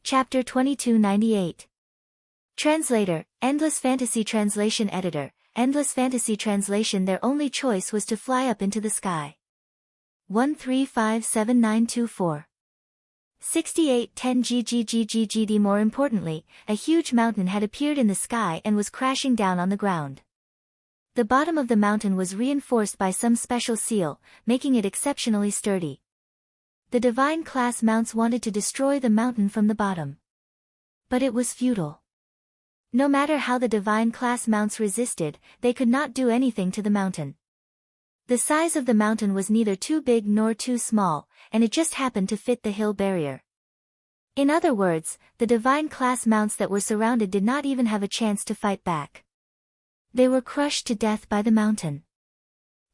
Chapter 2298. Translator, Endless Fantasy Translation Editor, Endless Fantasy Translation. Their only choice was to fly up into the sky. 1357924. 6810 GGGGGD. More importantly, a huge mountain had appeared in the sky and was crashing down on the ground. The bottom of the mountain was reinforced by some special seal, making it exceptionally sturdy. The divine class mounts wanted to destroy the mountain from the bottom. But it was futile. No matter how the divine class mounts resisted, they could not do anything to the mountain. The size of the mountain was neither too big nor too small, and it just happened to fit the hill barrier. In other words, the divine class mounts that were surrounded did not even have a chance to fight back. They were crushed to death by the mountain.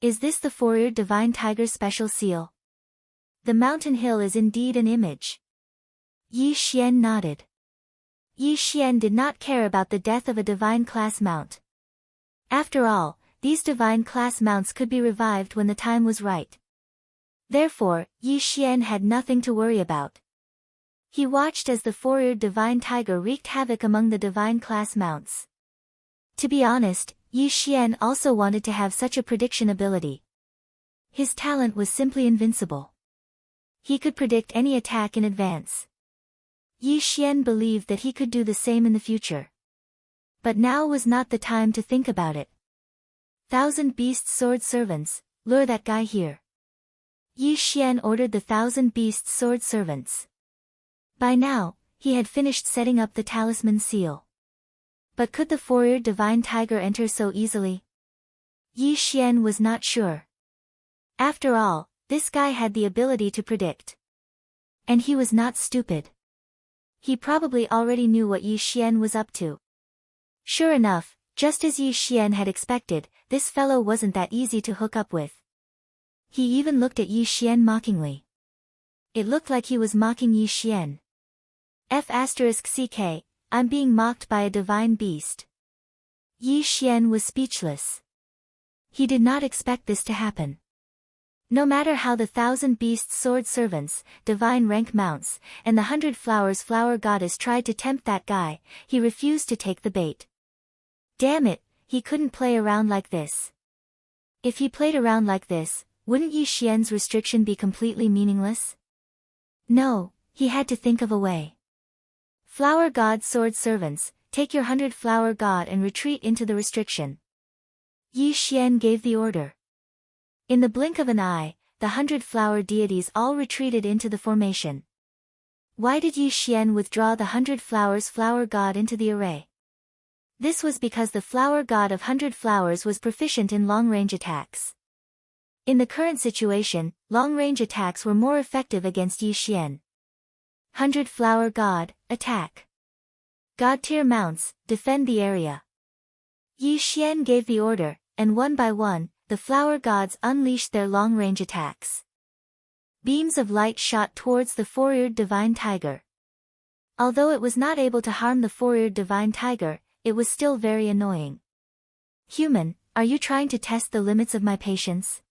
Is this the four-eared divine tiger's special seal? The mountain hill is indeed an image. Yi Xian nodded. Yi Xian did not care about the death of a divine class mount. After all, these divine class mounts could be revived when the time was right. Therefore, Yi Xian had nothing to worry about. He watched as the four-eared divine tiger wreaked havoc among the divine class mounts. To be honest, Yi Xian also wanted to have such a prediction ability. His talent was simply invincible. He could predict any attack in advance. Yi Xian believed that he could do the same in the future. But now was not the time to think about it. 1,000 beast sword servants, lure that guy here. Yi Xian ordered the 1,000 beast sword servants. By now, he had finished setting up the talisman seal. But could the four-eared divine tiger enter so easily? Yi Xian was not sure. After all, this guy had the ability to predict. And he was not stupid. He probably already knew what Yi Xian was up to. Sure enough, just as Yi Xian had expected, this fellow wasn't that easy to hook up with. He even looked at Yi Xian mockingly. It looked like he was mocking Yi Xian. F***ck, I'm being mocked by a divine beast. Yi Xian was speechless. He did not expect this to happen. No matter how the 1,000 beast sword servants, divine rank mounts, and the 100 flowers flower goddess tried to tempt that guy, he refused to take the bait. Damn it, he couldn't play around like this. If he played around like this, wouldn't Yi Xian's restriction be completely meaningless? No, he had to think of a way. Flower god sword servants, take your 100 flower god and retreat into the restriction. Yi Xian gave the order. In the blink of an eye, the 100 flower deities all retreated into the formation. Why did Yi Xian withdraw the 100 flowers flower god into the array? This was because the flower god of 100 flowers was proficient in long-range attacks. In the current situation, long-range attacks were more effective against Yi Xian. 100 flower god, attack. God tier mounts, defend the area. Yi Xian gave the order, and one by one, the flower gods unleashed their long-range attacks. Beams of light shot towards the four-eared divine tiger. Although it was not able to harm the four-eared divine tiger, it was still very annoying. Human, are you trying to test the limits of my patience?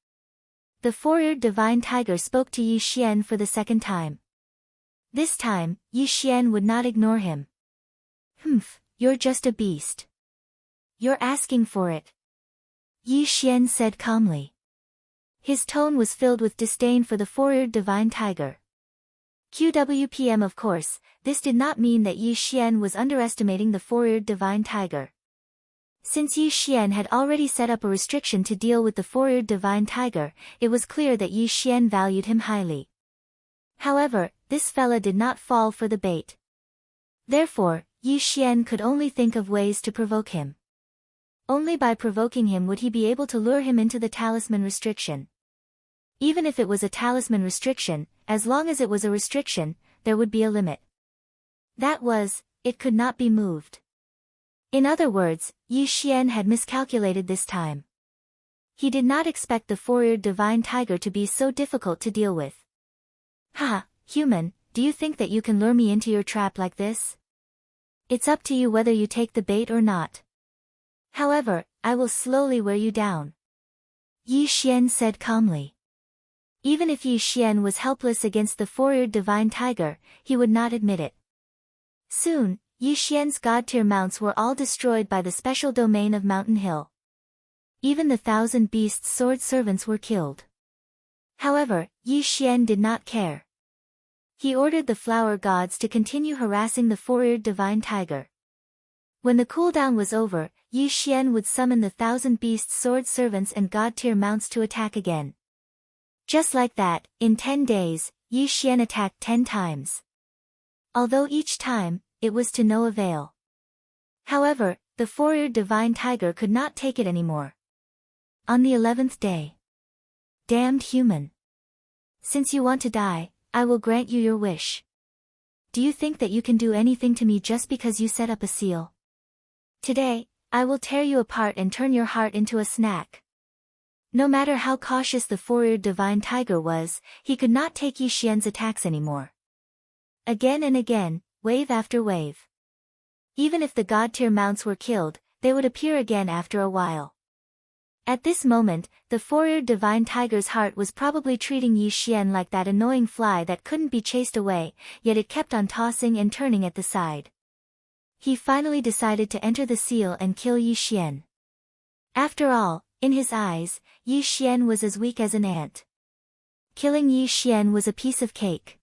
The four-eared divine tiger spoke to Yi Xian for the second time. This time, Yi Xian would not ignore him. You're just a beast. You're asking for it. Yi Xian said calmly. His tone was filled with disdain for the four-eared divine tiger. QWPM. Of course, this did not mean that Yi Xian was underestimating the four-eared divine tiger. Since Yi Xian had already set up a restriction to deal with the four-eared divine tiger, it was clear that Yi Xian valued him highly. However, this fella did not fall for the bait. Therefore, Yi Xian could only think of ways to provoke him. Only by provoking him would he be able to lure him into the talisman restriction. Even if it was a talisman restriction, as long as it was a restriction, there would be a limit. That was, it could not be moved. In other words, Yi Xian had miscalculated this time. He did not expect the four-eared divine tiger to be so difficult to deal with. Haha, human, do you think that you can lure me into your trap like this? It's up to you whether you take the bait or not. However, I will slowly wear you down. Yi Xian said calmly. Even if Yi Xian was helpless against the four-eared divine tiger, he would not admit it. Soon, Yi Xian's god-tier mounts were all destroyed by the special domain of Mountain Hill. Even the 1,000 beasts' sword servants were killed. However, Yi Xian did not care. He ordered the flower gods to continue harassing the four-eared divine tiger. When the cooldown was over, Yi Xian would summon the 1,000 beasts' sword servants and god-tier mounts to attack again. Just like that, in 10 days, Yi Xian attacked 10 times. Although each time, it was to no avail. However, the four-eared divine tiger could not take it anymore. On the 11th day. Damned human. Since you want to die, I will grant you your wish. Do you think that you can do anything to me just because you set up a seal? Today, I will tear you apart and turn your heart into a snack. No matter how cautious the four-eared divine tiger was, he could not take Yi Xian's attacks anymore. Again and again, wave after wave. Even if the god-tier mounts were killed, they would appear again after a while. At this moment, the four-eared divine tiger's heart was probably treating Yi Xian like that annoying fly that couldn't be chased away, yet it kept on tossing and turning at the side. He finally decided to enter the seal and kill Yi Xian. After all, in his eyes, Yi Xian was as weak as an ant. Killing Yi Xian was a piece of cake.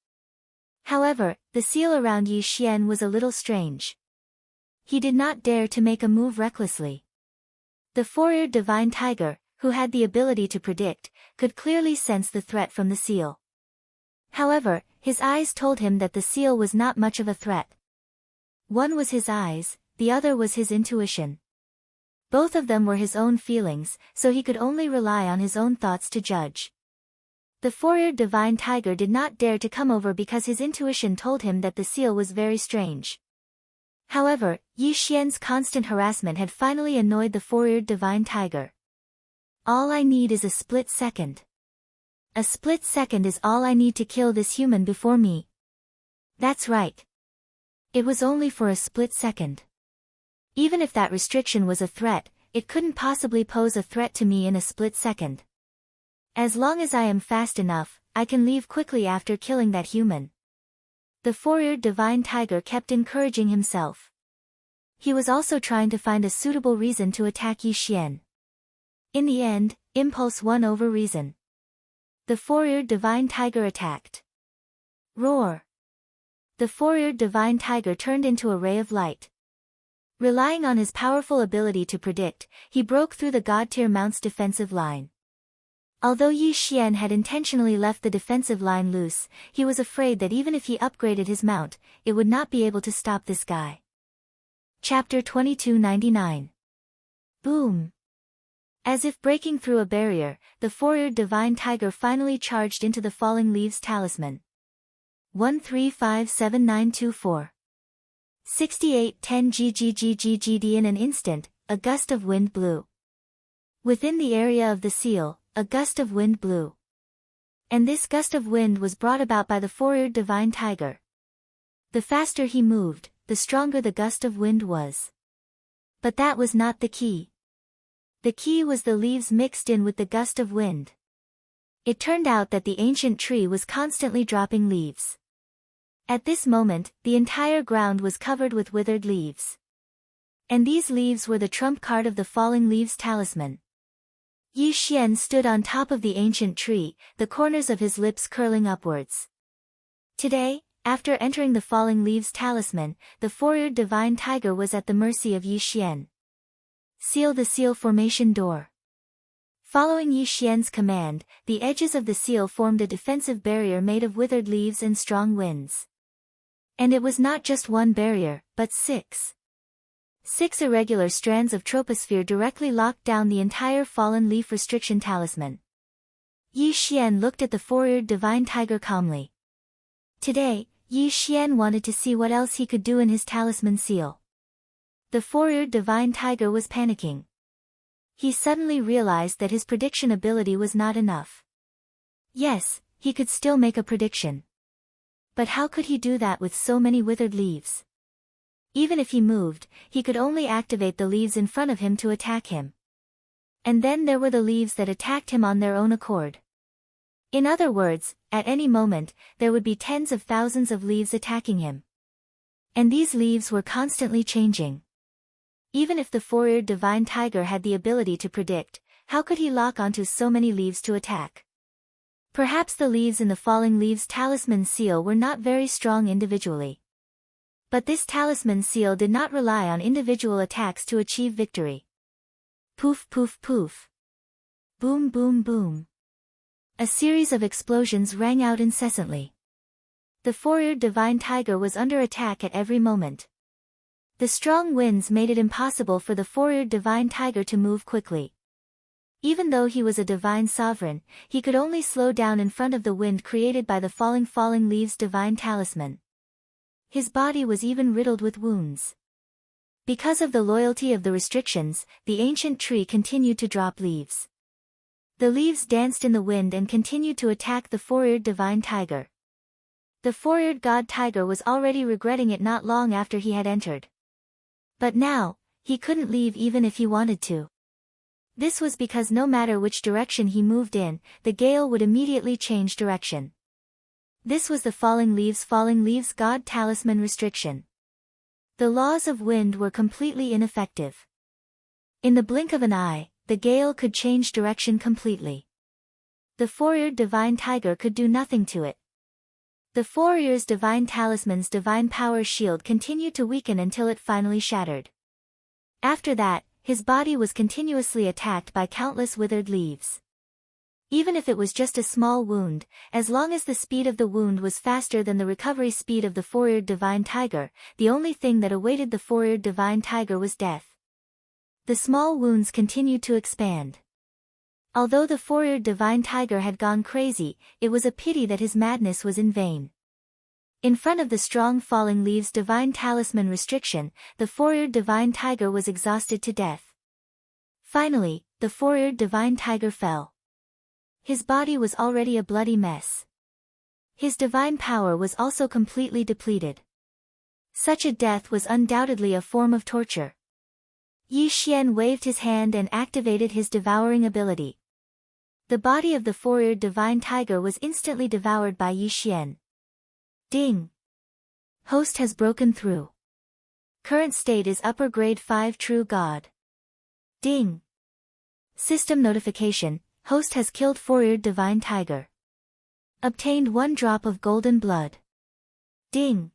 However, the seal around Yi Xian was a little strange. He did not dare to make a move recklessly. The four-eared divine tiger, who had the ability to predict, could clearly sense the threat from the seal. However, his eyes told him that the seal was not much of a threat. One was his eyes, the other was his intuition. Both of them were his own feelings, so he could only rely on his own thoughts to judge. The four-eared divine tiger did not dare to come over because his intuition told him that the seal was very strange. However, Yi Xian's constant harassment had finally annoyed the four-eared divine tiger. All I need is a split second. A split second is all I need to kill this human before me. That's right. It was only for a split second. Even if that restriction was a threat, it couldn't possibly pose a threat to me in a split second. As long as I am fast enough, I can leave quickly after killing that human. The four-eared divine tiger kept encouraging himself. He was also trying to find a suitable reason to attack Yi Xian. In the end, impulse won over reason. The four-eared divine tiger attacked. Roar! The four-eared divine tiger turned into a ray of light. Relying on his powerful ability to predict, he broke through the god-tier mount's defensive line. Although Yi Xian had intentionally left the defensive line loose, he was afraid that even if he upgraded his mount, it would not be able to stop this guy. Chapter 2299. Boom! As if breaking through a barrier, the four-eared divine tiger finally charged into the falling leaves talisman. 135794. 6810 GGGGGD. In an instant, a gust of wind blew. Within the area of the seal, a gust of wind blew. And this gust of wind was brought about by the four-eared divine tiger. The faster he moved, the stronger the gust of wind was. But that was not the key. The key was the leaves mixed in with the gust of wind. It turned out that the ancient tree was constantly dropping leaves. At this moment, the entire ground was covered with withered leaves. And these leaves were the trump card of the falling leaves talisman. Yi Xian stood on top of the ancient tree, the corners of his lips curling upwards. Today, after entering the falling leaves talisman, the four-eared divine tiger was at the mercy of Yi Xian. Seal the seal formation door. Following Yi Xian's command, the edges of the seal formed a defensive barrier made of withered leaves and strong winds. And it was not just one barrier, but 6. 6 irregular strands of troposphere directly locked down the entire fallen leaf restriction talisman. Yi Xian looked at the four-eared divine tiger calmly. Today, Yi Xian wanted to see what else he could do in his talisman seal. The four-eared divine tiger was panicking. He suddenly realized that his prediction ability was not enough. Yes, he could still make a prediction. But how could he do that with so many withered leaves? Even if he moved, he could only activate the leaves in front of him to attack him. And then there were the leaves that attacked him on their own accord. In other words, at any moment, there would be tens of thousands of leaves attacking him. And these leaves were constantly changing. Even if the four-eared divine tiger had the ability to predict, how could he lock onto so many leaves to attack? Perhaps the leaves in the falling leaves talisman seal were not very strong individually. But this talisman seal did not rely on individual attacks to achieve victory. Poof poof poof. Boom boom boom. A series of explosions rang out incessantly. The four-eared divine tiger was under attack at every moment. The strong winds made it impossible for the four-eared divine tiger to move quickly. Even though he was a divine sovereign, he could only slow down in front of the wind created by the falling leaves divine talisman. His body was even riddled with wounds. Because of the loyalty of the restrictions, the ancient tree continued to drop leaves. The leaves danced in the wind and continued to attack the four-eared divine tiger. The four-eared god tiger was already regretting it not long after he had entered. But now, he couldn't leave even if he wanted to. This was because no matter which direction he moved in, the gale would immediately change direction. This was the falling leaves god talisman restriction. The laws of wind were completely ineffective. In the blink of an eye, the gale could change direction completely. The four-eared divine tiger could do nothing to it. The four ears divine talisman's divine power shield continued to weaken until it finally shattered. After that, his body was continuously attacked by countless withered leaves. Even if it was just a small wound, as long as the speed of the wound was faster than the recovery speed of the four-eared divine tiger, the only thing that awaited the four-eared divine tiger was death. The small wounds continued to expand. Although the four-eared divine tiger had gone crazy, it was a pity that his madness was in vain. In front of the strong falling leaves divine talisman restriction, the four-eared divine tiger was exhausted to death. Finally, the four-eared divine tiger fell. His body was already a bloody mess. His divine power was also completely depleted. Such a death was undoubtedly a form of torture. Yi Xian waved his hand and activated his devouring ability. The body of the four-eared divine tiger was instantly devoured by Yi Xian. Ding! Host has broken through. Current state is upper grade 5 true god. Ding! System notification, host has killed four-eared divine tiger. Obtained 1 drop of golden blood. Ding!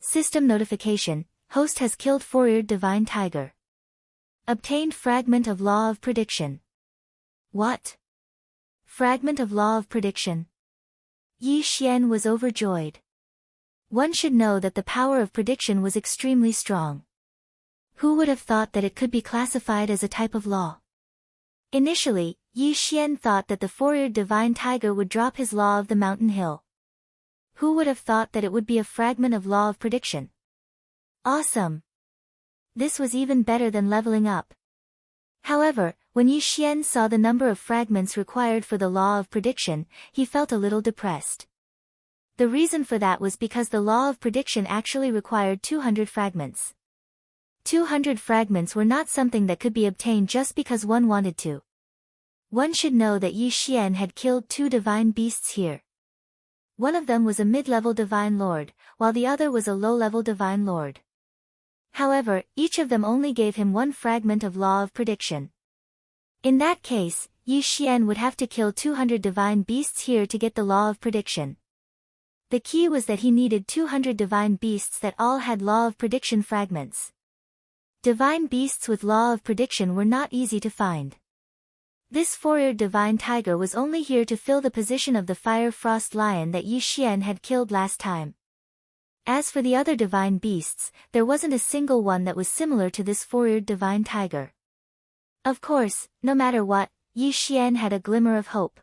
System notification, host has killed four-eared divine tiger. Obtained fragment of law of prediction. What? Fragment of law of prediction? Yi Xian was overjoyed. One should know that the power of prediction was extremely strong. Who would have thought that it could be classified as a type of law? Initially, Yi Xian thought that the four-eared divine tiger would drop his law of the mountain hill. Who would have thought that it would be a fragment of law of prediction? Awesome! This was even better than leveling up. However, when Yi Xian saw the number of fragments required for the law of prediction, he felt a little depressed. The reason for that was because the law of prediction actually required 200 fragments. 200 fragments were not something that could be obtained just because one wanted to. One should know that Yi Xian had killed 2 divine beasts here. One of them was a mid-level divine lord, while the other was a low-level divine lord. However, each of them only gave him 1 fragment of law of prediction. In that case, Yi Xian would have to kill 200 divine beasts here to get the law of prediction. The key was that he needed 200 divine beasts that all had law of prediction fragments. Divine beasts with law of prediction were not easy to find. This four-eared divine tiger was only here to fill the position of the fire frost lion that Yi Xian had killed last time. As for the other divine beasts, there wasn't a single one that was similar to this four-eared divine tiger. Of course, no matter what, Yi Xian had a glimmer of hope.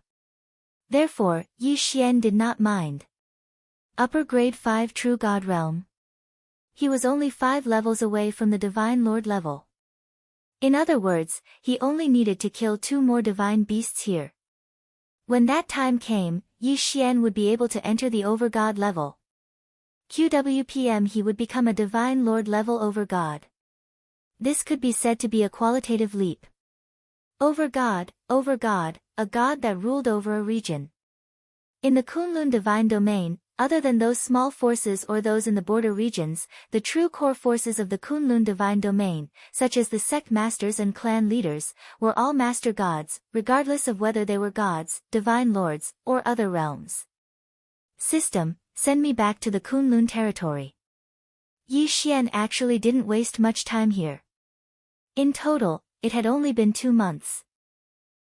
Therefore, Yi Xian did not mind. Upper grade 5 true god realm. He was only 5 levels away from the divine lord level. In other words, he only needed to kill 2 more divine beasts here. When that time came, Yi Xian would be able to enter the overgod level. QWPM he would become a divine lord level overgod. This could be said to be a qualitative leap. Overgod, a god that ruled over a region. In the Kunlun divine domain, Other than those small forces or those in the border regions, the true core forces of the Kunlun divine domain, such as the sect masters and clan leaders, were all master gods, regardless of whether they were gods, divine lords, or other realms. System, send me back to the Kunlun territory. Yi Xian actually didn't waste much time here. In total, it had only been 2 months.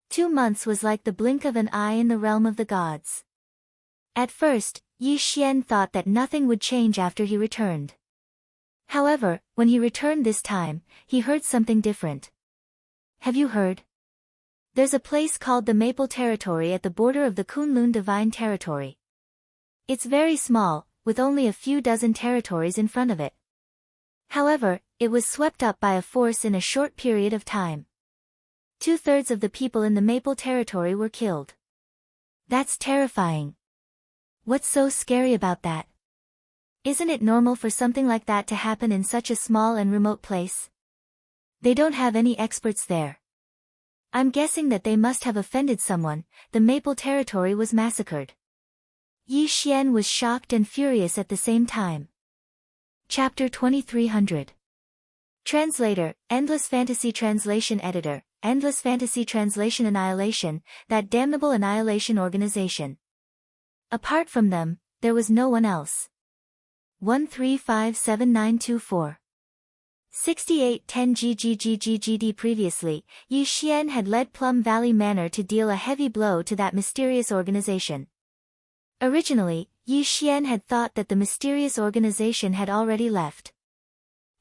2 months was like the blink of an eye in the realm of the gods. At first, Yi Xian thought that nothing would change after he returned. However, when he returned this time, he heard something different. Have you heard? There's a place called the Maple Territory at the border of the Kunlun Divine Territory. It's very small, with only a few dozen territories in front of it. However, it was swept up by a force in a short period of time. 2/3 of the people in the Maple Territory were killed. That's terrifying. What's so scary about that? Isn't it normal for something like that to happen in such a small and remote place? They don't have any experts there. I'm guessing that they must have offended someone. The Maple Territory was massacred. Yi Xian was shocked and furious at the same time. Chapter 2300. Translator, Endless Fantasy Translation Editor, Endless Fantasy Translation Annihilation, that damnable annihilation organization. Apart from them, there was no one else. 1357924. 6810 GGGGGD. Previously, Yi Xian had led Plum Valley Manor to deal a heavy blow to that mysterious organization. Originally, Yi Xian had thought that the mysterious organization had already left.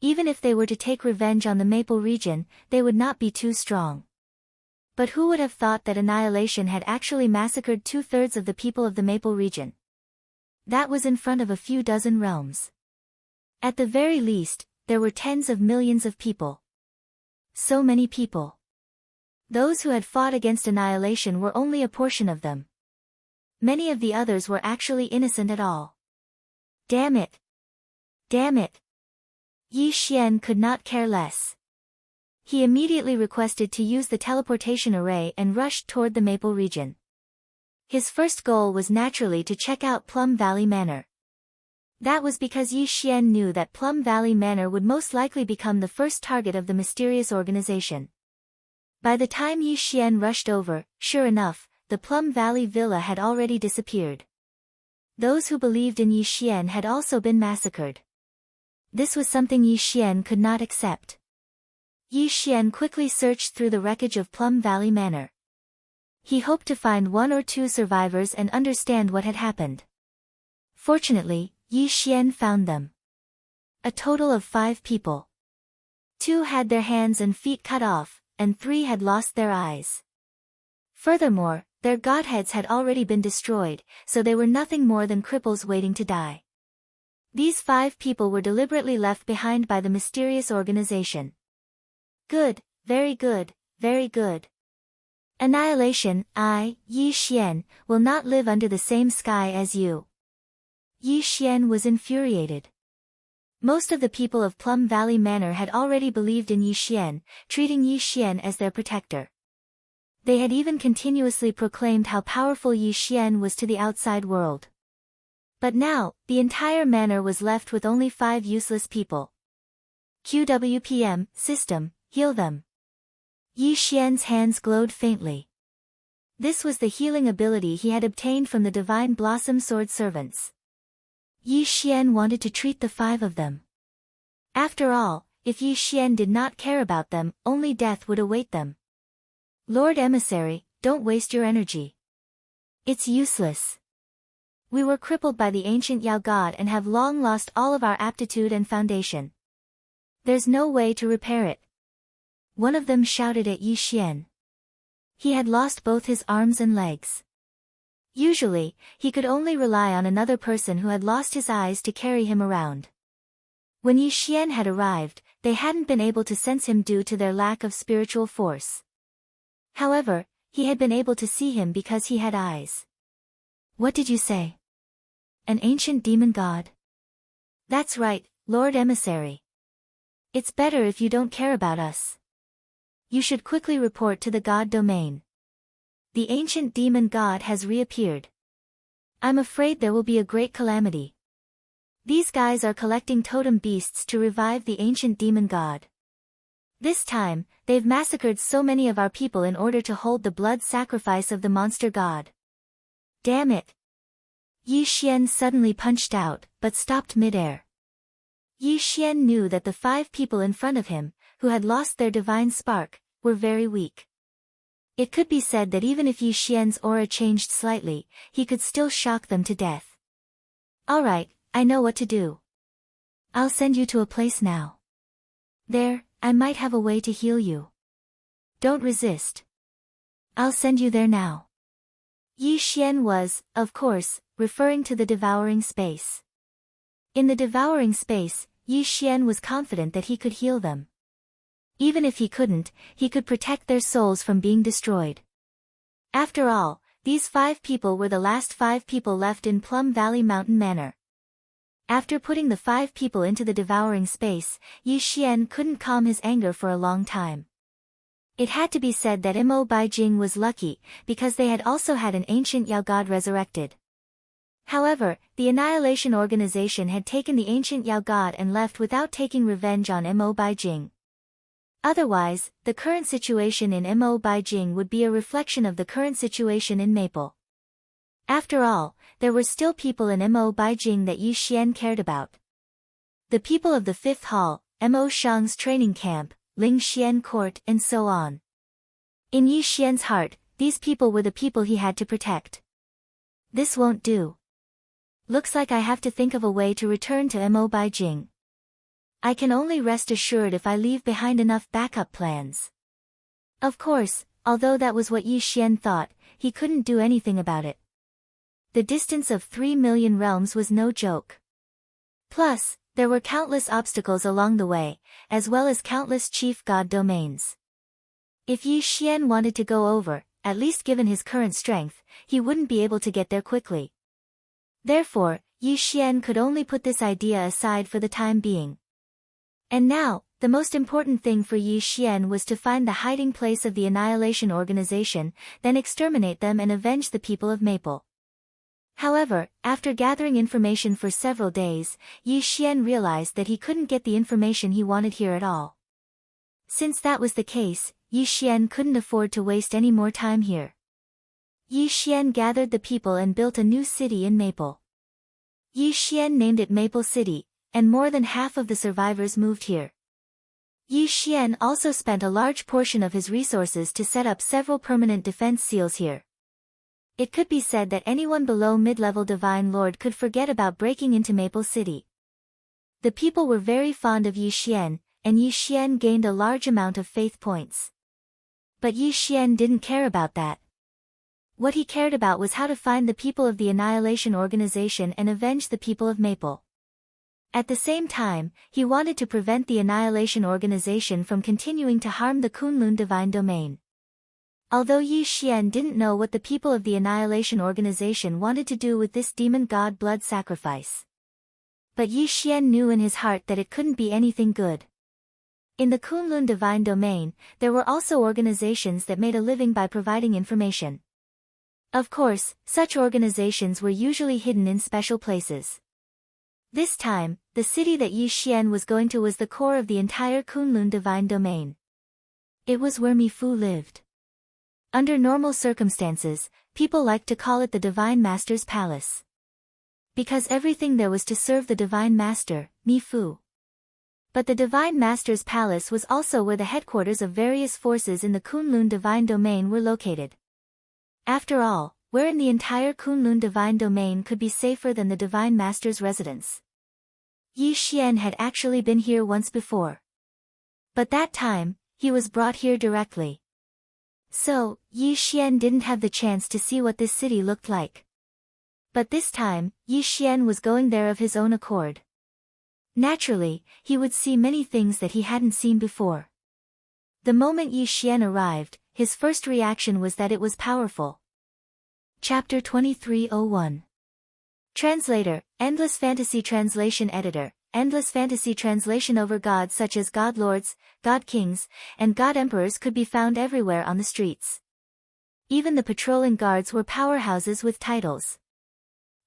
Even if they were to take revenge on the Maple region, they would not be too strong. But who would have thought that annihilation had actually massacred 2/3 of the people of the Maple region? That was in front of a few dozen realms. At the very least, there were tens of millions of people. So many people. Those who had fought against annihilation were only a portion of them. Many of the others were actually innocent at all. Damn it! Damn it! Yi Xian could not care less. He immediately requested to use the teleportation array and rushed toward the Maple region. His first goal was naturally to check out Plum Valley Manor. That was because Yi Xian knew that Plum Valley Manor would most likely become the first target of the mysterious organization. By the time Yi Xian rushed over, sure enough, the Plum Valley Villa had already disappeared. Those who believed in Yi Xian had also been massacred. This was something Yi Xian could not accept. Yi Xian quickly searched through the wreckage of Plum Valley Manor. He hoped to find 1 or 2 survivors and understand what had happened. Fortunately, Yi Xian found them. A total of 5 people. 2 had their hands and feet cut off, and 3 had lost their eyes. Furthermore, their godheads had already been destroyed, so they were nothing more than cripples waiting to die. These 5 people were deliberately left behind by the mysterious organization. Good, very good, very good. Annihilation, I, Yi Xian, will not live under the same sky as you. Yi Xian was infuriated. Most of the people of Plum Valley Manor had already believed in Yi Xian, treating Yi Xian as their protector. They had even continuously proclaimed how powerful Yi Xian was to the outside world. But now, the entire manor was left with only 5 useless people. QWPM, system, heal them. Yi Xian's hands glowed faintly. This was the healing ability he had obtained from the Divine Blossom Sword Servants. Yi Xian wanted to treat the 5 of them. After all, if Yi Xian did not care about them, only death would await them. Lord Emissary, don't waste your energy. It's useless. We were crippled by the ancient Yao God and have long lost all of our aptitude and foundation. There's no way to repair it. One of them shouted at Yi Xian. He had lost both his arms and legs. Usually, he could only rely on another person who had lost his eyes to carry him around. When Yi Xian had arrived, they hadn't been able to sense him due to their lack of spiritual force. However, he had been able to see him because he had eyes. What did you say? An ancient demon god? That's right, Lord Emissary. It's better if you don't care about us. You should quickly report to the god domain. The ancient demon god has reappeared. I'm afraid there will be a great calamity. These guys are collecting totem beasts to revive the ancient demon god. This time, they've massacred so many of our people in order to hold the blood sacrifice of the monster god. Damn it! Yi Xian suddenly punched out, but stopped midair. Yi Xian knew that the 5 people in front of him, who had lost their divine spark, were very weak. It could be said that even if Yi Xian's aura changed slightly, he could still shock them to death. Alright, I know what to do. I'll send you to a place now. There, I might have a way to heal you. Don't resist. I'll send you there now. Yi Xian was, of course, referring to the devouring space. In the devouring space, Yi Xian was confident that he could heal them. Even if he couldn't, he could protect their souls from being destroyed. After all, these 5 people were the last 5 people left in Plum Valley Mountain Manor. After putting the 5 people into the devouring space, Yi Xian couldn't calm his anger for a long time. It had to be said that Mo Baijing was lucky, because they had also had an ancient Yao god resurrected. However, the Annihilation Organization had taken the ancient Yao god and left without taking revenge on Mo Baijing. Otherwise, the current situation in Mo Baijing would be a reflection of the current situation in Maple. After all, there were still people in Mo Baijing that Yi Xian cared about. The people of the 5th Hall, Mo Shang's training camp, Ling Xian Court, and so on. In Yi Xian's heart, these people were the people he had to protect. This won't do. Looks like I have to think of a way to return to Mo Baijing. I can only rest assured if I leave behind enough backup plans. Of course, although that was what Yi Xian thought, he couldn't do anything about it. The distance of 3 million realms was no joke. Plus, there were countless obstacles along the way, as well as countless chief god domains. If Yi Xian wanted to go over, at least given his current strength, he wouldn't be able to get there quickly. Therefore, Yi Xian could only put this idea aside for the time being. And now, the most important thing for Yi Xian was to find the hiding place of the Annihilation Organization, then exterminate them and avenge the people of Maple. However, after gathering information for several days, Yi Xian realized that he couldn't get the information he wanted here at all. Since that was the case, Yi Xian couldn't afford to waste any more time here. Yi Xian gathered the people and built a new city in Maple. Yi Xian named it Maple City, and more than half of the survivors moved here. Yi Xian also spent a large portion of his resources to set up several permanent defense seals here. It could be said that anyone below mid-level Divine Lord could forget about breaking into Maple City. The people were very fond of Yi Xian, and Yi Xian gained a large amount of faith points. But Yi Xian didn't care about that. What he cared about was how to find the people of the Annihilation Organization and avenge the people of Maple. At the same time, he wanted to prevent the Annihilation Organization from continuing to harm the Kunlun Divine Domain. Although Yi Xian didn't know what the people of the Annihilation Organization wanted to do with this demon god blood sacrifice. But Yi Xian knew in his heart that it couldn't be anything good. In the Kunlun Divine Domain, there were also organizations that made a living by providing information. Of course, such organizations were usually hidden in special places. This time, the city that Yi Xian was going to was the core of the entire Kunlun Divine Domain. It was where Mi Fu lived. Under normal circumstances, people liked to call it the Divine Master's Palace. Because everything there was to serve the Divine Master, Mi Fu. But the Divine Master's Palace was also where the headquarters of various forces in the Kunlun Divine Domain were located. After all, where in the entire Kunlun Divine Domain could be safer than the Divine Master's residence? Yi Xian had actually been here once before. But that time, he was brought here directly. So, Yi Xian didn't have the chance to see what this city looked like. But this time, Yi Xian was going there of his own accord. Naturally, he would see many things that he hadn't seen before. The moment Yi Xian arrived, his first reaction was that it was powerful. Chapter 2301. Translator, Endless Fantasy Translation Editor, Endless Fantasy Translation over gods such as God Lords, God Kings, and God Emperors could be found everywhere on the streets. Even the patrolling guards were powerhouses with titles.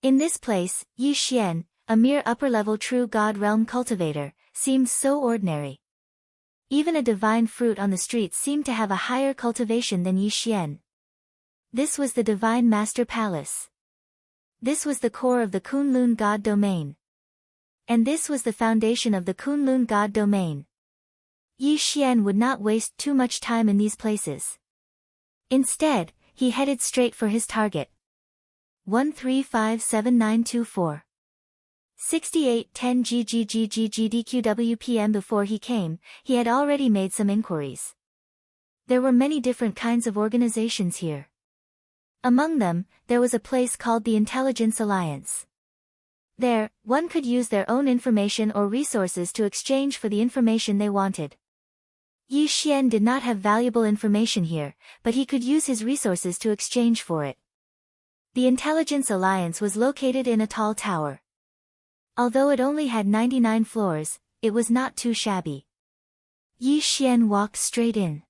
In this place, Yi Xian, a mere upper-level true God realm cultivator, seemed so ordinary. Even a divine fruit on the streets seemed to have a higher cultivation than Yi Xian. This was the Divine Master Palace. This was the core of the Kunlun God domain. And this was the foundation of the Kunlun God domain. Yi Xian would not waste too much time in these places. Instead, he headed straight for his target. 1357924. 6810 GGGGGDQWPM. Before he came, he had already made some inquiries. There were many different kinds of organizations here. Among them, there was a place called the Intelligence Alliance. There, one could use their own information or resources to exchange for the information they wanted. Yi Xian did not have valuable information here, but he could use his resources to exchange for it. The Intelligence Alliance was located in a tall tower. Although it only had 99 floors, it was not too shabby. Yi Xian walked straight in.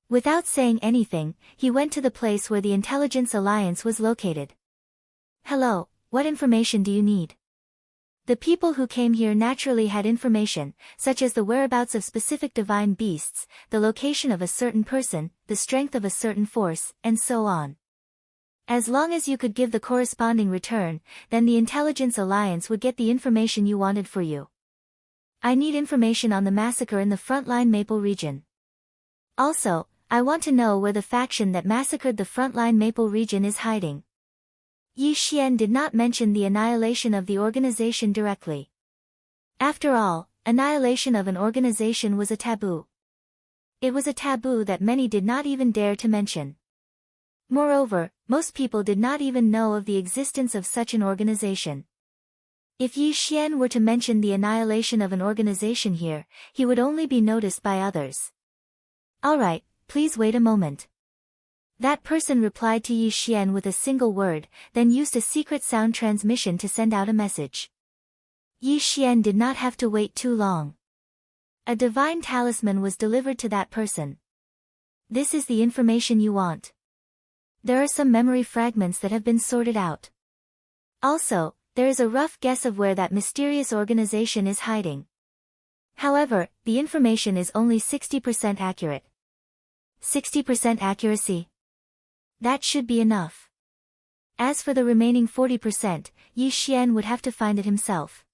Without saying anything, he went to the place where the Intelligence Alliance was located. Hello, what information do you need? The people who came here naturally had information, such as the whereabouts of specific divine beasts, the location of a certain person, the strength of a certain force, and so on. As long as you could give the corresponding return, then the Intelligence Alliance would get the information you wanted for you. I need information on the massacre in the frontline Maple region. Also, I want to know where the faction that massacred the frontline Maple region is hiding. Yi Xian did not mention the annihilation of the organization directly. After all, annihilation of an organization was a taboo. It was a taboo that many did not even dare to mention. Moreover, most people did not even know of the existence of such an organization. If Yi Xian were to mention the annihilation of an organization here, he would only be noticed by others. Alright, please wait a moment. That person replied to Yi Xian with a single word, then used a secret sound transmission to send out a message. Yi Xian did not have to wait too long. A divine talisman was delivered to that person. This is the information you want. There are some memory fragments that have been sorted out. Also, there is a rough guess of where that mysterious organization is hiding. However, the information is only 60% accurate. 60% accuracy. That should be enough. As for the remaining 40%, Yi Xian would have to find it himself.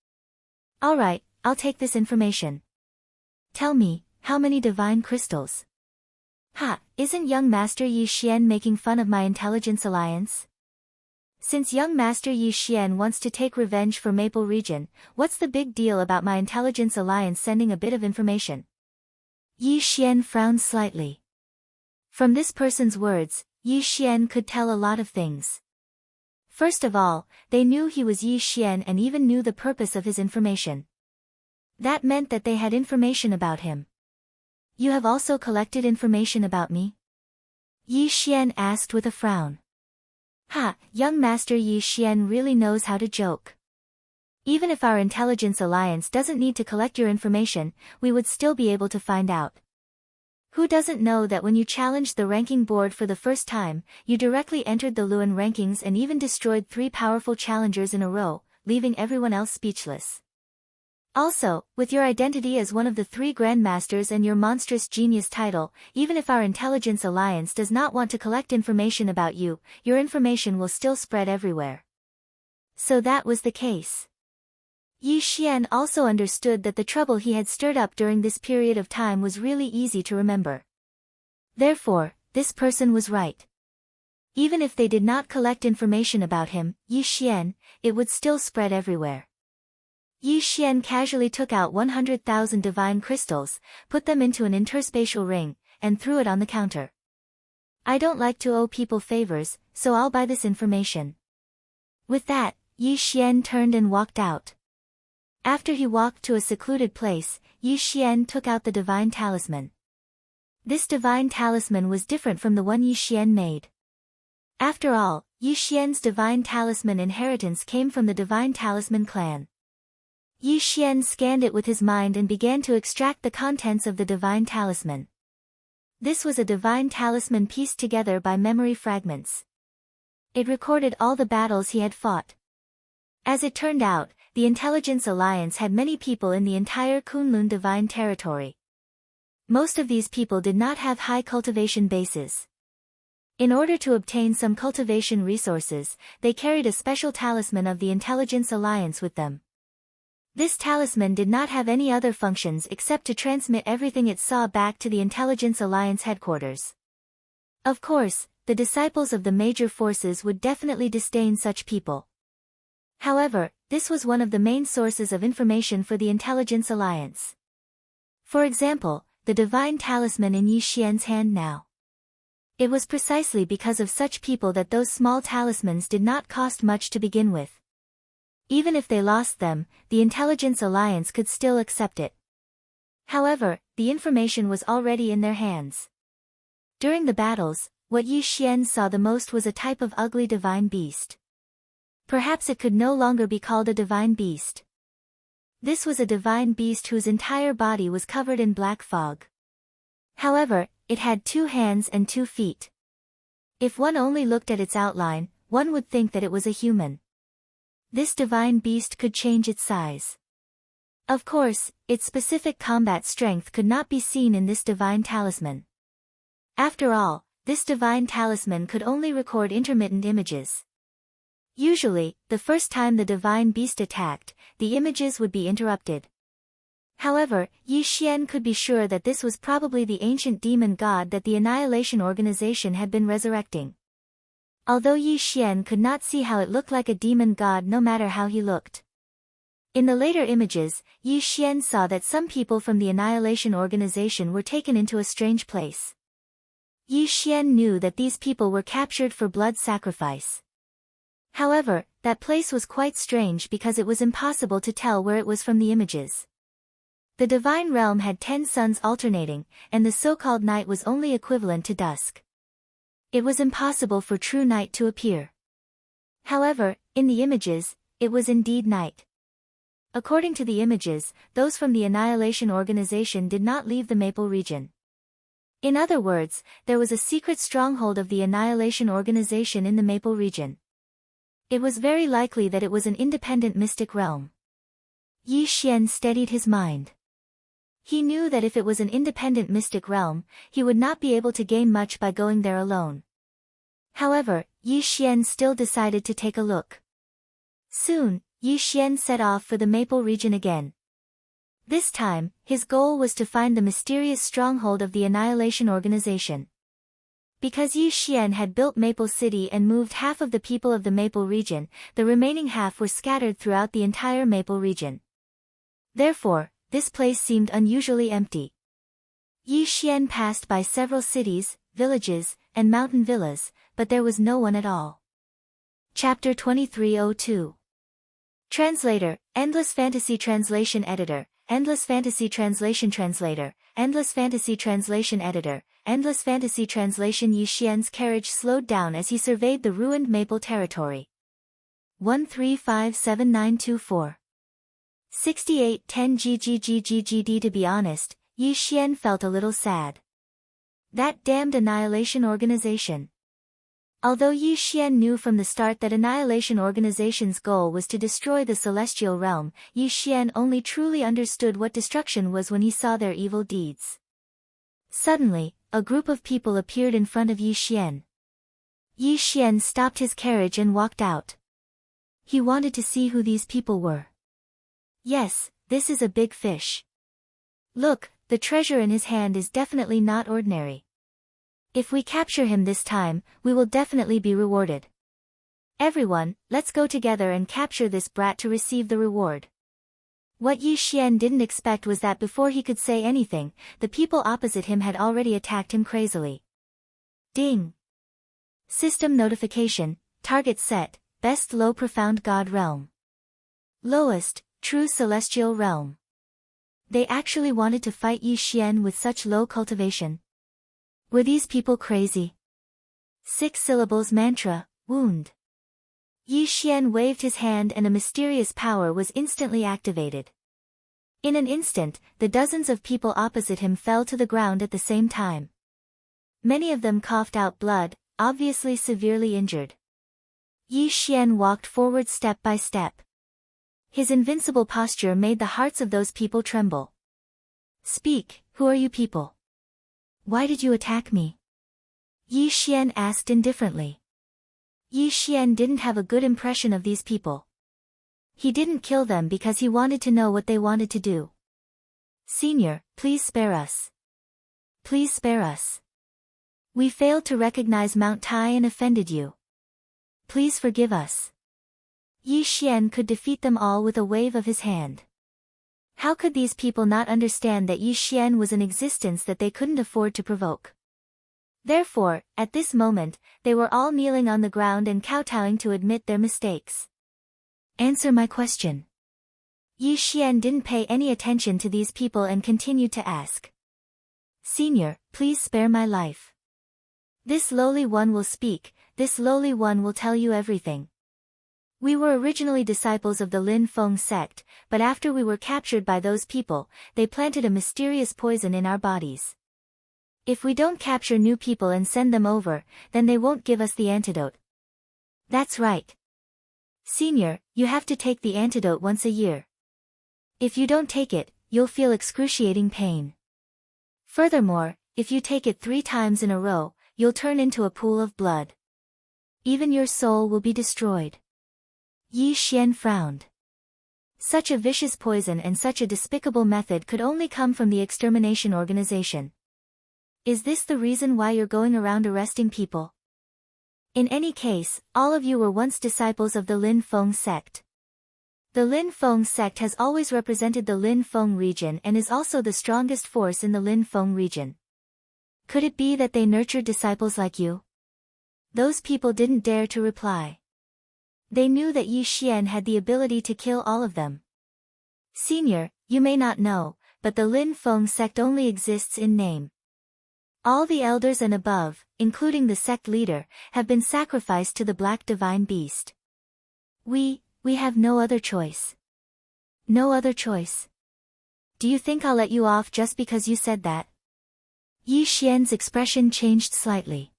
Alright, I'll take this information. Tell me, how many divine crystals? Ha, isn't young Master Yi Xian making fun of my Intelligence Alliance? Since young Master Yi Xian wants to take revenge for Maple region, what's the big deal about my Intelligence Alliance sending a bit of information? Yi Xian frowned slightly. From this person's words, Yi Xian could tell a lot of things. First of all, they knew he was Yi Xian and even knew the purpose of his information. That meant that they had information about him. You have also collected information about me? Yi Xian asked with a frown. Ha, young Master Yi Xian really knows how to joke. Even if our Intelligence Alliance doesn't need to collect your information, we would still be able to find out. Who doesn't know that when you challenged the ranking board for the first time, you directly entered the Luan rankings and even destroyed 3 powerful challengers in a row, leaving everyone else speechless. Also, with your identity as one of the 3 Grandmasters and your monstrous genius title, even if our Intelligence Alliance does not want to collect information about you, your information will still spread everywhere. So that was the case. Yi Xian also understood that the trouble he had stirred up during this period of time was really easy to remember. Therefore, this person was right. Even if they did not collect information about him, Yi Xian, it would still spread everywhere. Yi Xian casually took out 100,000 divine crystals, put them into an interspatial ring, and threw it on the counter. I don't like to owe people favors, so I'll buy this information. With that, Yi Xian turned and walked out. After he walked to a secluded place, Yi Xian took out the divine talisman. This divine talisman was different from the one Yi Xian made. After all, Yi Xian's divine talisman inheritance came from the divine talisman clan. Yi Xian scanned it with his mind and began to extract the contents of the divine talisman. This was a divine talisman pieced together by memory fragments. It recorded all the battles he had fought. As it turned out, the Intelligence Alliance had many people in the entire Kunlun divine territory. Most of these people did not have high cultivation bases. In order to obtain some cultivation resources, they carried a special talisman of the Intelligence Alliance with them. This talisman did not have any other functions except to transmit everything it saw back to the Intelligence Alliance headquarters. Of course, the disciples of the major forces would definitely disdain such people. However, this was one of the main sources of information for the Intelligence Alliance. For example, the divine talisman in Yi Xian's hand now. It was precisely because of such people that those small talismans did not cost much to begin with. Even if they lost them, the Intelligence Alliance could still accept it. However, the information was already in their hands. During the battles, what Yi Xian saw the most was a type of ugly divine beast. Perhaps it could no longer be called a divine beast. This was a divine beast whose entire body was covered in black fog. However, it had 2 hands and 2 feet. If one only looked at its outline, one would think that it was a human. This divine beast could change its size. Of course, its specific combat strength could not be seen in this divine talisman. After all, this divine talisman could only record intermittent images. Usually, the first time the divine beast attacked, the images would be interrupted. However, Yi Xian could be sure that this was probably the ancient demon god that the Annihilation Organization had been resurrecting. Although Yi Xian could not see how it looked like a demon god no matter how he looked. In the later images, Yi Xian saw that some people from the Annihilation Organization were taken into a strange place. Yi Xian knew that these people were captured for blood sacrifice. However, that place was quite strange because it was impossible to tell where it was from the images. The divine realm had 10 suns alternating, and the so-called night was only equivalent to dusk. It was impossible for true night to appear. However, in the images, it was indeed night. According to the images, those from the Annihilation Organization did not leave the Maple region. In other words, there was a secret stronghold of the Annihilation Organization in the Maple region. It was very likely that it was an independent mystic realm. Yi Xian steadied his mind. He knew that if it was an independent mystic realm, he would not be able to gain much by going there alone. However, Yi Xian still decided to take a look. Soon, Yi Xian set off for the Maple region again. This time, his goal was to find the mysterious stronghold of the Annihilation Organization. Because Yi Xian had built Maple City and moved half of the people of the Maple region, the remaining half were scattered throughout the entire Maple region. Therefore, this place seemed unusually empty. Yi Xian passed by several cities, villages, and mountain villas, but there was no one at all. Chapter 2302. Translator, Endless Fantasy Translation Editor, Endless Fantasy Translation Translator, Endless Fantasy Translation Editor, Endless Fantasy Translation. Yi Xian's carriage slowed down as he surveyed the ruined Maple territory. 1357924. 6810 GGGGGD. To be honest, Yi Xian felt a little sad. That damned Annihilation Organization. Although Yi Xian knew from the start that Annihilation Organization's goal was to destroy the celestial realm, Yi Xian only truly understood what destruction was when he saw their evil deeds. Suddenly, a group of people appeared in front of Yi Xian. Yi Xian stopped his carriage and walked out. He wanted to see who these people were. Yes, this is a big fish. Look, the treasure in his hand is definitely not ordinary. If we capture him this time, we will definitely be rewarded. Everyone, let's go together and capture this brat to receive the reward. What Yi Xian didn't expect was that before he could say anything, the people opposite him had already attacked him crazily. Ding! System notification, target set, best low profound god realm. Lowest, true celestial realm. They actually wanted to fight Yi Xian with such low cultivation. Were these people crazy? 6 syllables mantra, wound. Yi Xian waved his hand and a mysterious power was instantly activated. In an instant, the dozens of people opposite him fell to the ground at the same time. Many of them coughed out blood, obviously severely injured. Yi Xian walked forward step by step. His invincible posture made the hearts of those people tremble. "Speak, who are you people? Why did you attack me?" Yi Xian asked indifferently. Yi Xian didn't have a good impression of these people. He didn't kill them because he wanted to know what they wanted to do. "Senior, please spare us. Please spare us. We failed to recognize Mount Tai and offended you. Please forgive us." Yi Xian could defeat them all with a wave of his hand. How could these people not understand that Yi Xian was an existence that they couldn't afford to provoke? Therefore, at this moment, they were all kneeling on the ground and kowtowing to admit their mistakes. "Answer my question." Yi Xian didn't pay any attention to these people and continued to ask. "Senior, please spare my life. This lowly one will speak, this lowly one will tell you everything. We were originally disciples of the Lin Feng sect, but after we were captured by those people, they planted a mysterious poison in our bodies. If we don't capture new people and send them over, then they won't give us the antidote." "That's right. Senior, you have to take the antidote once a year. If you don't take it, you'll feel excruciating pain. Furthermore, if you take it 3 times in a row, you'll turn into a pool of blood. Even your soul will be destroyed." Yi Xian frowned. Such a vicious poison and such a despicable method could only come from the extermination organization. "Is this the reason why you're going around arresting people? In any case, all of you were once disciples of the Lin Feng sect. The Lin Feng sect has always represented the Lin Feng region and is also the strongest force in the Lin Feng region. Could it be that they nurtured disciples like you?" Those people didn't dare to reply. They knew that Yi Xian had the ability to kill all of them. "Senior, you may not know, but the Lin Feng sect only exists in name. All the elders and above, including the sect leader, have been sacrificed to the Black Divine Beast. We have no other choice. No other choice. Do you think I'll let you off just because you said that?" Yi Xian's expression changed slightly.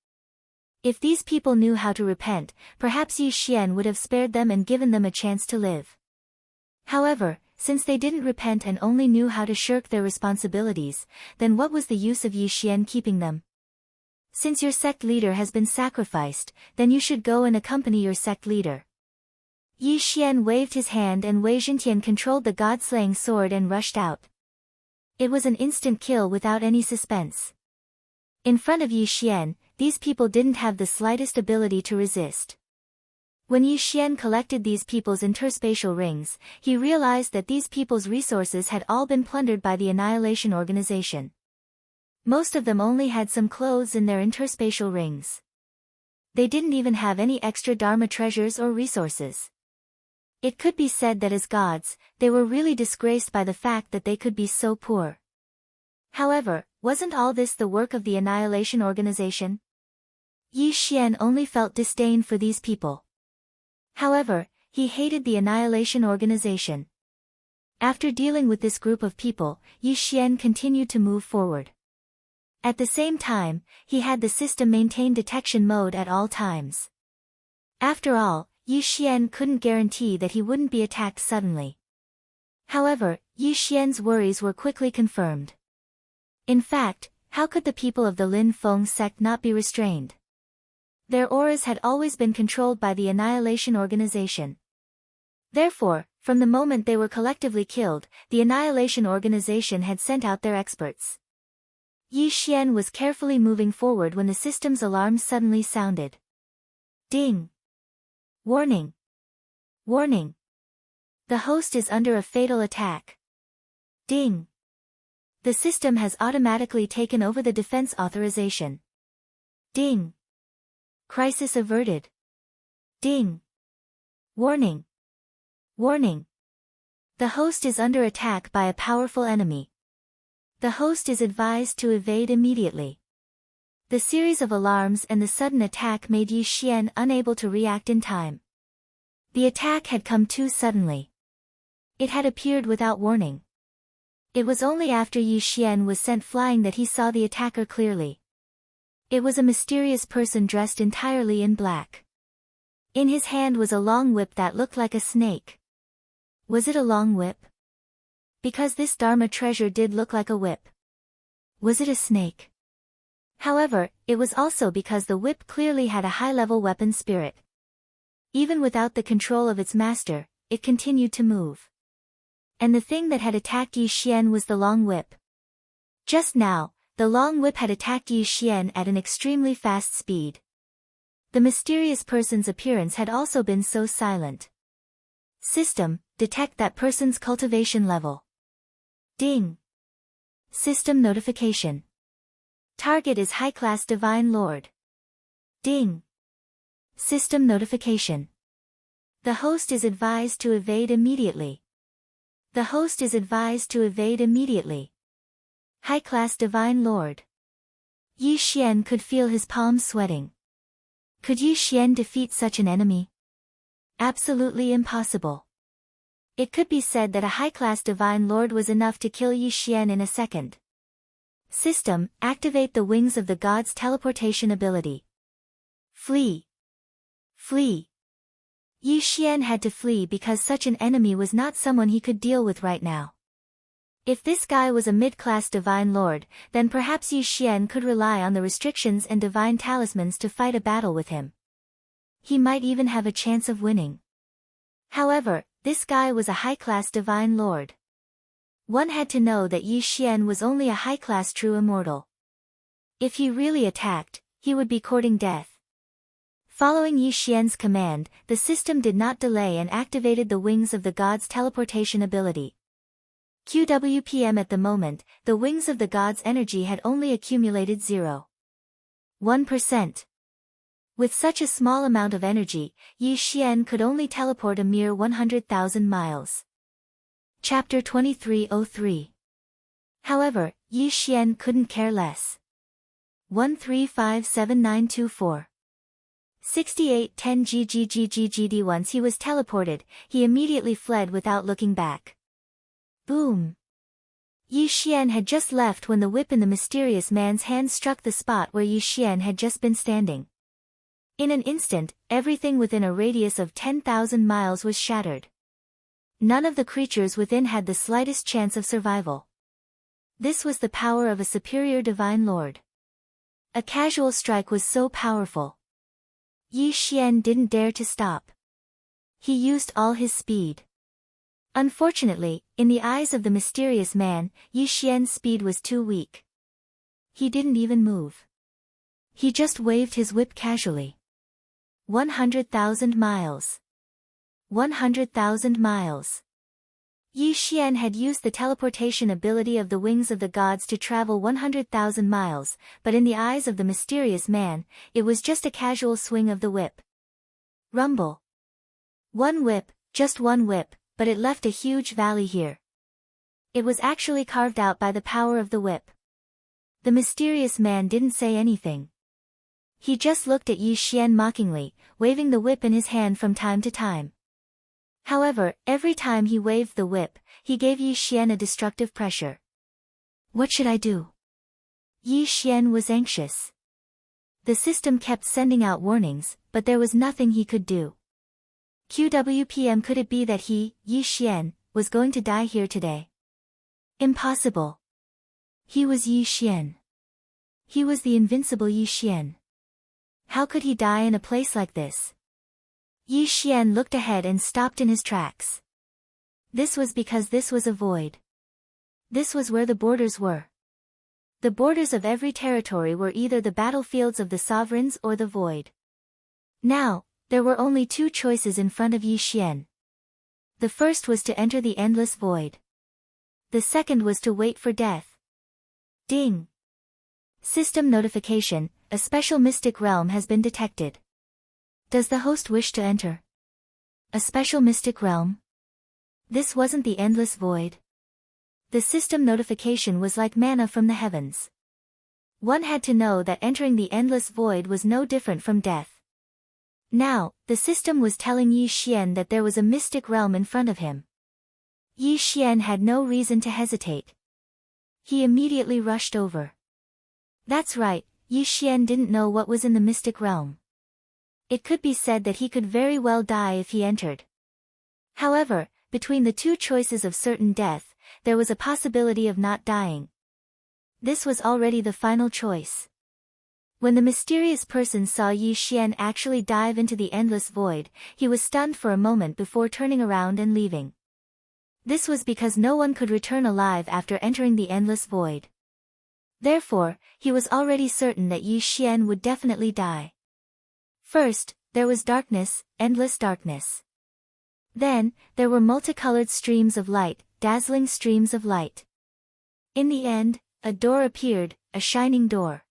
If these people knew how to repent, perhaps Yi Xian would have spared them and given them a chance to live. However, since they didn't repent and only knew how to shirk their responsibilities, then what was the use of Yi Xian keeping them? "Since your sect leader has been sacrificed, then you should go and accompany your sect leader." Yi Xian waved his hand and Wei Zhentian controlled the god-slaying sword and rushed out. It was an instant kill without any suspense. In front of Yi Xian, these people didn't have the slightest ability to resist. When Yi Xian collected these people's interspatial rings, he realized that these people's resources had all been plundered by the Annihilation Organization. Most of them only had some clothes in their interspatial rings. They didn't even have any extra Dharma treasures or resources. It could be said that as gods, they were really disgraced by the fact that they could be so poor. However, wasn't all this the work of the Annihilation Organization? Yi Xian only felt disdain for these people. However, he hated the Annihilation Organization. After dealing with this group of people, Yi Xian continued to move forward. At the same time, he had the system maintain detection mode at all times. After all, Yi Xian couldn't guarantee that he wouldn't be attacked suddenly. However, Yi Xian's worries were quickly confirmed. In fact, how could the people of the Lin Feng sect not be restrained? Their auras had always been controlled by the Annihilation Organization. Therefore, from the moment they were collectively killed, the Annihilation Organization had sent out their experts. Yi Xian was carefully moving forward when the system's alarms suddenly sounded. Ding! Warning! Warning! The host is under a fatal attack. Ding! The system has automatically taken over the defense authorization. Ding! Crisis averted. Ding! Warning! Warning! The host is under attack by a powerful enemy. The host is advised to evade immediately. The series of alarms and the sudden attack made Yi Xian unable to react in time. The attack had come too suddenly. It had appeared without warning. It was only after Yi Xian was sent flying that he saw the attacker clearly. It was a mysterious person dressed entirely in black. In his hand was a long whip that looked like a snake. Was it a long whip? Because this Dharma treasure did look like a whip. Was it a snake? However, it was also because the whip clearly had a high-level weapon spirit. Even without the control of its master, it continued to move. And the thing that had attacked Yi Xian was the long whip. Just now, the long whip had attacked Yi Xian at an extremely fast speed. The mysterious person's appearance had also been so silent. System, detect that person's cultivation level. Ding. System notification. Target is high-class Divine Lord. Ding. System notification. The host is advised to evade immediately. The host is advised to evade immediately. High-class Divine Lord. Yi Xian could feel his palms sweating. Could Yi Xian defeat such an enemy? Absolutely impossible. It could be said that a high-class Divine Lord was enough to kill Yi Xian in a second. System, activate the Wings of the Gods teleportation ability. Flee. Flee. Yi Xian had to flee because such an enemy was not someone he could deal with right now. If this guy was a mid-class Divine Lord, then perhaps Yi Xian could rely on the restrictions and divine talismans to fight a battle with him. He might even have a chance of winning. However, this guy was a high-class Divine Lord. One had to know that Yi Xian was only a high-class true immortal. If he really attacked, he would be courting death. Following Yi Xian's command, the system did not delay and activated the Wings of the Gods teleportation ability. QWPM at the moment, the Wings of the Gods energy had only accumulated 0.1%. With such a small amount of energy, Yi Xian could only teleport a mere 100,000 miles. Chapter 2303. However, Yi Xian couldn't care less. 1357924. 6810 GGGGGD. Once he was teleported, he immediately fled without looking back. Boom! Yi Xian had just left when the whip in the mysterious man's hand struck the spot where Yi Xian had just been standing. In an instant, everything within a radius of 10,000 miles was shattered. None of the creatures within had the slightest chance of survival. This was the power of a superior Divine Lord. A casual strike was so powerful. Yi Xian didn't dare to stop. He used all his speed. Unfortunately, in the eyes of the mysterious man, Yi Xian's speed was too weak. He didn't even move. He just waved his whip casually. 100,000 miles. 100,000 miles. Yi Xian had used the teleportation ability of the Wings of the Gods to travel 100,000 miles, but in the eyes of the mysterious man, it was just a casual swing of the whip. Rumble. One whip, just one whip, but it left a huge valley here. It was actually carved out by the power of the whip. The mysterious man didn't say anything. He just looked at Yi Xian mockingly, waving the whip in his hand from time to time. However, every time he waved the whip, he gave Yi Xian a destructive pressure. What should I do? Yi Xian was anxious. The system kept sending out warnings, but there was nothing he could do. QWPM, could it be that he, Yi Xian, was going to die here today? Impossible. He was Yi Xian. He was the invincible Yi Xian. How could he die in a place like this? Yi Xian looked ahead and stopped in his tracks. This was because this was a void. This was where the borders were. The borders of every territory were either the battlefields of the sovereigns or the void. Now, there were only two choices in front of Yi Xian. The first was to enter the endless void. The second was to wait for death. Ding! System notification, a special mystic realm has been detected. Does the host wish to enter? A special mystic realm? This wasn't the endless void. The system notification was like manna from the heavens. One had to know that entering the endless void was no different from death. Now, the system was telling Yi Xian that there was a mystic realm in front of him. Yi Xian had no reason to hesitate. He immediately rushed over. That's right, Yi Xian didn't know what was in the mystic realm. It could be said that he could very well die if he entered. However, between the two choices of certain death, there was a possibility of not dying. This was already the final choice. When the mysterious person saw Yi Xian actually dive into the endless void, he was stunned for a moment before turning around and leaving. This was because no one could return alive after entering the endless void. Therefore, he was already certain that Yi Xian would definitely die. First, there was darkness, endless darkness. Then, there were multicolored streams of light, dazzling streams of light. In the end, a door appeared, a shining door.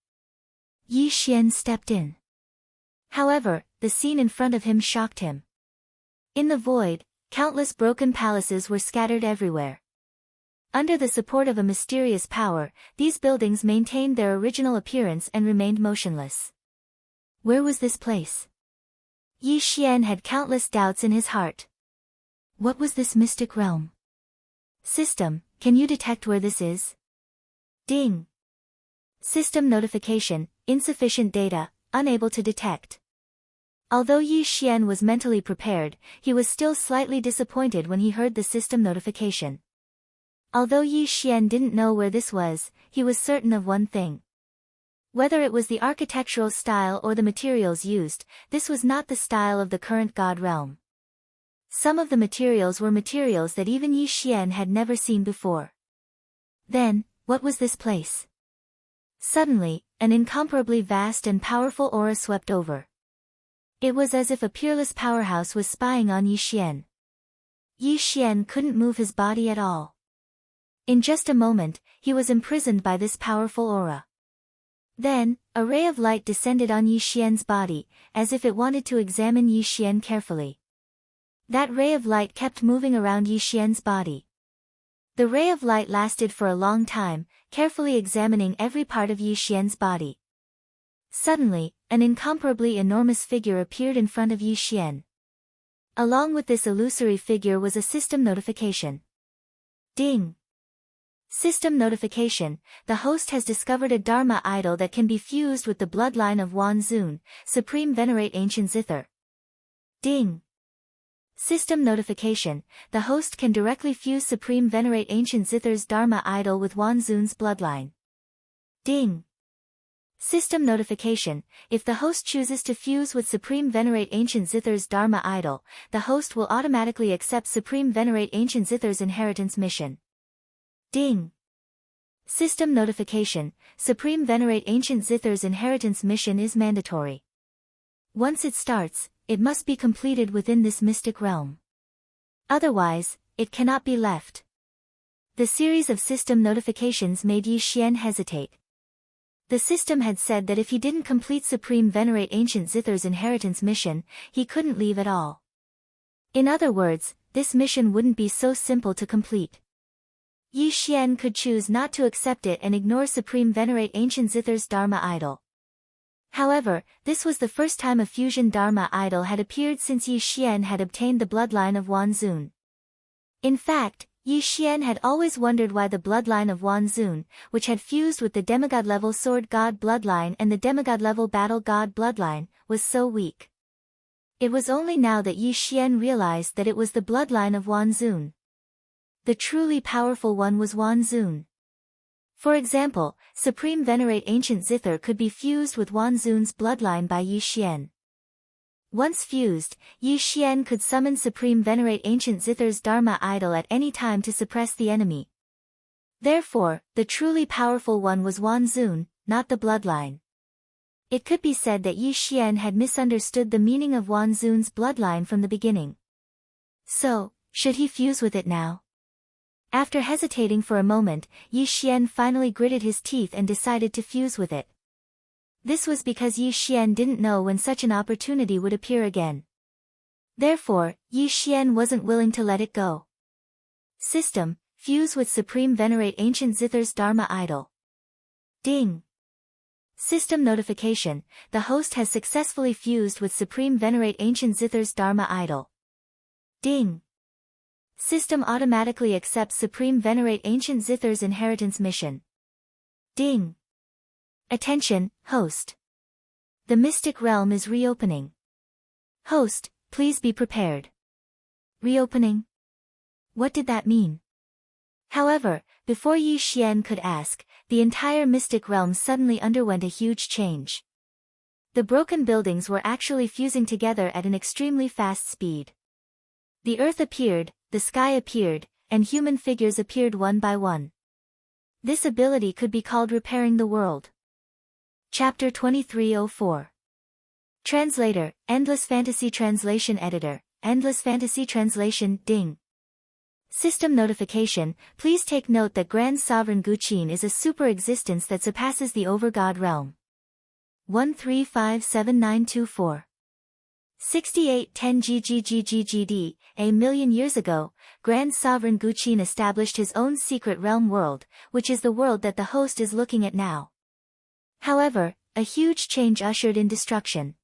Yi Xian stepped in. However, the scene in front of him shocked him. In the void, countless broken palaces were scattered everywhere. Under the support of a mysterious power, these buildings maintained their original appearance and remained motionless. Where was this place? Yi Xian had countless doubts in his heart. What was this mystic realm? System, can you detect where this is? Ding. System notification, insufficient data, unable to detect. Although Yi Xian was mentally prepared, he was still slightly disappointed when he heard the system notification. Although Yi Xian didn't know where this was, he was certain of one thing. Whether it was the architectural style or the materials used, this was not the style of the current God realm. Some of the materials were materials that even Yi Xian had never seen before. Then, what was this place? Suddenly, an incomparably vast and powerful aura swept over. It was as if a peerless powerhouse was spying on Yi Xian. Yi Xian couldn't move his body at all. In just a moment, he was imprisoned by this powerful aura. Then, a ray of light descended on Yi Xian's body, as if it wanted to examine Yi Xian carefully. That ray of light kept moving around Yi Xian's body. The ray of light lasted for a long time, carefully examining every part of Yi Xian's body. Suddenly, an incomparably enormous figure appeared in front of Yi Xian. Along with this illusory figure was a system notification. Ding! System notification, the host has discovered a Dharma idol that can be fused with the bloodline of Wan Zun, Supreme Venerate Ancient Zither. Ding! System notification, the host can directly fuse Supreme Venerate Ancient Zither's Dharma idol with Wan Zun's bloodline. Ding! System notification, if the host chooses to fuse with Supreme Venerate Ancient Zither's Dharma idol, the host will automatically accept Supreme Venerate Ancient Zither's inheritance mission. Ding! System notification, Supreme Venerate Ancient Zither's inheritance mission is mandatory. Once it starts, it must be completed within this mystic realm. Otherwise, it cannot be left. The series of system notifications made Yi Xian hesitate. The system had said that if he didn't complete Supreme Venerate Ancient Zither's inheritance mission, he couldn't leave at all. In other words, this mission wouldn't be so simple to complete. Yi Xian could choose not to accept it and ignore Supreme Venerate Ancient Zither's Dharma idol. However, this was the first time a fusion Dharma idol had appeared since Yi Xian had obtained the bloodline of Wan Zun. In fact, Yi Xian had always wondered why the bloodline of Wan Zun, which had fused with the demigod-level sword god bloodline and the demigod-level battle god bloodline, was so weak. It was only now that Yi Xian realized that it was the bloodline of Wan Zun. The truly powerful one was Wan Zun. For example, Supreme Venerate Ancient Zither could be fused with Wan Zun's bloodline by Yi Xian. Once fused, Yi Xian could summon Supreme Venerate Ancient Zither's Dharma idol at any time to suppress the enemy. Therefore, the truly powerful one was Wan Zun, not the bloodline. It could be said that Yi Xian had misunderstood the meaning of Wan Zun's bloodline from the beginning. So, should he fuse with it now? After hesitating for a moment, Yi Xian finally gritted his teeth and decided to fuse with it. This was because Yi Xian didn't know when such an opportunity would appear again. Therefore, Yi Xian wasn't willing to let it go. System, fuse with Supreme Venerate Ancient Zither's Dharma idol. Ding! System notification, the host has successfully fused with Supreme Venerate Ancient Zither's Dharma idol. Ding! System automatically accepts Supreme Venerate Ancient Zither's inheritance mission. Ding! Attention, host. The mystic realm is reopening. Host, please be prepared. Reopening? What did that mean? However, before Yi Xian could ask, the entire mystic realm suddenly underwent a huge change. The broken buildings were actually fusing together at an extremely fast speed. The earth appeared, the sky appeared, and human figures appeared one by one. This ability could be called repairing the world. Chapter 2304. Translator, Endless Fantasy Translation Editor, Endless Fantasy Translation, Ding. System notification, please take note that Grand Sovereign Guqin is a super existence that surpasses the Overgod realm. 1357924. 6810 GGGGGD, a million years ago, Grand Sovereign Guqin established his own secret realm world, which is the world that the host is looking at now. However, a huge change ushered in destruction.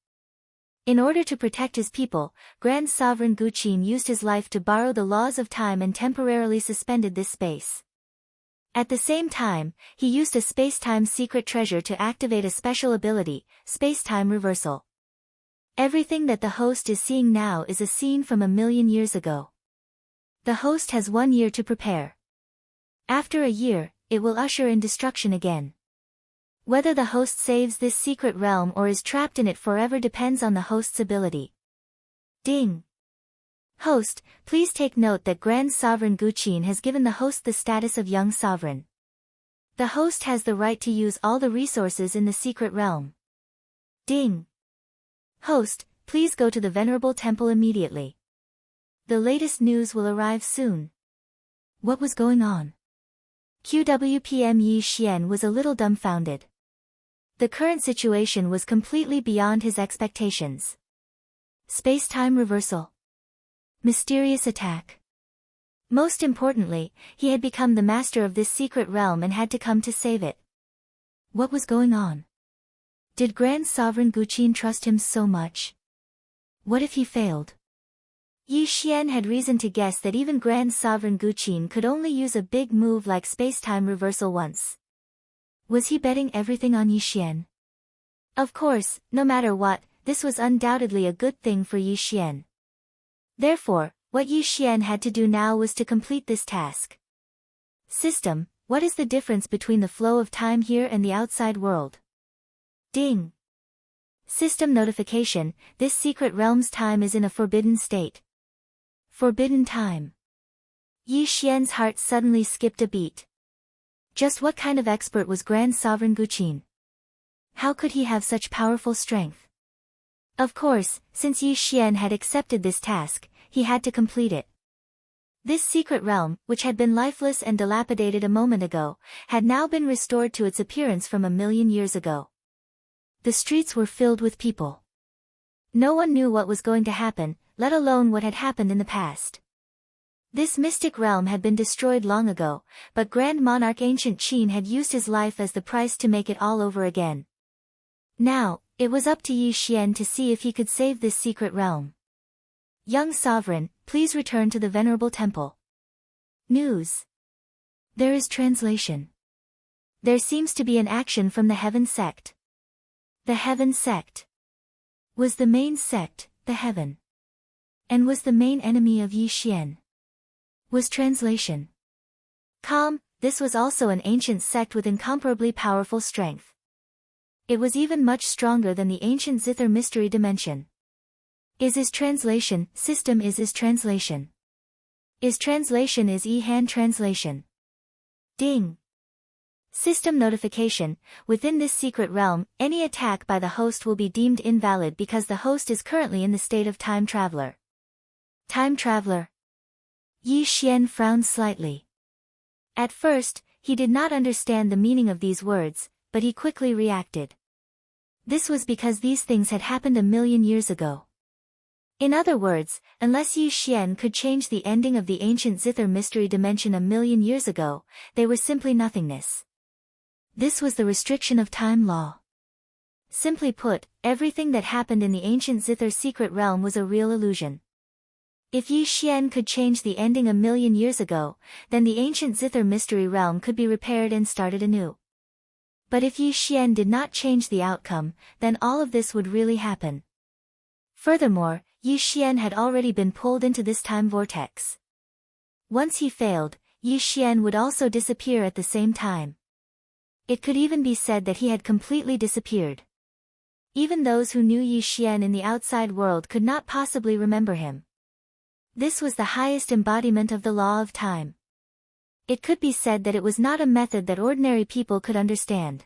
In order to protect his people, Grand Sovereign Guqin used his life to borrow the laws of time and temporarily suspended this space. At the same time, he used a space-time secret treasure to activate a special ability, space-time reversal. Everything that the host is seeing now is a scene from a million years ago. The host has 1 year to prepare. After a year, it will usher in destruction again. Whether the host saves this secret realm or is trapped in it forever depends on the host's ability. Ding. Host, please take note that Grand Sovereign Guqin has given the host the status of young sovereign. The host has the right to use all the resources in the secret realm. Ding. Host, please go to the Venerable Temple immediately. The latest news will arrive soon. What was going on? QWPM Yi Xian was a little dumbfounded. The current situation was completely beyond his expectations. Space-time reversal. Mysterious attack. Most importantly, he had become the master of this secret realm and had to come to save it. What was going on? Did Grand Sovereign Guqin trust him so much? What if he failed? Yi Xian had reason to guess that even Grand Sovereign Guqin could only use a big move like space-time reversal once. Was he betting everything on Yi Xian? Of course, no matter what, this was undoubtedly a good thing for Yi Xian. Therefore, what Yi Xian had to do now was to complete this task. System, what is the difference between the flow of time here and the outside world? Ding. System notification, this secret realm's time is in a forbidden state. Forbidden time. Yi Xian's heart suddenly skipped a beat. Just what kind of expert was Grand Sovereign Guqin? How could he have such powerful strength? Of course, since Yi Xian had accepted this task, he had to complete it. This secret realm, which had been lifeless and dilapidated a moment ago, had now been restored to its appearance from a million years ago. The streets were filled with people. No one knew what was going to happen, let alone what had happened in the past. This mystic realm had been destroyed long ago, but Grand Monarch Ancient Qin had used his life as the price to make it all over again. Now, it was up to Yi Xian to see if he could save this secret realm. Young Sovereign, please return to the Venerable Temple. News. There is translation. There seems to be an action from the Heaven Sect. The Heaven Sect. Was the main sect, the Heaven? And was the main enemy of Yi Xian? Was translation. Calm, this was also an ancient sect with incomparably powerful strength. It was even much stronger than the ancient Zither mystery dimension. Is translation, system is translation. Is translation is hand translation. Ding. System notification, within this secret realm, any attack by the host will be deemed invalid because the host is currently in the state of time traveler. Time traveler. Yi Xian frowned slightly. At first, he did not understand the meaning of these words, but he quickly reacted. This was because these things had happened a million years ago. In other words, unless Yi Xian could change the ending of the ancient Zither mystery dimension a million years ago, they were simply nothingness. This was the restriction of time law. Simply put, everything that happened in the ancient Zither secret realm was a real illusion. If Yi Xian could change the ending a million years ago, then the ancient Zither mystery realm could be repaired and started anew. But if Yi Xian did not change the outcome, then all of this would really happen. Furthermore, Yi Xian had already been pulled into this time vortex. Once he failed, Yi Xian would also disappear at the same time. It could even be said that he had completely disappeared. Even those who knew Yi Xian in the outside world could not possibly remember him. This was the highest embodiment of the law of time. It could be said that it was not a method that ordinary people could understand.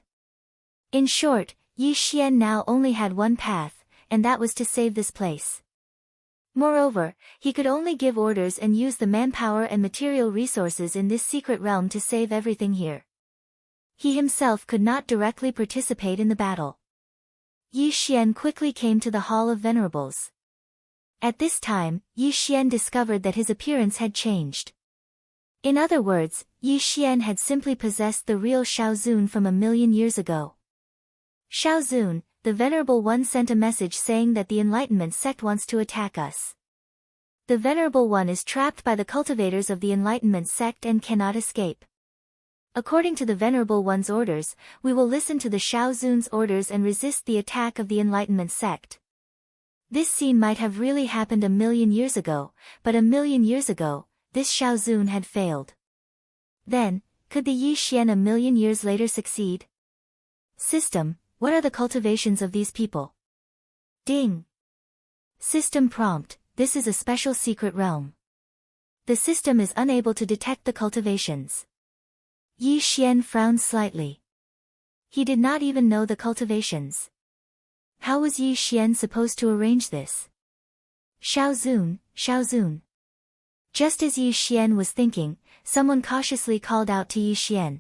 In short, Yi Xian now only had one path, and that was to save this place. Moreover, he could only give orders and use the manpower and material resources in this secret realm to save everything here. He himself could not directly participate in the battle. Yi Xian quickly came to the Hall of Venerables. At this time, Yi Xian discovered that his appearance had changed. In other words, Yi Xian had simply possessed the real Shaozun from 1,000,000 years ago. Shaozun, the Venerable One, sent a message saying that the Enlightenment sect wants to attack us. The Venerable One is trapped by the cultivators of the Enlightenment sect and cannot escape. According to the Venerable One's orders, we will listen to the Shaozun's orders and resist the attack of the Enlightenment sect. This scene might have really happened 1,000,000 years ago, but 1,000,000 years ago, this Shaozun had failed. Then, could the Yi Xian 1,000,000 years later succeed? System: what are the cultivations of these people? Ding. System prompt: this is a special secret realm. The system is unable to detect the cultivations. Yi Xian frowned slightly. He did not even know the cultivations. How was Yi Xian supposed to arrange this? Shaozun, Shaozun. Just as Yi Xian was thinking, someone cautiously called out to Yi Xian.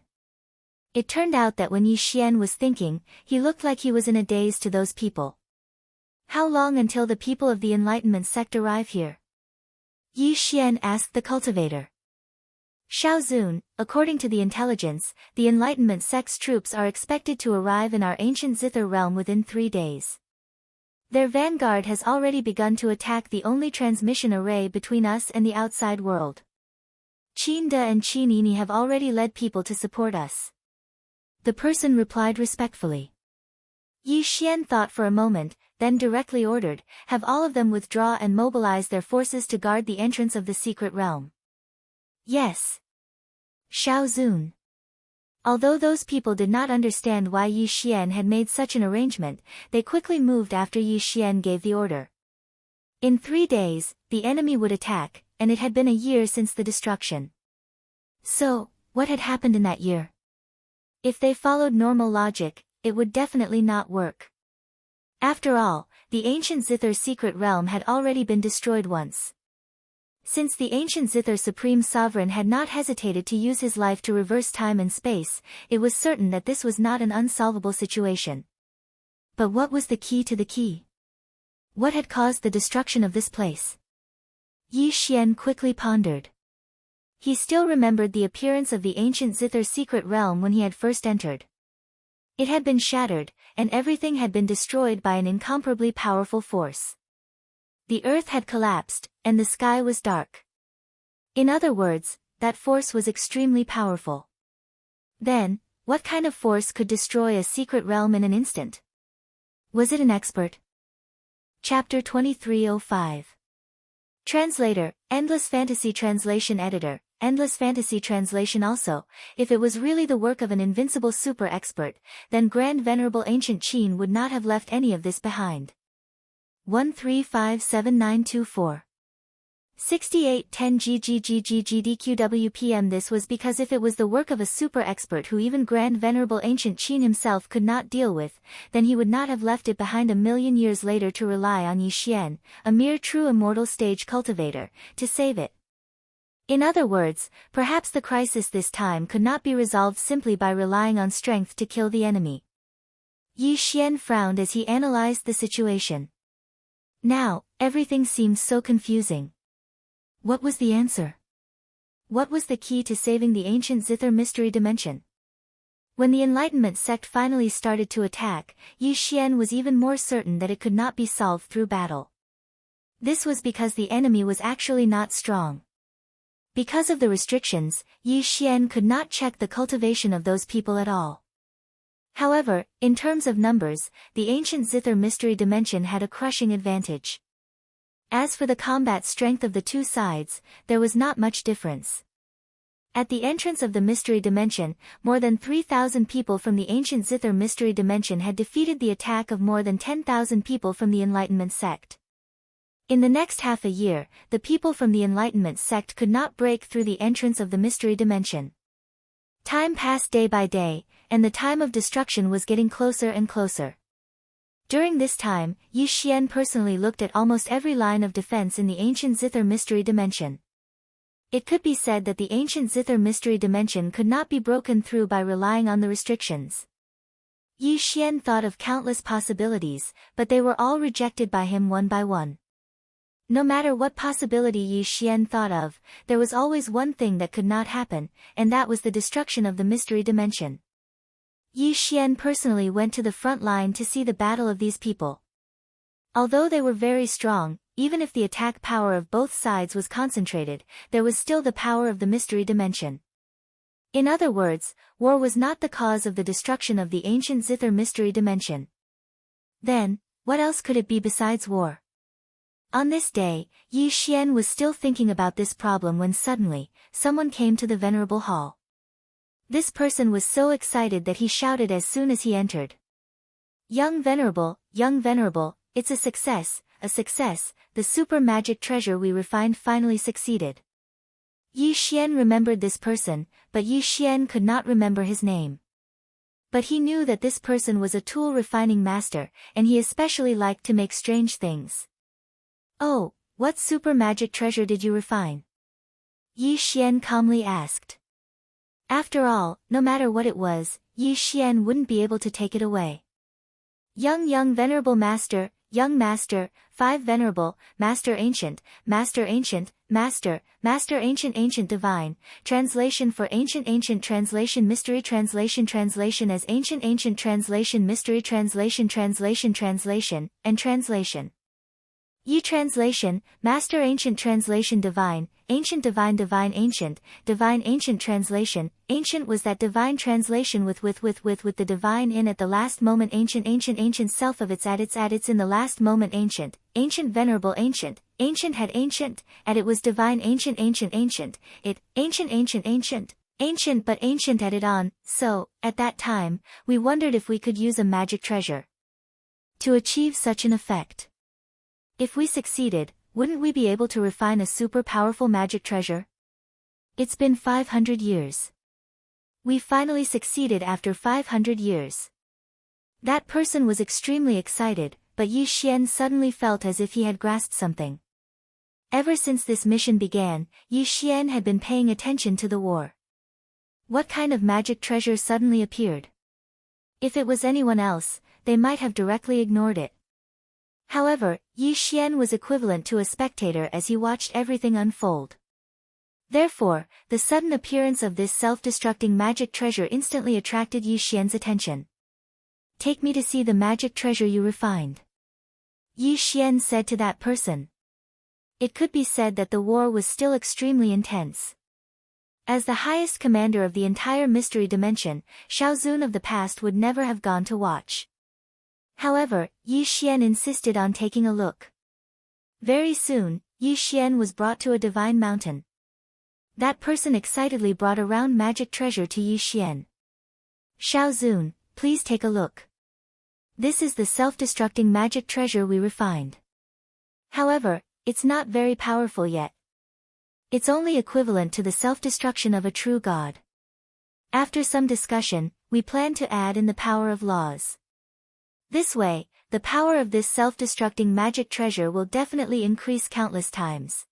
It turned out that when Yi Xian was thinking, he looked like he was in a daze to those people. How long until the people of the Enlightenment sect arrive here? Yi Xian asked the cultivator. Shaozun, according to the intelligence, the Enlightenment sect's troops are expected to arrive in our ancient Zither realm within 3 days. Their vanguard has already begun to attack the only transmission array between us and the outside world. Qin De and Qin Yini have already led people to support us. The person replied respectfully. Yi Xian thought for a moment, then directly ordered, have all of them withdraw and mobilize their forces to guard the entrance of the secret realm. Yes. Shaozun. Although those people did not understand why Yi Xian had made such an arrangement, they quickly moved after Yi Xian gave the order. In 3 days, the enemy would attack, and it had been a year since the destruction. So, what had happened in that year? If they followed normal logic, it would definitely not work. After all, the ancient Zither secret realm had already been destroyed once. Since the ancient Zither Supreme Sovereign had not hesitated to use his life to reverse time and space, it was certain that this was not an unsolvable situation. But what was the key to the key? What had caused the destruction of this place? Yi Xian quickly pondered. He still remembered the appearance of the ancient Zither secret realm when he had first entered. It had been shattered, and everything had been destroyed by an incomparably powerful force. The earth had collapsed, and the sky was dark. In other words, that force was extremely powerful. Then, what kind of force could destroy a secret realm in an instant? Was it an expert? Chapter 2305. Translator, Endless Fantasy Translation Editor, Endless Fantasy Translation. Also, if it was really the work of an invincible super expert, then Grand Venerable Ancient Qin would not have left any of this behind. 1357924. 6810 GGGGGDQWPM. This was because if it was the work of a super expert who even Grand Venerable Ancient Qin himself could not deal with, then he would not have left it behind 1,000,000 years later to rely on Yi Xian, a mere true immortal stage cultivator, to save it. In other words, perhaps the crisis this time could not be resolved simply by relying on strength to kill the enemy. Yi Xian frowned as he analyzed the situation. Now, everything seemed so confusing. What was the answer? What was the key to saving the ancient Zither mystery dimension? When the Enlightenment sect finally started to attack, Yi Xian was even more certain that it could not be solved through battle. This was because the enemy was actually not strong. Because of the restrictions, Yi Xian could not check the cultivation of those people at all. However, in terms of numbers, the ancient Zither mystery dimension had a crushing advantage. As for the combat strength of the two sides, there was not much difference. At the entrance of the Mystery Dimension, more than 3,000 people from the ancient Zither Mystery Dimension had defeated the attack of more than 10,000 people from the Enlightenment sect. In the next half a year, the people from the Enlightenment sect could not break through the entrance of the Mystery Dimension. Time passed day by day, and the time of destruction was getting closer and closer. During this time, Yi Xian personally looked at almost every line of defense in the ancient Zither Mystery Dimension. It could be said that the ancient Zither Mystery Dimension could not be broken through by relying on the restrictions. Yi Xian thought of countless possibilities, but they were all rejected by him one by one. No matter what possibility Yi Xian thought of, there was always one thing that could not happen, and that was the destruction of the Mystery Dimension. Yi Xian personally went to the front line to see the battle of these people. Although they were very strong, even if the attack power of both sides was concentrated, there was still the power of the Mystery Dimension. In other words, war was not the cause of the destruction of the ancient Zither Mystery Dimension. Then, what else could it be besides war? On this day, Yi Xian was still thinking about this problem when suddenly, someone came to the Venerable Hall. This person was so excited that he shouted as soon as he entered. Young Venerable, it's a success, the super magic treasure we refined finally succeeded. Yi Xian remembered this person, but Yi Xian could not remember his name. But he knew that this person was a tool refining master, and he especially liked to make strange things. Oh, what super magic treasure did you refine? Yi Xian calmly asked. After all, no matter what it was, Yi Xian wouldn't be able to take it away. Young Venerable Master, Young Master, 5 Venerable, Master Ancient, Master Ancient, Master Ancient Divine, Translation for Ancient Translation Mystery Translation as Ancient Translation Mystery Translation and Translation. Yi Translation, Master Ancient Translation Divine Ancient Translation. Ancient was that divine translation with the divine in at the last moment. Ancient self of its in the last moment. Ancient Venerable Ancient had ancient, and it was divine. Ancient it, ancient but ancient added on. So, at that time, we wondered if we could use a magic treasure to achieve such an effect. If we succeeded, wouldn't we be able to refine a super powerful magic treasure? It's been 500 years. We finally succeeded after 500 years. That person was extremely excited, but Yi Xian suddenly felt as if he had grasped something. Ever since this mission began, Yi Xian had been paying attention to the war. What kind of magic treasure suddenly appeared? If it was anyone else, they might have directly ignored it. However, Yi Xian was equivalent to a spectator as he watched everything unfold. Therefore, the sudden appearance of this self-destructing magic treasure instantly attracted Yi Xian's attention. Take me to see the magic treasure you refined, Yi Xian said to that person. It could be said that the war was still extremely intense. As the highest commander of the entire mystery dimension, Shao Zun of the past would never have gone to watch. However, Yi Xian insisted on taking a look. Very soon, Yi Xian was brought to a divine mountain. That person excitedly brought a round magic treasure to Yi Xian. Shao Zun, please take a look. This is the self-destructing magic treasure we refined. However, it's not very powerful yet. It's only equivalent to the self-destruction of a true god. After some discussion, we plan to add in the power of laws. This way, the power of this self-destructing magic treasure will definitely increase countless times.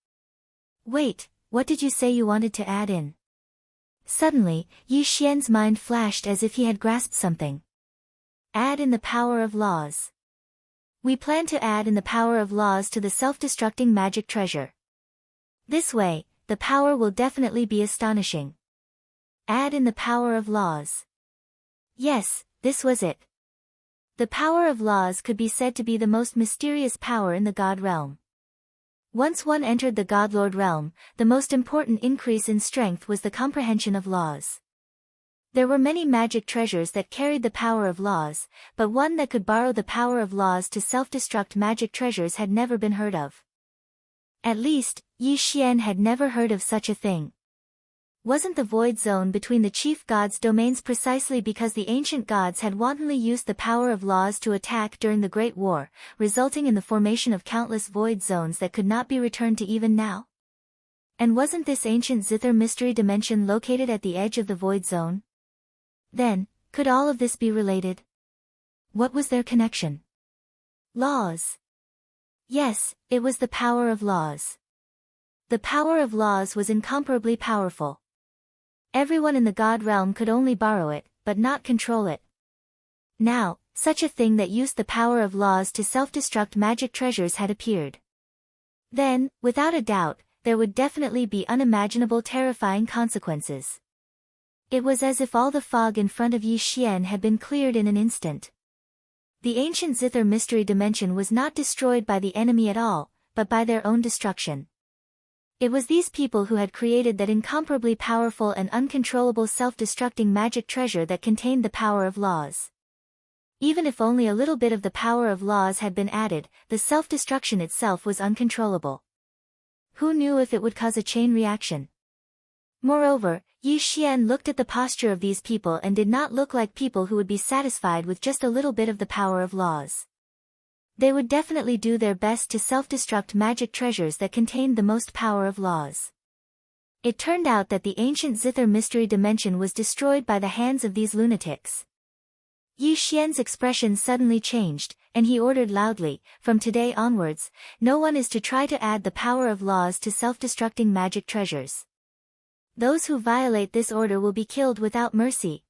Wait, what did you say you wanted to add in? Suddenly, Yi Xian's mind flashed as if he had grasped something. Add in the power of laws. We plan to add in the power of laws to the self-destructing magic treasure. This way, the power will definitely be astonishing. Add in the power of laws. Yes, this was it. The power of laws could be said to be the most mysterious power in the God realm. Once one entered the Godlord realm, the most important increase in strength was the comprehension of laws. There were many magic treasures that carried the power of laws, but one that could borrow the power of laws to self-destruct magic treasures had never been heard of. At least, Yi Xian had never heard of such a thing. Wasn't the void zone between the chief gods' domains precisely because the ancient gods had wantonly used the power of laws to attack during the Great War, resulting in the formation of countless void zones that could not be returned to even now? And wasn't this ancient Zither mystery dimension located at the edge of the void zone? Then, could all of this be related? What was their connection? Laws. Yes, it was the power of laws. The power of laws was incomparably powerful. Everyone in the god realm could only borrow it, but not control it. Now, such a thing that used the power of laws to self-destruct magic treasures had appeared. Then, without a doubt, there would definitely be unimaginable terrifying consequences. It was as if all the fog in front of Yi Xian had been cleared in an instant. The ancient Zither mystery dimension was not destroyed by the enemy at all, but by their own destruction. It was these people who had created that incomparably powerful and uncontrollable self-destructing magic treasure that contained the power of laws. Even if only a little bit of the power of laws had been added, the self-destruction itself was uncontrollable. Who knew if it would cause a chain reaction? Moreover, Yi Xian looked at the posture of these people and did not look like people who would be satisfied with just a little bit of the power of laws. They would definitely do their best to self-destruct magic treasures that contained the most power of laws. It turned out that the ancient Zither mystery dimension was destroyed by the hands of these lunatics. Yi Xian's expression suddenly changed, and he ordered loudly, "From today onwards, no one is to try to add the power of laws to self-destructing magic treasures. Those who violate this order will be killed without mercy."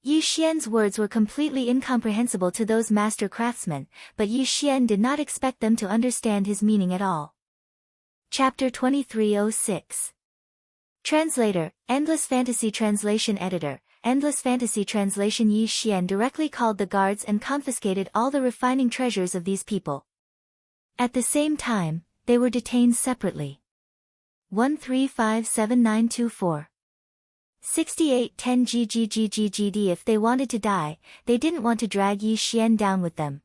Yi Xian's words were completely incomprehensible to those master craftsmen, but Yi Xian did not expect them to understand his meaning at all. Chapter 2306. Translator, Endless Fantasy Translation Editor, Endless Fantasy Translation. Yi Xian directly called the guards and confiscated all the refining treasures of these people. At the same time, they were detained separately. 1357924. 6810 GGGGGD. If they wanted to die, they didn't want to drag Yi Xian down with them.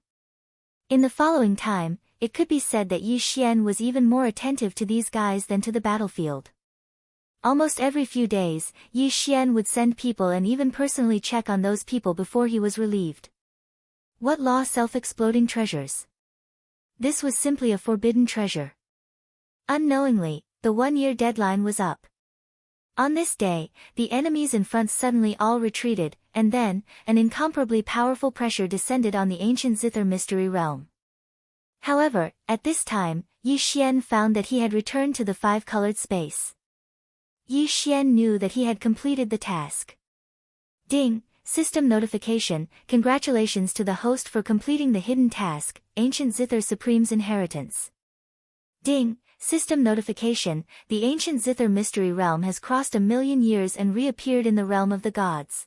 In the following time, it could be said that Yi Xian was even more attentive to these guys than to the battlefield. Almost every few days, Yi Xian would send people and even personally check on those people before he was relieved. What law self-exploding treasures? This was simply a forbidden treasure. Unknowingly, the 1-year deadline was up. On this day, the enemies in front suddenly all retreated, and then, an incomparably powerful pressure descended on the ancient Zither mystery realm. However, at this time, Yi Xian found that he had returned to the 5-colored space. Yi Xian knew that he had completed the task. Ding! System notification. Congratulations to the host for completing the hidden task, Ancient Zither Supreme's Inheritance. Ding! System notification. The ancient Zither mystery realm has crossed 1,000,000 years and reappeared in the realm of the gods.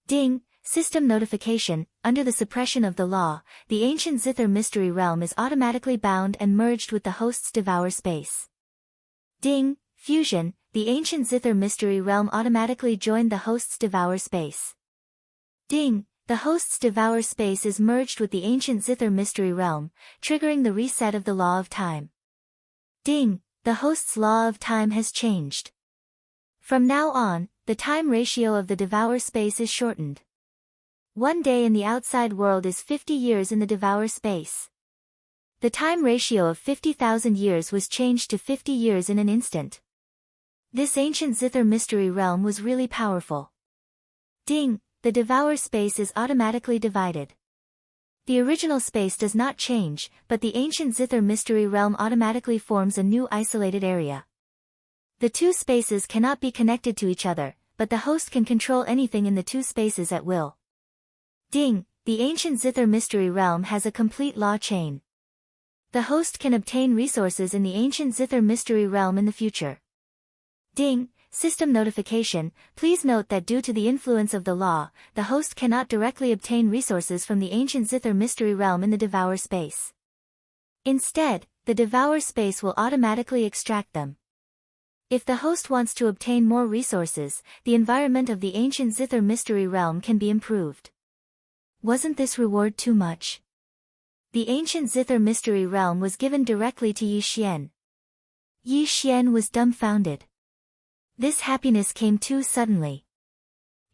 Ding! System notification. Under the suppression of the law, the ancient Zither mystery realm is automatically bound and merged with the host's devour space. Ding! Fusion. The ancient Zither mystery realm automatically joined the host's devour space. Ding! The host's devour space is merged with the ancient Zither mystery realm, triggering the reset of the law of time. Ding! The host's law of time has changed. From now on, the time ratio of the devour space is shortened. 1 day in the outside world is 50 years in the devour space. The time ratio of 50,000 years was changed to 50 years in an instant. This ancient Zither mystery realm was really powerful. Ding! The devour space is automatically divided. The original space does not change, but the ancient Zither mystery realm automatically forms a new isolated area. The two spaces cannot be connected to each other, but the host can control anything in the two spaces at will. Ding! The ancient Zither mystery realm has a complete law chain. The host can obtain resources in the ancient Zither mystery realm in the future. Ding! System notification. Please note that due to the influence of the law, the host cannot directly obtain resources from the ancient Zither mystery realm in the devour space. Instead, the devour space will automatically extract them. If the host wants to obtain more resources, the environment of the ancient Zither mystery realm can be improved. Wasn't this reward too much? The ancient Zither mystery realm was given directly to Yi Xian. Yi Xian was dumbfounded. This happiness came too suddenly.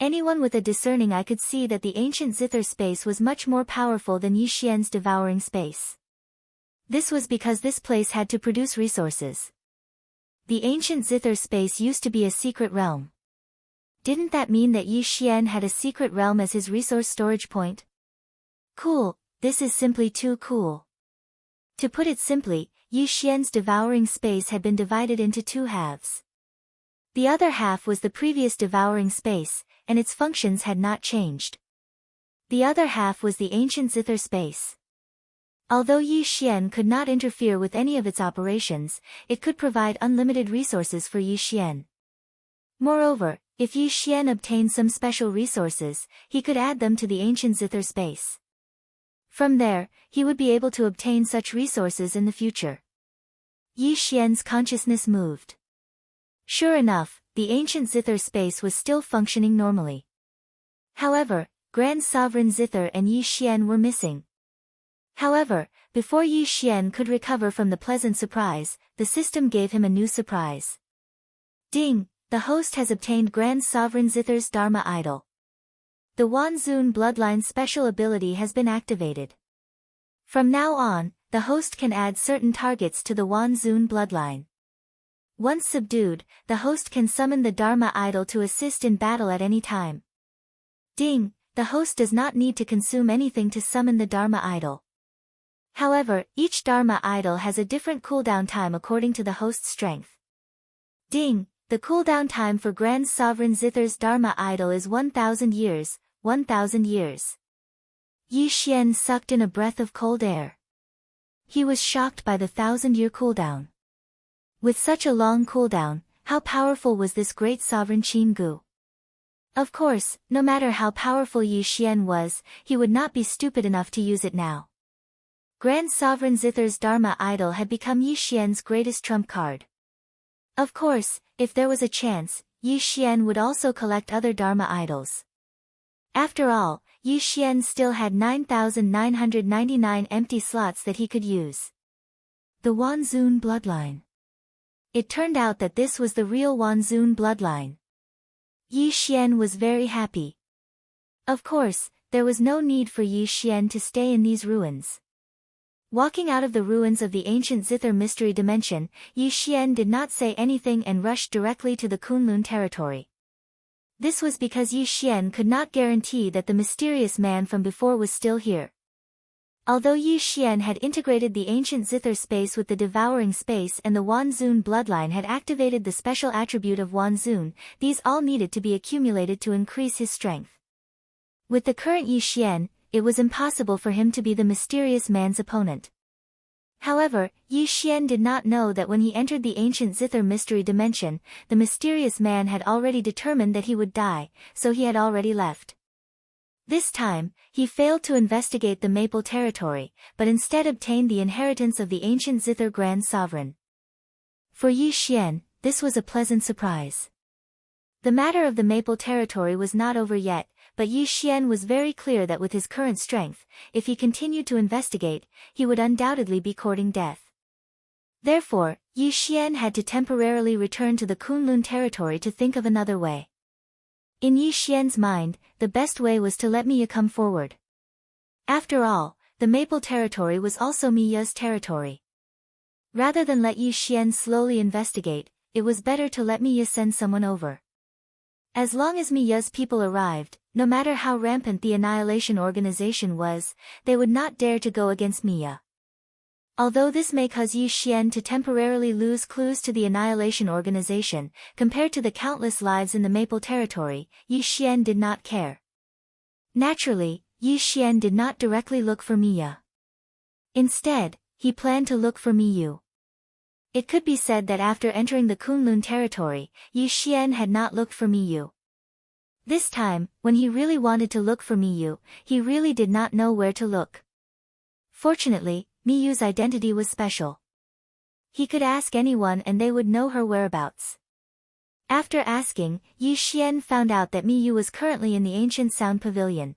Anyone with a discerning eye could see that the ancient zither space was much more powerful than Yi Xian's devouring space. This was because this place had to produce resources. The ancient zither space used to be a secret realm. Didn't that mean that Yi Xian had a secret realm as his resource storage point? Cool, this is simply too cool. To put it simply, Yi Xian's devouring space had been divided into two halves. The other half was the previous devouring space, and its functions had not changed. The other half was the ancient zither space. Although Yi Xian could not interfere with any of its operations, it could provide unlimited resources for Yi Xian. Moreover, if Yi Xian obtained some special resources, he could add them to the ancient zither space. From there, he would be able to obtain such resources in the future. Yi Xian's consciousness moved. Sure enough, the ancient zither space was still functioning normally. However, Grand Sovereign Zither and Yi Xian were missing. However, before Yi Xian could recover from the pleasant surprise, the system gave him a new surprise. Ding! The host has obtained Grand Sovereign Zither's Dharma Idol. The Wanzun bloodline special ability has been activated. From now on, the host can add certain targets to the Wanzun bloodline. Once subdued, the host can summon the Dharma Idol to assist in battle at any time. Ding! The host does not need to consume anything to summon the Dharma Idol. However, each Dharma Idol has a different cooldown time according to the host's strength. Ding! The cooldown time for Grand Sovereign Zither's Dharma Idol is 1,000 years, 1,000 years. Yi Xian sucked in a breath of cold air. He was shocked by the 1,000-year cooldown. With such a long cooldown, how powerful was this great sovereign Qin Gu? Of course, no matter how powerful Yi Xian was, he would not be stupid enough to use it now. Grand Sovereign Zither's Dharma Idol had become Yi Xian's greatest trump card. Of course, if there was a chance, Yi Xian would also collect other Dharma Idols. After all, Yi Xian still had 9,999 empty slots that he could use. The Wanzun bloodline. It turned out that this was the real Wanzun bloodline. Yi Xian was very happy. Of course, there was no need for Yi Xian to stay in these ruins. Walking out of the ruins of the ancient Zither mystery dimension, Yi Xian did not say anything and rushed directly to the Kunlun territory. This was because Yi Xian could not guarantee that the mysterious man from before was still here. Although Yi Xian had integrated the ancient Zither space with the devouring space and the Wanzun bloodline had activated the special attribute of Wanzun, these all needed to be accumulated to increase his strength. With the current Yi Xian, it was impossible for him to be the mysterious man's opponent. However, Yi Xian did not know that when he entered the ancient Zither mystery dimension, the mysterious man had already determined that he would die, so he had already left. This time, he failed to investigate the Maple territory, but instead obtained the inheritance of the ancient Zither Grand Sovereign. For Yi Xian, this was a pleasant surprise. The matter of the Maple territory was not over yet, but Yi Xian was very clear that with his current strength, if he continued to investigate, he would undoubtedly be courting death. Therefore, Yi Xian had to temporarily return to the Kunlun territory to think of another way. In Yi Xian's mind, the best way was to let Miya come forward. After all, the Maple territory was also Miya's territory. Rather than let Yi Xian slowly investigate, it was better to let Miya send someone over. As long as Miya's people arrived, no matter how rampant the Annihilation Organization was, they would not dare to go against Miya. Although this may cause Yi Xian to temporarily lose clues to the Annihilation Organization, compared to the countless lives in the Maple territory, Yi Xian did not care. Naturally, Yi Xian did not directly look for Miya. Instead, he planned to look for Miyu. It could be said that after entering the Kunlun territory, Yi Xian had not looked for Miyu. This time, when he really wanted to look for Miyu, he really did not know where to look. Fortunately, Miyu's identity was special. He could ask anyone and they would know her whereabouts. After asking, Yi Xian found out that Miyu was currently in the Ancient Sound Pavilion.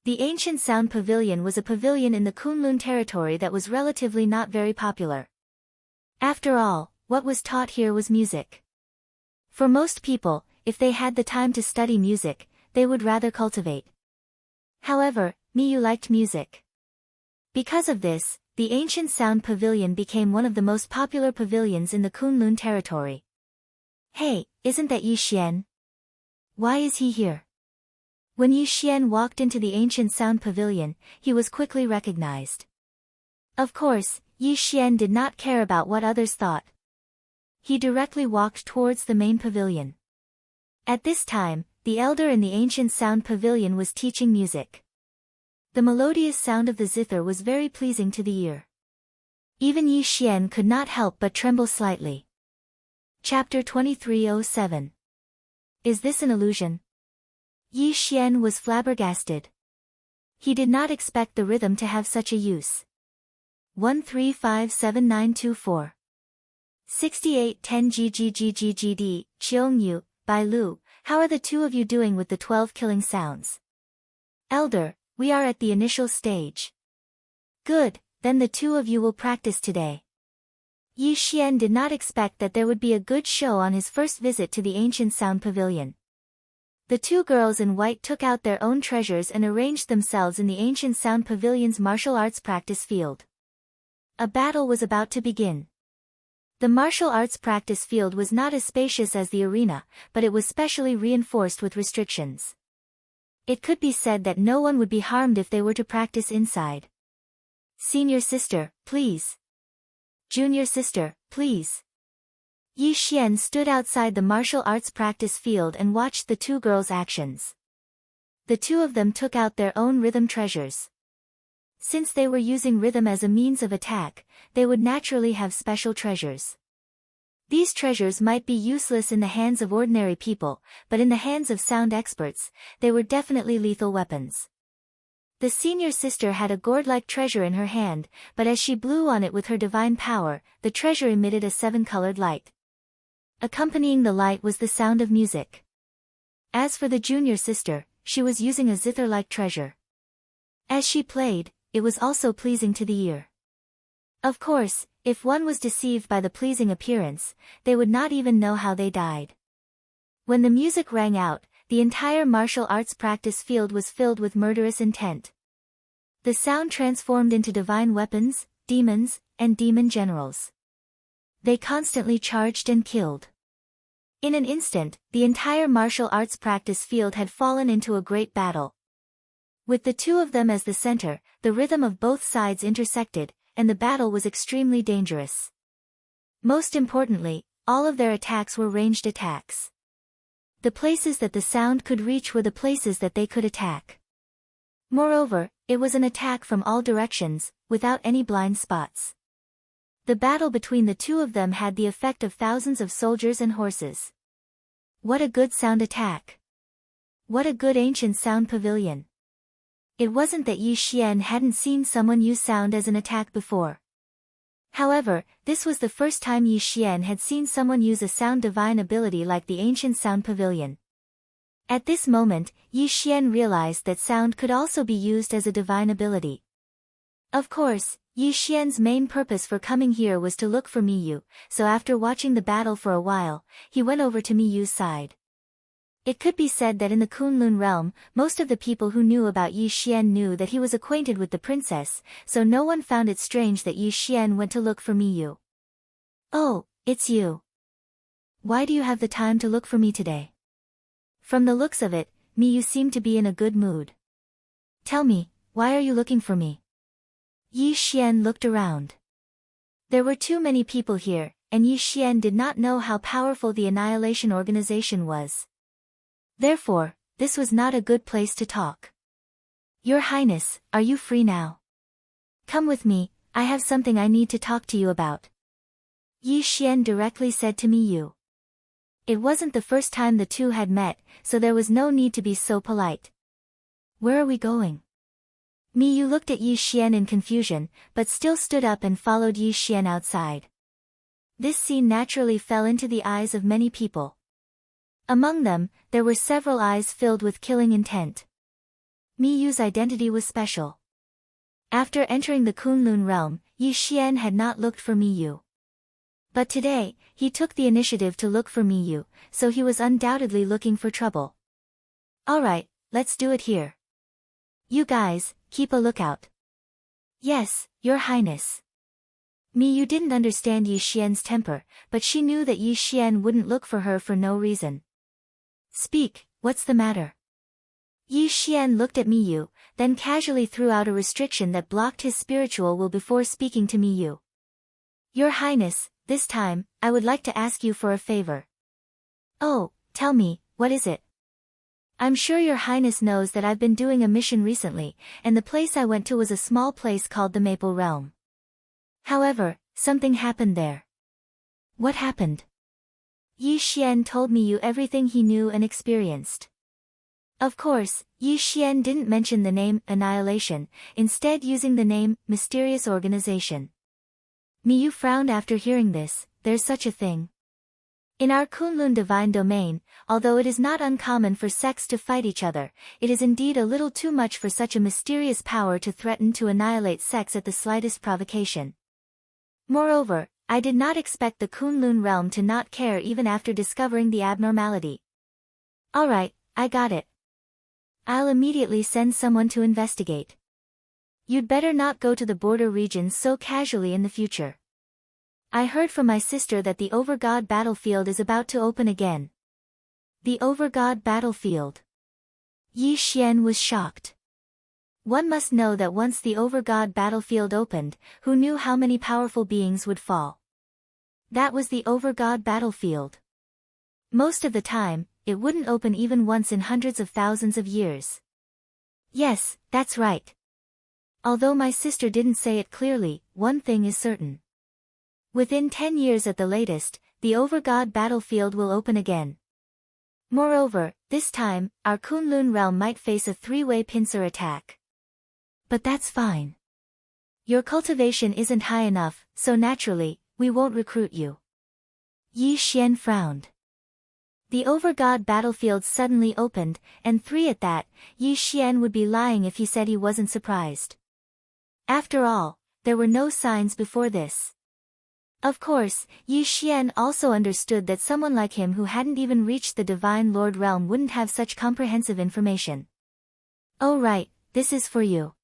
The Ancient Sound Pavilion was a pavilion in the Kunlun territory that was relatively not very popular. After all, what was taught here was music. For most people, if they had the time to study music, they would rather cultivate. However, Miyu liked music. Because of this, the ancient sound pavilion became one of the most popular pavilions in the Kunlun territory. Hey, isn't that Yi Xian? Why is he here? When Yi Xian walked into the ancient sound pavilion, he was quickly recognized. Of course, Yi Xian did not care about what others thought. He directly walked towards the main pavilion. At this time, the elder in the ancient sound pavilion was teaching music. The melodious sound of the zither was very pleasing to the ear. Even Yi Xian could not help but tremble slightly. Chapter 2307. Is this an illusion? Yi Xian was flabbergasted. He did not expect the rhythm to have such a use. 1357924. 6810 GGGGGD, Qiongyu, Bai Lu, how are the two of you doing with the 12 killing sounds? Elder, we are at the initial stage. Good, then the two of you will practice today. Yi Xian did not expect that there would be a good show on his first visit to the ancient sound pavilion. The two girls in white took out their own treasures and arranged themselves in the ancient sound pavilion's martial arts practice field. A battle was about to begin. The martial arts practice field was not as spacious as the arena, but it was specially reinforced with restrictions. It could be said that no one would be harmed if they were to practice inside. Senior sister, please. Junior sister, please. Yi Xian stood outside the martial arts practice field and watched the two girls' actions. The two of them took out their own rhythm treasures. Since they were using rhythm as a means of attack, they would naturally have special treasures. These treasures might be useless in the hands of ordinary people, but in the hands of sound experts, they were definitely lethal weapons. The senior sister had a gourd-like treasure in her hand, but as she blew on it with her divine power, the treasure emitted a seven-colored light. Accompanying the light was the sound of music. As for the junior sister, she was using a zither-like treasure. As she played, it was also pleasing to the ear. Of course, if one was deceived by the pleasing appearance, they would not even know how they died. When the music rang out, the entire martial arts practice field was filled with murderous intent. The sound transformed into divine weapons, demons, and demon generals. They constantly charged and killed. In an instant, the entire martial arts practice field had fallen into a great battle. With the two of them as the center, the rhythm of both sides intersected, and the battle was extremely dangerous. Most importantly, all of their attacks were ranged attacks. The places that the sound could reach were the places that they could attack. Moreover, it was an attack from all directions, without any blind spots. The battle between the two of them had the effect of thousands of soldiers and horses. What a good sound attack! What a good ancient sound pavilion! It wasn't that Yi Xian hadn't seen someone use sound as an attack before. However, this was the first time Yi Xian had seen someone use a sound divine ability like the ancient sound pavilion. At this moment, Yi Xian realized that sound could also be used as a divine ability. Of course, Yi Xian's main purpose for coming here was to look for Miyu, so after watching the battle for a while, he went over to Miyu's side. It could be said that in the Kunlun realm, most of the people who knew about Yi Xian knew that he was acquainted with the princess, so no one found it strange that Yi Xian went to look for Miyu. Oh, it's you. Why do you have the time to look for me today? From the looks of it, Miyu seemed to be in a good mood. Tell me, why are you looking for me? Yi Xian looked around. There were too many people here, and Yi Xian did not know how powerful the Annihilation Organization was. Therefore, this was not a good place to talk. Your Highness, are you free now? Come with me, I have something I need to talk to you about. Yi Xian directly said to Miyu. It wasn't the first time the two had met, so there was no need to be so polite. Where are we going? Miyu looked at Yi Xian in confusion, but still stood up and followed Yi Xian outside. This scene naturally fell into the eyes of many people. Among them, there were several eyes filled with killing intent. Miyu's identity was special. After entering the Kunlun realm, Yi Xian had not looked for Miyu. But today, he took the initiative to look for Miyu, so he was undoubtedly looking for trouble. Alright, let's do it here. You guys, keep a lookout. Yes, Your Highness. Miyu didn't understand Yi Xian's temper, but she knew that Yi Xian wouldn't look for her for no reason. Speak, what's the matter? Yi Xian looked at Miyu, then casually threw out a restriction that blocked his spiritual will before speaking to Miyu. Your Highness, this time, I would like to ask you for a favor. Oh, tell me, what is it? I'm sure Your Highness knows that I've been doing a mission recently, and the place I went to was a small place called the Maple Realm. However, something happened there. What happened? Yi Xian told Miyu everything he knew and experienced. Of course, Yi Xian didn't mention the name Annihilation, instead using the name Mysterious Organization. Miyu frowned after hearing this. There's such a thing. In our Kunlun divine domain, although it is not uncommon for sects to fight each other, it is indeed a little too much for such a mysterious power to threaten to annihilate sects at the slightest provocation. Moreover, I did not expect the Kunlun realm to not care even after discovering the abnormality. Alright, I got it. I'll immediately send someone to investigate. You'd better not go to the border regions so casually in the future. I heard from my sister that the Overgod battlefield is about to open again. The Overgod battlefield. Yi Xian was shocked. One must know that once the Overgod battlefield opened, who knew how many powerful beings would fall? That was the Overgod battlefield. Most of the time, it wouldn't open even once in hundreds of thousands of years. Yes, that's right. Although my sister didn't say it clearly, one thing is certain. Within 10 years at the latest, the Overgod battlefield will open again. Moreover, this time, our Kunlun realm might face a three-way pincer attack. But that's fine. Your cultivation isn't high enough, so naturally, we won't recruit you. Yi Xian frowned. The Overgod battlefield suddenly opened, and three at that. Yi Xian would be lying if he said he wasn't surprised. After all, there were no signs before this. Of course, Yi Xian also understood that someone like him who hadn't even reached the Divine Lord realm wouldn't have such comprehensive information. Oh right, this is for you.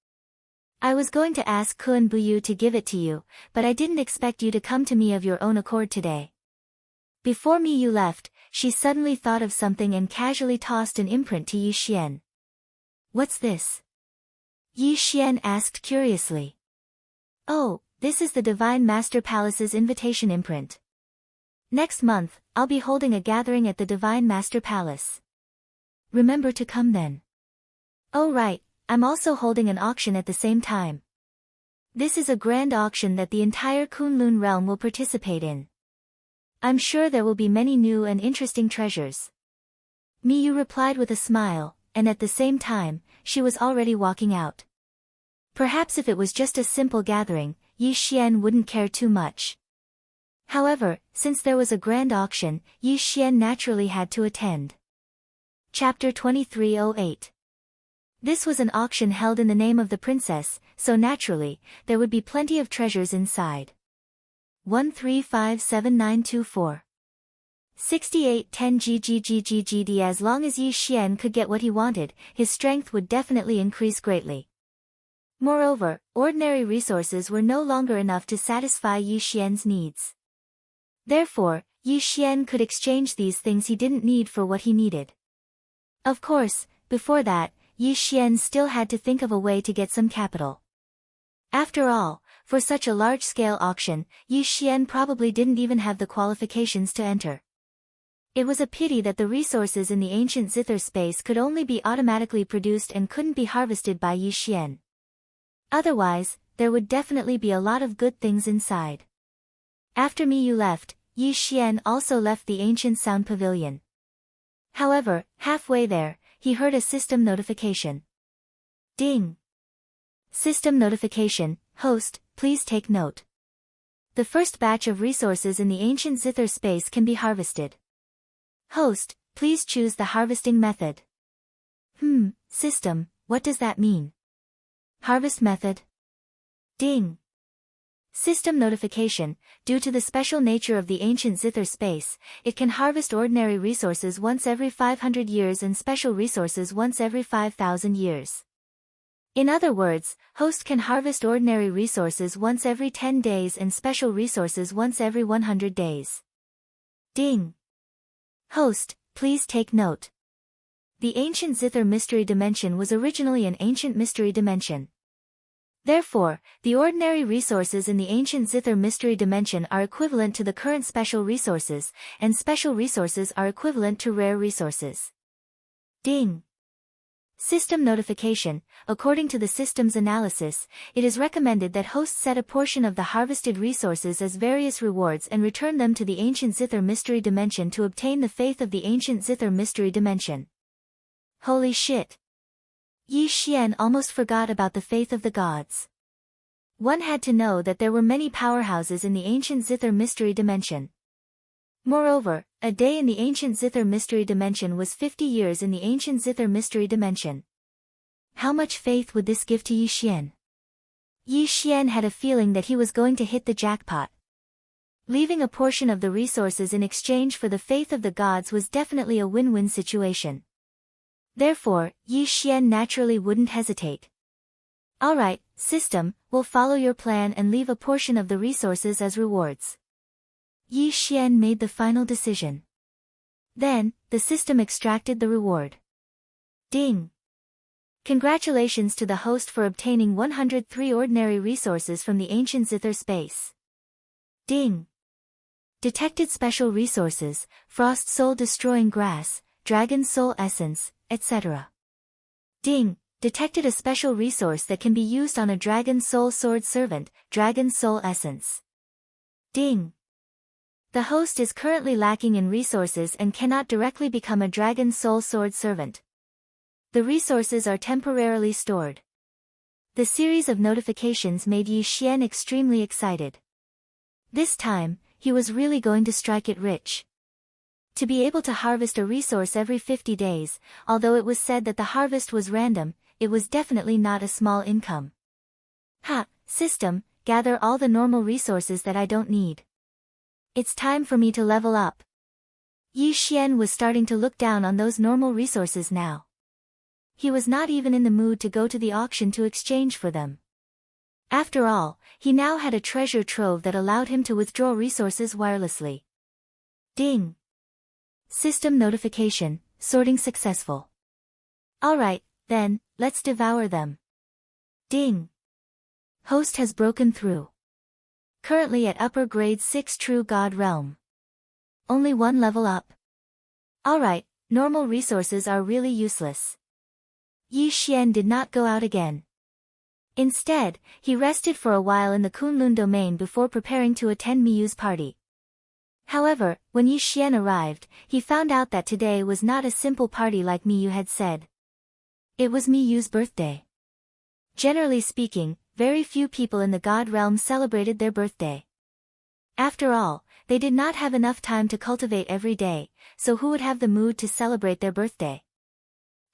I was going to ask Kun Buyu to give it to you, but I didn't expect you to come to me of your own accord today. Before Miyu left, she suddenly thought of something and casually tossed an imprint to Yi Xian. What's this? Yi Xian asked curiously. Oh, this is the Divine Master Palace's invitation imprint. Next month, I'll be holding a gathering at the Divine Master Palace. Remember to come then. Oh right, I'm also holding an auction at the same time. This is a grand auction that the entire Kunlun realm will participate in. I'm sure there will be many new and interesting treasures. Miyu replied with a smile, and at the same time, she was already walking out. Perhaps if it was just a simple gathering, Yi Xian wouldn't care too much. However, since there was a grand auction, Yi Xian naturally had to attend. Chapter 2308. This was an auction held in the name of the princess, so naturally, there would be plenty of treasures inside. 1357924. 6810 GGGGGD. As long as Yi Xian could get what he wanted, his strength would definitely increase greatly. Moreover, ordinary resources were no longer enough to satisfy Yi Xian's needs. Therefore, Yi Xian could exchange these things he didn't need for what he needed. Of course, before that, Yi Xian still had to think of a way to get some capital. After all, for such a large-scale auction, Yi Xian probably didn't even have the qualifications to enter. It was a pity that the resources in the ancient zither space could only be automatically produced and couldn't be harvested by Yi Xian. Otherwise, there would definitely be a lot of good things inside. After Miyu left, Yi Xian also left the ancient sound pavilion. However, halfway there, he heard a system notification. Ding! System notification, host, please take note. The first batch of resources in the ancient zither space can be harvested. Host, please choose the harvesting method. System, what does that mean? Harvest method. Ding! System notification. Due to the special nature of the ancient zither space, it can harvest ordinary resources once every 500 years and special resources once every 5,000 years. In other words, host can harvest ordinary resources once every 10 days and special resources once every 100 days. Ding! Host, please take note. The ancient zither mystery dimension was originally an ancient mystery dimension. Therefore, the ordinary resources in the ancient zither mystery dimension are equivalent to the current special resources, and special resources are equivalent to rare resources. Ding! System notification. According to the system's analysis, it is recommended that hosts set a portion of the harvested resources as various rewards and return them to the ancient zither mystery dimension to obtain the faith of the ancient zither mystery dimension. Holy shit! Yi Xian almost forgot about the faith of the gods. One had to know that there were many powerhouses in the ancient zither mystery dimension. Moreover, a day in the ancient zither mystery dimension was 50 years in the ancient zither mystery dimension. How much faith would this give to Yi Xian? Yi Xian had a feeling that he was going to hit the jackpot. Leaving a portion of the resources in exchange for the faith of the gods was definitely a win-win situation. Therefore, Yi Xian naturally wouldn't hesitate. Alright, system, we'll follow your plan and leave a portion of the resources as rewards. Yi Xian made the final decision. Then, the system extracted the reward. Ding! Congratulations to the host for obtaining 103 ordinary resources from the ancient zither space. Ding! Detected special resources, frost soul destroying grass, dragon soul essence, etc. Ding! Detected a special resource that can be used on a dragon soul sword servant, dragon soul essence. Ding! The host is currently lacking in resources and cannot directly become a dragon soul sword servant. The resources are temporarily stored. The series of notifications made Yi Xian extremely excited. This time, he was really going to strike it rich. To be able to harvest a resource every 50 days, although it was said that the harvest was random, it was definitely not a small income. Ha, system, gather all the normal resources that I don't need. It's time for me to level up. Yi Xian was starting to look down on those normal resources now. He was not even in the mood to go to the auction to exchange for them. After all, he now had a treasure trove that allowed him to withdraw resources wirelessly. Ding! System notification, sorting successful. Alright, then, let's devour them. Ding! Host has broken through. Currently at upper grade 6 True God Realm. Only one level up. Alright, normal resources are really useless. Yi Xian did not go out again. Instead, he rested for a while in the Kunlun domain before preparing to attend Miyu's party. However, when Yi Xian arrived, he found out that today was not a simple party like Miyu had said. It was Miyu's birthday. Generally speaking, very few people in the God realm celebrated their birthday. After all, they did not have enough time to cultivate every day, so who would have the mood to celebrate their birthday?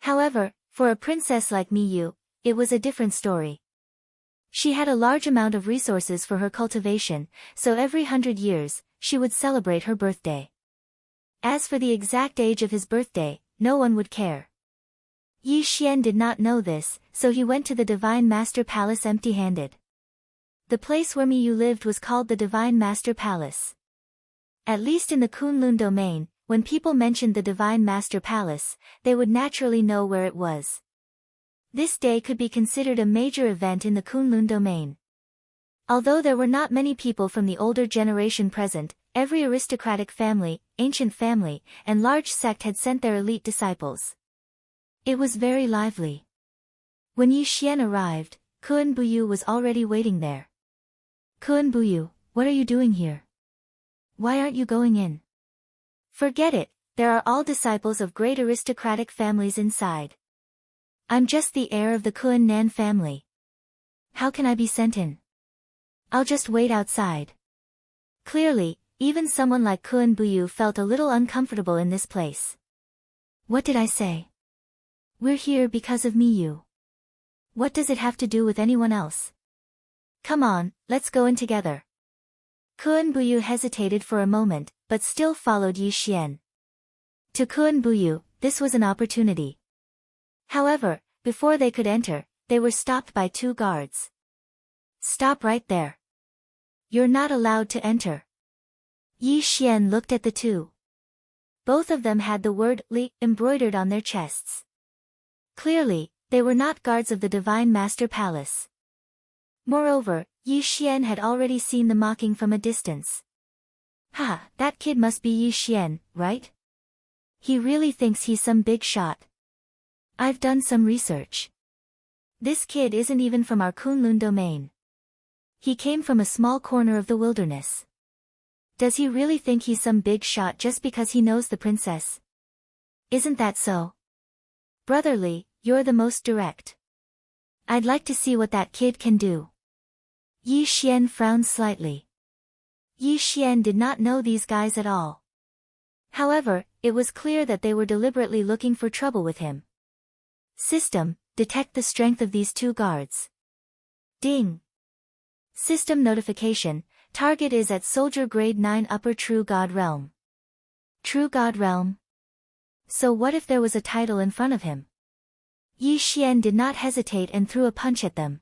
However, for a princess like Miyu, it was a different story. She had a large amount of resources for her cultivation, so every 100 years, she would celebrate her birthday. As for the exact age of his birthday, no one would care. Yi Xian did not know this, so he went to the Divine Master Palace empty-handed. The place where Miyu lived was called the Divine Master Palace. At least in the Kunlun domain, when people mentioned the Divine Master Palace, they would naturally know where it was. This day could be considered a major event in the Kunlun domain. Although there were not many people from the older generation present, every aristocratic family, ancient family, and large sect had sent their elite disciples. It was very lively. When Yi Xian arrived, Kuan Buyu was already waiting there. Kuan Buyu, what are you doing here? Why aren't you going in? Forget it, there are all disciples of great aristocratic families inside. I'm just the heir of the Kuan Nan family. How can I be sent in? I'll just wait outside. Clearly, even someone like Kuan Buyu felt a little uncomfortable in this place. What did I say? We're here because of Miyu. What does it have to do with anyone else? Come on, let's go in together. Kuan Buyu hesitated for a moment, but still followed Yi Xian. To Kuan Buyu, this was an opportunity. However, before they could enter, they were stopped by two guards. Stop right there. You're not allowed to enter. Yi Xian looked at the two. Both of them had the word Li embroidered on their chests. Clearly, they were not guards of the Divine Master Palace. Moreover, Yi Xian had already seen the mocking from a distance. Ha, that kid must be Yi Xian, right? He really thinks he's some big shot. I've done some research. This kid isn't even from our Kunlun domain. He came from a small corner of the wilderness. Does he really think he's some big shot just because he knows the princess? Isn't that so? Brotherly, you're the most direct. I'd like to see what that kid can do. Yi Xian frowned slightly. Yi Xian did not know these guys at all. However, it was clear that they were deliberately looking for trouble with him. System, detect the strength of these two guards. Ding. System notification, target is at Soldier Grade 9 Upper True God Realm. True God Realm? So what if there was a title in front of him? Yi Xian did not hesitate and threw a punch at them.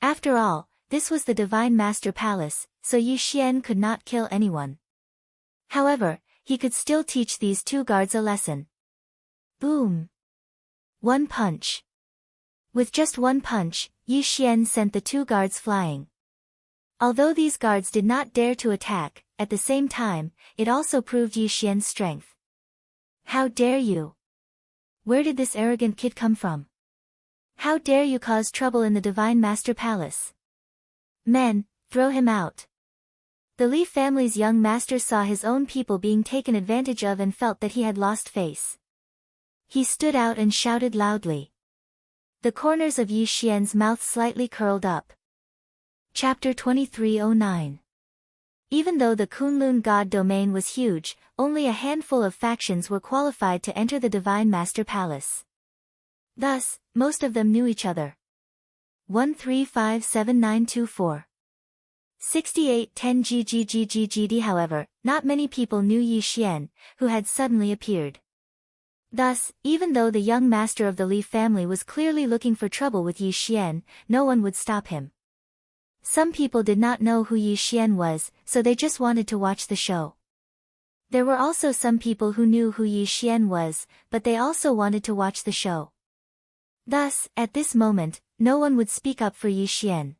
After all, this was the Divine Master Palace, so Yi Xian could not kill anyone. However, he could still teach these two guards a lesson. Boom! One punch. With just one punch, Yi Xian sent the two guards flying. Although these guards did not dare to attack, at the same time, it also proved Yi Xian's strength. How dare you? Where did this arrogant kid come from? How dare you cause trouble in the Divine Master Palace? Men, throw him out. The Li family's young master saw his own people being taken advantage of and felt that he had lost face. He stood out and shouted loudly. The corners of Yi Xian's mouth slightly curled up. Chapter 2309. Even though the Kunlun God domain was huge, only a handful of factions were qualified to enter the Divine Master Palace. Thus, most of them knew each other. 1357924. 6810 GGGGGD. However, not many people knew Yi Xian, who had suddenly appeared. Thus, even though the young master of the Li family was clearly looking for trouble with Yi Xian, no one would stop him. Some people did not know who Yi Xian was, so they just wanted to watch the show. There were also some people who knew who Yi Xian was, but they also wanted to watch the show. Thus, at this moment, no one would speak up for Yi Xian.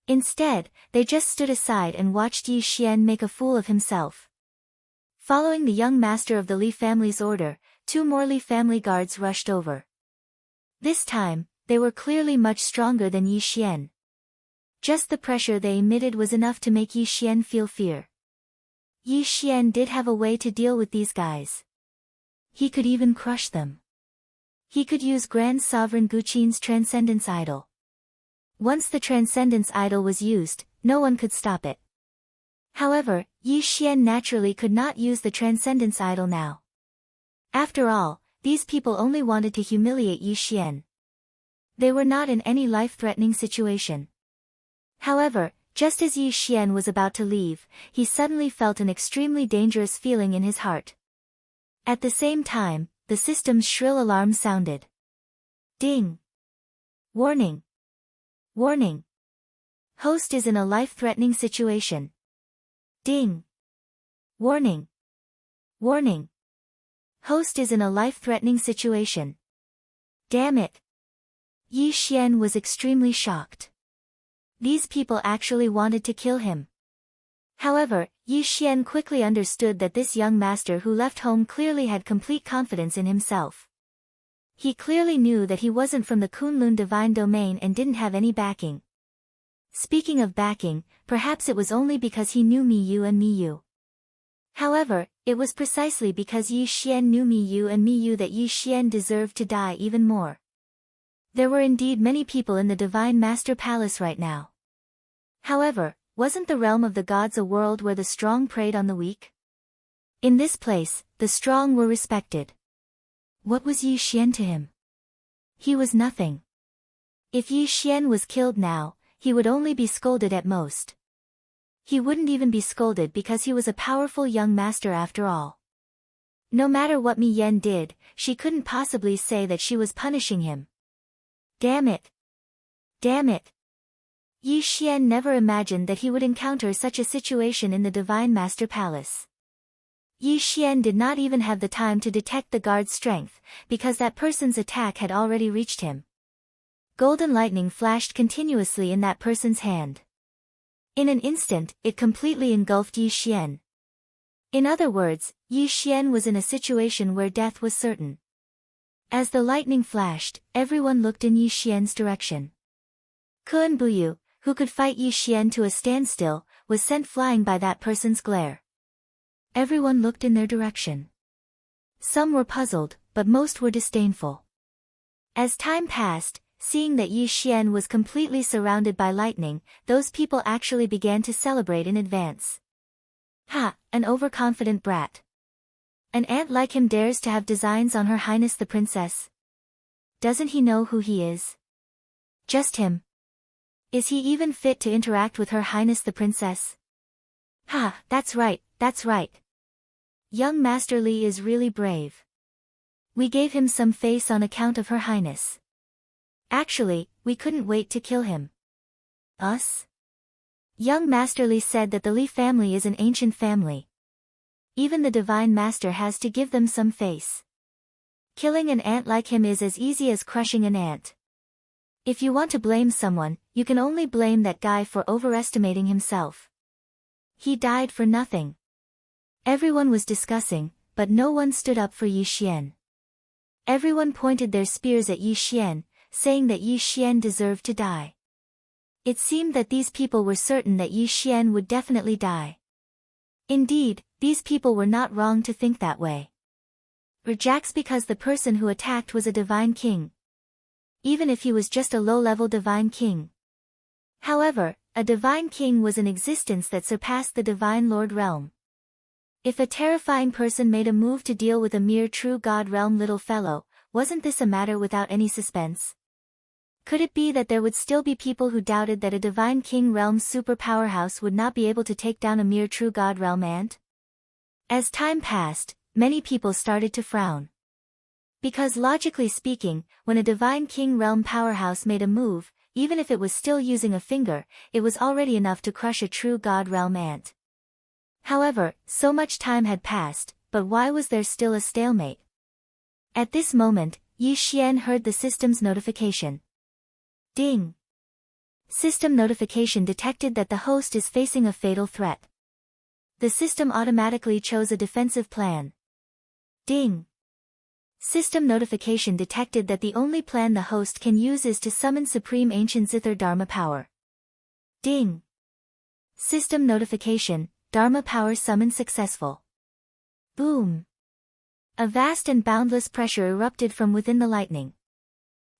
Instead, they just stood aside and watched Yi Xian make a fool of himself. Following the young master of the Li family's order, two more Li family guards rushed over. This time, they were clearly much stronger than Yi Xian. Just the pressure they emitted was enough to make Yi Xian feel fear. Yi Xian did have a way to deal with these guys. He could even crush them. He could use Grand Sovereign Guqin's Transcendence Idol. Once the Transcendence Idol was used, no one could stop it. However, Yi Xian naturally could not use the Transcendence Idol now. After all, these people only wanted to humiliate Yi Xian. They were not in any life-threatening situation. However, just as Yi Xian was about to leave, he suddenly felt an extremely dangerous feeling in his heart. At the same time, the system's shrill alarm sounded. Ding! Warning! Warning! Host is in a life-threatening situation. Ding! Warning! Warning! Host is in a life-threatening situation. Damn it! Yi Xian was extremely shocked. These people actually wanted to kill him. However, Yi Xian quickly understood that this young master who left home clearly had complete confidence in himself. He clearly knew that he wasn't from the Kunlun divine domain and didn't have any backing. Speaking of backing, perhaps it was only because he knew Miyu and Miyu. However, it was precisely because Yi Xian knew Miyu and Miyu that Yi Xian deserved to die even more. There were indeed many people in the Divine Master Palace right now. However, wasn't the realm of the gods a world where the strong preyed on the weak? In this place, the strong were respected. What was Yi Xian to him? He was nothing. If Yi Xian was killed now, he would only be scolded at most. He wouldn't even be scolded because he was a powerful young master after all. No matter what Mi Yen did, she couldn't possibly say that she was punishing him. Damn it! Damn it! Yi Xian never imagined that he would encounter such a situation in the Divine Master Palace. Yi Xian did not even have the time to detect the guard's strength, because that person's attack had already reached him. Golden lightning flashed continuously in that person's hand. In an instant, it completely engulfed Yi Xian. In other words, Yi Xian was in a situation where death was certain. As the lightning flashed, everyone looked in Yi Xian's direction. Kun Buyu, who could fight Yi Xian to a standstill, was sent flying by that person's glare. Everyone looked in their direction. Some were puzzled, but most were disdainful. As time passed, seeing that Yi Xian was completely surrounded by lightning, those people actually began to celebrate in advance. Ha, an overconfident brat. An ant like him dares to have designs on Her Highness the Princess. Doesn't he know who he is? Just him. Is he even fit to interact with Her Highness the Princess? Ha, that's right, that's right. Young Master Li is really brave. We gave him some face on account of Her Highness. Actually, we couldn't wait to kill him. Us? Young Master Li said that the Li family is an ancient family. Even the Divine Master has to give them some face. Killing an ant like him is as easy as crushing an ant. If you want to blame someone, you can only blame that guy for overestimating himself. He died for nothing. Everyone was discussing, but no one stood up for Yi Xian. Everyone pointed their spears at Yi Xian, saying that Yi Xian deserved to die. It seemed that these people were certain that Yi Xian would definitely die. Indeed, these people were not wrong to think that way. Rejects because the person who attacked was a divine king. Even if he was just a low-level divine king. However, a divine king was an existence that surpassed the divine lord realm. If a terrifying person made a move to deal with a mere true god realm little fellow, wasn't this a matter without any suspense? Could it be that there would still be people who doubted that a divine king realm super powerhouse would not be able to take down a mere true god realm ant? As time passed, many people started to frown. Because logically speaking, when a divine king realm powerhouse made a move, even if it was still using a finger, it was already enough to crush a true god realm ant. However, so much time had passed, but why was there still a stalemate? At this moment, Yi Xian heard the system's notification. Ding! System notification detected that the host is facing a fatal threat. The system automatically chose a defensive plan. Ding! System notification detected that the only plan the host can use is to summon Supreme Ancient Zither Dharma power. Ding! System notification, Dharma power summon successful. Boom! A vast and boundless pressure erupted from within the lightning.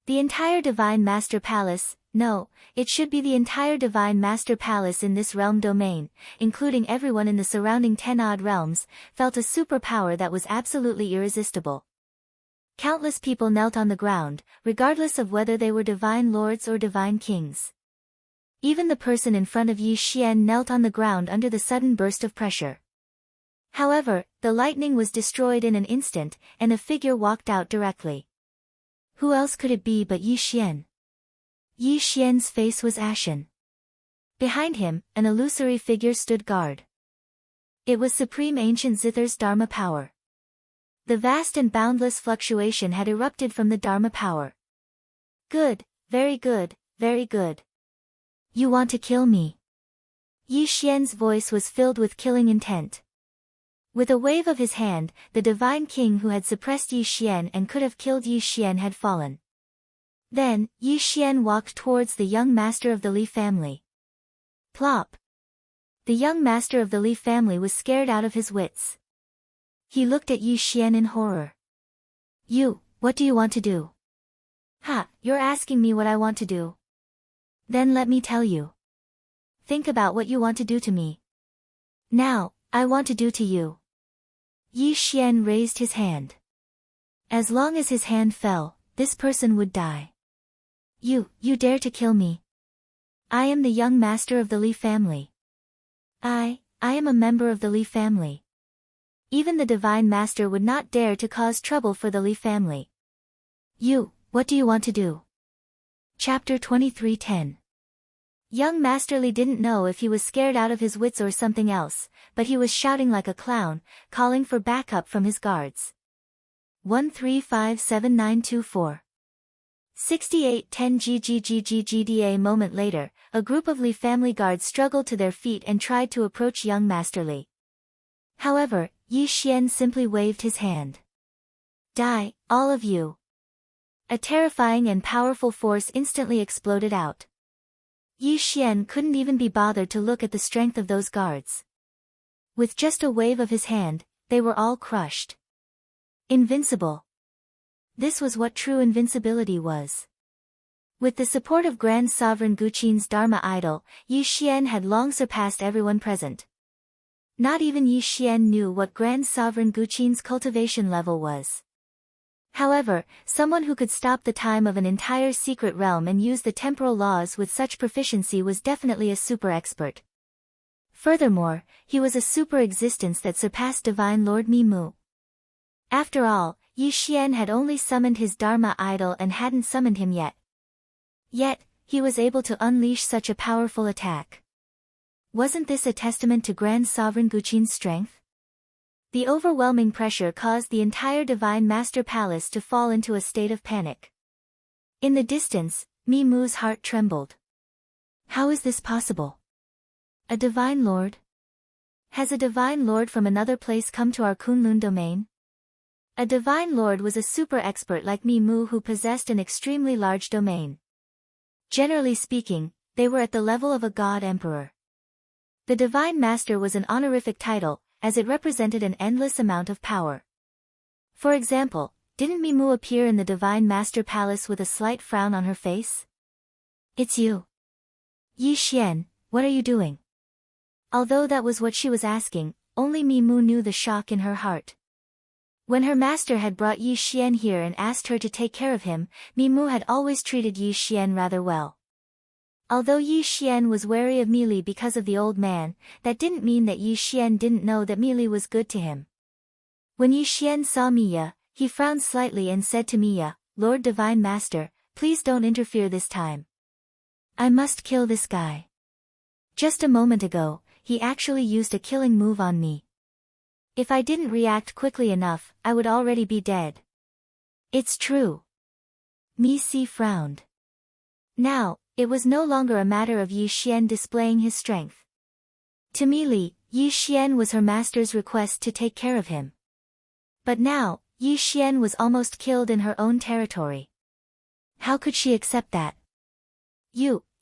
The entire Divine Master Palace, no, it should be the entire Divine Master Palace in this realm domain, including everyone in the surrounding 10-odd realms, felt a superpower that was absolutely irresistible. Countless people knelt on the ground, regardless of whether they were divine lords or divine kings. Even the person in front of Yi Xian knelt on the ground under the sudden burst of pressure. However, the lightning was destroyed in an instant, and a figure walked out directly. Who else could it be but Yi Xian? Yi Xian's face was ashen. Behind him, an illusory figure stood guard. It was Supreme Ancient Zither's Dharma power. The vast and boundless fluctuation had erupted from the Dharma power. Good, very good, very good. You want to kill me? Yi Xian's voice was filled with killing intent. With a wave of his hand, the divine king who had suppressed Yi Xian and could have killed Yi Xian had fallen. Then, Yi Xian walked towards the young master of the Li family. Plop! The young master of the Li family was scared out of his wits. He looked at Yi Xian in horror. You, what do you want to do? Ha, you're asking me what I want to do. Then let me tell you. Think about what you want to do to me. Now, I want to do to you. Yi Xian raised his hand. As long as his hand fell, this person would die. You dare to kill me? I am the young master of the Li family. I am a member of the Li family. Even the divine master would not dare to cause trouble for the Li family. What do you want to do? Chapter 23:10. Young Master Li didn't know if he was scared out of his wits or something else, but he was shouting like a clown, calling for backup from his guards. 1357924. 6810 GGGGGDA. A moment later, a group of Li family guards struggled to their feet and tried to approach young Master Li. However, Yi Xian simply waved his hand. Die, all of you. A terrifying and powerful force instantly exploded out. Yi Xian couldn't even be bothered to look at the strength of those guards. With just a wave of his hand, they were all crushed. Invincible. This was what true invincibility was. With the support of Grand Sovereign Guqin's Dharma idol, Yi Xian had long surpassed everyone present. Not even Yi Xian knew what Grand Sovereign Guqin's cultivation level was. However, someone who could stop the time of an entire secret realm and use the temporal laws with such proficiency was definitely a super expert. Furthermore, he was a super existence that surpassed Divine Lord Mimu. After all, Yi Xian had only summoned his Dharma idol and hadn't summoned him yet. Yet, he was able to unleash such a powerful attack. Wasn't this a testament to Grand Sovereign Guqin's strength? The overwhelming pressure caused the entire Divine Master Palace to fall into a state of panic. In the distance, Mimu's heart trembled. How is this possible? A Divine Lord? Has a Divine Lord from another place come to our Kunlun domain? A Divine Lord was a super expert like Mimu who possessed an extremely large domain. Generally speaking, they were at the level of a God Emperor. The Divine Master was an honorific title, as it represented an endless amount of power. For example, didn't Mimu appear in the Divine Master Palace with a slight frown on her face? It's you. Yi Xian, what are you doing? Although that was what she was asking, only Mimu knew the shock in her heart. When her master had brought Yi Xian here and asked her to take care of him, Mimu had always treated Yi Xian rather well. Although Yi Xian was wary of Mili because of the old man, that didn't mean that Yi Xian didn't know that Mili was good to him. When Yi Xian saw Miya, he frowned slightly and said to Miya, Lord Divine Master, please don't interfere this time. I must kill this guy. Just a moment ago, he actually used a killing move on me. If I didn't react quickly enough, I would already be dead. It's true. Mi Si frowned. Now, it was no longer a matter of Yi Xian displaying his strength. To Mili, Yi Xian was her master's request to take care of him. But now, Yi Xian was almost killed in her own territory. How could she accept that?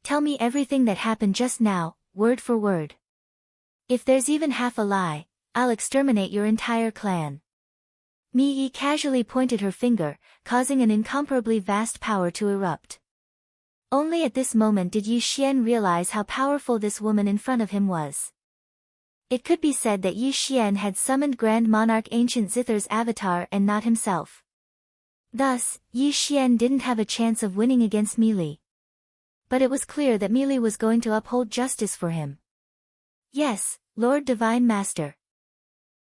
Tell me everything that happened just now, word for word. If there's even half a lie, I'll exterminate your entire clan. Mi casually pointed her finger, causing an incomparably vast power to erupt. Only at this moment did Yi Xian realize how powerful this woman in front of him was. It could be said that Yi Xian had summoned Grand Monarch Ancient Zither's avatar and not himself. Thus, Yi Xian didn't have a chance of winning against Mili. But it was clear that Mili was going to uphold justice for him. Yes, Lord Divine Master.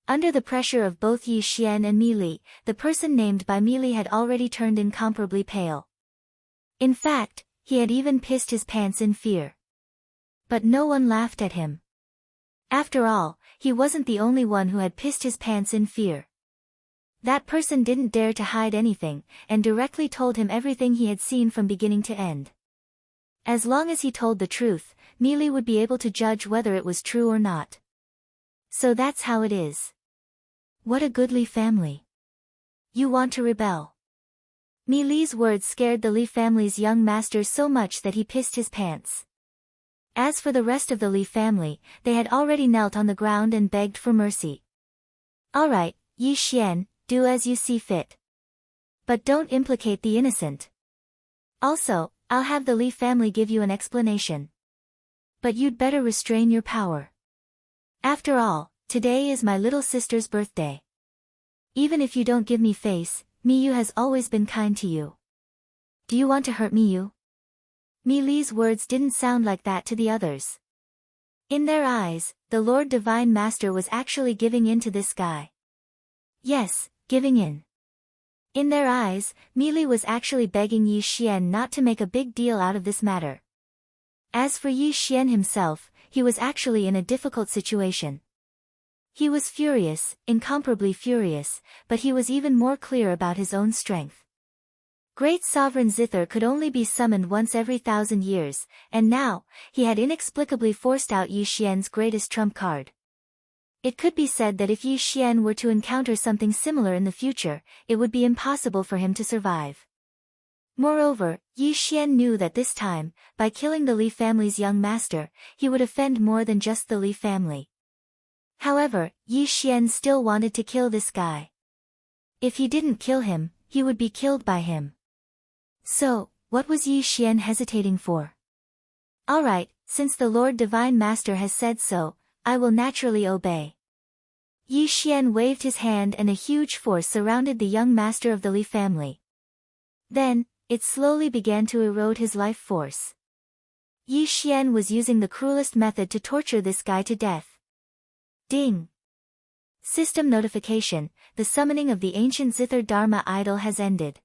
Under the pressure of both Yi Xian and Mili, the person named by Mili had already turned incomparably pale. In fact, he had even pissed his pants in fear. But no one laughed at him. After all, he wasn't the only one who had pissed his pants in fear. That person didn't dare to hide anything, and directly told him everything he had seen from beginning to end. As long as he told the truth, Mili would be able to judge whether it was true or not. So that's how it is. What a goodly family. You want to rebel. Mili's words scared the Li family's young master so much that he pissed his pants. As for the rest of the Li family, they had already knelt on the ground and begged for mercy. Alright, Yi Xian, do as you see fit. But don't implicate the innocent. Also, I'll have the Li family give you an explanation. But you'd better restrain your power. After all, today is my little sister's birthday. Even if you don't give me face, Miyu has always been kind to you. Do you want to hurt Miyu? Mi Li's words didn't sound like that to the others. In their eyes, the Lord Divine Master was actually giving in to this guy. Yes, giving in. In their eyes, Mi Li was actually begging Yi Xian not to make a big deal out of this matter. As for Yi Xian himself, he was actually in a difficult situation. He was furious, incomparably furious, but he was even more clear about his own strength. Great Sovereign Zither could only be summoned once every 1,000 years, and now, he had inexplicably forced out Yi Xian's greatest trump card. It could be said that if Yi Xian were to encounter something similar in the future, it would be impossible for him to survive. Moreover, Yi Xian knew that this time, by killing the Li family's young master, he would offend more than just the Li family. However, Yi Xian still wanted to kill this guy. If he didn't kill him, he would be killed by him. So, what was Yi Xian hesitating for? Alright, since the Lord Divine Master has said so, I will naturally obey. Yi Xian waved his hand and a huge force surrounded the young master of the Li family. Then, it slowly began to erode his life force. Yi Xian was using the cruelest method to torture this guy to death. Ding! System notification, the summoning of the ancient Zither Dharma idol has ended.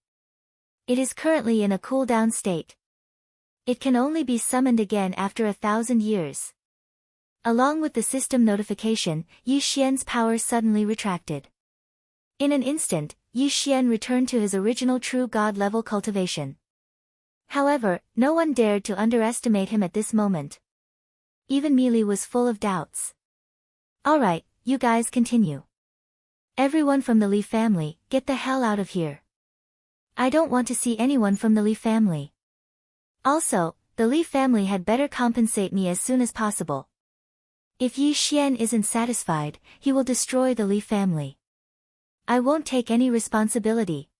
It is currently in a cooldown state. It can only be summoned again after 1,000 years. Along with the system notification, Yi Xian's power suddenly retracted. In an instant, Yi Xian returned to his original true god-level cultivation. However, no one dared to underestimate him at this moment. Even Mi Li was full of doubts. Alright, you guys continue. Everyone from the Li family, get the hell out of here. I don't want to see anyone from the Li family. Also, the Li family had better compensate me as soon as possible. If Yi Xian isn't satisfied, he will destroy the Li family. I won't take any responsibility.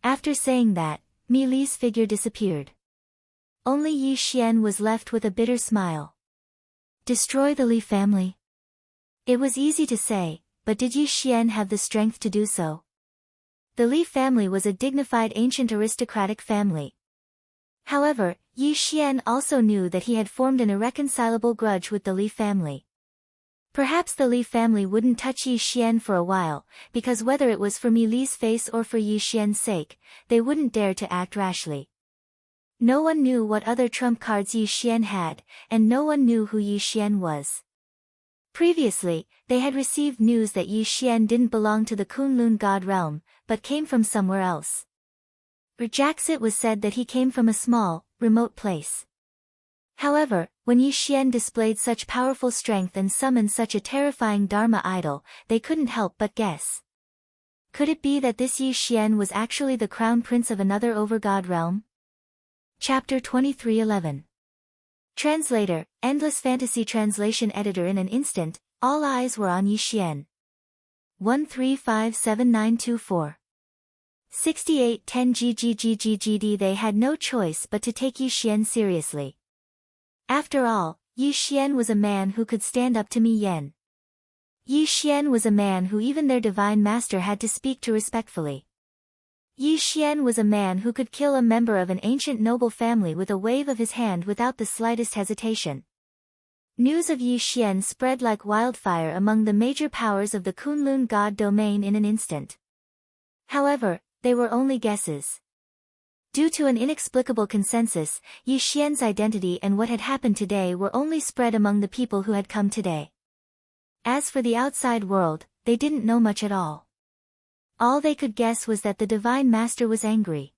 After saying that, Mi Li's figure disappeared. Only Yi Xian was left with a bitter smile. Destroy the Li family? It was easy to say, but did Yi Xian have the strength to do so? The Li family was a dignified ancient aristocratic family. However, Yi Xian also knew that he had formed an irreconcilable grudge with the Li family. Perhaps the Li family wouldn't touch Yi Xian for a while, because whether it was for Mi Li's face or for Yi Xian's sake, they wouldn't dare to act rashly. No one knew what other trump cards Yi Xian had, and no one knew who Yi Xian was. Previously, they had received news that Yi Xian didn't belong to the Kunlun god realm, but came from somewhere else. It was said that he came from a small, remote place. However, when Yi Xian displayed such powerful strength and summoned such a terrifying Dharma idol, they couldn't help but guess. Could it be that this Yi Xian was actually the crown prince of another over-god realm? Chapter 23:11. Translator, Endless Fantasy Translation Editor. In an instant, all eyes were on Yi Xian. 1357924. 6810 GGGGGD. They had no choice but to take Yi Xian seriously. After all, Yi Xian was a man who could stand up to Mi Yan. Yi Xian was a man who even their divine master had to speak to respectfully. Yi Xian was a man who could kill a member of an ancient noble family with a wave of his hand without the slightest hesitation. News of Yi Xian spread like wildfire among the major powers of the Kunlun god domain in an instant. However, they were only guesses. Due to an inexplicable consensus, Yi Xian's identity and what had happened today were only spread among the people who had come today. As for the outside world, they didn't know much at all. All they could guess was that the Divine Master was angry.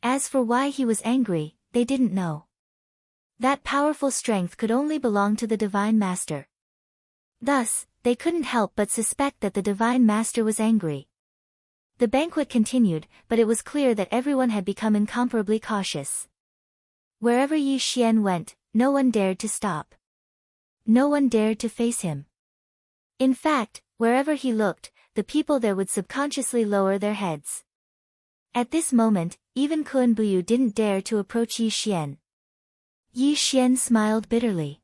As for why he was angry, they didn't know. That powerful strength could only belong to the Divine Master. Thus, they couldn't help but suspect that the Divine Master was angry. The banquet continued, but it was clear that everyone had become incomparably cautious. Wherever Yi Xian went, no one dared to stop. No one dared to face him. In fact, wherever he looked, the people there would subconsciously lower their heads. At this moment, even Kun Buyu didn't dare to approach Yi Xian. Yi Xian smiled bitterly.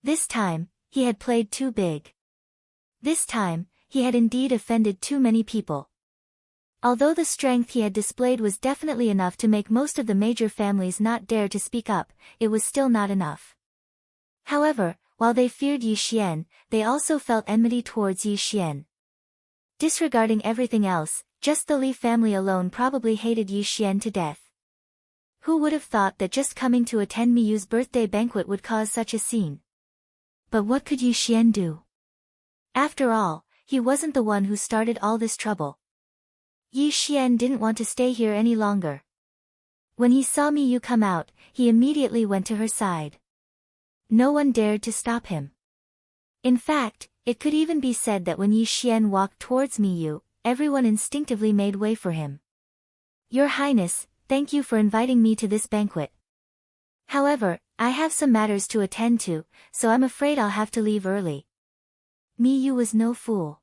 This time, he had played too big. This time, he had indeed offended too many people. Although the strength he had displayed was definitely enough to make most of the major families not dare to speak up, it was still not enough. However, while they feared Yi Xian, they also felt enmity towards Yi Xian. Disregarding everything else, just the Li family alone probably hated Yi Xian to death. Who would have thought that just coming to attend Miyu's birthday banquet would cause such a scene? But what could Yi Xian do? After all, he wasn't the one who started all this trouble. Yi Xian didn't want to stay here any longer. When he saw Miyu come out, he immediately went to her side. No one dared to stop him. In fact, it could even be said that when Yi Xian walked towards Miyu, everyone instinctively made way for him. Your Highness, thank you for inviting me to this banquet. However, I have some matters to attend to, so I'm afraid I'll have to leave early. Miyu was no fool.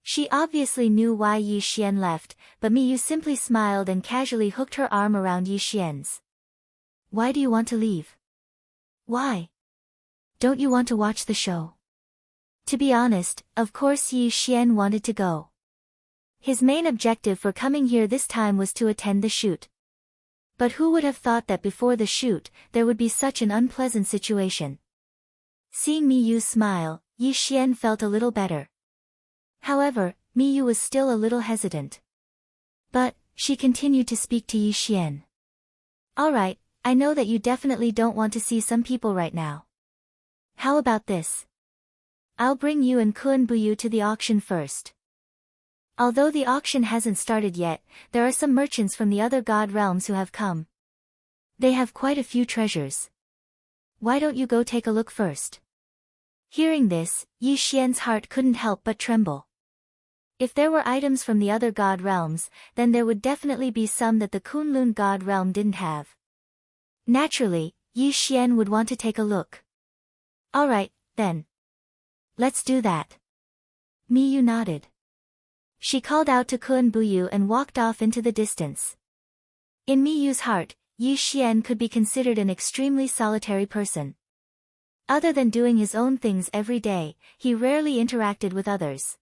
She obviously knew why Yi Xian left, but Miyu simply smiled and casually hooked her arm around Yi Xian's. Why do you want to leave? Why? Don't you want to watch the show? To be honest, of course Yi Xian wanted to go. His main objective for coming here this time was to attend the shoot. But who would have thought that before the shoot, there would be such an unpleasant situation? Seeing Miyu smile, Yi Xian felt a little better. However, Miyu was still a little hesitant. But, she continued to speak to Yi Xian. Alright, I know that you definitely don't want to see some people right now. How about this? I'll bring you and Kun Buyu to the auction first. Although the auction hasn't started yet, there are some merchants from the other god realms who have come. They have quite a few treasures. Why don't you go take a look first? Hearing this, Yi Xian's heart couldn't help but tremble. If there were items from the other god realms, then there would definitely be some that the Kunlun god realm didn't have. Naturally, Yi Xian would want to take a look. Alright, then. Let's do that. Miyu nodded. She called out to Kun Buyu and walked off into the distance. In Miyu's heart, Yi Xian could be considered an extremely solitary person. Other than doing his own things every day, he rarely interacted with others.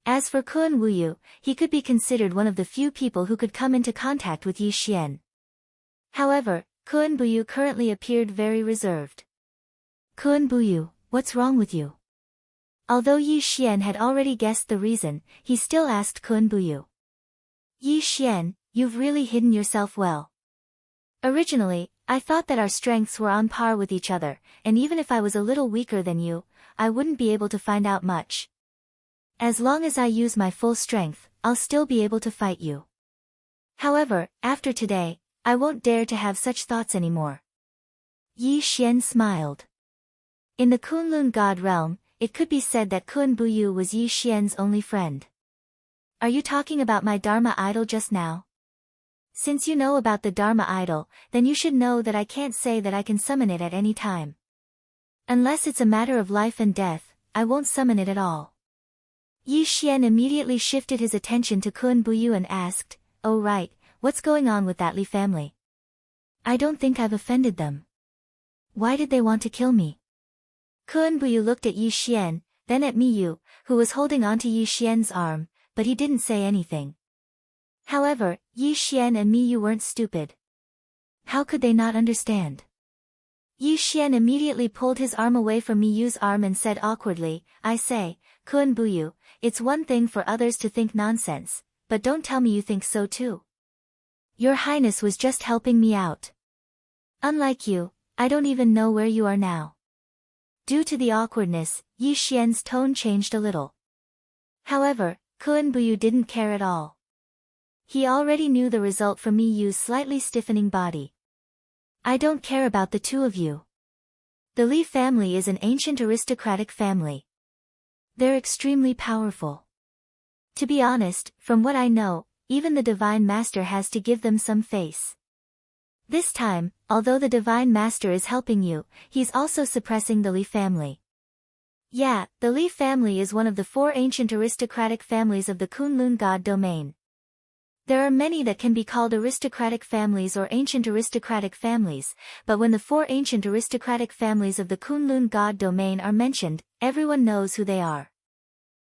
As for Kun Wuyu, he could be considered one of the few people who could come into contact with Yi Xian. However, Kun Buyu currently appeared very reserved. Kun Buyu, what's wrong with you? Although Yi Xian had already guessed the reason, he still asked Kun Buyu. Yi Xian, you've really hidden yourself well. Originally, I thought that our strengths were on par with each other, and even if I was a little weaker than you, I wouldn't be able to find out much. As long as I use my full strength, I'll still be able to fight you. However, after today, I won't dare to have such thoughts anymore. Yi Xian smiled. In the Kunlun god realm, it could be said that Kun Buyu was Yi Xian's only friend. Are you talking about my Dharma idol just now? Since you know about the Dharma idol, then you should know that I can't say that I can summon it at any time. Unless it's a matter of life and death, I won't summon it at all. Yi Xian immediately shifted his attention to Kun Buyu and asked, Oh right, what's going on with that Li family? I don't think I've offended them. Why did they want to kill me? Kun Buyu looked at Yi Xian, then at Miyu, who was holding onto Yi Xian's arm, but he didn't say anything. However, Yi Xian and Miyu weren't stupid. How could they not understand? Yi Xian immediately pulled his arm away from Miyu's arm and said awkwardly, I say, Kun Buyu, it's one thing for others to think nonsense, but don't tell me you think so too. Your Highness was just helping me out. Unlike you, I don't even know where you are now. Due to the awkwardness, Yi Xian's tone changed a little. However, Kun Buyu didn't care at all. He already knew the result from Miyu's slightly stiffening body. I don't care about the two of you. The Li family is an ancient aristocratic family. They're extremely powerful. To be honest, from what I know, even the Divine Master has to give them some face. This time, although the Divine Master is helping you, he's also suppressing the Li family. Yeah, the Li family is one of the 4 ancient aristocratic families of the Kunlun god domain. There are many that can be called aristocratic families or ancient aristocratic families, but when the 4 ancient aristocratic families of the Kunlun god domain are mentioned, everyone knows who they are.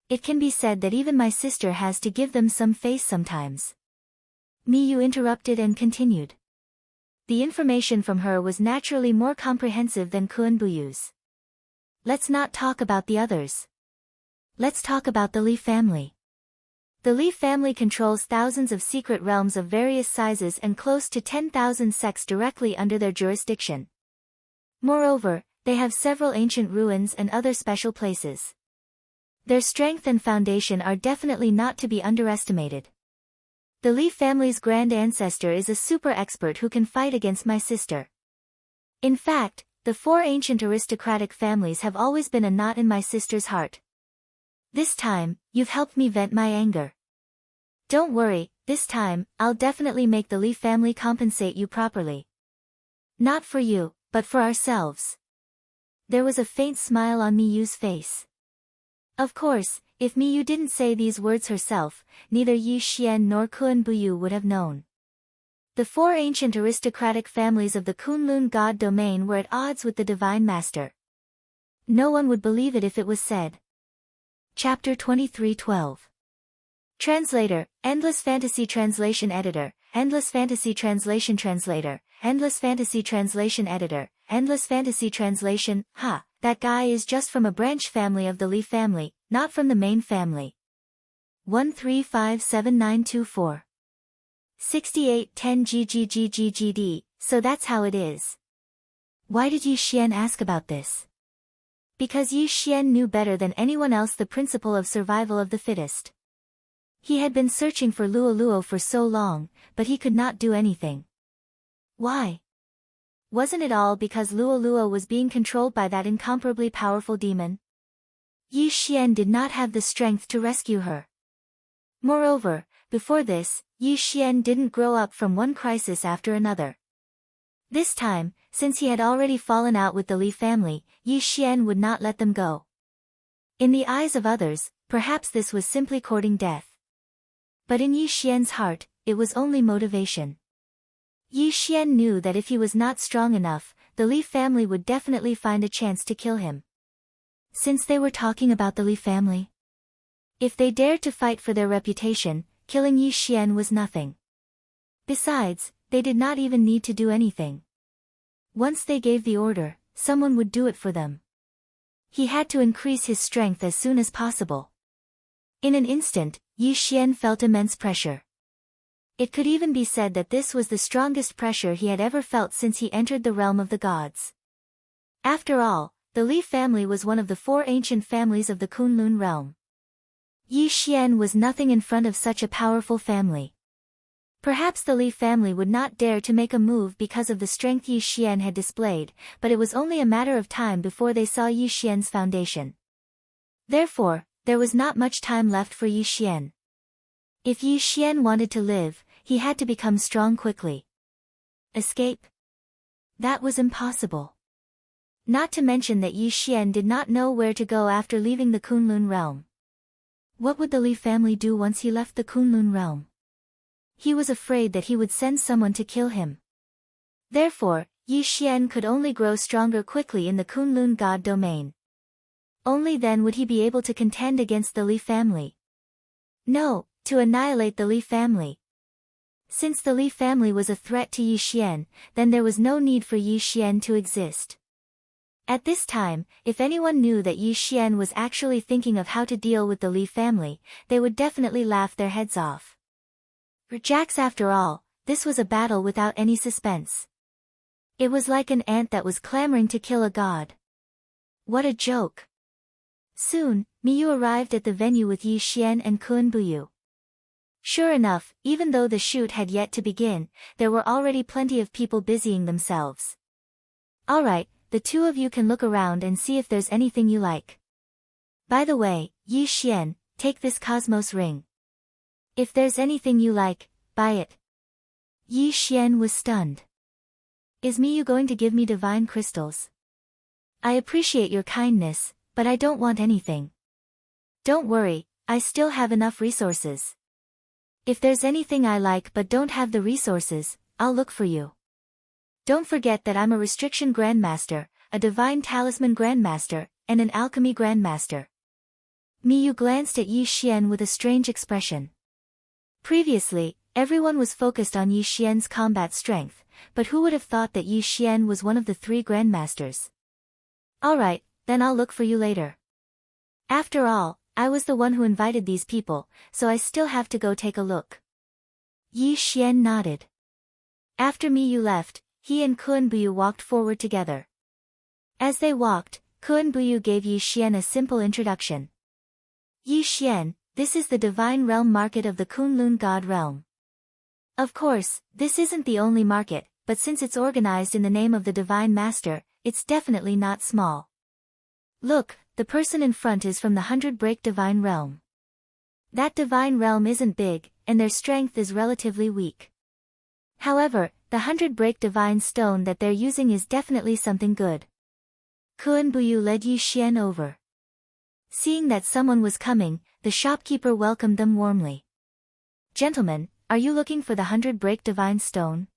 It can be said that even my sister has to give them some face sometimes. Miyu interrupted and continued. The information from her was naturally more comprehensive than Kuenbuyu's. Let's not talk about the others. Let's talk about the Li family. The Li family controls thousands of secret realms of various sizes and close to 10,000 sects directly under their jurisdiction. Moreover, they have several ancient ruins and other special places. Their strength and foundation are definitely not to be underestimated. The Li family's grand ancestor is a super expert who can fight against my sister. In fact, the 4 ancient aristocratic families have always been a knot in my sister's heart. This time, you've helped me vent my anger. Don't worry, this time, I'll definitely make the Li family compensate you properly. Not for you, but for ourselves. There was a faint smile on Miyu's face. Of course, if Miyu didn't say these words herself, neither Yi Xian nor Kuenbuyu would have known. The 4 ancient aristocratic families of the Kunlun god domain were at odds with the Divine Master. No one would believe it if it was said. Chapter 23:12. Translator, Endless Fantasy Translation Editor, Endless Fantasy Translation Translator, Endless Fantasy Translation Editor, Endless Fantasy Translation. That guy is just from a branch family of the Li family, not from the main family. 1357924. 6810 GGGGGD, so that's how it is. Why did Yi Xian ask about this? Because Yi Xian knew better than anyone else the principle of survival of the fittest. He had been searching for Luoluo for so long, but he could not do anything. Why? Wasn't it all because Luoluo was being controlled by that incomparably powerful demon? Yi Xian did not have the strength to rescue her. Moreover, before this, Yi Xian didn't grow up from one crisis after another. This time, since he had already fallen out with the Li family, Yi Xian would not let them go. In the eyes of others, perhaps this was simply courting death. But in Yi Xian's heart, it was only motivation. Yi Xian knew that if he was not strong enough, the Li family would definitely find a chance to kill him. Since they were talking about the Li family, if they dared to fight for their reputation, killing Yi Xian was nothing. Besides, they did not even need to do anything. Once they gave the order, someone would do it for them. He had to increase his strength as soon as possible. In an instant, Yi Xian felt immense pressure. It could even be said that this was the strongest pressure he had ever felt since he entered the realm of the gods. After all, the Li family was one of the 4 ancient families of the Kunlun realm. Yi Xian was nothing in front of such a powerful family. Perhaps the Li family would not dare to make a move because of the strength Yi Xian had displayed, but it was only a matter of time before they saw Yi Xian's foundation. Therefore, there was not much time left for Yi Xian. If Yi Xian wanted to live, he had to become strong quickly. Escape? That was impossible. Not to mention that Yi Xian did not know where to go after leaving the Kunlun realm. What would the Li family do once he left the Kunlun realm? He was afraid that he would send someone to kill him. Therefore, Yi Xian could only grow stronger quickly in the Kunlun god domain. Only then would he be able to contend against the Li family. No, to annihilate the Li family. Since the Li family was a threat to Yi Xian, then there was no need for Yi Xian to exist. At this time, if anyone knew that Yi Xian was actually thinking of how to deal with the Li family, they would definitely laugh their heads off. For Jax, after all, this was a battle without any suspense. It was like an ant that was clamoring to kill a god. What a joke. Soon, Miyu arrived at the venue with Yi Xian and Kuenbuyu. Sure enough, even though the shoot had yet to begin, there were already plenty of people busying themselves. Alright, the 2 of you can look around and see if there's anything you like. By the way, Yi Xian, take this Cosmos ring. If there's anything you like, buy it. Yi Xian was stunned. Is Miyu going to give me divine crystals? I appreciate your kindness, but I don't want anything. Don't worry, I still have enough resources. If there's anything I like but don't have the resources, I'll look for you. Don't forget that I'm a restriction grandmaster, a divine talisman grandmaster, and an alchemy grandmaster. Miyu glanced at Yi Xian with a strange expression. Previously, everyone was focused on Yi Xian's combat strength, but who would have thought that Yi Xian was one of the 3 grandmasters? Alright, then I'll look for you later. After all, I was the one who invited these people, so I still have to go take a look. Yi Xian nodded. After Miyu left, he and Kun Buyu walked forward together. As they walked, Kun Buyu gave Yi Xian a simple introduction. Yi Xian, this is the divine realm market of the Kunlun god realm. Of course, this isn't the only market, but since it's organized in the name of the divine master, it's definitely not small. Look, the person in front is from the 100 Break divine realm. That divine realm isn't big, and their strength is relatively weak. However, the 100 Break divine stone that they're using is definitely something good. Kun Buyu led Yi Xian over. Seeing that someone was coming, the shopkeeper welcomed them warmly. Gentlemen, are you looking for the 100 Break divine stone?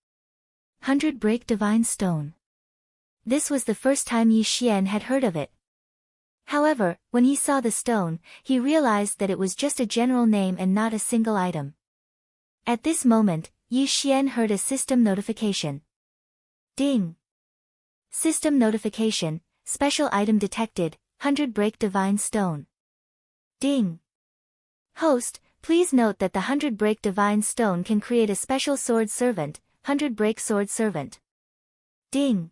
100 Break divine stone. This was the first time Yi Xian had heard of it. However, when he saw the stone, he realized that it was just a general name and not a single item. At this moment, Yi Xian heard a system notification. Ding! System notification, special item detected, 100 Break divine stone. Ding! Host, please note that the 100 Break divine stone can create a special sword servant, 100 Break sword servant. Ding!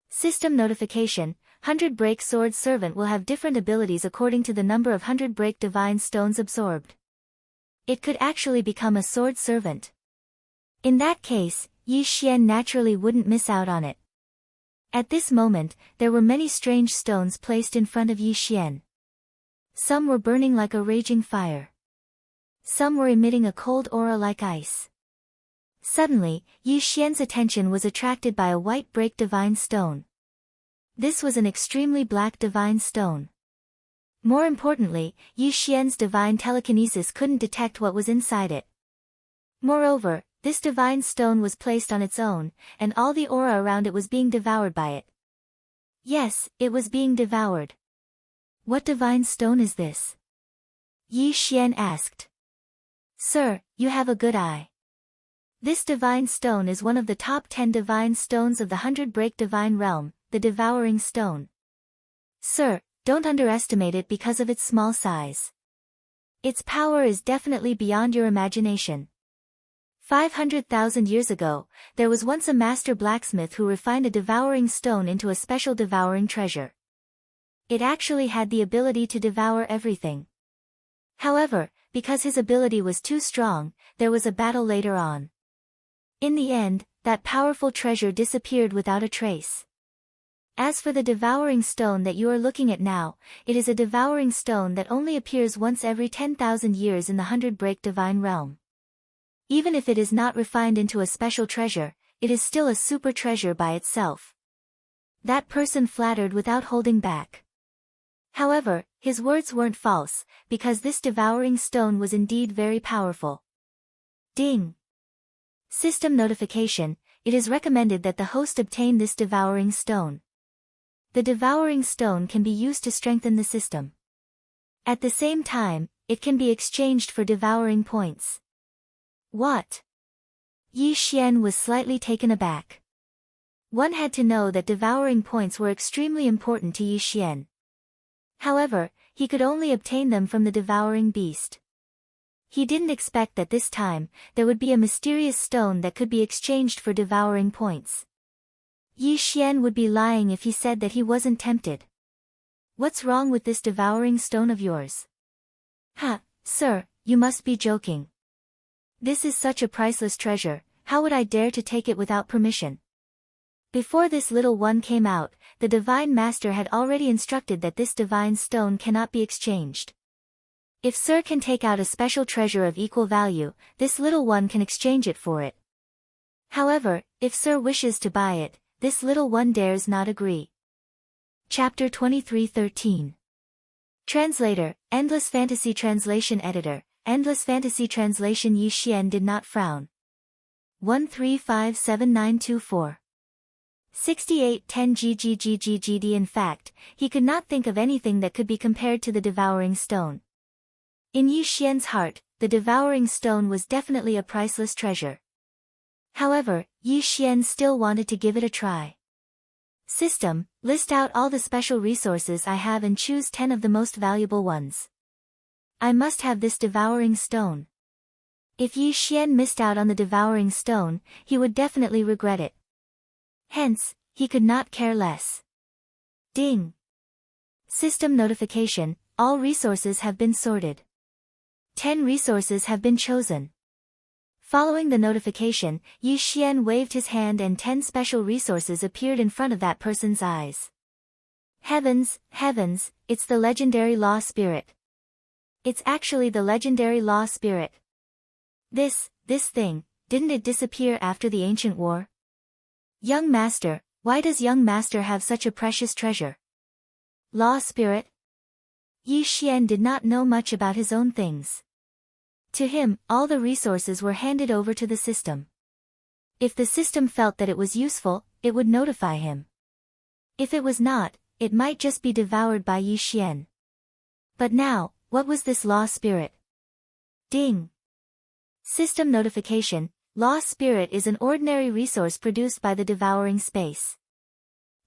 System notification, 100 Break sword servant will have different abilities according to the number of 100 Break divine stones absorbed. It could actually become a sword servant. In that case, Yi Xian naturally wouldn't miss out on it. At this moment, there were many strange stones placed in front of Yi Xian. Some were burning like a raging fire. Some were emitting a cold aura like ice. Suddenly, Yi Xian's attention was attracted by a white Break divine stone. This was an extremely black divine stone. More importantly, Yi Xian's divine telekinesis couldn't detect what was inside it. Moreover, this divine stone was placed on its own, and all the aura around it was being devoured by it. Yes, it was being devoured. What divine stone is this? Yi Xian asked. Sir, you have a good eye. This divine stone is one of the top 10 divine stones of the 100 Break divine realm, the devouring stone. Sir, don't underestimate it because of its small size. Its power is definitely beyond your imagination. 500,000 years ago, there was once a master blacksmith who refined a devouring stone into a special devouring treasure. It actually had the ability to devour everything. However, because his ability was too strong, there was a battle later on. In the end, that powerful treasure disappeared without a trace. As for the devouring stone that you are looking at now, it is a devouring stone that only appears once every 10,000 years in the 100 Break divine realm. Even if it is not refined into a special treasure, it is still a super treasure by itself. That person flattered without holding back. However, his words weren't false, because this devouring stone was indeed very powerful. Ding! System notification, it is recommended that the host obtain this devouring stone. The devouring stone can be used to strengthen the system. At the same time, it can be exchanged for devouring points. What? Yi Xian was slightly taken aback. One had to know that devouring points were extremely important to Yi Xian. However, he could only obtain them from the devouring beast. He didn't expect that this time, there would be a mysterious stone that could be exchanged for devouring points. Yi Xian would be lying if he said that he wasn't tempted. What's wrong with this devouring stone of yours? Ha, sir, you must be joking. This is such a priceless treasure, how would I dare to take it without permission? Before this little one came out, the divine master had already instructed that this divine stone cannot be exchanged. If sir can take out a special treasure of equal value, this little one can exchange it for it. However, if sir wishes to buy it, this little one dares not agree. Chapter 23:13. Translator, Endless Fantasy Translation Editor, Endless Fantasy Translation. Yi Xian did not frown. 135794. 6810 GGGGGD. In fact, he could not think of anything that could be compared to the devouring stone. In Yi Xian's heart, the devouring stone was definitely a priceless treasure. However, Yi Xian still wanted to give it a try. System, list out all the special resources I have and choose 10 of the most valuable ones. I must have this devouring stone. If Yi Xian missed out on the devouring stone, he would definitely regret it. Hence, he could not care less. Ding! System notification, all resources have been sorted. 10 resources have been chosen. Following the notification, Yi Xian waved his hand and 10 special resources appeared in front of that person's eyes. Heavens, heavens, it's the legendary law spirit. It's actually the legendary law spirit. This thing, didn't it disappear after the ancient war? Young Master, why does Young Master have such a precious treasure? Law spirit? Yi Xian did not know much about his own things. To him, all the resources were handed over to the system. If the system felt that it was useful, it would notify him. If it was not, it might just be devoured by Yi Xian. But now, what was this law spirit? Ding! System notification, law spirit is an ordinary resource produced by the devouring space.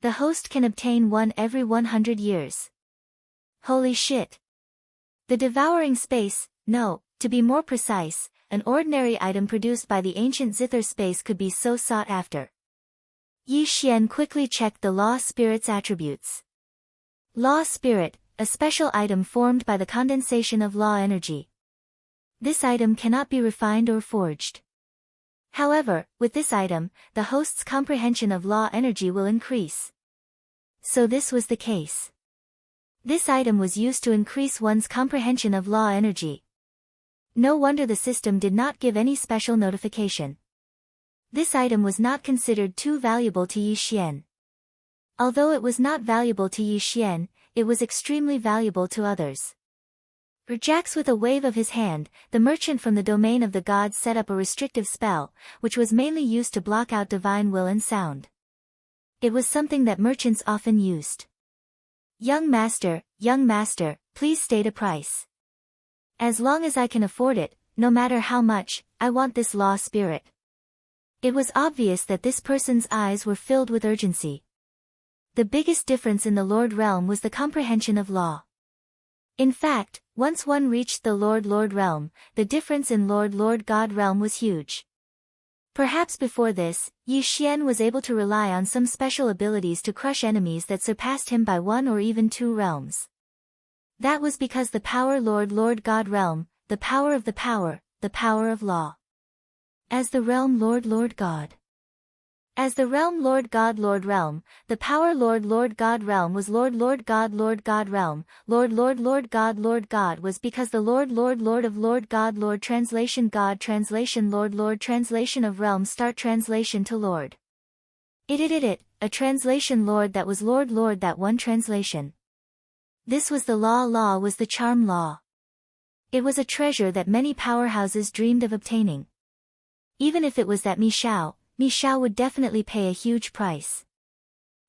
The host can obtain one every 100 years. Holy shit! The devouring space, no. To be more precise, an ordinary item produced by the ancient zither space could be so sought after. Yi Xian quickly checked the law spirit's attributes. Law spirit, a special item formed by the condensation of law energy. This item cannot be refined or forged. However, with this item, the host's comprehension of law energy will increase. So this was the case. This item was used to increase one's comprehension of law energy. No wonder the system did not give any special notification. This item was not considered too valuable to Yi Xian. Although it was not valuable to Yi Xian, it was extremely valuable to others. Rajax, with a wave of his hand, the merchant from the domain of the gods set up a restrictive spell, which was mainly used to block out divine will and sound. It was something that merchants often used. Young Master, please state a price. As long as I can afford it, no matter how much, I want this law spirit. It was obvious that this person's eyes were filled with urgency. The biggest difference in the Lord realm was the comprehension of law. In fact, once one reached the Lord realm, the difference in Lord God realm was huge. Perhaps before this, Yi Xian was able to rely on some special abilities to crush enemies that surpassed him by 1 or even 2 realms. That was because the power Lord God realm, the power of law. As the realm Lord God. As the realm Lord God Lord realm, the power Lord God realm was Lord God realm, Lord God was because the Lord of Lord God Lord translation God translation Lord translation of realm start translation to Lord. It, a translation Lord that was Lord that one translation. This was the law was the charm law. It was a treasure that many powerhouses dreamed of obtaining. Even if it was that Mi Shao would definitely pay a huge price.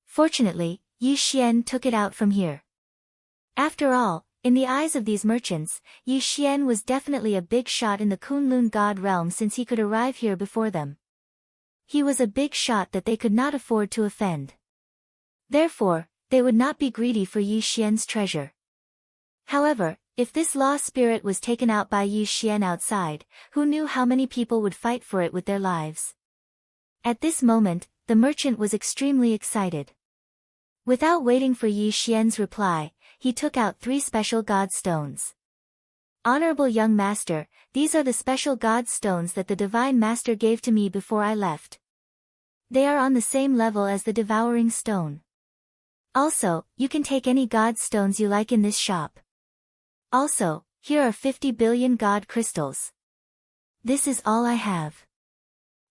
Fortunately, Yi Xian took it out from here. After all, in the eyes of these merchants, Yi Xian was definitely a big shot in the Kunlun God realm since he could arrive here before them. He was a big shot that they could not afford to offend. Therefore, they would not be greedy for Yi Xian's treasure. However, if this law spirit was taken out by Yi Xian outside, who knew how many people would fight for it with their lives? At this moment, the merchant was extremely excited. Without waiting for Yi Xian's reply, he took out 3 special god stones. Honorable young master, these are the special god stones that the divine master gave to me before I left. They are on the same level as the devouring stone. Also, you can take any god stones you like in this shop. Also, here are 50 billion god crystals. This is all I have.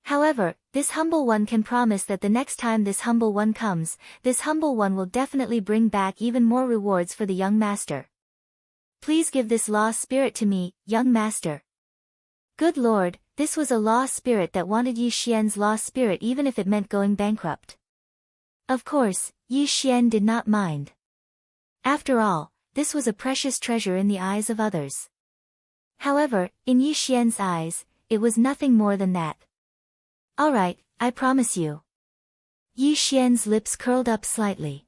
However, this humble one can promise that the next time this humble one comes, this humble one will definitely bring back even more rewards for the young master. Please give this law spirit to me, young master. Good lord, this was a law spirit that wanted Yi Xian's law spirit even if it meant going bankrupt. Of course, Yi Xian did not mind. After all, this was a precious treasure in the eyes of others. However, in Yi Xian's eyes, it was nothing more than that. All right, I promise you. Yi Xian's lips curled up slightly.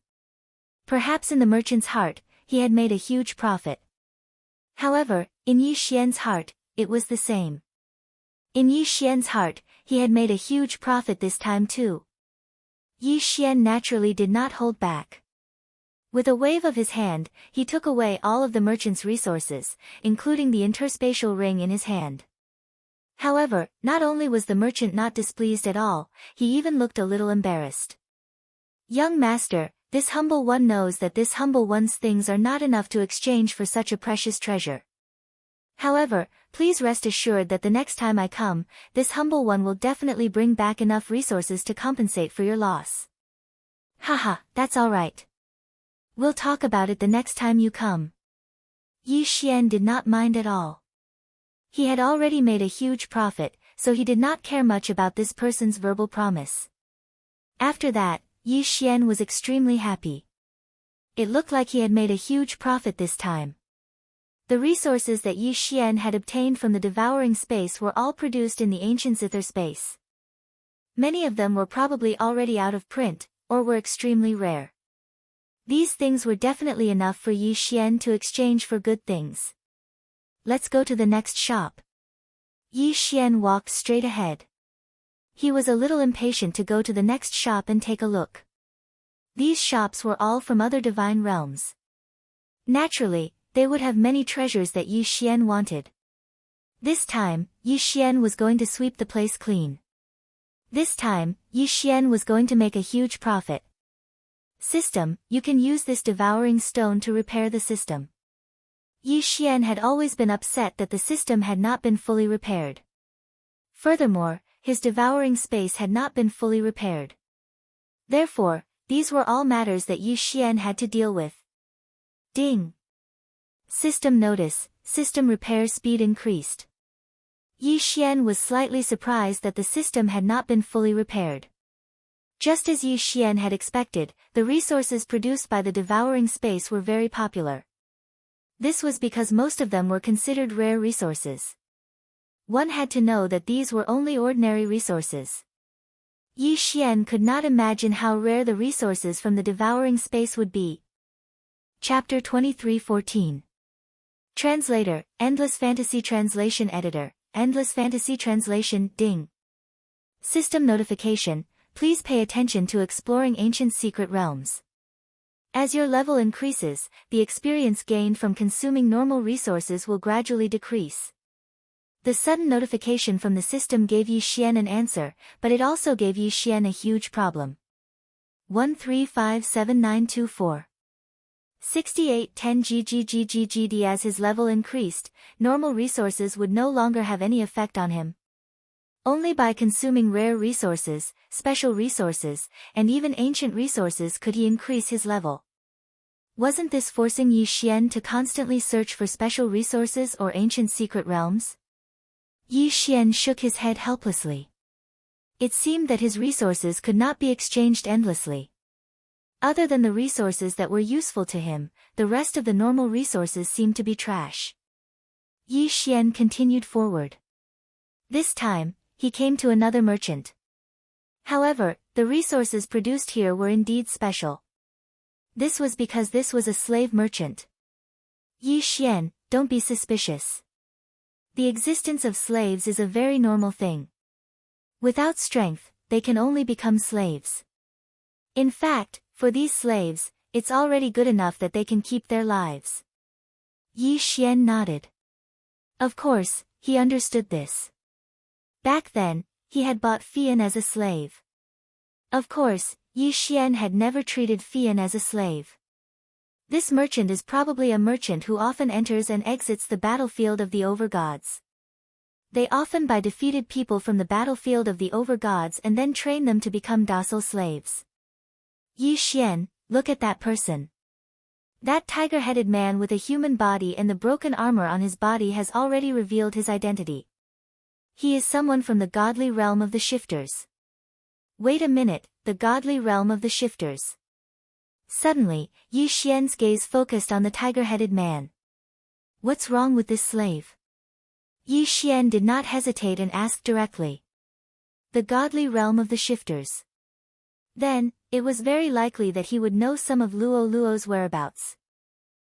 Perhaps in the merchant's heart, he had made a huge profit. However, in Yi Xian's heart, it was the same. In Yi Xian's heart, he had made a huge profit this time too. Yi Xian naturally did not hold back. With a wave of his hand, he took away all of the merchant's resources, including the interspatial ring in his hand. However, not only was the merchant not displeased at all, he even looked a little embarrassed. Young master, this humble one knows that this humble one's things are not enough to exchange for such a precious treasure. However, please rest assured that the next time I come, this humble one will definitely bring back enough resources to compensate for your loss. Haha, that's all right. We'll talk about it the next time you come. Yi Xian did not mind at all. He had already made a huge profit, so he did not care much about this person's verbal promise. After that, Yi Xian was extremely happy. It looked like he had made a huge profit this time. The resources that Yi Xian had obtained from the devouring space were all produced in the ancient zither space. Many of them were probably already out of print, or were extremely rare. These things were definitely enough for Yi Xian to exchange for good things. Let's go to the next shop. Yi Xian walked straight ahead. He was a little impatient to go to the next shop and take a look. These shops were all from other divine realms. Naturally, they would have many treasures that Yi Xian wanted. This time, Yi Xian was going to sweep the place clean. This time, Yi Xian was going to make a huge profit. System, you can use this devouring stone to repair the system. Yi Xian had always been upset that the system had not been fully repaired. Furthermore, his devouring space had not been fully repaired. Therefore, these were all matters that Yi Xian had to deal with. Ding! System notice, system repair speed increased. Yi Xian was slightly surprised that the system had not been fully repaired. Just as Yi Xian had expected, the resources produced by the devouring space were very popular. This was because most of them were considered rare resources. One had to know that these were only ordinary resources. Yi Xian could not imagine how rare the resources from the devouring space would be. Chapter 23:14. Translator, Endless Fantasy Translation Editor, Endless Fantasy Translation, Ding. System notification, please pay attention to exploring ancient secret realms. As your level increases, the experience gained from consuming normal resources will gradually decrease. The sudden notification from the system gave Yi Xian an answer, but it also gave Yi Xian a huge problem. 1357924. 6810 GGGGGD. As his level increased, normal resources would no longer have any effect on him. Only by consuming rare resources, special resources, and even ancient resources could he increase his level. Wasn't this forcing Yi Xian to constantly search for special resources or ancient secret realms? Yi Xian shook his head helplessly. It seemed that his resources could not be exchanged endlessly. Other than the resources that were useful to him, the rest of the normal resources seemed to be trash. Yi Xian continued forward. This time, he came to another merchant. However, the resources produced here were indeed special. This was because this was a slave merchant. Yi Xian, don't be suspicious. The existence of slaves is a very normal thing. Without strength, they can only become slaves. In fact, for these slaves, it's already good enough that they can keep their lives. Yi Xian nodded. Of course, he understood this. Back then, he had bought Fian as a slave. Of course, Yi Xian had never treated Fian as a slave. This merchant is probably a merchant who often enters and exits the battlefield of the overgods. They often buy defeated people from the battlefield of the overgods and then train them to become docile slaves. Yi Xian, look at that person. That tiger-headed man with a human body and the broken armor on his body has already revealed his identity. He is someone from the godly realm of the shifters. Wait a minute, the godly realm of the shifters. Suddenly, Yi Xian's gaze focused on the tiger-headed man. What's wrong with this slave? Yi Xian did not hesitate and asked directly. The godly realm of the shifters. Then, it was very likely that he would know some of Luo Luo's whereabouts.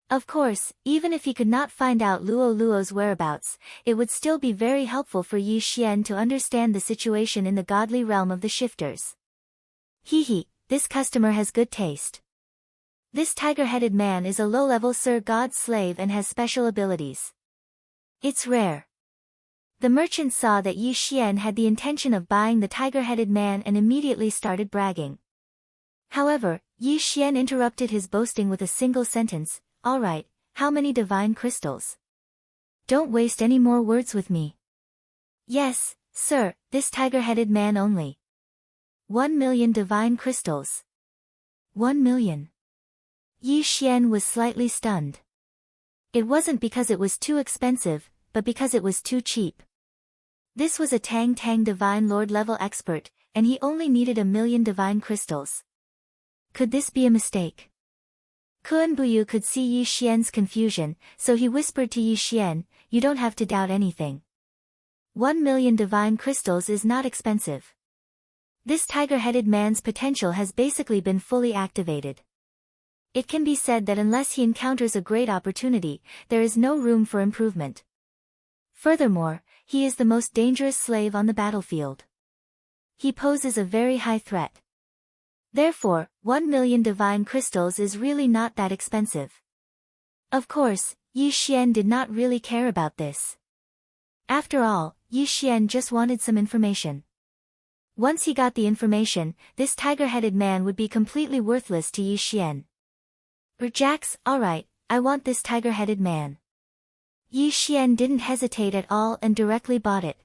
Of course, even if he could not find out Luo Luo's whereabouts, it would still be very helpful for Yi Xian to understand the situation in the godly realm of the shifters. Hee, this customer has good taste. This tiger-headed man is a low-level Sir God's slave and has special abilities. It's rare. The merchant saw that Yi Xian had the intention of buying the tiger-headed man and immediately started bragging. However, Yi Xian interrupted his boasting with a single sentence. All right, how many divine crystals? Don't waste any more words with me. Yes, sir, this tiger-headed man only. 1 million divine crystals. 1 million. Yi Xian was slightly stunned. It wasn't because it was too expensive, but because it was too cheap. This was a Tang divine lord level expert, and he only needed 1 million divine crystals. Could this be a mistake? Kuan Buyu could see Yi Xian's confusion, so he whispered to Yi Xian, you don't have to doubt anything. 1 million divine crystals is not expensive. This tiger-headed man's potential has basically been fully activated. It can be said that unless he encounters a great opportunity, there is no room for improvement. Furthermore, he is the most dangerous slave on the battlefield. He poses a very high threat. Therefore, 1 million divine crystals is really not that expensive. Of course, Yi Xian did not really care about this. After all, Yi Xian just wanted some information. Once he got the information, this tiger-headed man would be completely worthless to Yi Xian. Jax, alright, I want this tiger-headed man. Yi Xian didn't hesitate at all and directly bought it.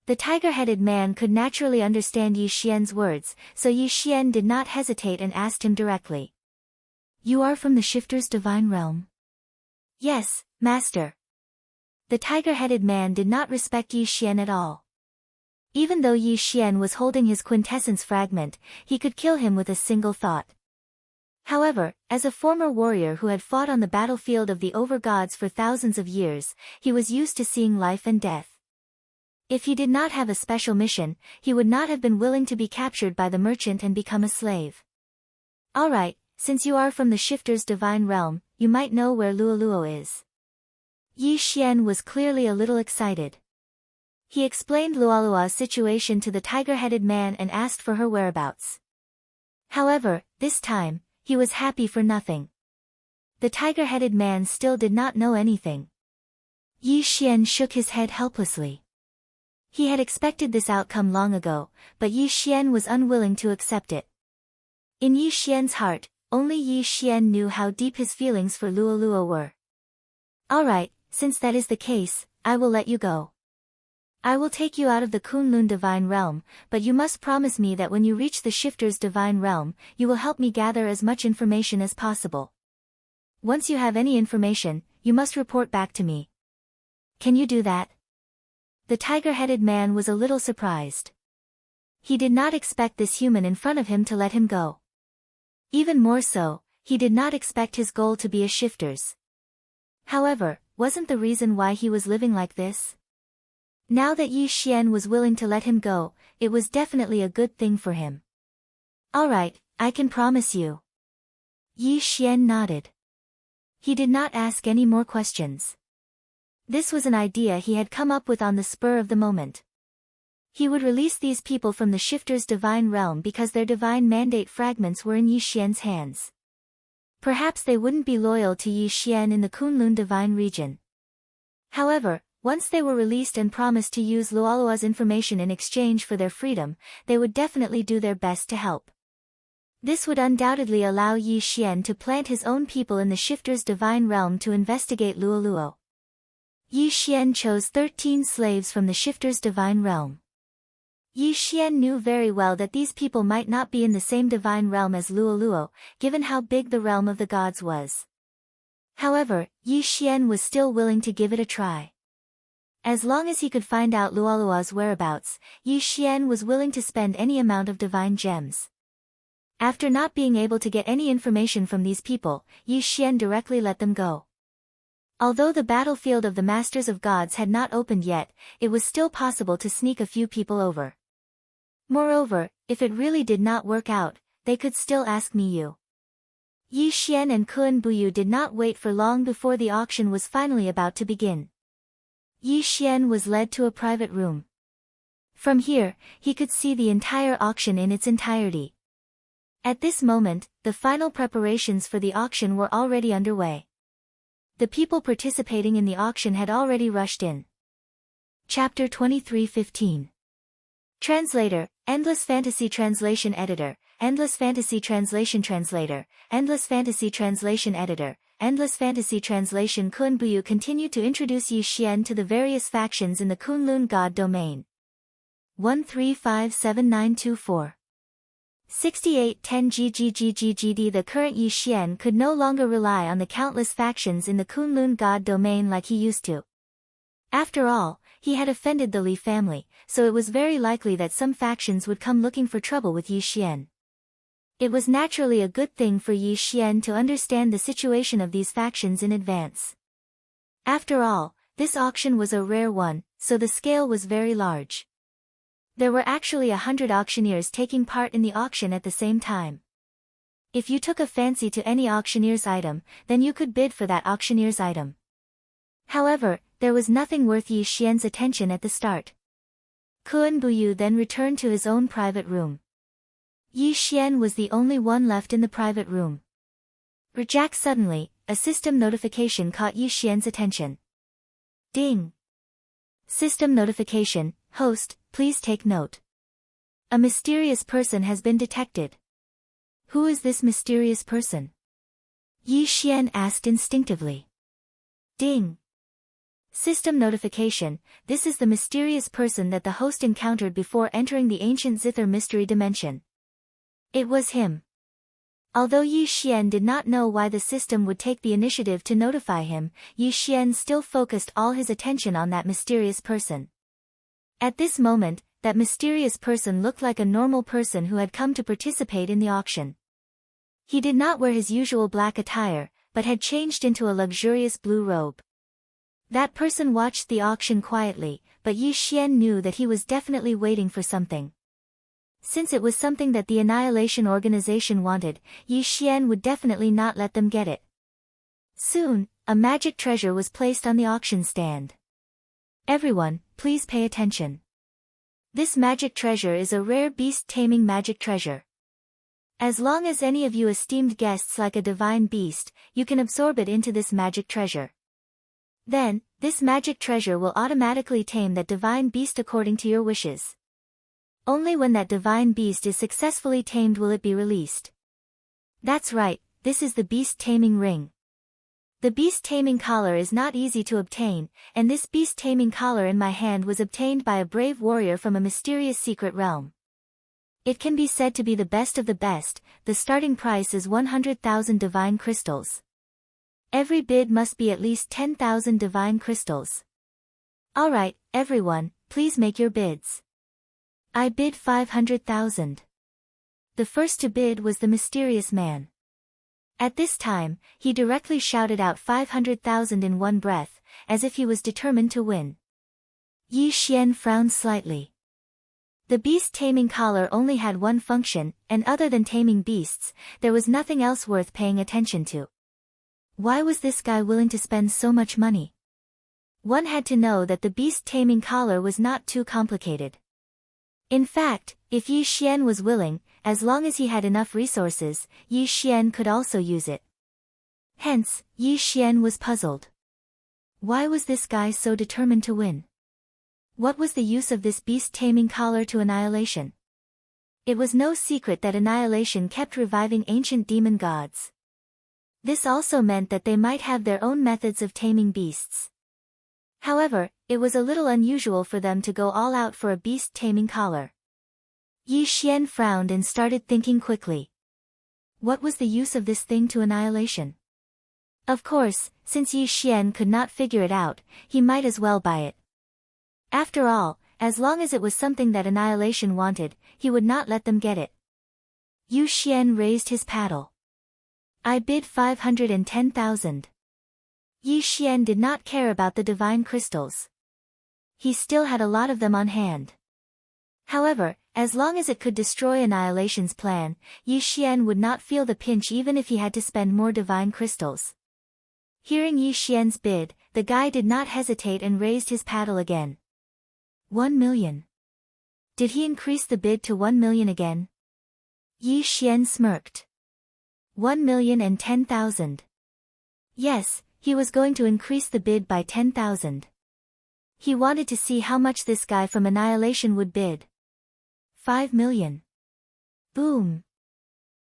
The tiger-headed man could naturally understand Yi Xian's words, so Yi Xian did not hesitate and asked him directly. You are from the shifter's divine realm? Yes, master. The tiger-headed man did not respect Yi Xian at all. Even though Yi Xian was holding his quintessence fragment, he could kill him with a single thought. However, as a former warrior who had fought on the battlefield of the over-gods for thousands of years, he was used to seeing life and death. If he did not have a special mission, he would not have been willing to be captured by the merchant and become a slave. Alright, since you are from the shifter's divine realm, you might know where Luoluo is. Yi Xian was clearly a little excited. He explained Luoluo's situation to the tiger-headed man and asked for her whereabouts. However, this time, he was happy for nothing. The tiger-headed man still did not know anything. Yi Xian shook his head helplessly. He had expected this outcome long ago, but Yi Xian was unwilling to accept it. In Yi Xian's heart, only Yi Xian knew how deep his feelings for Luoluo were. Alright, since that is the case, I will let you go. I will take you out of the Kunlun divine realm, but you must promise me that when you reach the shifter's divine realm, you will help me gather as much information as possible. Once you have any information, you must report back to me. Can you do that? The tiger-headed man was a little surprised. He did not expect this human in front of him to let him go. Even more so, he did not expect his goal to be a shifter's. However, wasn't the reason why he was living like this? Now that Yi Xian was willing to let him go, it was definitely a good thing for him. Alright, I can promise you. Yi Xian nodded. He did not ask any more questions. This was an idea he had come up with on the spur of the moment. He would release these people from the shifter's divine realm because their divine mandate fragments were in Yi Xian's hands. Perhaps they wouldn't be loyal to Yi Xian in the Kunlun divine region. However, once they were released and promised to use Luoluo's information in exchange for their freedom, they would definitely do their best to help. This would undoubtedly allow Yi Xian to plant his own people in the shifter's divine realm to investigate Luoluo. Yi Xian chose 13 slaves from the shifter's divine realm. Yi Xian knew very well that these people might not be in the same divine realm as Luoluo, given how big the realm of the gods was. However, Yi Xian was still willing to give it a try. As long as he could find out Luolua's whereabouts, Yi Xian was willing to spend any amount of divine gems. After not being able to get any information from these people, Yi Xian directly let them go. Although the battlefield of the Masters of Gods had not opened yet, it was still possible to sneak a few people over. Moreover, if it really did not work out, they could still ask me you. Yi Xian and Kun Buyu did not wait for long before the auction was finally about to begin. Yi Xian was led to a private room. From here, he could see the entire auction in its entirety. At this moment, the final preparations for the auction were already underway. The people participating in the auction had already rushed in. Chapter 23:15. Translator, Endless Fantasy Translation Editor, Endless Fantasy Translation Translator, Endless Fantasy Translation Editor, Endless Fantasy Translation. Kun Buyu continued to introduce Yi Xian to the various factions in the Kunlun God domain. 1357924. 6810 GGGGGD. The current Yi Xian could no longer rely on the countless factions in the Kunlun God domain like he used to. After all, he had offended the Li family, so it was very likely that some factions would come looking for trouble with Yi Xian. It was naturally a good thing for Yi Xian to understand the situation of these factions in advance. After all, this auction was a rare one, so the scale was very large. There were actually 100 auctioneers taking part in the auction at the same time. If you took a fancy to any auctioneer's item, then you could bid for that auctioneer's item. However, there was nothing worth Yi Xian's attention at the start. Kun Buyu then returned to his own private room. Yi Xian was the only one left in the private room. Reject. Suddenly, a system notification caught Yi Xian's attention. Ding! System notification, host, please take note. A mysterious person has been detected. Who is this mysterious person? Yi Xian asked instinctively. Ding! System notification, this is the mysterious person that the host encountered before entering the ancient Zither mystery dimension. It was him. Although Yi Xian did not know why the system would take the initiative to notify him, Yi Xian still focused all his attention on that mysterious person. At this moment, that mysterious person looked like a normal person who had come to participate in the auction. He did not wear his usual black attire, but had changed into a luxurious blue robe. That person watched the auction quietly, but Yi Xian knew that he was definitely waiting for something. Since it was something that the Annihilation Organization wanted, Yi Xian would definitely not let them get it. Soon, a magic treasure was placed on the auction stand. Everyone, please pay attention. This magic treasure is a rare beast-taming magic treasure. As long as any of you esteemed guests like a divine beast, you can absorb it into this magic treasure. Then, this magic treasure will automatically tame that divine beast according to your wishes. Only when that divine beast is successfully tamed will it be released. That's right, this is the beast-taming ring. The beast-taming collar is not easy to obtain, and this beast-taming collar in my hand was obtained by a brave warrior from a mysterious secret realm. It can be said to be the best of the best. The starting price is 100,000 divine crystals. Every bid must be at least 10,000 divine crystals. Alright, everyone, please make your bids. I bid 500,000. The first to bid was the mysterious man. At this time, he directly shouted out 500,000 in one breath, as if he was determined to win. Yi Xian frowned slightly. The beast-taming collar only had one function, and other than taming beasts, there was nothing else worth paying attention to. Why was this guy willing to spend so much money? One had to know that the beast-taming collar was not too complicated. In fact, if Yi Xian was willing, as long as he had enough resources, Yi Xian could also use it. Hence, Yi Xian was puzzled. Why was this guy so determined to win? What was the use of this beast-taming collar to Annihilation? It was no secret that Annihilation kept reviving ancient demon gods. This also meant that they might have their own methods of taming beasts. However, it was a little unusual for them to go all out for a beast-taming collar. Yi Xian frowned and started thinking quickly. What was the use of this thing to Annihilation? Of course, since Yi Xian could not figure it out, he might as well buy it. After all, as long as it was something that Annihilation wanted, he would not let them get it. Yu Xian raised his paddle. I bid 510,000. Yi Xian did not care about the divine crystals. He still had a lot of them on hand. However, as long as it could destroy Annihilation's plan, Yi Xian would not feel the pinch even if he had to spend more divine crystals. Hearing Yi Xian's bid, the guy did not hesitate and raised his paddle again. 1 million. Did he increase the bid to 1 million again? Yi Xian smirked. 1,010,000. Yes, he was going to increase the bid by 10,000. He wanted to see how much this guy from Annihilation would bid. 5 million. Boom.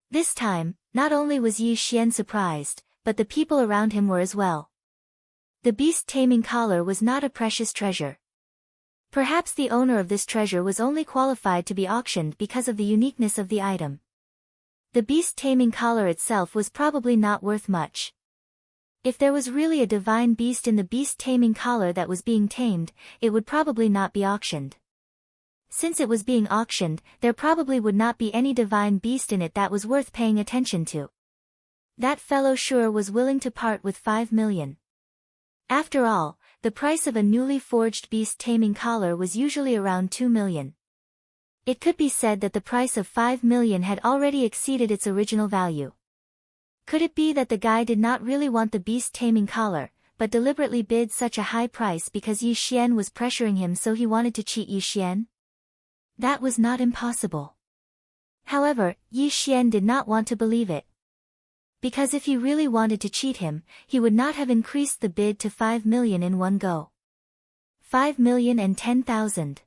This time, not only was Yi Xian surprised, but the people around him were as well. The beast-taming collar was not a precious treasure. Perhaps the owner of this treasure was only qualified to be auctioned because of the uniqueness of the item. The beast-taming collar itself was probably not worth much. If there was really a divine beast in the beast-taming collar that was being tamed, it would probably not be auctioned. Since it was being auctioned, there probably would not be any divine beast in it that was worth paying attention to. That fellow sure was willing to part with 5 million. After all, the price of a newly forged beast-taming collar was usually around 2 million. It could be said that the price of 5 million had already exceeded its original value. Could it be that the guy did not really want the beast-taming collar, but deliberately bid such a high price because Yi Xian was pressuring him so he wanted to cheat Yi Xian? That was not impossible. However, Yi Xian did not want to believe it. Because if he really wanted to cheat him, he would not have increased the bid to 5 million in one go. 5,010,000.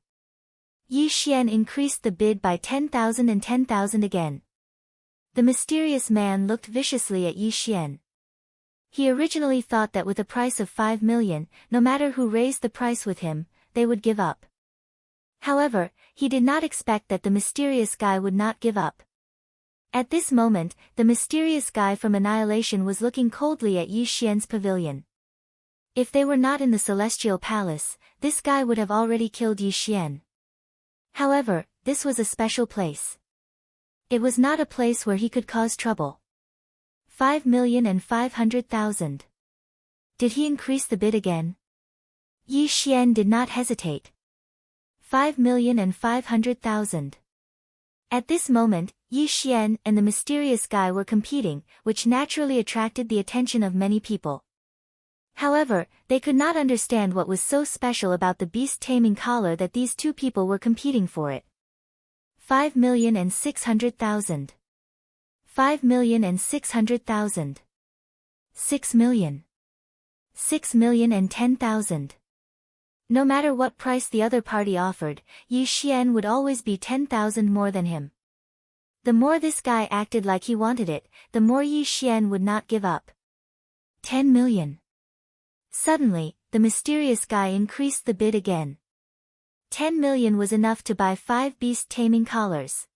Yi Xian increased the bid by 10,000 and 10,000 again. The mysterious man looked viciously at Yi Xian. He originally thought that with a price of 5 million, no matter who raised the price with him, they would give up. However, he did not expect that the mysterious guy would not give up. At this moment, the mysterious guy from Annihilation was looking coldly at Yi Xian's pavilion. If they were not in the Celestial Palace, this guy would have already killed Yi Xian. However, this was a special place. It was not a place where he could cause trouble. 5,500,000. Did he increase the bid again? Yi Xian did not hesitate. 5,500,000. At this moment, Yi Xian and the mysterious guy were competing, which naturally attracted the attention of many people. However, they could not understand what was so special about the beast-taming collar that these two people were competing for it. 5,600,000. 5,600,000. 6 million. 6,010,000. No matter what price the other party offered, Yi Xian would always be 10,000 more than him. The more this guy acted like he wanted it, the more Yi Xian would not give up. 10 million. Suddenly, the mysterious guy increased the bid again. 10 million was enough to buy 5 beast-taming collars.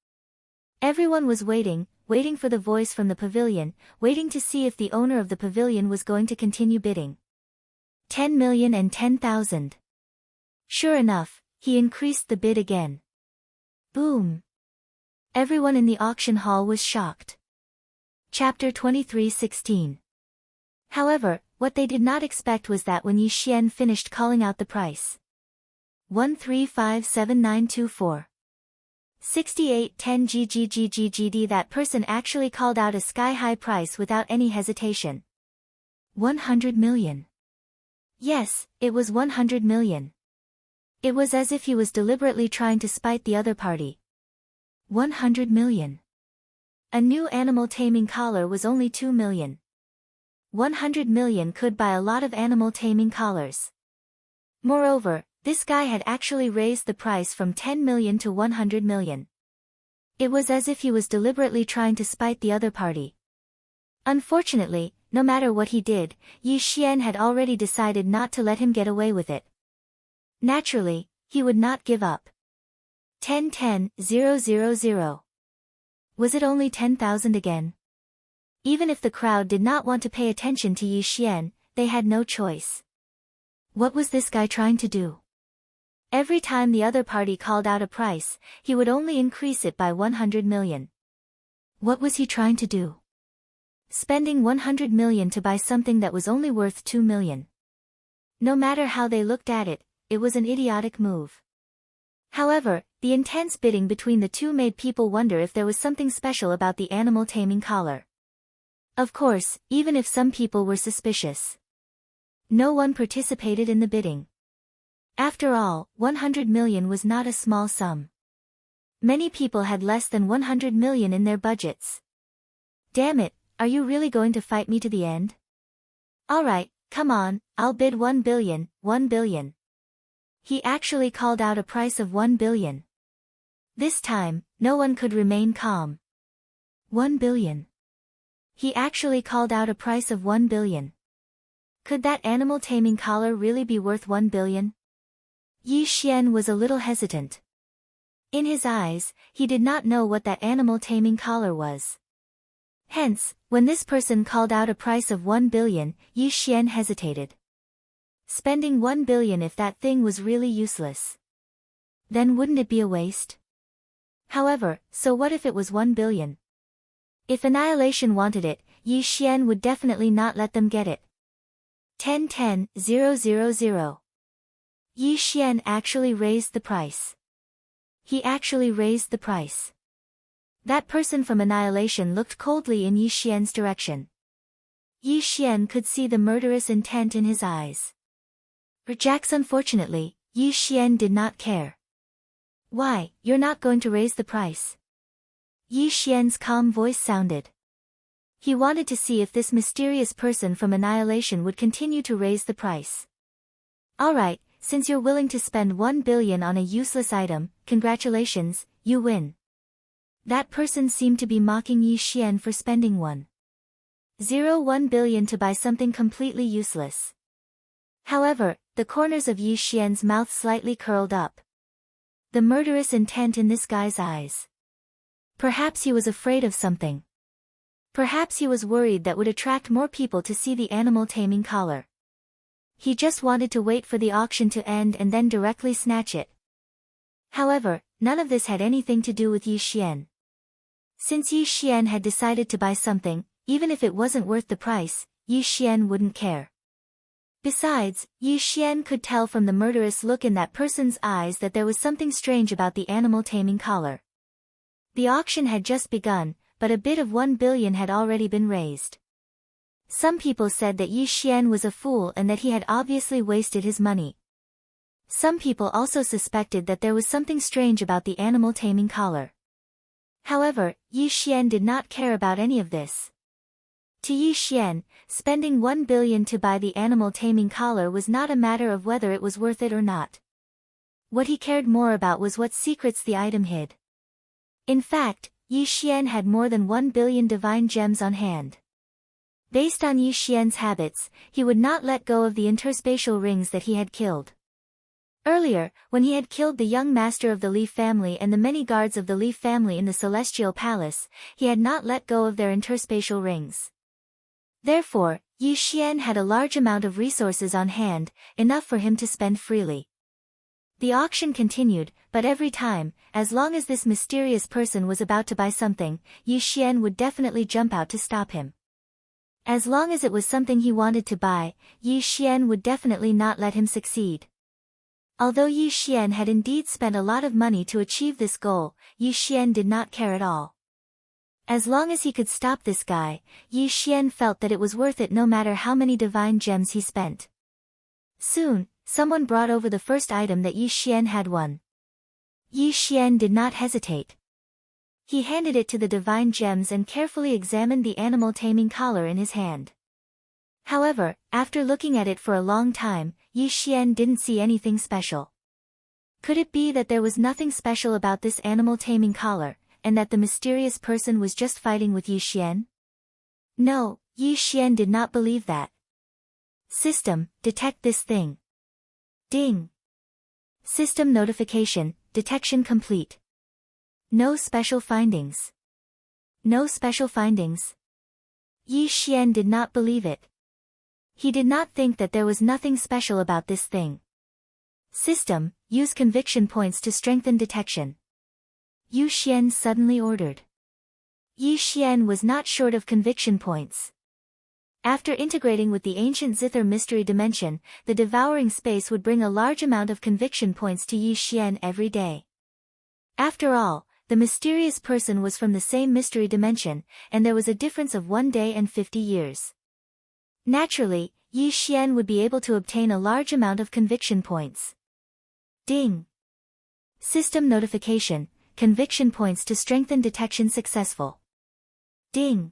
Everyone was waiting for the voice from the pavilion, waiting to see if the owner of the pavilion was going to continue bidding. 10,010,000. Sure enough, he increased the bid again. Boom. Everyone in the auction hall was shocked. Chapter 23:16. However, what they did not expect was that when Yi Xian finished calling out the price. 1357924. 6810 GGGGGD, that person actually called out a sky-high price without any hesitation. 100 million. Yes, it was 100 million. It was as if he was deliberately trying to spite the other party. 100 million. A new animal taming collar was only 2 million. 100 million could buy a lot of animal taming collars. Moreover, this guy had actually raised the price from 10 million to 100 million. It was as if he was deliberately trying to spite the other party. Unfortunately, no matter what he did, Yi Xian had already decided not to let him get away with it. Naturally, he would not give up. 10,000. Was it only 10,000 again? Even if the crowd did not want to pay attention to Yi Xian, they had no choice. What was this guy trying to do? Every time the other party called out a price, he would only increase it by 100 million. What was he trying to do? Spending 100 million to buy something that was only worth 2 million. No matter how they looked at it, it was an idiotic move. However, the intense bidding between the two made people wonder if there was something special about the animal taming collar. Of course, even if some people were suspicious, no one participated in the bidding. After all, 100 million was not a small sum. Many people had less than 100 million in their budgets. Damn it, are you really going to fight me to the end? Alright, come on, I'll bid 1 billion, 1 billion. He actually called out a price of 1 billion. This time, no one could remain calm. 1 billion. He actually called out a price of 1 billion. Could that animal taming collar really be worth 1 billion? Yi Xian was a little hesitant. In his eyes, he did not know what that animal taming collar was. Hence, when this person called out a price of 1 billion, Yi Xian hesitated. Spending 1 billion if that thing was really useless. Then wouldn't it be a waste? However, so what if it was 1 billion? If Annihilation wanted it, Yi Xian would definitely not let them get it. 10-10-000. Yi Xian actually raised the price. He actually raised the price. That person from Annihilation looked coldly in Yi Xian's direction. Yi Xian could see the murderous intent in his eyes. Rejects. Unfortunately, Yi Xian did not care. Why, you're not going to raise the price? Yi Xian's calm voice sounded. He wanted to see if this mysterious person from Annihilation would continue to raise the price. Alright, since you're willing to spend 1 billion on a useless item, congratulations, you win. That person seemed to be mocking Yi Xian for spending 1 billion to buy something completely useless. However, the corners of Yi Xian's mouth slightly curled up. The murderous intent in this guy's eyes. Perhaps he was afraid of something. Perhaps he was worried that would attract more people to see the animal taming collar. He just wanted to wait for the auction to end and then directly snatch it. However, none of this had anything to do with Yi Xian. Since Yi Xian had decided to buy something, even if it wasn't worth the price, Yi Xian wouldn't care. Besides, Yi Xian could tell from the murderous look in that person's eyes that there was something strange about the animal taming collar. The auction had just begun, but a bid of 1 billion had already been raised. Some people said that Yi Xian was a fool and that he had obviously wasted his money. Some people also suspected that there was something strange about the animal taming collar. However, Yi Xian did not care about any of this. To Yi Xian, spending 1 billion to buy the animal taming collar was not a matter of whether it was worth it or not. What he cared more about was what secrets the item hid. In fact, Yi Xian had more than 1 billion divine gems on hand. Based on Yi Xian's habits, he would not let go of the interspatial rings that he had killed. Earlier, when he had killed the young master of the Leaf family and the many guards of the Leaf family in the Celestial Palace, he had not let go of their interspatial rings. Therefore, Yi Xian had a large amount of resources on hand, enough for him to spend freely. The auction continued, but every time, as long as this mysterious person was about to buy something, Yi Xian would definitely jump out to stop him. As long as it was something he wanted to buy, Yi Xian would definitely not let him succeed. Although Yi Xian had indeed spent a lot of money to achieve this goal, Yi Xian did not care at all. As long as he could stop this guy, Yi Xian felt that it was worth it no matter how many divine gems he spent. Soon, someone brought over the first item that Yi Xian had won. Yi Xian did not hesitate. He handed it to the divine gems and carefully examined the animal taming collar in his hand. However, after looking at it for a long time, Yi Xian didn't see anything special. Could it be that there was nothing special about this animal taming collar, and that the mysterious person was just fighting with Yi Xian? No, Yi Xian did not believe that. System, detect this thing. Ding. System notification, detection complete. No special findings. No special findings. Yi Xian did not believe it. He did not think that there was nothing special about this thing. System, use conviction points to strengthen detection. Yu Xian suddenly ordered. Yi Xian was not short of conviction points. After integrating with the ancient Zither mystery dimension, the devouring space would bring a large amount of conviction points to Yi Xian every day. After all, the mysterious person was from the same mystery dimension, and there was a difference of 1 day and 50 years. Naturally, Yi Xian would be able to obtain a large amount of conviction points. Ding! System notification, conviction points to strengthen detection successful. Ding!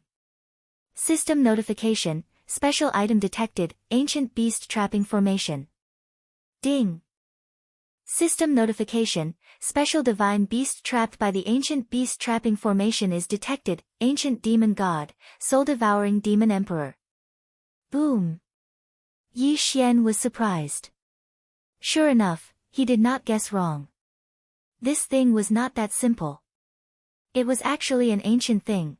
System notification, special item detected, ancient beast trapping formation. Ding! System notification, special divine beast trapped by the ancient beast trapping formation is detected, ancient demon god, soul-devouring demon emperor. Boom! Yi Xian was surprised. Sure enough, he did not guess wrong. This thing was not that simple. It was actually an ancient thing.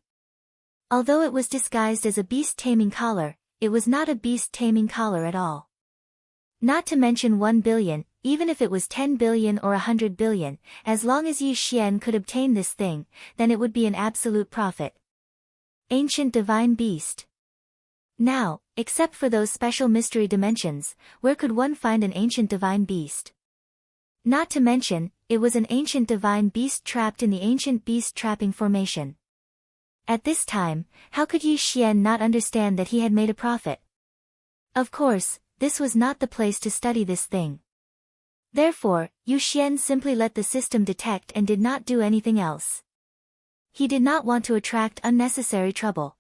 Although it was disguised as a beast-taming collar, it was not a beast-taming collar at all. Not to mention 1 billion, even if it was 10 billion or 100 billion, as long as Yi Xian could obtain this thing, then it would be an absolute profit. Ancient divine beast. Now, except for those special mystery dimensions, where could one find an ancient divine beast? Not to mention, it was an ancient divine beast trapped in the ancient beast trapping formation. At this time, how could Yi Xian not understand that he had made a profit? Of course, this was not the place to study this thing. Therefore, Yu Xian simply let the system detect and did not do anything else. He did not want to attract unnecessary trouble.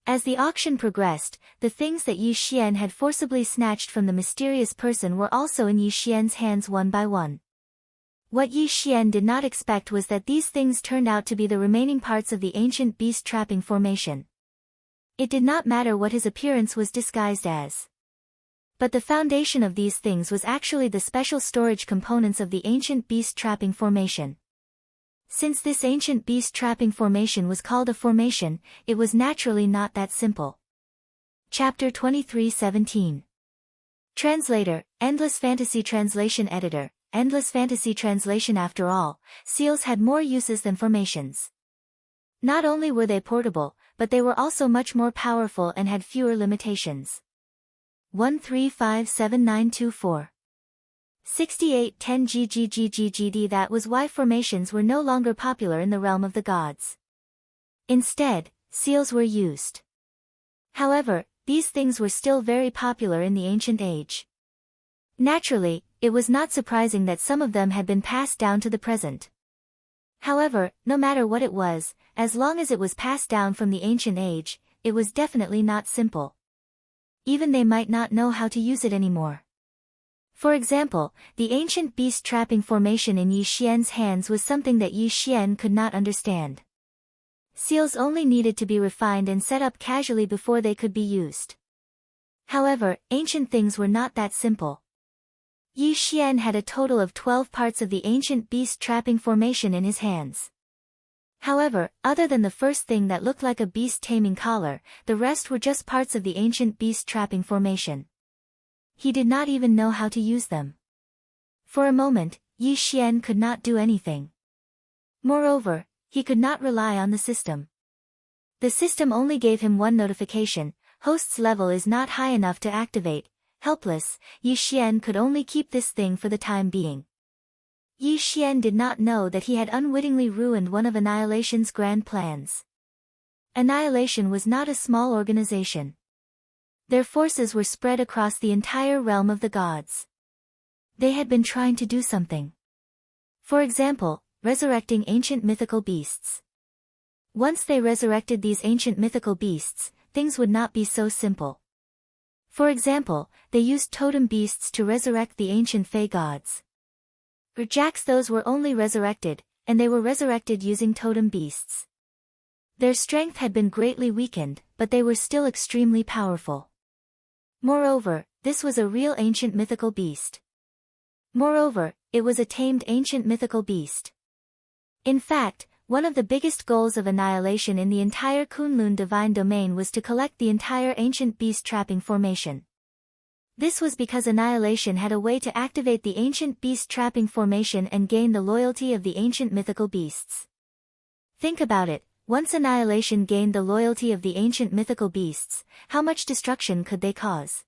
As the auction progressed, the things that Yi Xian had forcibly snatched from the mysterious person were also in Yi Xian's hands one by one. What Yi Xian did not expect was that these things turned out to be the remaining parts of the ancient beast trapping formation. It did not matter what his appearance was disguised as. But the foundation of these things was actually the special storage components of the ancient beast trapping formation. Since this ancient beast trapping formation was called a formation, it was naturally not that simple. Chapter 23:17. Translator, Endless Fantasy Translation Editor. Endless Fantasy Translation. After all, seals had more uses than formations. Not only were they portable, but they were also much more powerful and had fewer limitations. 1357924. 6810 GGGGGD. That was why formations were no longer popular in the realm of the gods. Instead, seals were used. However, these things were still very popular in the ancient age. Naturally, it was not surprising that some of them had been passed down to the present. However, no matter what it was, as long as it was passed down from the ancient age, it was definitely not simple. Even they might not know how to use it anymore. For example, the ancient beast trapping formation in Yi Xian's hands was something that Yi Xian could not understand. Seals only needed to be refined and set up casually before they could be used. However, ancient things were not that simple. Yi Xian had a total of 12 parts of the ancient beast trapping formation in his hands. However, other than the first thing that looked like a beast taming collar, the rest were just parts of the ancient beast trapping formation. He did not even know how to use them. For a moment, Yi Xian could not do anything. Moreover, he could not rely on the system. The system only gave him one notification: host's level is not high enough to activate. Helpless, Yi Xian could only keep this thing for the time being. Yi Xian did not know that he had unwittingly ruined one of Annihilation's grand plans. Annihilation was not a small organization. Their forces were spread across the entire realm of the gods. They had been trying to do something. For example, resurrecting ancient mythical beasts. Once they resurrected these ancient mythical beasts, things would not be so simple. For example, they used totem beasts to resurrect the ancient Fey gods. Urjaks, those were only resurrected, and they were resurrected using totem beasts. Their strength had been greatly weakened, but they were still extremely powerful. Moreover, this was a real ancient mythical beast. Moreover, it was a tamed ancient mythical beast. In fact, one of the biggest goals of Annihilation in the entire Kunlun divine domain was to collect the entire ancient beast trapping formation. This was because Annihilation had a way to activate the ancient beast trapping formation and gain the loyalty of the ancient mythical beasts. Think about it, once Annihilation gained the loyalty of the ancient mythical beasts, how much destruction could they cause?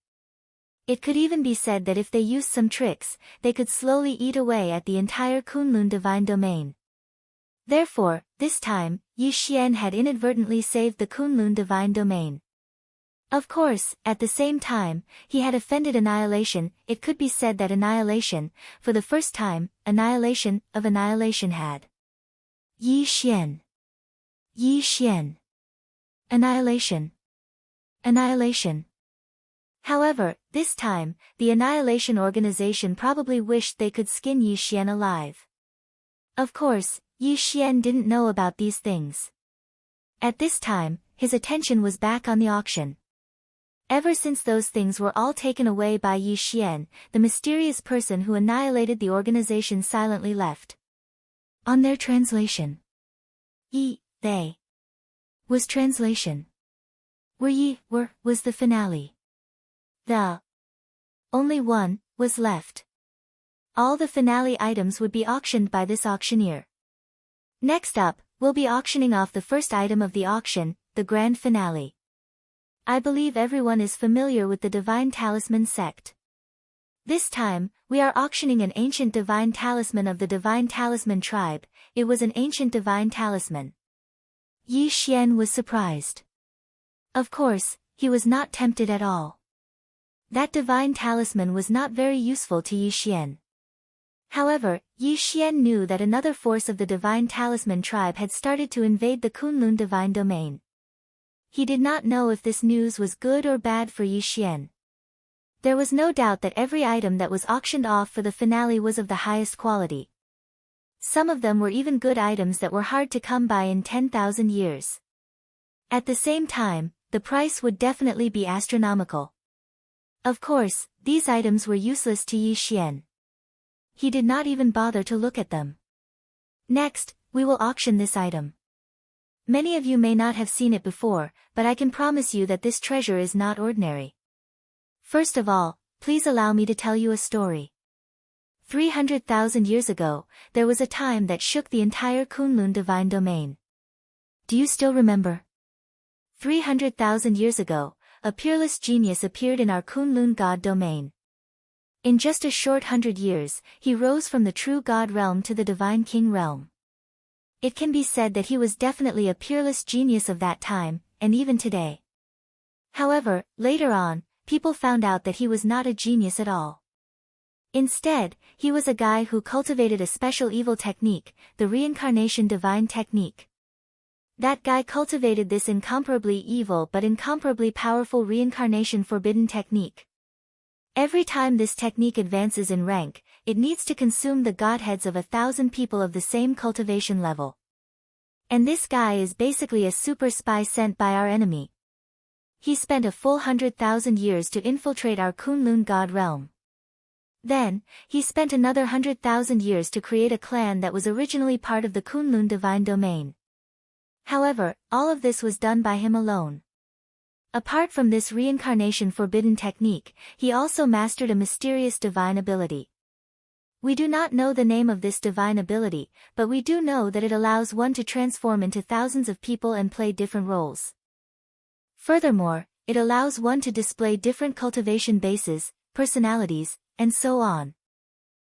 It could even be said that if they used some tricks, they could slowly eat away at the entire Kunlun divine domain. Therefore, this time, Yi Xian had inadvertently saved the Kunlun divine domain. Of course, at the same time, he had offended Annihilation. It could be said that Annihilation, for the first time, Annihilation of Annihilation had. Yi Xian. Yi Xian. Annihilation. Annihilation. However, this time, the Annihilation organization probably wished they could skin Yi Xian alive. Of course, Yi Xian didn't know about these things. At this time, his attention was back on the auction. Ever since those things were all taken away by Yi Xian, the mysterious person who annihilated the organization silently left. On their translation. They. Was translation. Was the finale. The. Only one, was left. All the finale items would be auctioned by this auctioneer. Next up, we'll be auctioning off the first item of the auction, the grand finale. I believe everyone is familiar with the Divine Talisman sect. This time, we are auctioning an ancient divine talisman of the Divine Talisman tribe. It was an ancient divine talisman. Yi Xian was surprised. Of course, he was not tempted at all. That divine talisman was not very useful to Yi Xian. However, Yi Xian knew that another force of the Divine Talisman tribe had started to invade the Kunlun divine domain. He did not know if this news was good or bad for Yi Xian. There was no doubt that every item that was auctioned off for the finale was of the highest quality. Some of them were even good items that were hard to come by in 10,000 years. At the same time, the price would definitely be astronomical. Of course, these items were useless to Yi Xian. He did not even bother to look at them. Next, we will auction this item. Many of you may not have seen it before, but I can promise you that this treasure is not ordinary. First of all, please allow me to tell you a story. 300,000 years ago, there was a time that shook the entire Kunlun divine domain. Do you still remember? 300,000 years ago, a peerless genius appeared in our Kunlun god domain. In just a short 100 years, he rose from the true god realm to the divine king realm. It can be said that he was definitely a peerless genius of that time, and even today. However, later on, people found out that he was not a genius at all. Instead, he was a guy who cultivated a special evil technique, the reincarnation divine technique. That guy cultivated this incomparably evil but incomparably powerful reincarnation forbidden technique. Every time this technique advances in rank, it needs to consume the godheads of 1,000 people of the same cultivation level. And this guy is basically a super spy sent by our enemy. He spent a full 100,000 years to infiltrate our Kunlun god realm. Then, he spent another 100,000 years to create a clan that was originally part of the Kunlun divine domain. However, all of this was done by him alone. Apart from this reincarnation forbidden technique, he also mastered a mysterious divine ability. We do not know the name of this divine ability, but we do know that it allows one to transform into thousands of people and play different roles. Furthermore, it allows one to display different cultivation bases, personalities, and so on.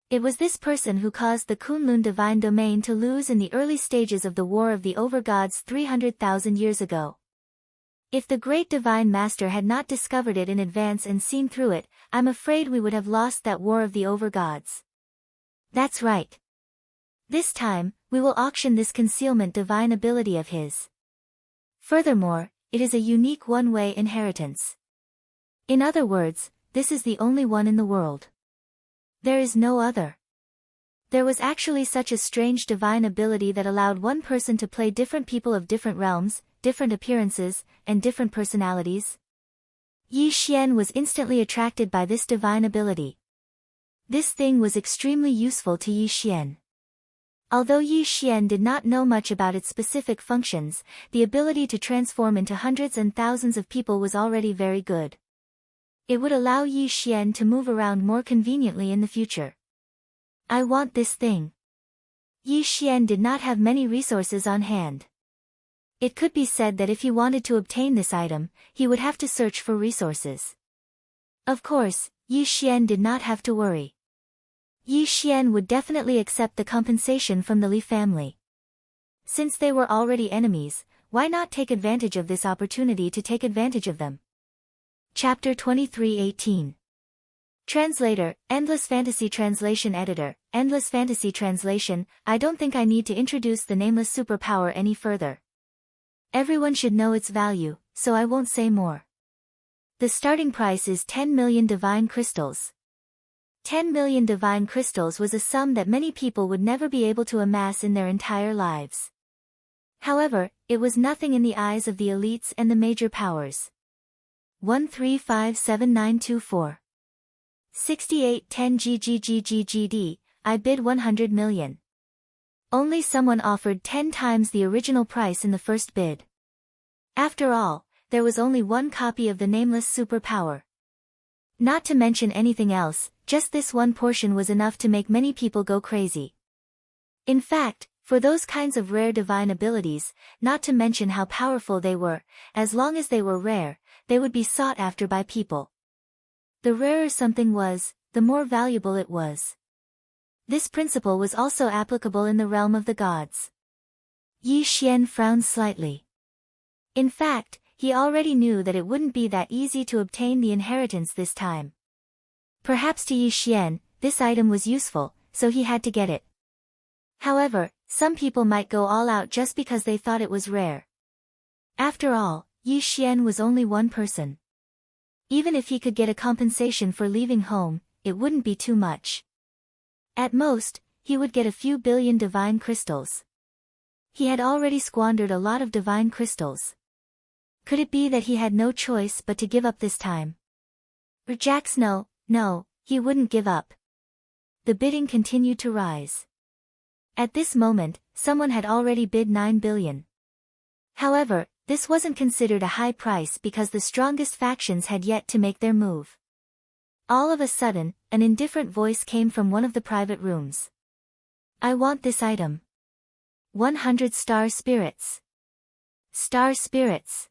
It was this person who caused the Kunlun divine domain to lose in the early stages of the War of the Overgods 300,000 years ago. If the great divine master had not discovered it in advance and seen through it, I'm afraid we would have lost that War of the Overgods. That's right. This time, we will auction this concealment divine ability of his. Furthermore, it is a unique one-way inheritance. In other words, this is the only one in the world. There is no other. There was actually such a strange divine ability that allowed one person to play different people of different realms, different appearances, and different personalities. Yi Xian was instantly attracted by this divine ability. This thing was extremely useful to Yi Xian. Although Yi Xian did not know much about its specific functions, the ability to transform into hundreds and thousands of people was already very good. It would allow Yi Xian to move around more conveniently in the future. I want this thing. Yi Xian did not have many resources on hand. It could be said that if he wanted to obtain this item, he would have to search for resources. Of course, Yi Xian did not have to worry. Yi Xian would definitely accept the compensation from the Li family. Since they were already enemies, why not take advantage of this opportunity to take advantage of them? Chapter 23:18. Translator, Endless Fantasy Translation Editor, Endless Fantasy Translation. I don't think I need to introduce the nameless superpower any further. Everyone should know its value, so I won't say more. The starting price is 10 million divine crystals. 10 million divine crystals was a sum that many people would never be able to amass in their entire lives. However, it was nothing in the eyes of the elites and the major powers. 1357924. 6810 GGGGGD, I bid 100 million. Only someone offered 10 times the original price in the first bid. After all, there was only one copy of the nameless superpower. Not to mention anything else, just this one portion was enough to make many people go crazy. In fact, for those kinds of rare divine abilities, not to mention how powerful they were, as long as they were rare, they would be sought after by people. The rarer something was, the more valuable it was. This principle was also applicable in the realm of the gods. Yi Xian frowned slightly. In fact, he already knew that it wouldn't be that easy to obtain the inheritance this time. Perhaps to Yi Xian, this item was useful, so he had to get it. However, some people might go all out just because they thought it was rare. After all, Yi Xian was only one person. Even if he could get a compensation for leaving home, it wouldn't be too much. At most, he would get a few billion divine crystals. He had already squandered a lot of divine crystals. Could it be that he had no choice but to give up this time? Jax, no, he wouldn't give up. The bidding continued to rise. At this moment, someone had already bid 9 billion. However, this wasn't considered a high price because the strongest factions had yet to make their move. All of a sudden, an indifferent voice came from one of the private rooms. I want this item. 100 star spirits. Star spirits.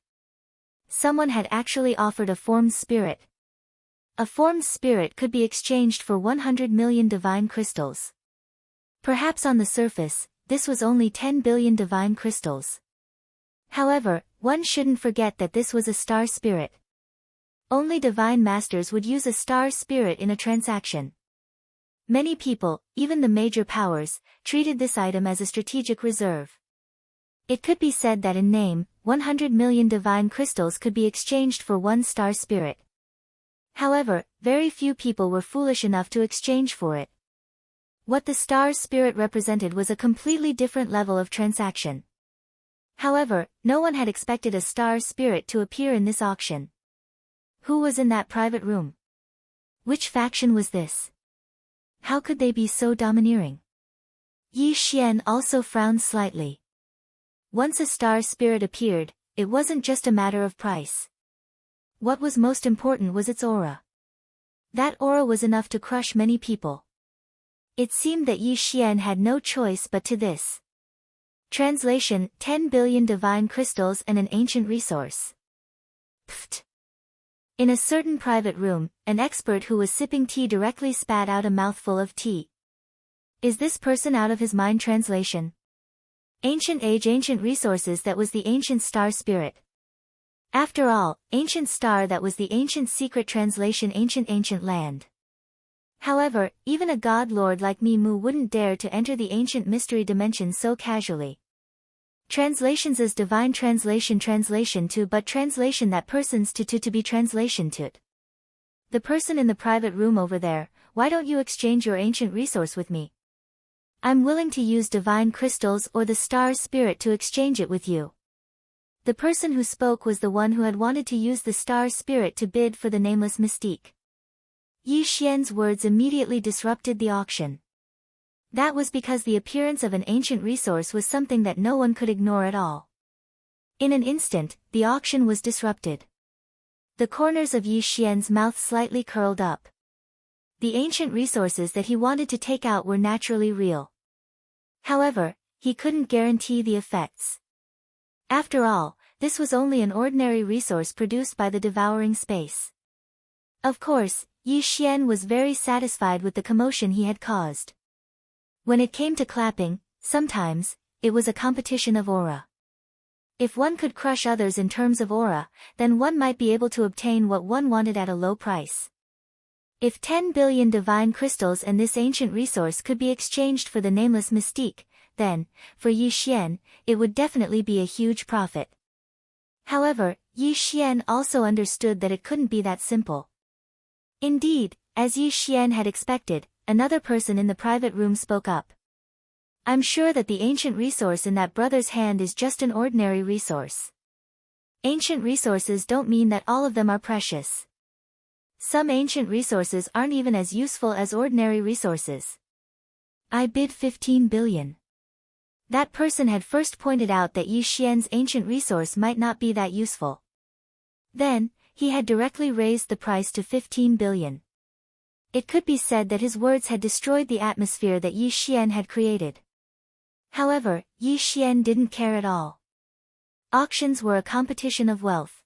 Someone had actually offered a formed spirit. A formed spirit could be exchanged for 100 million divine crystals. Perhaps on the surface, this was only 10 billion divine crystals. However, one shouldn't forget that this was a star spirit. Only divine masters would use a star spirit in a transaction. Many people, even the major powers, treated this item as a strategic reserve. It could be said that in name, 100 million divine crystals could be exchanged for one star spirit. However, very few people were foolish enough to exchange for it. What the star spirit represented was a completely different level of transaction. However, no one had expected a star spirit to appear in this auction. Who was in that private room? Which faction was this? How could they be so domineering? Yi Xian also frowned slightly. Once a star spirit appeared, it wasn't just a matter of price. What was most important was its aura. That aura was enough to crush many people. It seemed that Yi Xian had no choice but to this. Translation: 10 billion divine crystals and an ancient resource. Pfft. In a certain private room, an expert who was sipping tea directly spat out a mouthful of tea. Is this person out of his mind? Translation: Ancient age, ancient resources, that was the ancient star spirit. After all, ancient star, that was the ancient secret. Translation: ancient land. However, even a god lord like me Mu wouldn't dare to enter the ancient mystery dimension so casually. Translations as divine translation to, but translation that person's to be translation to. The person in the private room over there, why don't you exchange your ancient resource with me? I'm willing to use divine crystals or the star spirit to exchange it with you. The person who spoke was the one who had wanted to use the star spirit to bid for the nameless mystique. Yi Xian's words immediately disrupted the auction. That was because the appearance of an ancient resource was something that no one could ignore at all. In an instant, the auction was disrupted. The corners of Yi Xian's mouth slightly curled up. The ancient resources that he wanted to take out were naturally real. However, he couldn't guarantee the effects. After all, this was only an ordinary resource produced by the devouring space. Of course, Yi Xian was very satisfied with the commotion he had caused. When it came to clapping, sometimes, it was a competition of aura. If one could crush others in terms of aura, then one might be able to obtain what one wanted at a low price. If 10 billion divine crystals and this ancient resource could be exchanged for the nameless mystique, then, for Yi Xian, it would definitely be a huge profit. However, Yi Xian also understood that it couldn't be that simple. Indeed, as Yi Xian had expected, another person in the private room spoke up. I'm sure that the ancient resource in that brother's hand is just an ordinary resource. Ancient resources don't mean that all of them are precious. Some ancient resources aren't even as useful as ordinary resources. I bid 15 billion. That person had first pointed out that Yi Xian's ancient resource might not be that useful. Then, he had directly raised the price to 15 billion. It could be said that his words had destroyed the atmosphere that Yi Xian had created. However, Yi Xian didn't care at all. Auctions were a competition of wealth.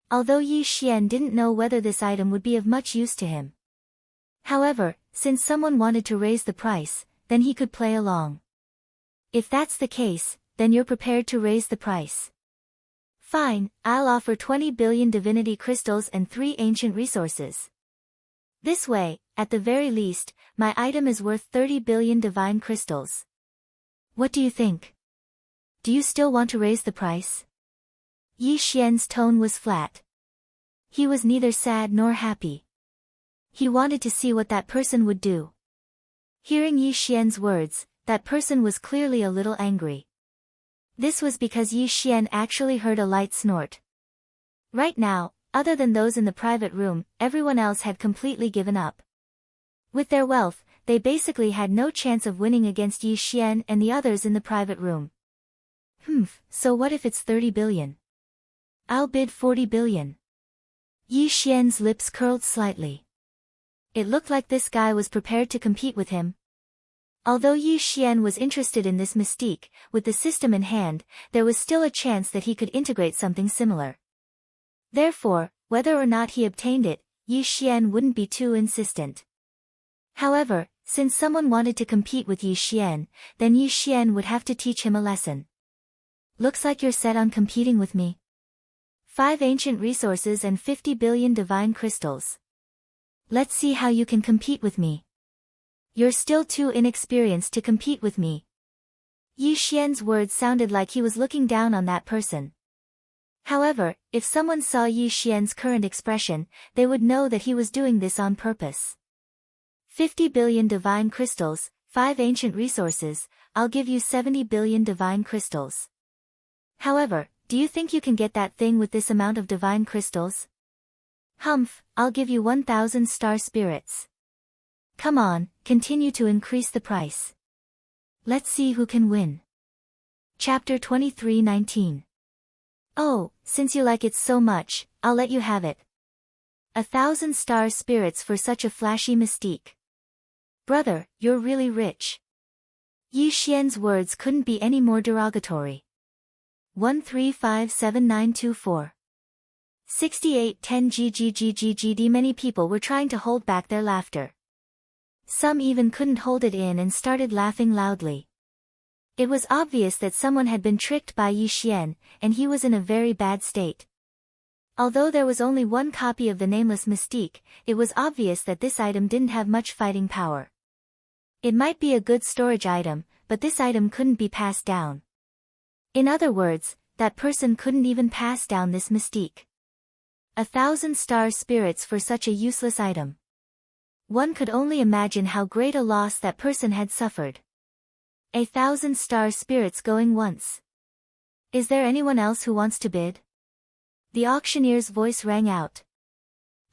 Although Yi Xian didn't know whether this item would be of much use to him. However, since someone wanted to raise the price, then he could play along. If that's the case, then you're prepared to raise the price. Fine, I'll offer 20 billion divinity crystals and 3 ancient resources. This way, at the very least, my item is worth 30 billion divine crystals. What do you think? Do you still want to raise the price? Yi Xian's tone was flat. He was neither sad nor happy. He wanted to see what that person would do. Hearing Yi Xian's words, that person was clearly a little angry. This was because Yi Xian actually heard a light snort. Right now, other than those in the private room, everyone else had completely given up. With their wealth, they basically had no chance of winning against Yi Xian and the others in the private room. So what if it's 30 billion? I'll bid 40 billion. Yi Xian's lips curled slightly. It looked like this guy was prepared to compete with him. Although Yi Xian was interested in this mystique, with the system in hand, there was still a chance that he could integrate something similar. Therefore, whether or not he obtained it, Yi Xian wouldn't be too insistent. However, since someone wanted to compete with Yi Xian, then Yi Xian would have to teach him a lesson. Looks like you're set on competing with me. 5 ancient resources and 50 billion divine crystals. Let's see how you can compete with me. You're still too inexperienced to compete with me. Yi Xian's words sounded like he was looking down on that person. However, if someone saw Yi Xian's current expression, they would know that he was doing this on purpose. 50 billion divine crystals, 5 ancient resources, I'll give you 70 billion divine crystals. However, do you think you can get that thing with this amount of divine crystals? I'll give you 1,000 star spirits. Come on, continue to increase the price. Let's see who can win. Chapter 23:19. Oh, since you like it so much, I'll let you have it. 1,000 star spirits for such a flashy mystique. Brother, you're really rich. Yi Xian's words couldn't be any more derogatory. 1357924. 6810 GGGGGD. Many people were trying to hold back their laughter. Some even couldn't hold it in and started laughing loudly. It was obvious that someone had been tricked by Yi Xian, and he was in a very bad state. Although there was only one copy of the nameless mystique, it was obvious that this item didn't have much fighting power. It might be a good storage item, but this item couldn't be passed down. In other words, that person couldn't even pass down this mystique. 1,000 star spirits for such a useless item. One could only imagine how great a loss that person had suffered. 1,000 star spirits going once. Is there anyone else who wants to bid? The auctioneer's voice rang out.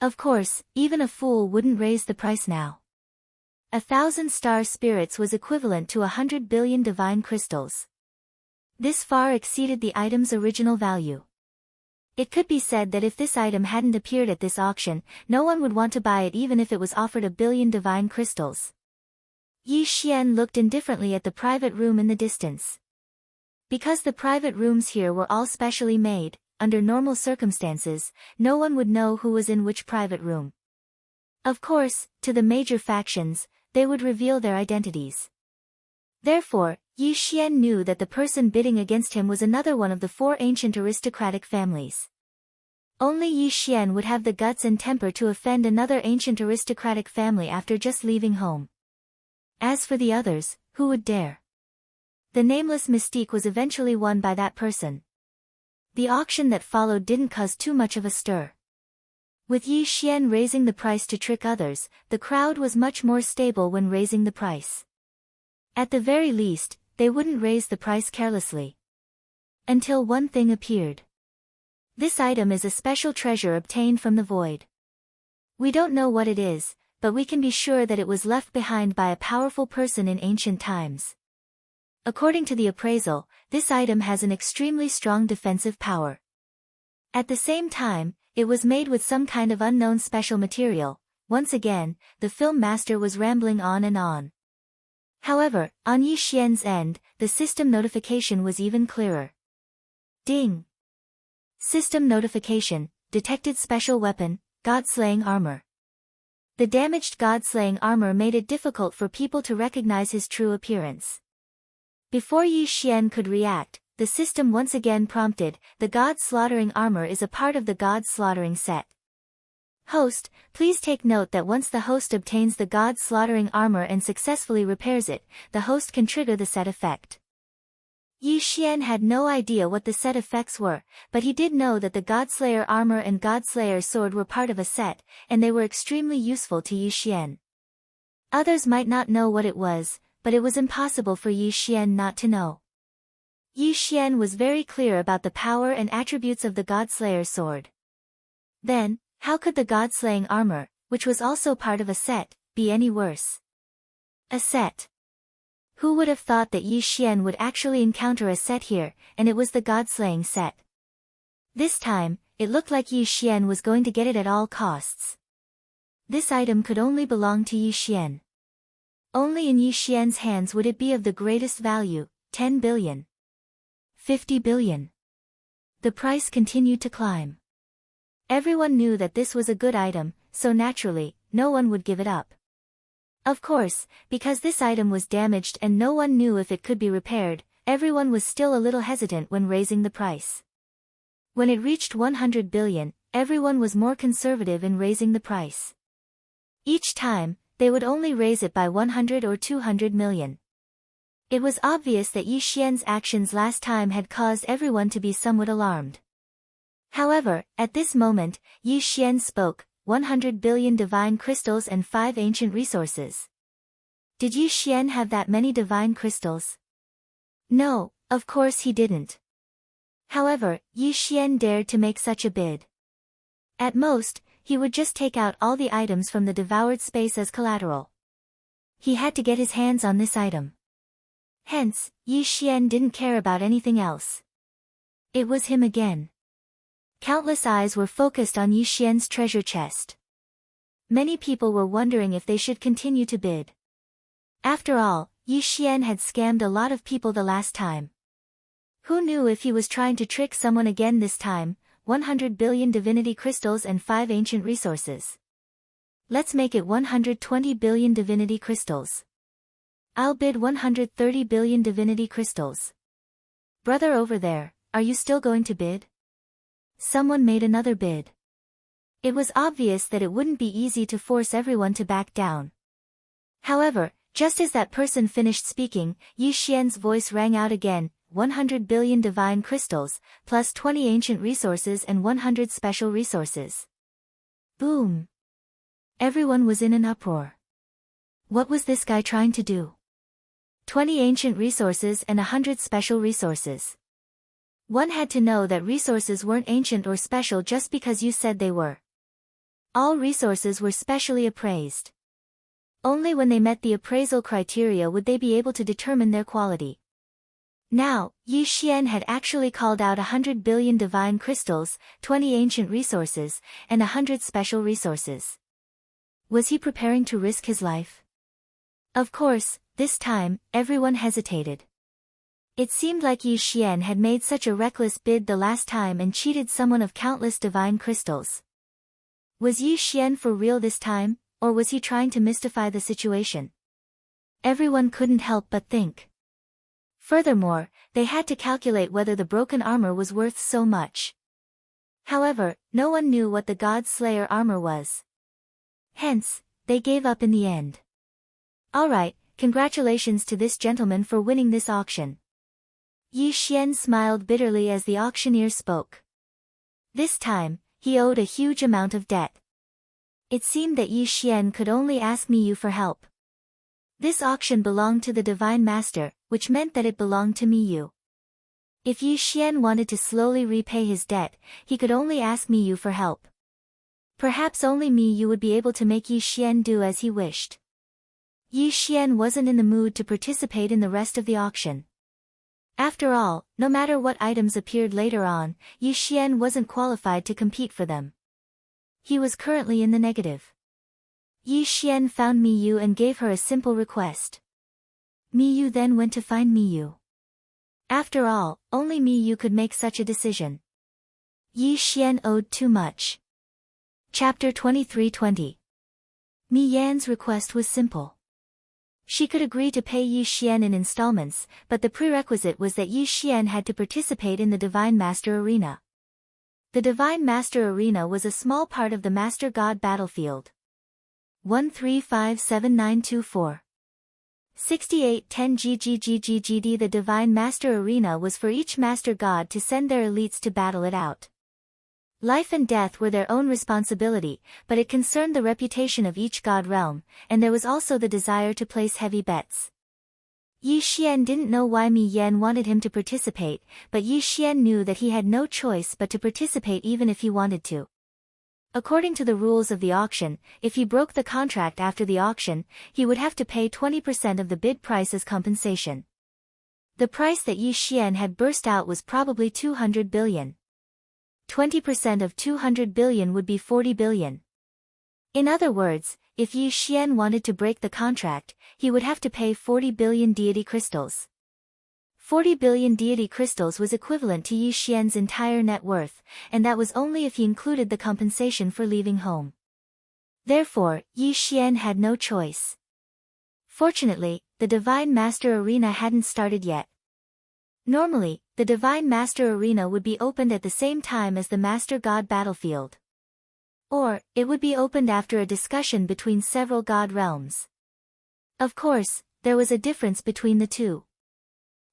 Of course, even a fool wouldn't raise the price now. 1,000 star spirits was equivalent to 100 billion divine crystals. This far exceeded the item's original value. It could be said that if this item hadn't appeared at this auction, no one would want to buy it even if it was offered 1,000,000,000 divine crystals. Yi Xian looked indifferently at the private room in the distance. Because the private rooms here were all specially made, under normal circumstances, no one would know who was in which private room. Of course, to the major factions, they would reveal their identities. Therefore, Yi Xian knew that the person bidding against him was another one of the 4 ancient aristocratic families. Only Yi Xian would have the guts and temper to offend another ancient aristocratic family after just leaving home. As for the others, who would dare? The nameless mystique was eventually won by that person. The auction that followed didn't cause too much of a stir. With Yi Xian raising the price to trick others, the crowd was much more stable when raising the price. At the very least, they wouldn't raise the price carelessly. Until one thing appeared. This item is a special treasure obtained from the void. We don't know what it is, but we can be sure that it was left behind by a powerful person in ancient times. According to the appraisal, this item has an extremely strong defensive power. At the same time, it was made with some kind of unknown special material. Once again, the film master was rambling on and on. However, on Yi Xian's end, the system notification was even clearer. Ding! System notification, detected special weapon, God-slaying armor. The damaged God-slaying armor made it difficult for people to recognize his true appearance. Before Yi Xian could react, the system once again prompted, the God-slaughtering armor is a part of the God-slaughtering set. Host, please take note that once the host obtains the God-slaughtering armor and successfully repairs it, the host can trigger the set effect. Yi Xian had no idea what the set effects were, but he did know that the Godslayer armor and Godslayer sword were part of a set, and they were extremely useful to Yi Xian. Others might not know what it was, but it was impossible for Yi Xian not to know. Yi Xian was very clear about the power and attributes of the Godslayer sword. Then, how could the God-slaying armor, which was also part of a set, be any worse? A set. Who would have thought that Yi Xian would actually encounter a set here, and it was the God-slaying set. This time, it looked like Yi Xian was going to get it at all costs. This item could only belong to Yi Xian. Only in Yi Xian's hands would it be of the greatest value, 10 billion. 50 billion. The price continued to climb. Everyone knew that this was a good item, so naturally, no one would give it up. Of course, because this item was damaged and no one knew if it could be repaired, everyone was still a little hesitant when raising the price. When it reached 100 billion, everyone was more conservative in raising the price. Each time, they would only raise it by 100 or 200 million. It was obvious that Yi Xian's actions last time had caused everyone to be somewhat alarmed. However, at this moment, Yi Xian spoke, 100 billion divine crystals and 5 ancient resources. Did Yi Xian have that many divine crystals? No, of course he didn't. However, Yi Xian dared to make such a bid. At most, he would just take out all the items from the devoured space as collateral. He had to get his hands on this item. Hence, Yi Xian didn't care about anything else. It was him again. Countless eyes were focused on Yi Xian's treasure chest. Many people were wondering if they should continue to bid. After all, Yi Xian had scammed a lot of people the last time. Who knew if he was trying to trick someone again this time? 100 billion divinity crystals and 5 ancient resources. Let's make it 120 billion divinity crystals. I'll bid 130 billion divinity crystals. Brother over there, are you still going to bid? Someone made another bid. It was obvious that it wouldn't be easy to force everyone to back down. However, just as that person finished speaking, Yi Xian's voice rang out again, 100 billion divine crystals, plus 20 ancient resources and 100 special resources. Boom! Everyone was in an uproar. What was this guy trying to do? 20 ancient resources and 100 special resources. One had to know that resources weren't ancient or special just because you said they were. All resources were specially appraised. Only when they met the appraisal criteria would they be able to determine their quality. Now, Yi Xian had actually called out 100 billion divine crystals, 20 ancient resources, and 100 special resources. Was he preparing to risk his life? Of course, this time, everyone hesitated. It seemed like Yi Xian had made such a reckless bid the last time and cheated someone of countless divine crystals. Was Yi Xian for real this time, or was he trying to mystify the situation? Everyone couldn't help but think. Furthermore, they had to calculate whether the broken armor was worth so much. However, no one knew what the God Slayer armor was. Hence, they gave up in the end. Alright, congratulations to this gentleman for winning this auction. Yi Xian smiled bitterly as the auctioneer spoke. This time, he owed a huge amount of debt. It seemed that Yi Xian could only ask Miyu for help. This auction belonged to the Divine Master, which meant that it belonged to Miyu. If Yi Xian wanted to slowly repay his debt, he could only ask Miyu for help. Perhaps only Miyu would be able to make Yi Xian do as he wished. Yi Xian wasn't in the mood to participate in the rest of the auction. After all, no matter what items appeared later on, Yi Xian wasn't qualified to compete for them. He was currently in the negative. Yi Xian found Miyu and gave her a simple request. Miyu then went to find Miyu. After all, only Miyu could make such a decision. Yi Xian owed too much. Chapter 23:20. Mi Yan's request was simple. She could agree to pay Yi Xian in installments, but the prerequisite was that Yi Xian had to participate in the Divine Master Arena. The Divine Master Arena was a small part of the Master God battlefield. 1357924. 6810 GGGGGD. The Divine Master Arena was for each Master God to send their elites to battle it out. Life and death were their own responsibility, but it concerned the reputation of each god realm, and there was also the desire to place heavy bets. Yi Xian didn't know why Mi Yan wanted him to participate, but Yi Xian knew that he had no choice but to participate even if he wanted to. According to the rules of the auction, if he broke the contract after the auction, he would have to pay 20% of the bid price as compensation. The price that Yi Xian had burst out was probably 200 billion. 20% of 200 billion would be 40 billion. In other words, if Yi Xian wanted to break the contract, he would have to pay 40 billion deity crystals. 40 billion deity crystals was equivalent to Yi Xian's entire net worth, and that was only if he included the compensation for leaving home. Therefore, Yi Xian had no choice. Fortunately, the Divine Master Arena hadn't started yet. Normally, the Divine Master Arena would be opened at the same time as the Master God battlefield. Or, it would be opened after a discussion between several god realms. Of course, there was a difference between the two.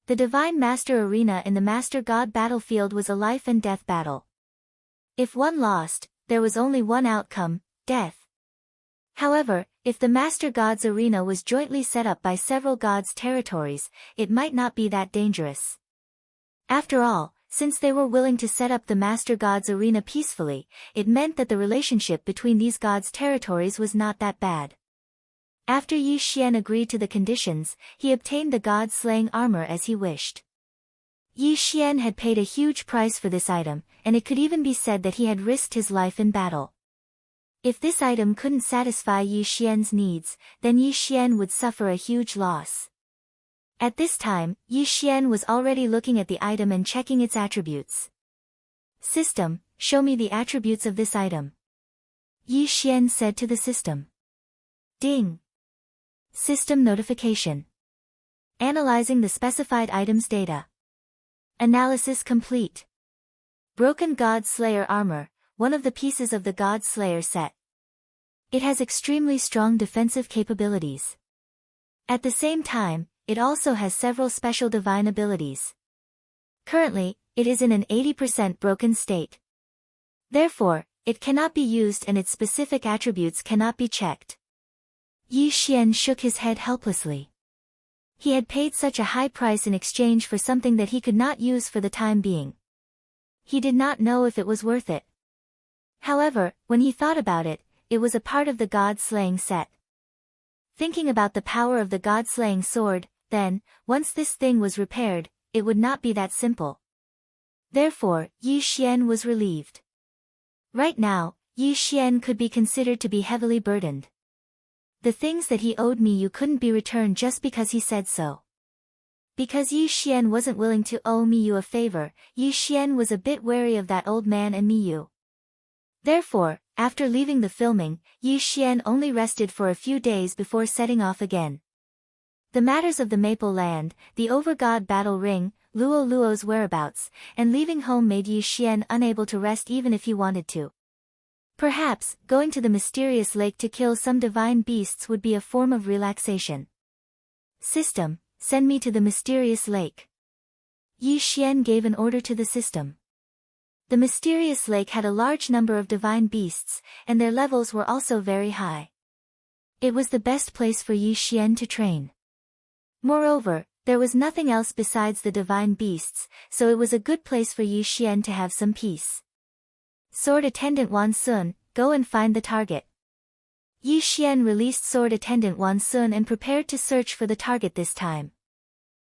The Divine Master Arena in the Master God battlefield was a life and death battle. If one lost, there was only one outcome, death. However, if the Master God's arena was jointly set up by several gods' territories, it might not be that dangerous. After all, since they were willing to set up the Master God's arena peacefully, it meant that the relationship between these gods' territories was not that bad. After Yi Xian agreed to the conditions, he obtained the god-slaying armor as he wished. Yi Xian had paid a huge price for this item, and it could even be said that he had risked his life in battle. If this item couldn't satisfy Yi Xian's needs, then Yi Xian would suffer a huge loss. At this time, Yi Xian was already looking at the item and checking its attributes. System, show me the attributes of this item. Yi Xian said to the system. Ding. System notification. Analyzing the specified item's data. Analysis complete. Broken God Slayer armor, one of the pieces of the God Slayer set. It has extremely strong defensive capabilities. At the same time, it also has several special divine abilities. Currently, it is in an 80% broken state. Therefore, it cannot be used and its specific attributes cannot be checked. Yi Xian shook his head helplessly. He had paid such a high price in exchange for something that he could not use for the time being. He did not know if it was worth it. However, when he thought about it, it was a part of the God-slaying set. Thinking about the power of the God-slaying sword, then, once this thing was repaired, it would not be that simple. Therefore, Yi Xian was relieved. Right now, Yi Xian could be considered to be heavily burdened. The things that he owed Miyu couldn't be returned just because he said so. Because Yi Xian wasn't willing to owe Miyu a favor, Yi Xian was a bit wary of that old man and Miyu. Therefore, after leaving the filming, Yi Xian only rested for a few days before setting off again. The matters of the Maple Land, the Overgod battle ring, Luo Luo's whereabouts, and leaving home made Yi Xian unable to rest even if he wanted to. Perhaps, going to the mysterious lake to kill some divine beasts would be a form of relaxation. System, send me to the mysterious lake. Yi Xian gave an order to the system. The mysterious lake had a large number of divine beasts, and their levels were also very high. It was the best place for Yi Xian to train. Moreover, there was nothing else besides the divine beasts, so it was a good place for Yi Xian to have some peace. Sword Attendant Wan Sun, go and find the target. Yi Xian released Sword Attendant Wan Sun and prepared to search for the target this time.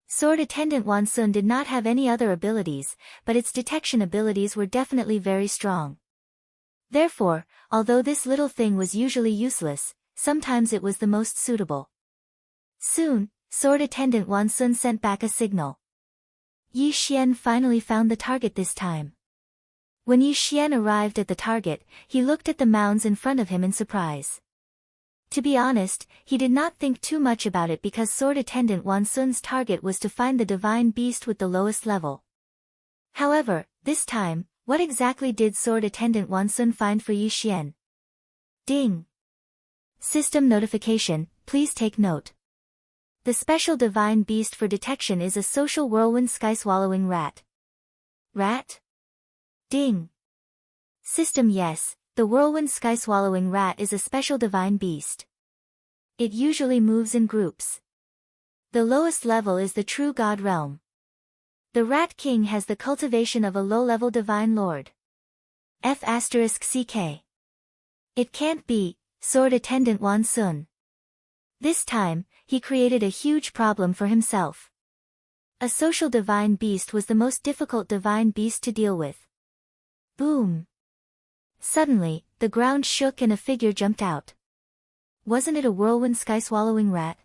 Sword Attendant Wan Sun did not have any other abilities, but its detection abilities were definitely very strong. Therefore, although this little thing was usually useless, sometimes it was the most suitable. Soon, Sword Attendant Wan Sun sent back a signal. Yi Xian finally found the target this time. When Yi Xian arrived at the target, he looked at the mounds in front of him in surprise. To be honest, he did not think too much about it because Sword Attendant Wan Sun's target was to find the divine beast with the lowest level. However, this time, what exactly did Sword Attendant Wan Sun find for Yi Xian? Ding! System notification, please take note. The special divine beast for detection is a social whirlwind sky-swallowing rat. Rat? Ding! System yes, the whirlwind sky-swallowing rat is a special divine beast. It usually moves in groups. The lowest level is the true god realm. The Rat King has the cultivation of a low-level divine lord. F***ck. It can't be, Sword Attendant Wan Sun. This time, he created a huge problem for himself. A social divine beast was the most difficult divine beast to deal with. Boom! Suddenly, the ground shook and a figure jumped out. Wasn't it a whirlwind sky-swallowing rat?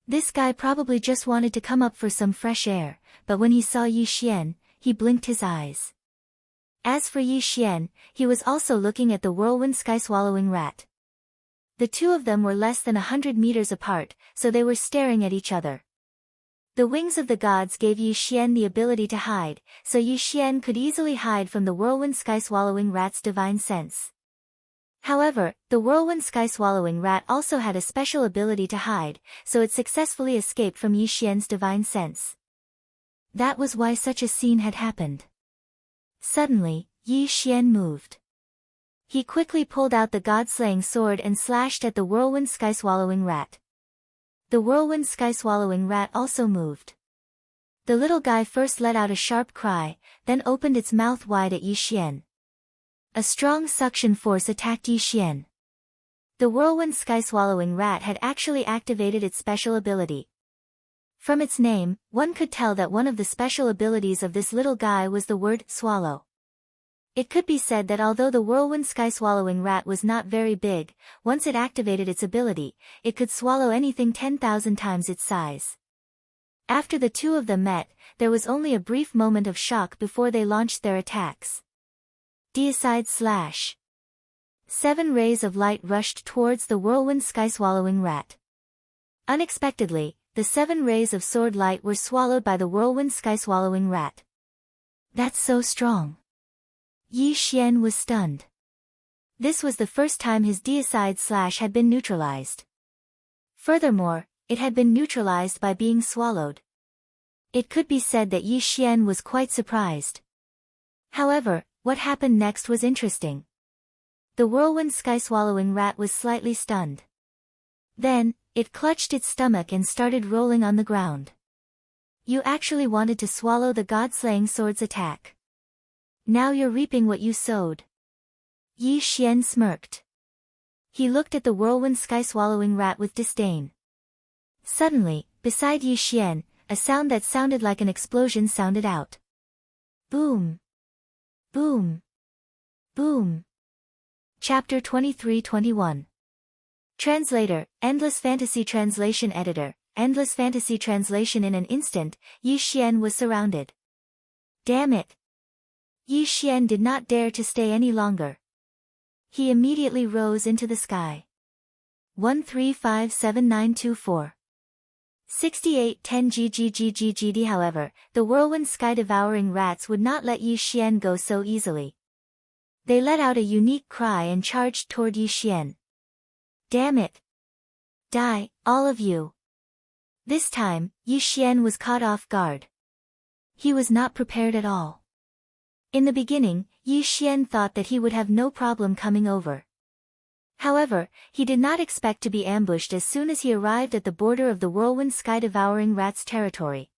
This guy probably just wanted to come up for some fresh air, but when he saw Yi Xian, he blinked his eyes. As for Yi Xian, he was also looking at the whirlwind sky-swallowing rat. The two of them were less than 100 meters apart, so they were staring at each other. The wings of the gods gave Yi Xian the ability to hide, so Yi Xian could easily hide from the whirlwind sky-swallowing rat's divine sense. However, the whirlwind sky-swallowing rat also had a special ability to hide, so it successfully escaped from Yi Xian's divine sense. That was why such a scene had happened. Suddenly, Yi Xian moved. He quickly pulled out the god-slaying sword and slashed at the whirlwind sky-swallowing rat. The whirlwind sky-swallowing rat also moved. The little guy first let out a sharp cry, then opened its mouth wide at Yi Xian. A strong suction force attacked Yi Xian. The whirlwind sky-swallowing rat had actually activated its special ability. From its name, one could tell that one of the special abilities of this little guy was the word swallow. It could be said that although the whirlwind sky-swallowing rat was not very big, once it activated its ability, it could swallow anything 10,000 times its size. After the two of them met, there was only a brief moment of shock before they launched their attacks. Deicide slash. 7 rays of light rushed towards the whirlwind sky-swallowing rat. Unexpectedly, the 7 rays of sword light were swallowed by the whirlwind sky-swallowing rat. That's so strong. Yi Xian was stunned. This was the first time his deicide slash had been neutralized. Furthermore, it had been neutralized by being swallowed. It could be said that Yi Xian was quite surprised. However, what happened next was interesting. The whirlwind sky-swallowing rat was slightly stunned. Then, it clutched its stomach and started rolling on the ground. You actually wanted to swallow the god-slaying sword's attack. Now you're reaping what you sowed. Yi Xian smirked. He looked at the whirlwind sky-swallowing rat with disdain. Suddenly, beside Yi Xian, a sound that sounded like an explosion sounded out. Boom. Boom. Boom. Chapter 23-21. Translator, Endless Fantasy Translation Editor, Endless Fantasy Translation. In an instant, Yi Xian was surrounded. Damn it! Yi Xian did not dare to stay any longer. He immediately rose into the sky. 1357924. 6810 GGGGGD. However, the whirlwind sky-devouring rats would not let Yi Xian go so easily. They let out a unique cry and charged toward Yi Xian. Damn it! Die, all of you! This time, Yi Xian was caught off guard. He was not prepared at all. In the beginning, Yi Xian thought that he would have no problem coming over. However, he did not expect to be ambushed as soon as he arrived at the border of the whirlwind sky-devouring rats' territory.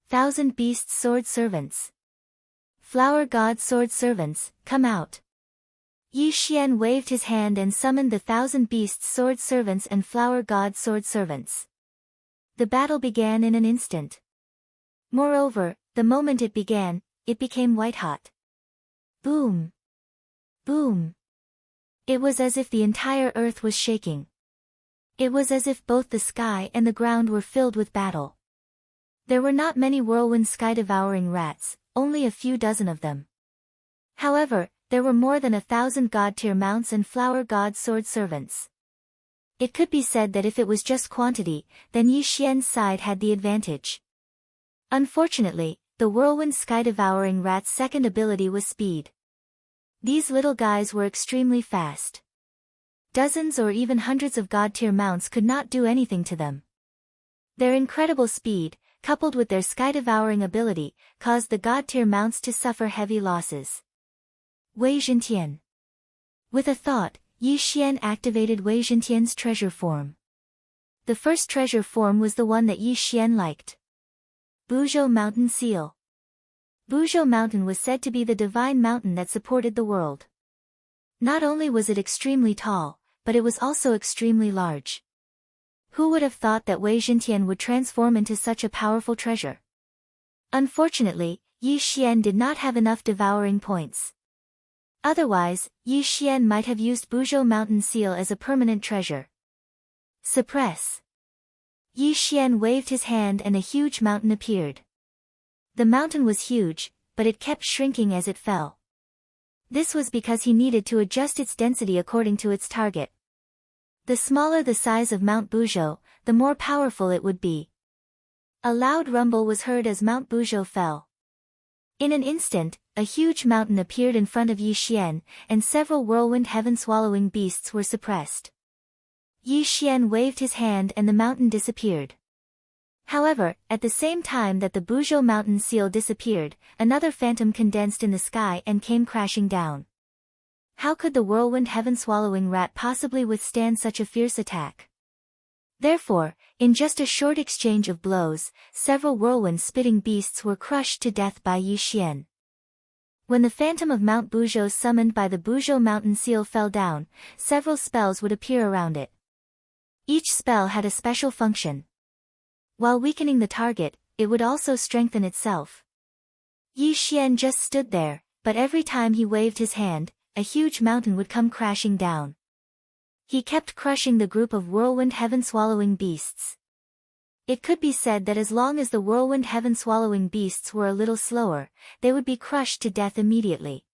Thousand Beasts Sword Servants. Flower God Sword Servants, come out. Yi Xian waved his hand and summoned the Thousand Beasts Sword Servants and Flower God Sword Servants. The battle began in an instant. Moreover, the moment it began, it became white-hot. Boom! Boom! It was as if the entire earth was shaking. It was as if both the sky and the ground were filled with battle. There were not many whirlwind sky-devouring rats, only a few dozen of them. However, there were more than 1,000 god-tier mounts and flower god sword servants. It could be said that if it was just quantity, then Yi Xian's side had the advantage. Unfortunately, the whirlwind sky-devouring rat's second ability was speed. These little guys were extremely fast. Dozens or even hundreds of god-tier mounts could not do anything to them. Their incredible speed, coupled with their sky-devouring ability, caused the god-tier mounts to suffer heavy losses. Wei Zhentian. With a thought, Yi Xian activated Wei Zhentian's treasure form. The first treasure form was the one that Yi Xian liked. Buzhou Mountain Seal. Buzhou Mountain was said to be the divine mountain that supported the world. Not only was it extremely tall, but it was also extremely large. Who would have thought that Wei Zhentian would transform into such a powerful treasure? Unfortunately, Yi Xian did not have enough devouring points. Otherwise, Yi Xian might have used Buzhou Mountain Seal as a permanent treasure. Suppress. Yi Xian waved his hand and a huge mountain appeared. The mountain was huge, but it kept shrinking as it fell. This was because he needed to adjust its density according to its target. The smaller the size of Mount Buzhou, the more powerful it would be. A loud rumble was heard as Mount Buzhou fell. In an instant, a huge mountain appeared in front of Yi Xian, and several whirlwind heaven-swallowing beasts were suppressed. Yi Xian waved his hand and the mountain disappeared. However, at the same time that the Buzhou Mountain Seal disappeared, another phantom condensed in the sky and came crashing down. How could the whirlwind heaven-swallowing rat possibly withstand such a fierce attack? Therefore, in just a short exchange of blows, several whirlwind-spitting beasts were crushed to death by Yi Xian. When the phantom of Mount Buzhou summoned by the Buzhou Mountain Seal fell down, several spells would appear around it. Each spell had a special function. While weakening the target, it would also strengthen itself. Yi Xian just stood there, but every time he waved his hand, a huge mountain would come crashing down. He kept crushing the group of whirlwind heaven-swallowing beasts. It could be said that as long as the whirlwind heaven-swallowing beasts were a little slower, they would be crushed to death immediately.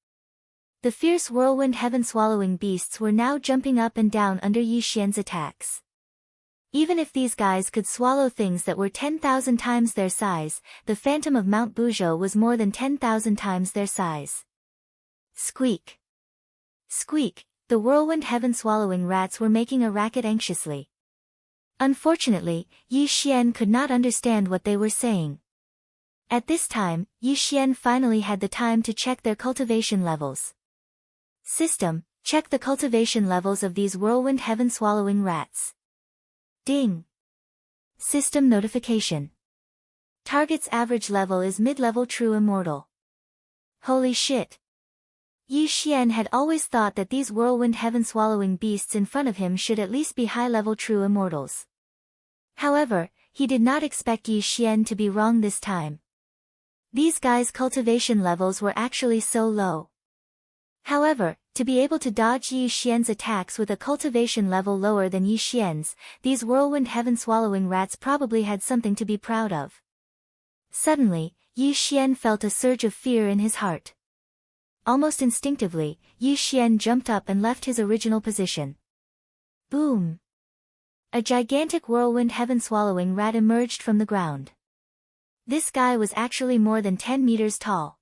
The fierce whirlwind heaven-swallowing beasts were now jumping up and down under Yi Xian's attacks. Even if these guys could swallow things that were 10,000 times their size, the phantom of Mount Buzhou was more than 10,000 times their size. Squeak! Squeak! The whirlwind heaven-swallowing rats were making a racket anxiously. Unfortunately, Yi Xian could not understand what they were saying. At this time, Yi Xian finally had the time to check their cultivation levels. System, check the cultivation levels of these whirlwind heaven-swallowing rats. Ding! System notification. Target's average level is mid-level true immortal. Holy shit! Yi Xian had always thought that these whirlwind heaven-swallowing beasts in front of him should at least be high-level true immortals. However, he did not expect Yi Xian to be wrong this time. These guys' cultivation levels were actually so low. However, to be able to dodge Yi Xian's attacks with a cultivation level lower than Yi Xian's, these whirlwind heaven-swallowing rats probably had something to be proud of. Suddenly, Yi Xian felt a surge of fear in his heart. Almost instinctively, Yi Xian jumped up and left his original position. Boom! A gigantic whirlwind heaven-swallowing rat emerged from the ground. This guy was actually more than 10 meters tall.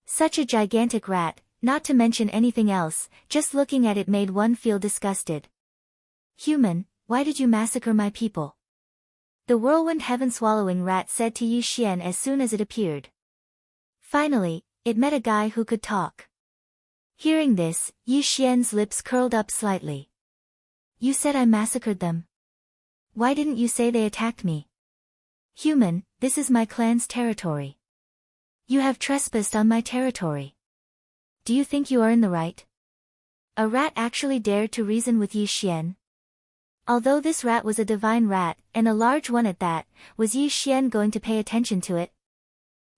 Such a gigantic rat, not to mention anything else, just looking at it made one feel disgusted. Human, why did you massacre my people? The whirlwind heaven-swallowing rat said to Yi Xian as soon as it appeared. Finally, it met a guy who could talk. Hearing this, Yi Xian's lips curled up slightly. You said I massacred them. Why didn't you say they attacked me? Human, this is my clan's territory. You have trespassed on my territory. Do you think you are in the right? A rat actually dared to reason with Yi Xian. Although this rat was a divine rat, and a large one at that, was Yi Xian going to pay attention to it?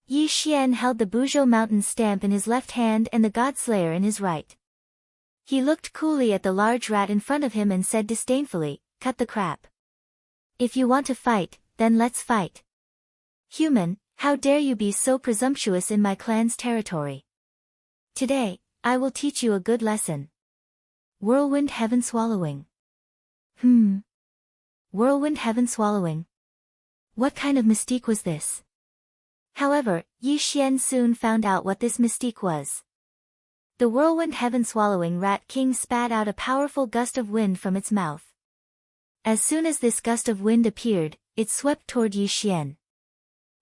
Yi Xian held the Buzhou Mountain stamp in his left hand and the God Slayer in his right. He looked coolly at the large rat in front of him and said disdainfully, "Cut the crap. If you want to fight, then let's fight. Human, how dare you be so presumptuous in my clan's territory? Today, I will teach you a good lesson." Whirlwind heaven swallowing. Whirlwind heaven swallowing. What kind of mystique was this? However, Yi Xian soon found out what this mystique was. The whirlwind heaven-swallowing rat king spat out a powerful gust of wind from its mouth. As soon as this gust of wind appeared, it swept toward Yi Xian.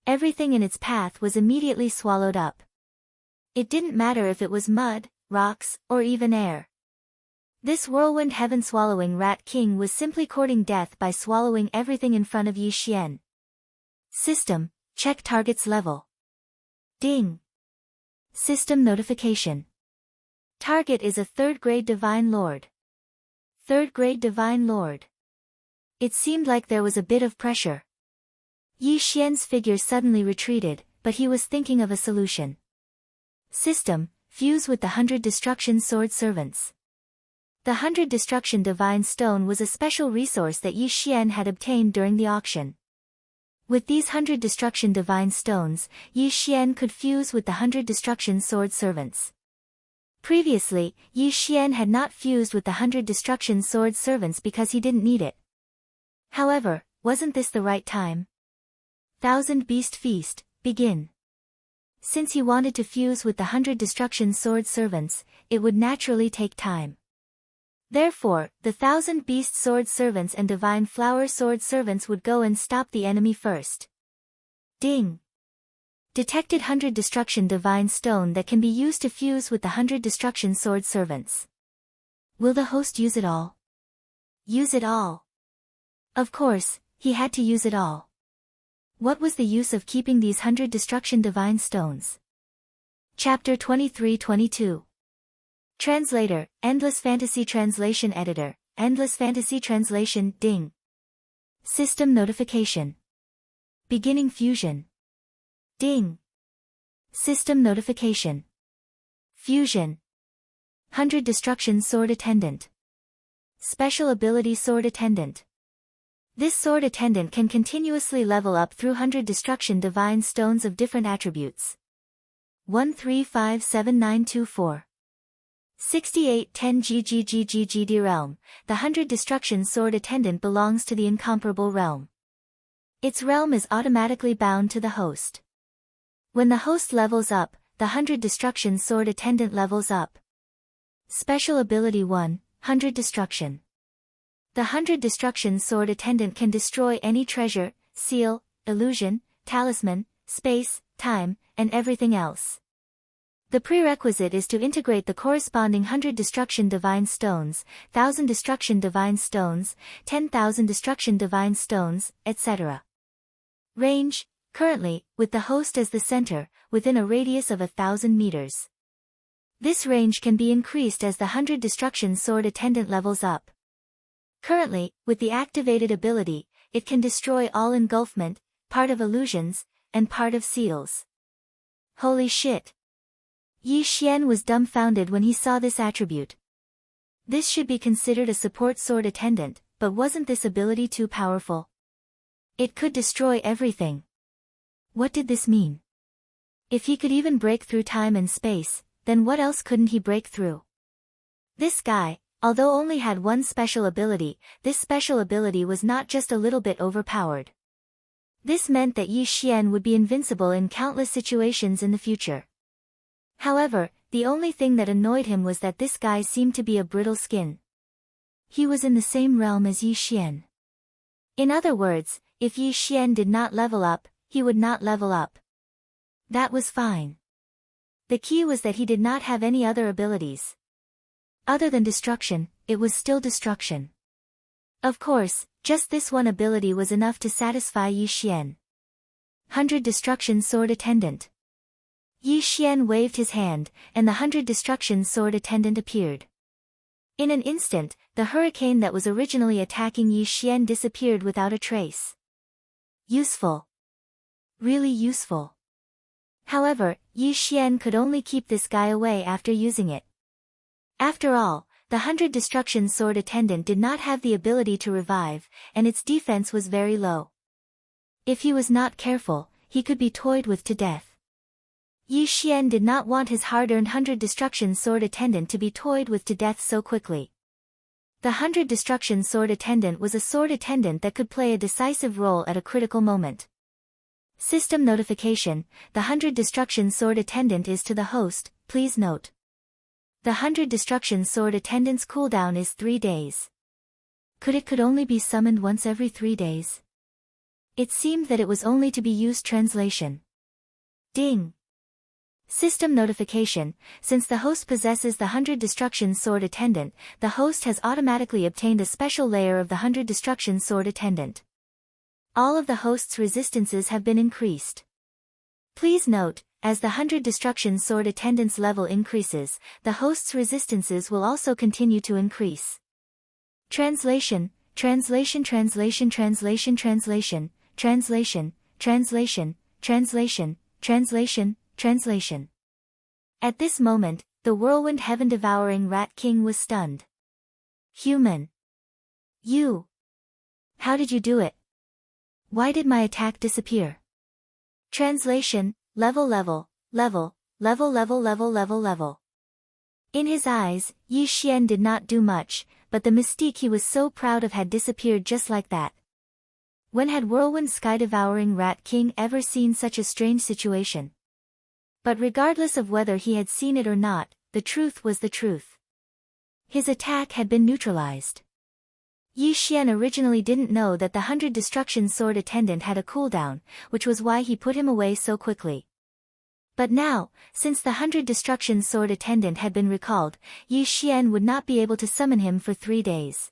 Everything in its path was immediately swallowed up. It didn't matter if it was mud, rocks, or even air. This whirlwind heaven-swallowing rat king was simply courting death by swallowing everything in front of Yi Xian. System, check target's level. Ding. System notification. Target is a 3rd grade Divine Lord. 3rd grade Divine Lord. It seemed like there was a bit of pressure. Yi Xian's figure suddenly retreated, but he was thinking of a solution. System, fuse with the 100 Destruction Sword Servants. The 100 Destruction Divine Stone was a special resource that Yi Xian had obtained during the auction. With these 100 Destruction Divine Stones, Yi Xian could fuse with the 100 Destruction Sword Servants. Previously, Yi Xian had not fused with the 100 Destruction Sword Servants because he didn't need it. However, wasn't this the right time? 1000 Beast Feast, begin. Since he wanted to fuse with the 100 Destruction Sword Servants, it would naturally take time. Therefore, the 1000 Beast Sword Servants and Divine Flower Sword Servants would go and stop the enemy first. Ding. Detected 100 Destruction Divine Stone that can be used to fuse with the 100 Destruction Sword Servants. Will the host use it all? Use it all. Of course, he had to use it all. What was the use of keeping these 100 Destruction Divine Stones? Chapter 23-22. Translator, Endless Fantasy Translation Editor, Endless Fantasy Translation, Ding. System notification. Beginning fusion. Ding. System notification. Fusion. 100 Destruction Sword Attendant. Special ability Sword Attendant. This Sword Attendant can continuously level up through 100 Destruction Divine Stones of different attributes. 1357924. 6810 GGGGGD Realm, the 100 Destruction Sword Attendant belongs to the Incomparable Realm. Its realm is automatically bound to the host. When the host levels up, the 100 Destruction Sword Attendant levels up. Special Ability 1, 100 Destruction. The 100 Destruction Sword Attendant can destroy any treasure, seal, illusion, talisman, space, time, and everything else. The prerequisite is to integrate the corresponding 100 Destruction Divine Stones, 1000 Destruction Divine Stones, 10,000 Destruction Divine Stones, etc. Range, currently, with the host as the center, within a radius of 1000 meters. This range can be increased as the 100 Destruction Sword Attendant levels up. Currently, with the activated ability, it can destroy all engulfment, part of illusions, and part of seals. Holy shit! Yi Xian was dumbfounded when he saw this attribute. This should be considered a support sword attendant, but wasn't this ability too powerful? It could destroy everything. What did this mean? If he could even break through time and space, then what else couldn't he break through? This guy, although only had one special ability, this special ability was not just a little bit overpowered. This meant that Yi Xian would be invincible in countless situations in the future. However, the only thing that annoyed him was that this guy seemed to be a brittle skin. He was in the same realm as Yi Xian. In other words, if Yi Xian did not level up, he would not level up. That was fine. The key was that he did not have any other abilities. Other than destruction, it was still destruction. Of course, just this one ability was enough to satisfy Yi Xian. 100 Destruction Sword Attendant. Yi Xian waved his hand, and the 100 Destruction Sword Attendant appeared. In an instant, the hurricane that was originally attacking Yi Xian disappeared without a trace. Useful. Really useful. However, Yi Xian could only keep this guy away after using it. After all, the 100 Destruction Sword Attendant did not have the ability to revive, and its defense was very low. If he was not careful, he could be toyed with to death. Yi Xian did not want his hard-earned 100 Destruction Sword Attendant to be toyed with to death so quickly. The 100 Destruction Sword Attendant was a sword attendant that could play a decisive role at a critical moment. System notification: the 100 Destruction Sword Attendant is to the host, please note. The 100 Destruction Sword Attendant's cooldown is 3 days. Could only be summoned once every 3 days? It seemed that it was only to be used translation. Ding! System notification: since the host possesses the 100 Destruction Sword Attendant, the host has automatically obtained a special layer of the 100 Destruction Sword Attendant. All of the host's resistances have been increased. Please note, as the 100 Destruction Sword Attendant's level increases, the host's resistances will also continue to increase. Translation, translation, translation, translation, translation, translation, translation, translation, translation, translation. At this moment, the whirlwind heaven-devouring Rat King was stunned. Human. You. How did you do it? Why did my attack disappear? Translation, level. In his eyes, Yi Xian did not do much, but the mystique he was so proud of had disappeared just like that. When had Whirlwind Sky-Devouring Rat King ever seen such a strange situation? But regardless of whether he had seen it or not, the truth was the truth. His attack had been neutralized. Yi Xian originally didn't know that the 100 Destruction Sword Attendant had a cooldown, which was why he put him away so quickly. But now, since the 100 Destruction Sword Attendant had been recalled, Yi Xian would not be able to summon him for 3 days.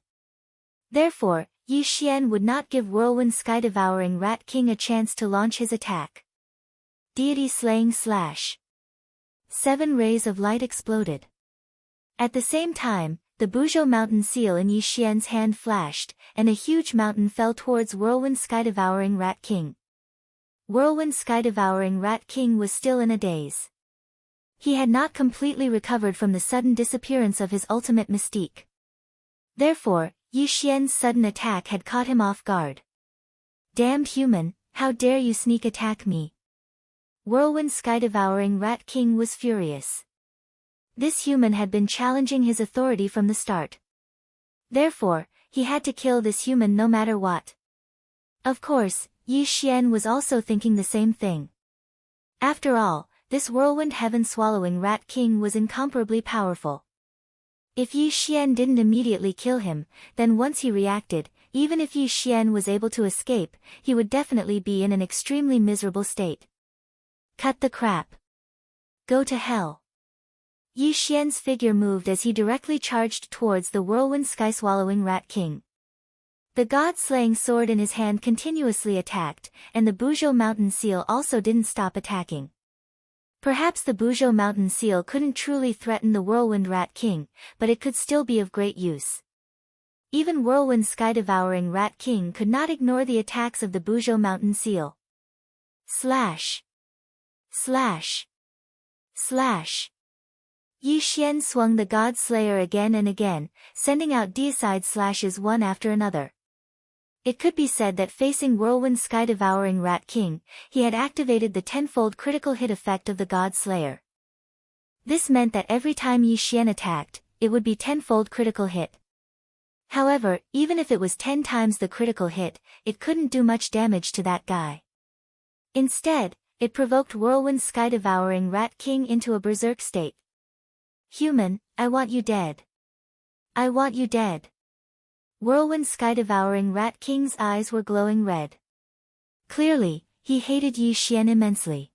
Therefore, Yi Xian would not give Whirlwind Sky-Devouring Rat King a chance to launch his attack. Deity Slaying Slash. 7 rays of light exploded. At the same time, the Buzhou Mountain seal in Yi Xian's hand flashed, and a huge mountain fell towards Whirlwind Sky-Devouring Rat King. Whirlwind Sky-Devouring Rat King was still in a daze. He had not completely recovered from the sudden disappearance of his ultimate mystique. Therefore, Yi Xian's sudden attack had caught him off guard. Damned human, how dare you sneak attack me? Whirlwind Sky-Devouring Rat King was furious. This human had been challenging his authority from the start. Therefore, he had to kill this human no matter what. Of course, Yi Xian was also thinking the same thing. After all, this Whirlwind Heaven-Swallowing Rat King was incomparably powerful. If Yi Xian didn't immediately kill him, then once he reacted, even if Yi Xian was able to escape, he would definitely be in an extremely miserable state. Cut the crap. Go to hell. Yi Xian's figure moved as he directly charged towards the Whirlwind Sky-Swallowing Rat King. The god-slaying sword in his hand continuously attacked, and the Buzhou Mountain seal also didn't stop attacking. Perhaps the Buzhou Mountain seal couldn't truly threaten the Whirlwind Rat King, but it could still be of great use. even whirlwind sky-devouring Rat King could not ignore the attacks of the Buzhou mountain seal. Slash! Slash! Slash! Yi Xian swung the God Slayer again and again, sending out deicide slashes one after another. It could be said that facing whirlwind sky-devouring Rat King, he had activated the tenfold critical hit effect of the God Slayer. This meant that every time Yi Xian attacked, it would be tenfold critical hit. However, even if it was 10 times the critical hit, it couldn't do much damage to that guy. Instead, it provoked whirlwind sky-devouring Rat King into a berserk state. Human, I want you dead. I want you dead. Whirlwind sky-devouring Rat King's eyes were glowing red. Clearly, he hated Yi Xian immensely.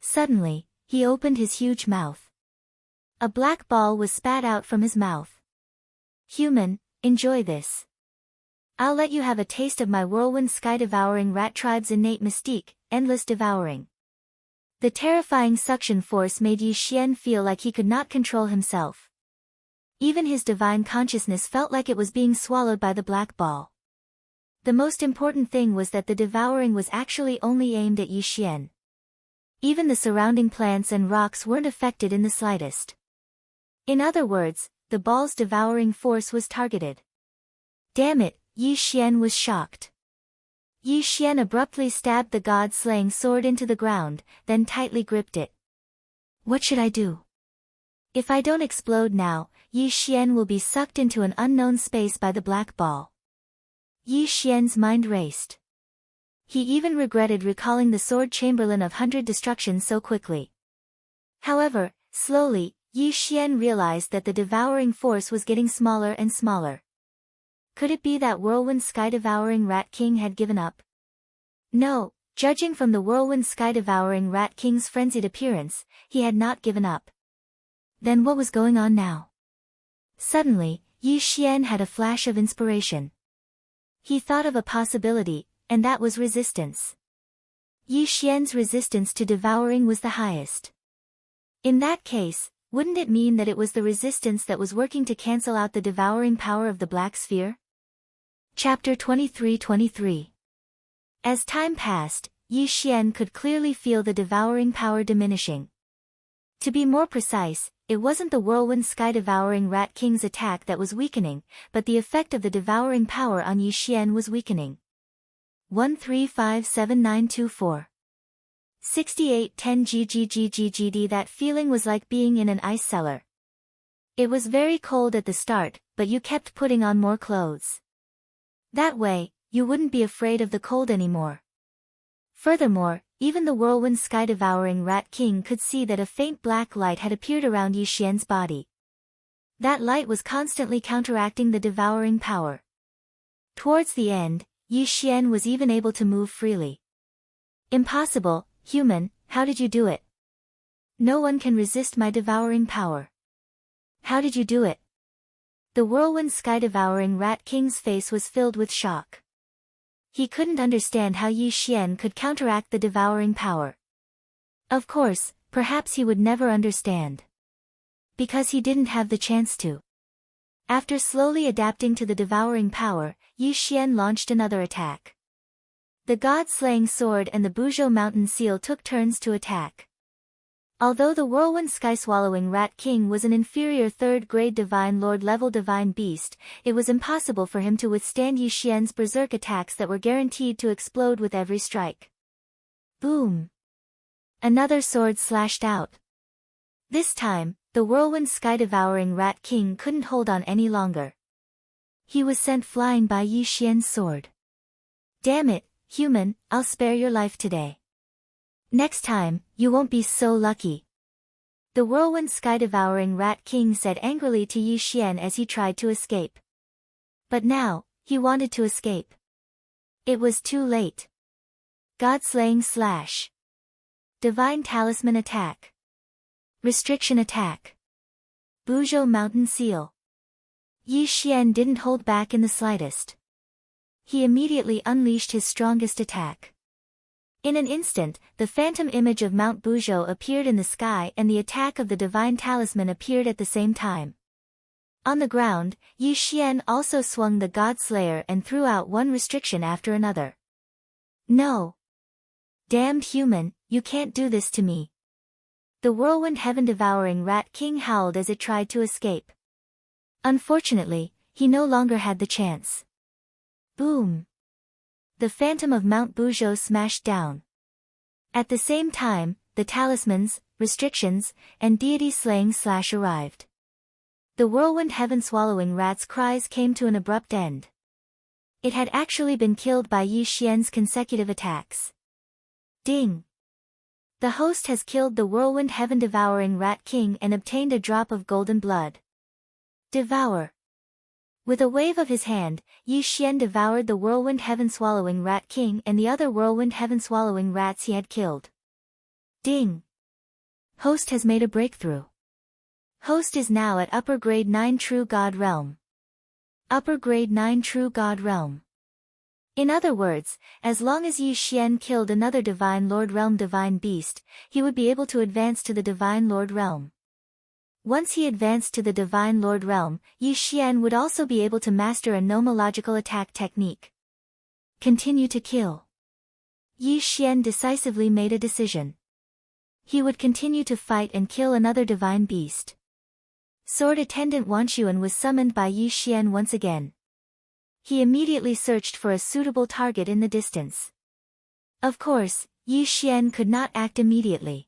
Suddenly, he opened his huge mouth. A black ball was spat out from his mouth. Human, enjoy this. I'll let you have a taste of my whirlwind sky-devouring rat tribe's innate mystique, endless devouring. The terrifying suction force made Yi Xian feel like he could not control himself. Even his divine consciousness felt like it was being swallowed by the black ball. The most important thing was that the devouring was actually only aimed at Yi Xian. Even the surrounding plants and rocks weren't affected in the slightest. In other words, the ball's devouring force was targeted. Damn it, Yi Xian was shocked. Yi Xian abruptly stabbed the god-slaying sword into the ground, then tightly gripped it. What should I do? If I don't explode now, Yi Xian will be sucked into an unknown space by the black ball. Yi Xian's mind raced. He even regretted recalling the sword chamberlain of 100 destructions so quickly. However, slowly, Yi Xian realized that the devouring force was getting smaller and smaller. Could it be that whirlwind sky-devouring Rat King had given up? No, judging from the whirlwind sky-devouring Rat King's frenzied appearance, he had not given up. Then what was going on now? Suddenly, Yi Xian had a flash of inspiration. He thought of a possibility, and that was resistance. Yi Xian's resistance to devouring was the highest. In that case, wouldn't it mean that it was the resistance that was working to cancel out the devouring power of the Black Sphere? Chapter 23-23. As time passed, Yi Xian could clearly feel the devouring power diminishing. To be more precise, it wasn't the whirlwind sky-devouring Rat King's attack that was weakening, but the effect of the devouring power on Yi Xian was weakening. 1357924. 6810 GGGGGD. That feeling was like being in an ice cellar. It was very cold at the start, but you kept putting on more clothes. That way, you wouldn't be afraid of the cold anymore. Furthermore, even the whirlwind sky-devouring Rat King could see that a faint black light had appeared around Yi Xian's body. That light was constantly counteracting the devouring power. Towards the end, Yi Xian was even able to move freely. Impossible, human, how did you do it? No one can resist my devouring power. How did you do it? The whirlwind sky-devouring Rat King's face was filled with shock. He couldn't understand how Yi Xian could counteract the devouring power. Of course, perhaps he would never understand. Because he didn't have the chance to. After slowly adapting to the devouring power, Yi Xian launched another attack. The god-slaying sword and the Buzhou mountain seal took turns to attack. Although the whirlwind sky-swallowing Rat King was an inferior third-grade Divine Lord-level divine beast, it was impossible for him to withstand Yi Xian's berserk attacks that were guaranteed to explode with every strike. Boom! Another sword slashed out. This time, the whirlwind sky-devouring Rat King couldn't hold on any longer. He was sent flying by Yi Xian's sword. Damn it, human, I'll spare your life today. Next time, you won't be so lucky. The whirlwind sky-devouring Rat King said angrily to Yi Xian as he tried to escape. But now, he wanted to escape. It was too late. God-slaying slash. Divine talisman attack. Restriction attack. Buzhou mountain seal. Yi Xian didn't hold back in the slightest. He immediately unleashed his strongest attack. In an instant, the phantom image of Mount Buzhou appeared in the sky and the attack of the divine talisman appeared at the same time. On the ground, Yi Xian also swung the God Slayer and threw out one restriction after another. No! Damned human, you can't do this to me. The whirlwind heaven-devouring Rat King howled as it tried to escape. Unfortunately, he no longer had the chance. Boom! The phantom of Mount Buzhou smashed down. At the same time, the talismans, restrictions, and deity-slaying slash arrived. The whirlwind heaven-swallowing rat's cries came to an abrupt end. It had actually been killed by Yi Xian's consecutive attacks. Ding! The host has killed the whirlwind heaven-devouring Rat King and obtained a drop of golden blood. Devour! With a wave of his hand, Yi Xian devoured the whirlwind heaven-swallowing Rat King and the other whirlwind heaven-swallowing rats he had killed. Ding! Host has made a breakthrough. Host is now at upper grade 9 True God Realm. Upper grade 9 True God Realm. In other words, as long as Yi Xian killed another Divine Lord Realm Divine Beast, he would be able to advance to the Divine Lord Realm. Once he advanced to the Divine Lord Realm, Yi Xian would also be able to master a nomological attack technique. Continue to kill. Yi Xian decisively made a decision. He would continue to fight and kill another Divine Beast. Sword Attendant Wanshuan was summoned by Yi Xian once again. He immediately searched for a suitable target in the distance. Of course, Yi Xian could not act immediately.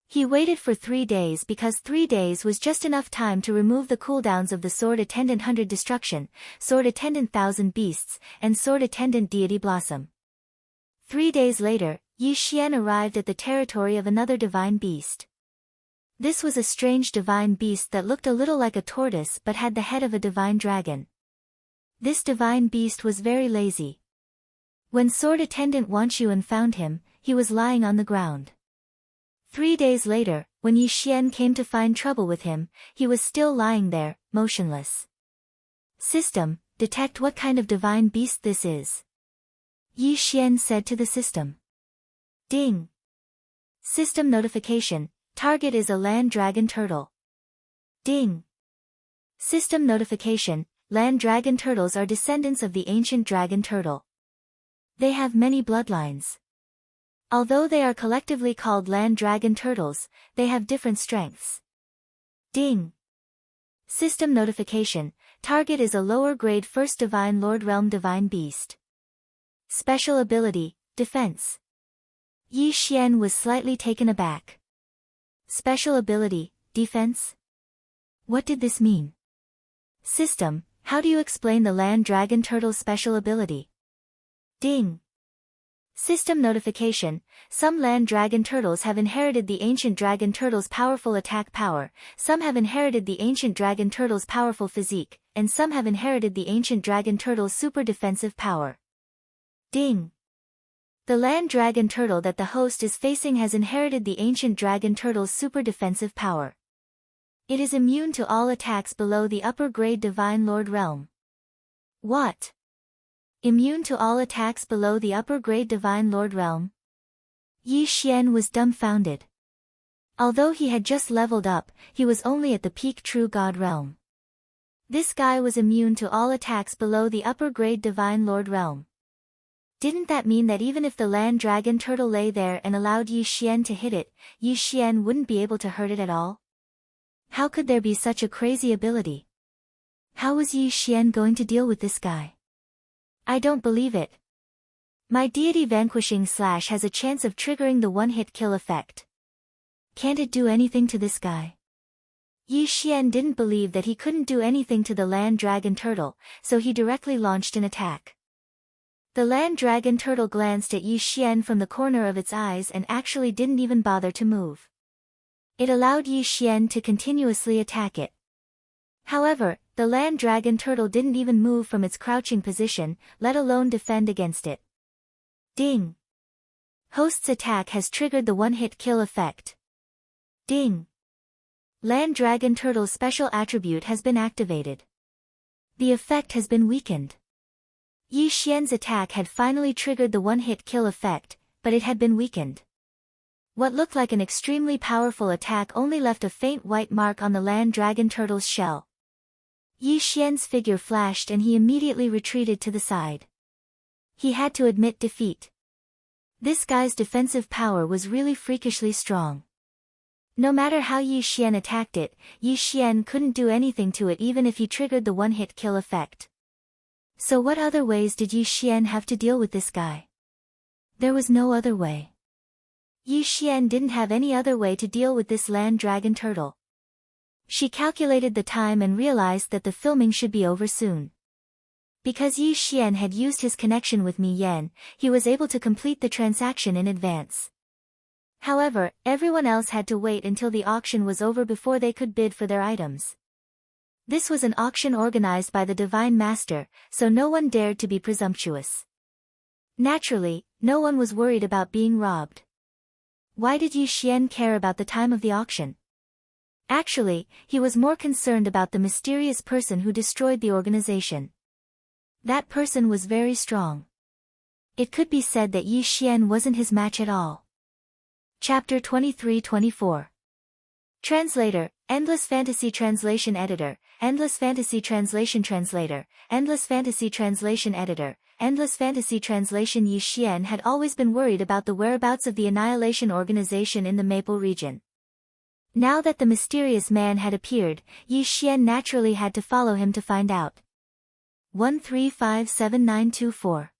He waited for 3 days because 3 days was just enough time to remove the cooldowns of the Sword Attendant 100 Destruction, Sword Attendant 1000 Beasts, and Sword Attendant Deity Blossom. 3 days later, Yi Xian arrived at the territory of another divine beast. This was a strange divine beast that looked a little like a tortoise but had the head of a divine dragon. This divine beast was very lazy. When Sword Attendant Wanshuan found him, he was lying on the ground. 3 days later, when Yi Xian came to find trouble with him, he was still lying there, motionless. System, detect what kind of divine beast this is. Yi Xian said to the system. Ding! System notification, target is a land dragon turtle. Ding! System notification, land dragon turtles are descendants of the ancient dragon turtle. They have many bloodlines. Although they are collectively called land dragon turtles, they have different strengths. Ding! System notification, target is a lower grade first divine lord realm divine beast. Special ability, defense. Yi Xian was slightly taken aback. Special ability, defense? What did this mean? System, how do you explain the land dragon turtle's special ability? Ding! System notification, some land dragon turtles have inherited the ancient dragon turtle's powerful attack power, some have inherited the ancient dragon turtle's powerful physique, and some have inherited the ancient dragon turtle's super defensive power. Ding! The land dragon turtle that the host is facing has inherited the ancient dragon turtle's super defensive power. It is immune to all attacks below the upper grade divine lord realm. What? Immune to all attacks below the upper grade divine lord realm? Yi Xian was dumbfounded. Although he had just leveled up, he was only at the peak true god realm. This guy was immune to all attacks below the upper grade divine lord realm. Didn't that mean that even if the land dragon turtle lay there and allowed Yi Xian to hit it, Yi Xian wouldn't be able to hurt it at all? How could there be such a crazy ability? How was Yi Xian going to deal with this guy? I don't believe it. My deity vanquishing slash has a chance of triggering the one-hit kill effect. Can't it do anything to this guy? Yi Xian didn't believe that he couldn't do anything to the land dragon turtle, so he directly launched an attack. The land dragon turtle glanced at Yi Xian from the corner of its eyes and actually didn't even bother to move. It allowed Yi Xian to continuously attack it. However, the land dragon turtle didn't even move from its crouching position, let alone defend against it. Ding! Host's attack has triggered the one-hit kill effect. Ding! Land dragon turtle's special attribute has been activated. The effect has been weakened. Yi Xian's attack had finally triggered the one-hit kill effect, but it had been weakened. What looked like an extremely powerful attack only left a faint white mark on the land dragon turtle's shell. Yi Xian's figure flashed and he immediately retreated to the side. He had to admit defeat. This guy's defensive power was really freakishly strong. No matter how Yi Xian attacked it, Yi Xian couldn't do anything to it even if he triggered the one-hit kill effect. So what other ways did Yi Xian have to deal with this guy? There was no other way. Yi Xian didn't have any other way to deal with this land dragon turtle. She calculated the time and realized that the filming should be over soon. Because Yi Xian had used his connection with Mi Yan, he was able to complete the transaction in advance. However, everyone else had to wait until the auction was over before they could bid for their items. This was an auction organized by the Divine Master, so no one dared to be presumptuous. Naturally, no one was worried about being robbed. Why did Yi Xian care about the time of the auction? Actually, he was more concerned about the mysterious person who destroyed the organization. That person was very strong. It could be said that Yi Xian wasn't his match at all. Chapter 23-24. Translator, Endless Fantasy Translation Editor, Endless Fantasy Translation Translator, Endless Fantasy Translation Editor, Endless Fantasy Translation. Yi Xian had always been worried about the whereabouts of the Annihilation Organization in the Maple region. Now that the mysterious man had appeared, Yi Xian naturally had to follow him to find out. 1357924.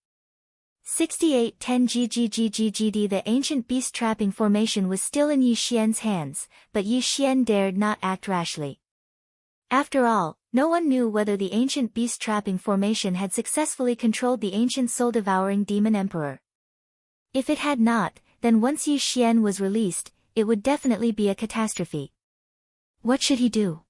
6810 GGGGGD. The ancient beast trapping formation was still in Yi Xian's hands, but Yi Xian dared not act rashly. After all, no one knew whether the ancient beast trapping formation had successfully controlled the ancient soul-devouring demon emperor. If it had not, then once Yi Xian was released, it would definitely be a catastrophe. What should he do?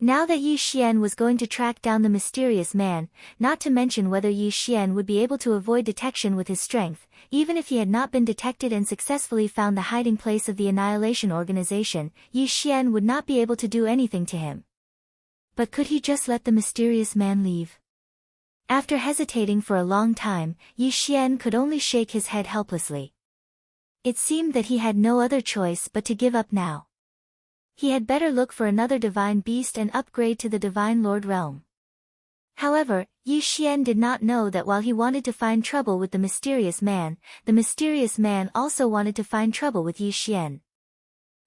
Now that Yi Xian was going to track down the mysterious man, not to mention whether Yi Xian would be able to avoid detection with his strength, even if he had not been detected and successfully found the hiding place of the Annihilation Organization, Yi Xian would not be able to do anything to him. But could he just let the mysterious man leave? After hesitating for a long time, Yi Xian could only shake his head helplessly. It seemed that he had no other choice but to give up now. He had better look for another divine beast and upgrade to the Divine Lord realm. However, Yi Xian did not know that while he wanted to find trouble with the mysterious man also wanted to find trouble with Yi Xian.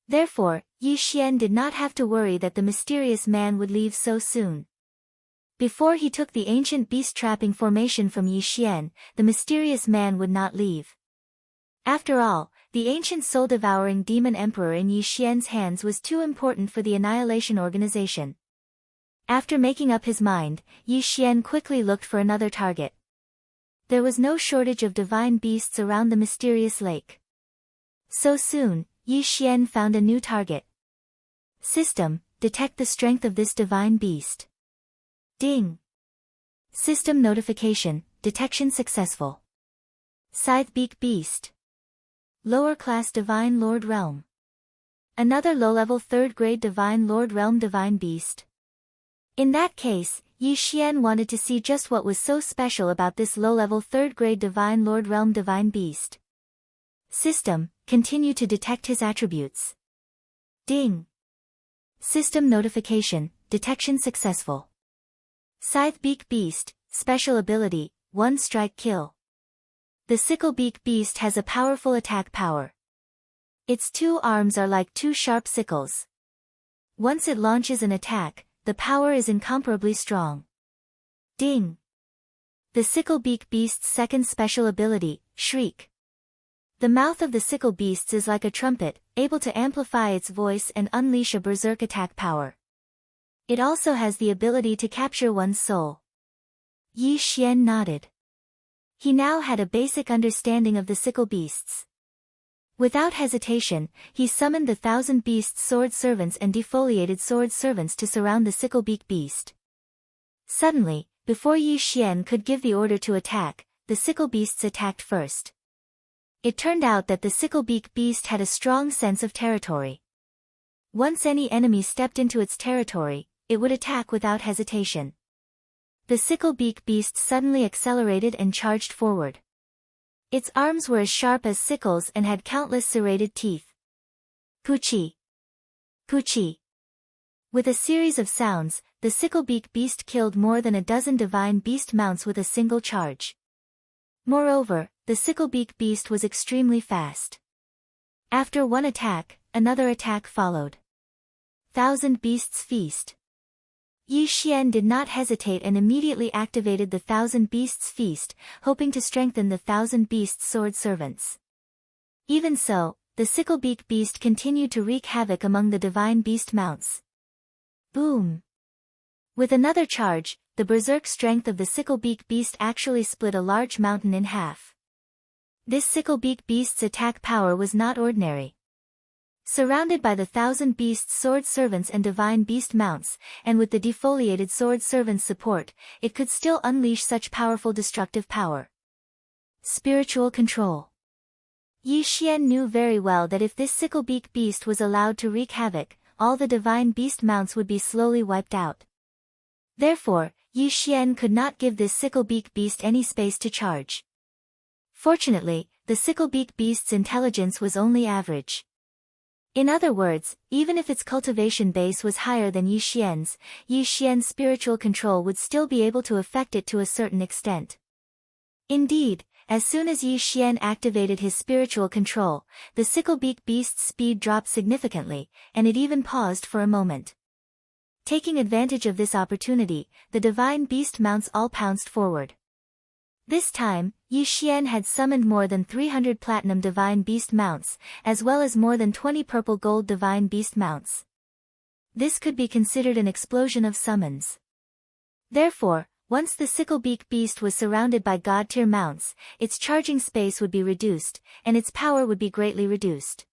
Therefore, Yi Xian did not have to worry that the mysterious man would leave so soon. Before he took the ancient beast trapping formation from Yi Xian, the mysterious man would not leave. After all, the ancient soul-devouring demon emperor in Yi Xian's hands was too important for the Annihilation Organization. After making up his mind, Yi Xian quickly looked for another target. There was no shortage of divine beasts around the mysterious lake. So soon, Yi Xian found a new target. System, detect the strength of this divine beast. Ding! System notification, detection successful. Scythebeak beast. Lower class Divine Lord Realm. Another low-level 3rd grade Divine Lord Realm divine beast. In that case, Yi Xian wanted to see just what was so special about this low-level 3rd grade Divine Lord Realm divine beast. System, continue to detect his attributes. Ding! System notification, detection successful. Scythebeak beast, special ability, 1 strike kill. The sicklebeak beast has a powerful attack power. Its 2 arms are like 2 sharp sickles. Once it launches an attack, the power is incomparably strong. Ding! The sicklebeak beast's second special ability, shriek. The mouth of the sickle beasts is like a trumpet, able to amplify its voice and unleash a berserk attack power. It also has the ability to capture one's soul. Yi Xian nodded. He now had a basic understanding of the sickle beasts. Without hesitation, he summoned the 1,000 beasts sword servants and defoliated sword servants to surround the sicklebeak beast. Suddenly, before Yi Xian could give the order to attack, the sickle beasts attacked first. It turned out that the sicklebeak beast had a strong sense of territory. Once any enemy stepped into its territory, it would attack without hesitation. The sicklebeak beast suddenly accelerated and charged forward. Its arms were as sharp as sickles and had countless serrated teeth. Puchi! Puchi! With a series of sounds, the Sicklebeak Beast killed more than a dozen Divine Beast mounts with a single charge. Moreover, the Sicklebeak Beast was extremely fast. After one attack, another attack followed. Thousand Beasts Feast. Yi Xian did not hesitate and immediately activated the Thousand Beasts Feast, hoping to strengthen the Thousand Beasts Sword Servants. Even so, the Sicklebeak Beast continued to wreak havoc among the Divine Beast mounts. Boom! With another charge, the berserk strength of the Sicklebeak Beast actually split a large mountain in half. This Sicklebeak Beast's attack power was not ordinary. Surrounded by the Thousand Beasts Sword Servants and Divine Beast mounts, and with the defoliated Sword Servants' support, it could still unleash such powerful destructive power. Spiritual control. Yi Xian knew very well that if this Sicklebeak Beast was allowed to wreak havoc, all the Divine Beast mounts would be slowly wiped out. Therefore, Yi Xian could not give this Sicklebeak Beast any space to charge. Fortunately, the Sicklebeak Beast's intelligence was only average. In other words, even if its cultivation base was higher than Yi Xian's spiritual control would still be able to affect it to a certain extent. Indeed, as soon as Yi Xian activated his spiritual control, the Sicklebeak Beast's speed dropped significantly, and it even paused for a moment. Taking advantage of this opportunity, the Divine Beast mounts all pounced forward. This time, Yi Xian had summoned more than 300 Platinum Divine Beast mounts, as well as more than 20 Purple Gold Divine Beast mounts. This could be considered an explosion of summons. Therefore, once the Sicklebeak Beast was surrounded by God-tier mounts, its charging space would be reduced, and its power would be greatly reduced.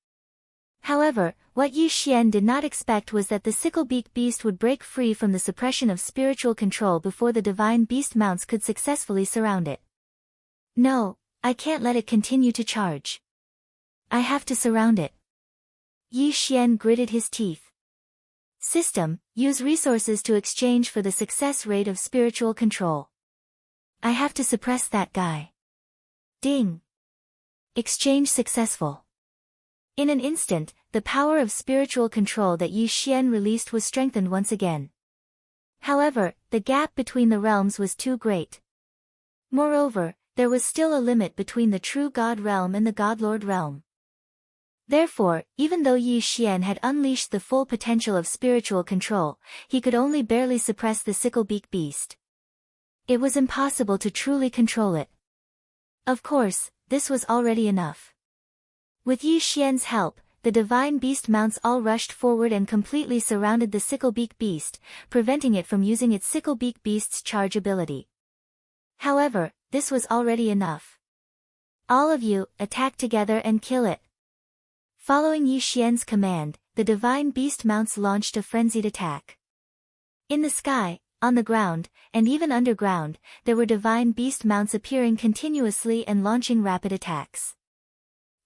However, what Yi Xian did not expect was that the Sicklebeak Beast would break free from the suppression of spiritual control before the Divine Beast mounts could successfully surround it. No, I can't let it continue to charge. I have to surround it. Yi Xian gritted his teeth. System, use resources to exchange for the success rate of spiritual control. I have to suppress that guy. Ding. Exchange successful. In an instant, the power of spiritual control that Yi Xian released was strengthened once again. However, the gap between the realms was too great. Moreover, there was still a limit between the true God realm and the Godlord realm. Therefore, even though Yi Xian had unleashed the full potential of spiritual control, he could only barely suppress the Sicklebeak Beast. It was impossible to truly control it. Of course, this was already enough. With Yi Xian's help, the Divine Beast mounts all rushed forward and completely surrounded the Sicklebeak Beast, preventing it from using its Sicklebeak Beast's charge ability. However, this was already enough. All of you, attack together and kill it. Following Yi Xian's command, the Divine Beast mounts launched a frenzied attack. In the sky, on the ground, and even underground, there were Divine Beast mounts appearing continuously and launching rapid attacks.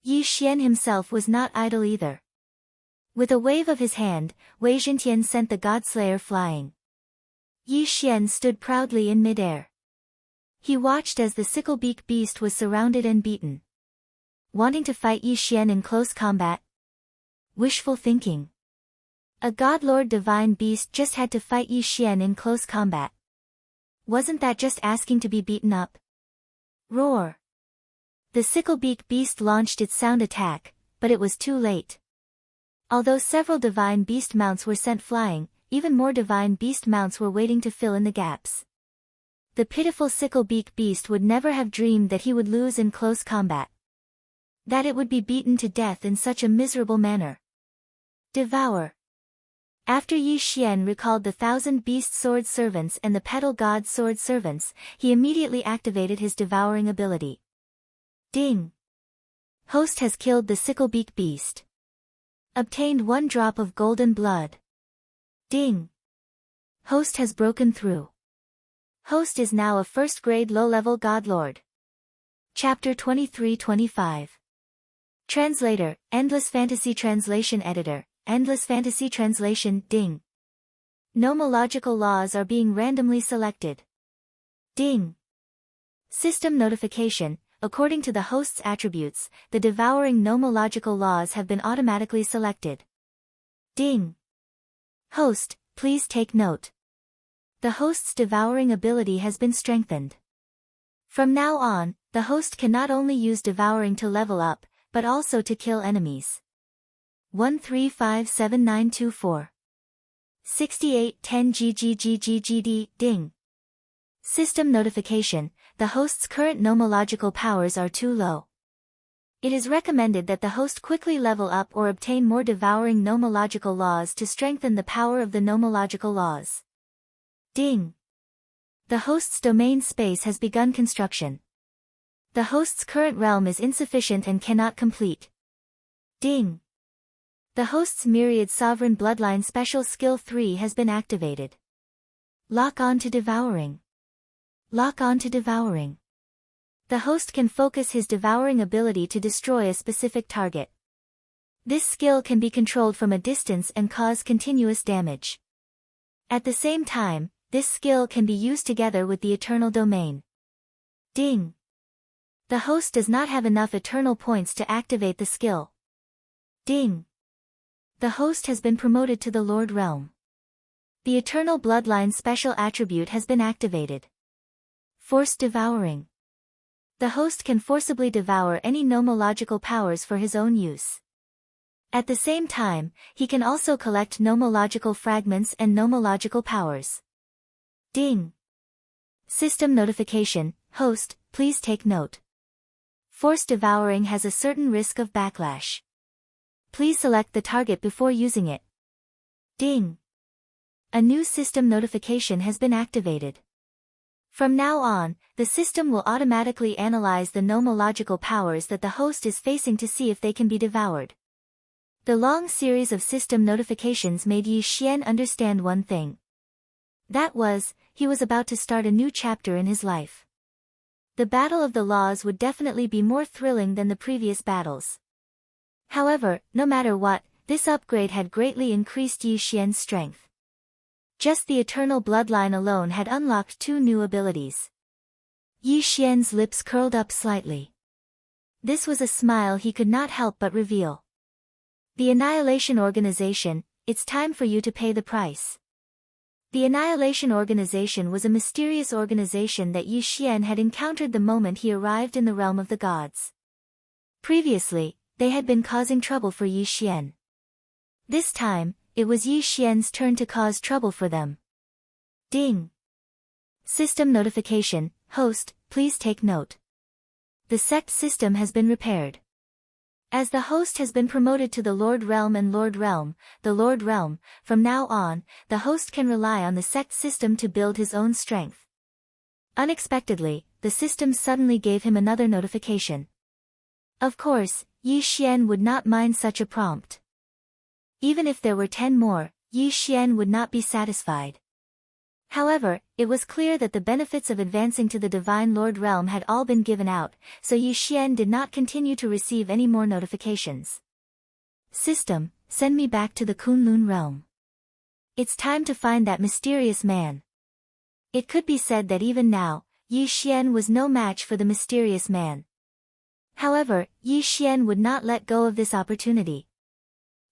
Yi Xian himself was not idle either. With a wave of his hand, Wei Zhentian sent the Godslayer flying. Yi Xian stood proudly in midair. He watched as the Sicklebeak Beast was surrounded and beaten. Wanting to fight Yi Xian in close combat? Wishful thinking. A Godlord Divine Beast just had to fight Yi Xian in close combat. Wasn't that just asking to be beaten up? Roar! The Sicklebeak Beast launched its sound attack, but it was too late. Although several Divine Beast mounts were sent flying, even more Divine Beast mounts were waiting to fill in the gaps. The pitiful Sicklebeak Beast would never have dreamed that he would lose in close combat. That it would be beaten to death in such a miserable manner. Devour. After Yi Xian recalled the Thousand Beast Sword Servants and the Petal God Sword Servants, he immediately activated his devouring ability. Ding! Host has killed the Sicklebeak Beast. Obtained 1 drop of golden blood. Ding! Host has broken through. Host is now a first-grade low-level godlord. Chapter 23-25. Translator, Endless Fantasy Translation Editor, Endless Fantasy Translation, Ding! Nomological laws are being randomly selected. Ding! System notification. According to the host's attributes, the devouring nomological laws have been automatically selected. Ding! Host, please take note. the host's devouring ability has been strengthened. From now on, the host can not only use devouring to level up, but also to kill enemies. 1357924 6810 GGGGGD Ding. System notification: the host's current nomological powers are too low. It is recommended that the host quickly level up or obtain more devouring nomological laws to strengthen the power of the nomological laws. Ding. The host's domain space has begun construction. The host's current realm is insufficient and cannot complete. Ding. The host's myriad sovereign bloodline special skill 3 has been activated. Lock on to devouring. Lock on to devouring. The host can focus his devouring ability to destroy a specific target. This skill can be controlled from a distance and cause continuous damage. At the same time, this skill can be used together with the eternal domain. Ding. The host does not have enough eternal points to activate the skill. Ding. The host has been promoted to the Lord Realm. The eternal bloodline special attribute has been activated. Forced devouring. The host can forcibly devour any nomological powers for his own use. At the same time, he can also collect nomological fragments and nomological powers. Ding. System notification: host, please take note. Forced devouring has a certain risk of backlash. Please select the target before using it. Ding. A new system notification has been activated. From now on, the system will automatically analyze the nomological powers that the host is facing to see if they can be devoured. The long series of system notifications made Yi Xian understand one thing. That was, he was about to start a new chapter in his life. The battle of the laws would definitely be more thrilling than the previous battles. However, no matter what, this upgrade had greatly increased Yi Xian's strength. Just the eternal bloodline alone had unlocked 2 new abilities. Yi Xian's lips curled up slightly. This was a smile he could not help but reveal. The Annihilation Organization, it's time for you to pay the price. The Annihilation Organization was a mysterious organization that Yi Xian had encountered the moment he arrived in the realm of the gods. Previously, they had been causing trouble for Yi Xian. This time, it was Yi Xian's turn to cause trouble for them. Ding. System notification: host, please take note. The sect system has been repaired. As the host has been promoted to the Lord Realm and Lord Realm, the Lord Realm, from now on, the host can rely on the sect system to build his own strength. Unexpectedly, the system suddenly gave him another notification. Of course, Yi Xian would not mind such a prompt. Even if there were 10 more, Yi Xian would not be satisfied. However, it was clear that the benefits of advancing to the Divine Lord Realm had all been given out, so Yi Xian did not continue to receive any more notifications. System, send me back to the Kunlun Realm. It's time to find that mysterious man. It could be said that even now, Yi Xian was no match for the mysterious man. However, Yi Xian would not let go of this opportunity.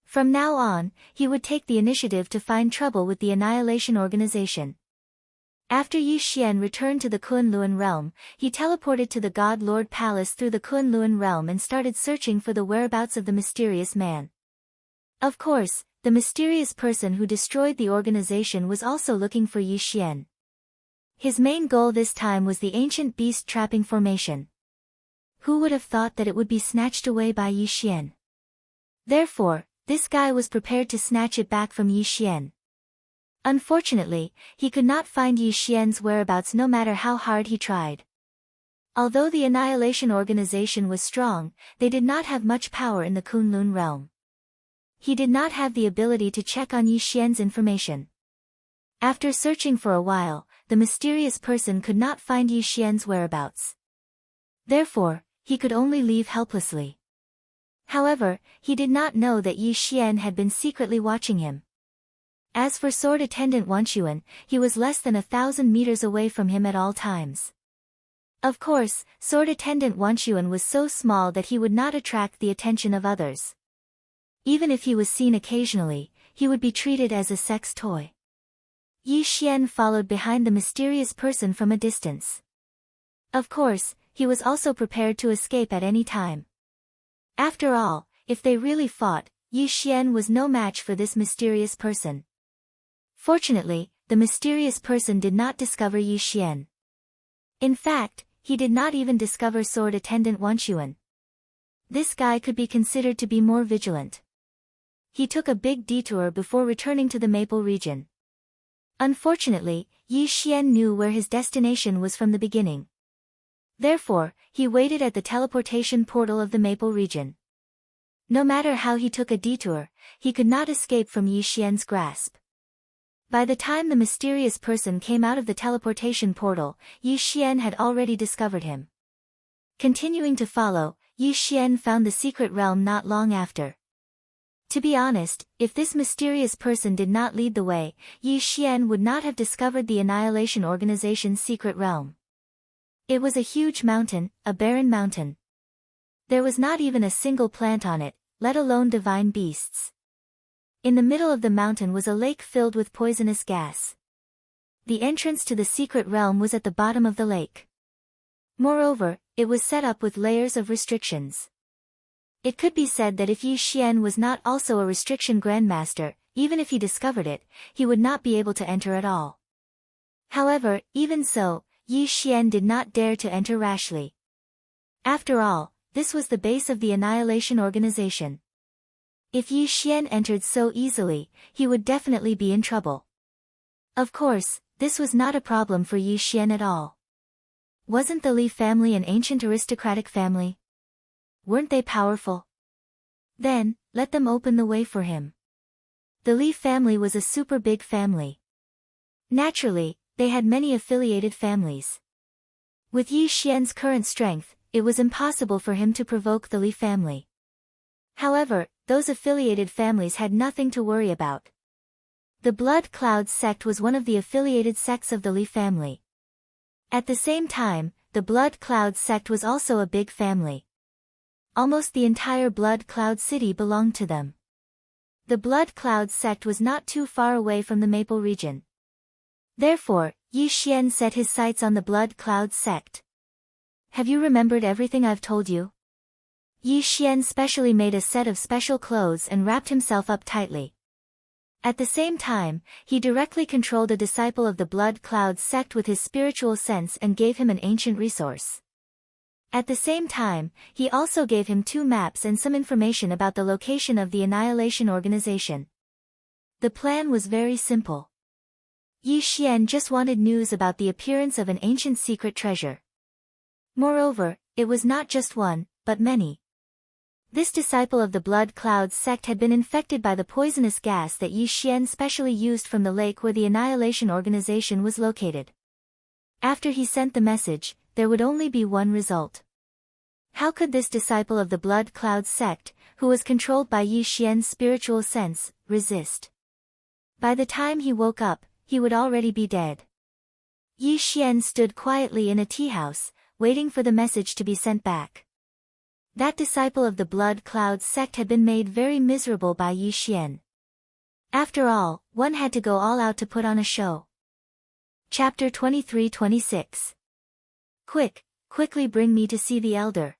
From now on, he would take the initiative to find trouble with the Annihilation Organization. After Yi Xian returned to the Kunlun realm, he teleported to the God Lord Palace through the Kunlun realm and started searching for the whereabouts of the mysterious man. Of course, the mysterious person who destroyed the organization was also looking for Yi Xian. His main goal this time was the ancient beast trapping formation. Who would have thought that it would be snatched away by Yi Xian? Therefore, this guy was prepared to snatch it back from Yi Xian. Unfortunately, he could not find Yi Xian's whereabouts no matter how hard he tried. Although the Annihilation Organization was strong, they did not have much power in the Kunlun realm. He did not have the ability to check on Yi Xian's information. After searching for a while, the mysterious person could not find Yi Xian's whereabouts. Therefore, he could only leave helplessly. However, he did not know that Yi Xian had been secretly watching him. As for Sword Attendant Wanxuan, he was less than 1,000 meters away from him at all times. Of course, Sword Attendant Wanxuan was so small that he would not attract the attention of others. Even if he was seen occasionally, he would be treated as a sex toy. Yi Xian followed behind the mysterious person from a distance. Of course, he was also prepared to escape at any time. After all, if they really fought, Yi Xian was no match for this mysterious person. Fortunately, the mysterious person did not discover Yi Xian. In fact, he did not even discover sword attendant Wanxuan. This guy could be considered to be more vigilant. He took a big detour before returning to the Maple region. Unfortunately, Yi Xian knew where his destination was from the beginning. Therefore, he waited at the teleportation portal of the Maple region. No matter how he took a detour, he could not escape from Yi Xian's grasp. By the time the mysterious person came out of the teleportation portal, Yi Xian had already discovered him. Continuing to follow, Yi Xian found the secret realm not long after. To be honest, if this mysterious person did not lead the way, Yi Xian would not have discovered the Annihilation Organization's secret realm. It was a huge mountain, a barren mountain. There was not even a single plant on it, let alone divine beasts. In the middle of the mountain was a lake filled with poisonous gas. The entrance to the secret realm was at the bottom of the lake. Moreover, it was set up with layers of restrictions. It could be said that if Yi Xian was not also a restriction grandmaster, even if he discovered it, he would not be able to enter at all. However, even so, Yi Xian did not dare to enter rashly. After all, this was the base of the Annihilation Organization. If Yi Xian entered so easily, he would definitely be in trouble. Of course, this was not a problem for Yi Xian at all. Wasn't the Li family an ancient aristocratic family? Weren't they powerful? Then, let them open the way for him. The Li family was a super big family. Naturally, they had many affiliated families. With Yi Xian's current strength, it was impossible for him to provoke the Li family. However, those affiliated families had nothing to worry about. The Blood Cloud sect was one of the affiliated sects of the Li family. At the same time, the Blood Cloud sect was also a big family. Almost the entire Blood Cloud city belonged to them. The Blood Cloud sect was not too far away from the Maple region. Therefore, Yi Xian set his sights on the Blood Cloud sect. Have you remembered everything I've told you? Yi Xian specially made a set of special clothes and wrapped himself up tightly. At the same time, he directly controlled a disciple of the Blood Cloud sect with his spiritual sense and gave him an ancient resource. At the same time, he also gave him 2 maps and some information about the location of the Annihilation Organization. The plan was very simple. Yi Xian just wanted news about the appearance of an ancient secret treasure. Moreover, it was not just one, but many. This disciple of the Blood Cloud sect had been infected by the poisonous gas that Yi Xian specially used from the lake where the Annihilation Organization was located. After he sent the message, there would only be one result. How could this disciple of the Blood Cloud sect, who was controlled by Yi Xian's spiritual sense, resist? By the time he woke up, he would already be dead. Yi Xian stood quietly in a tea house, waiting for the message to be sent back. That disciple of the Blood Cloud sect had been made very miserable by Yi Xian. After all, one had to go all out to put on a show. Chapter 23-26. Quickly bring me to see the elder.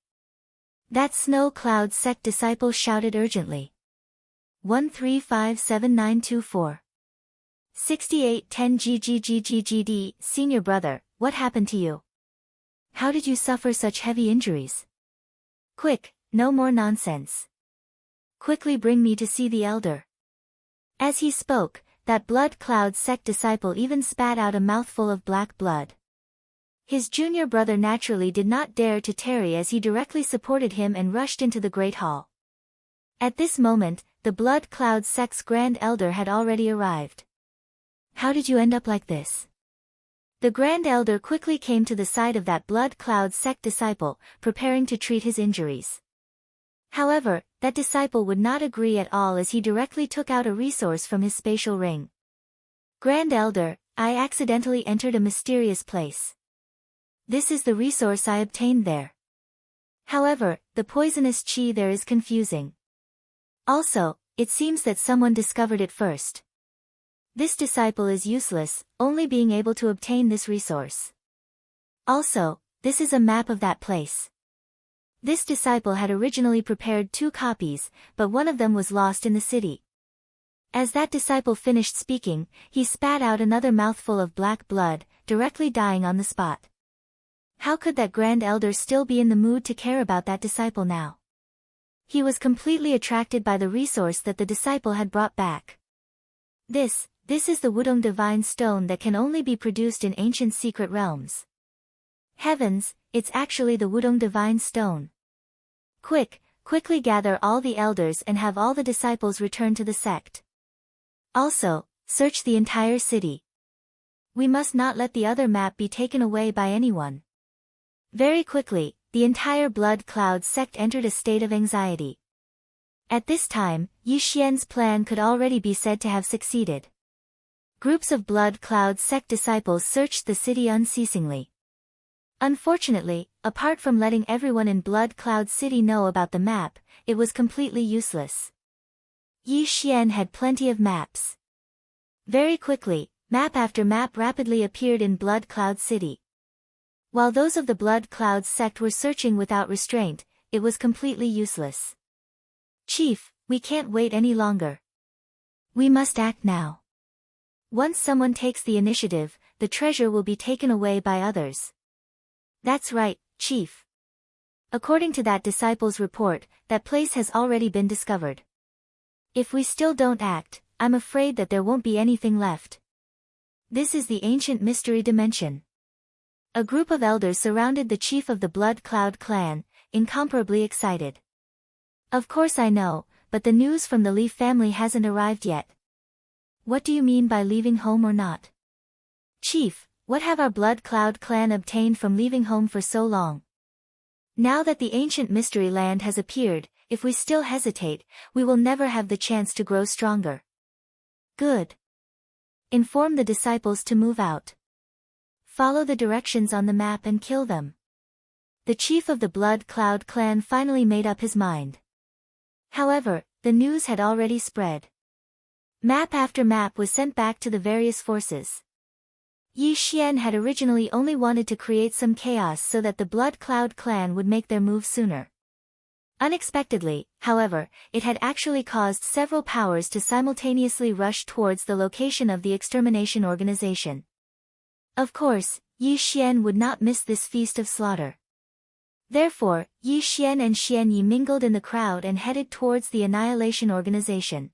That Snow Cloud sect disciple shouted urgently. 1357924. 6810 GGGGGD, Senior Brother, what happened to you? How did you suffer such heavy injuries? Quick, no more nonsense. Quickly bring me to see the elder. As he spoke, that Blood Cloud sect disciple even spat out a mouthful of black blood. His junior brother naturally did not dare to tarry as he directly supported him and rushed into the Great Hall. At this moment, the Blood Cloud sect's Grand Elder had already arrived. How did you end up like this? The Grand Elder quickly came to the side of that Blood Cloud sect disciple, preparing to treat his injuries. However, that disciple would not agree at all as he directly took out a resource from his spatial ring. Grand Elder, I accidentally entered a mysterious place. This is the resource I obtained there. However, the poisonous chi there is confusing. Also, it seems that someone discovered it first. This disciple is useless, only being able to obtain this resource. Also, this is a map of that place. This disciple had originally prepared 2 copies, but one of them was lost in the city. As that disciple finished speaking, he spat out another mouthful of black blood, directly dying on the spot. How could that grand elder still be in the mood to care about that disciple now? He was completely attracted by the resource that the disciple had brought back. This is the Wudong divine stone that can only be produced in ancient secret realms. Heavens, it's actually the Wudong divine stone. Quickly gather all the elders and have all the disciples return to the sect. Also, search the entire city. We must not let the other map be taken away by anyone. Very quickly, the entire Blood Cloud sect entered a state of anxiety. At this time, Yi Xian's plan could already be said to have succeeded. Groups of Blood Cloud sect disciples searched the city unceasingly. Unfortunately, apart from letting everyone in Blood Cloud City know about the map, it was completely useless. Yi Xian had plenty of maps. Very quickly, map after map rapidly appeared in Blood Cloud City. While those of the Blood Cloud sect were searching without restraint, it was completely useless. Chief, we can't wait any longer. We must act now. Once someone takes the initiative, the treasure will be taken away by others. That's right, Chief. According to that disciple's report, that place has already been discovered. If we still don't act, I'm afraid that there won't be anything left. This is the ancient mystery dimension. A group of elders surrounded the chief of the Blood Cloud clan, incomparably excited. Of course I know, but the news from the Li family hasn't arrived yet. What do you mean by leaving home or not? Chief, what have our Blood Cloud clan obtained from leaving home for so long? Now that the ancient mystery land has appeared, if we still hesitate, we will never have the chance to grow stronger. Good. Inform the disciples to move out. Follow the directions on the map and kill them. The chief of the Blood Cloud clan finally made up his mind. However, the news had already spread. Map after map was sent back to the various forces. Yi Xian had originally only wanted to create some chaos so that the Blood Cloud clan would make their move sooner. Unexpectedly, however, it had actually caused several powers to simultaneously rush towards the location of the extermination organization. Of course, Yi Xian would not miss this feast of slaughter. Therefore, Yi Xian and Xian Yi mingled in the crowd and headed towards the Annihilation Organization.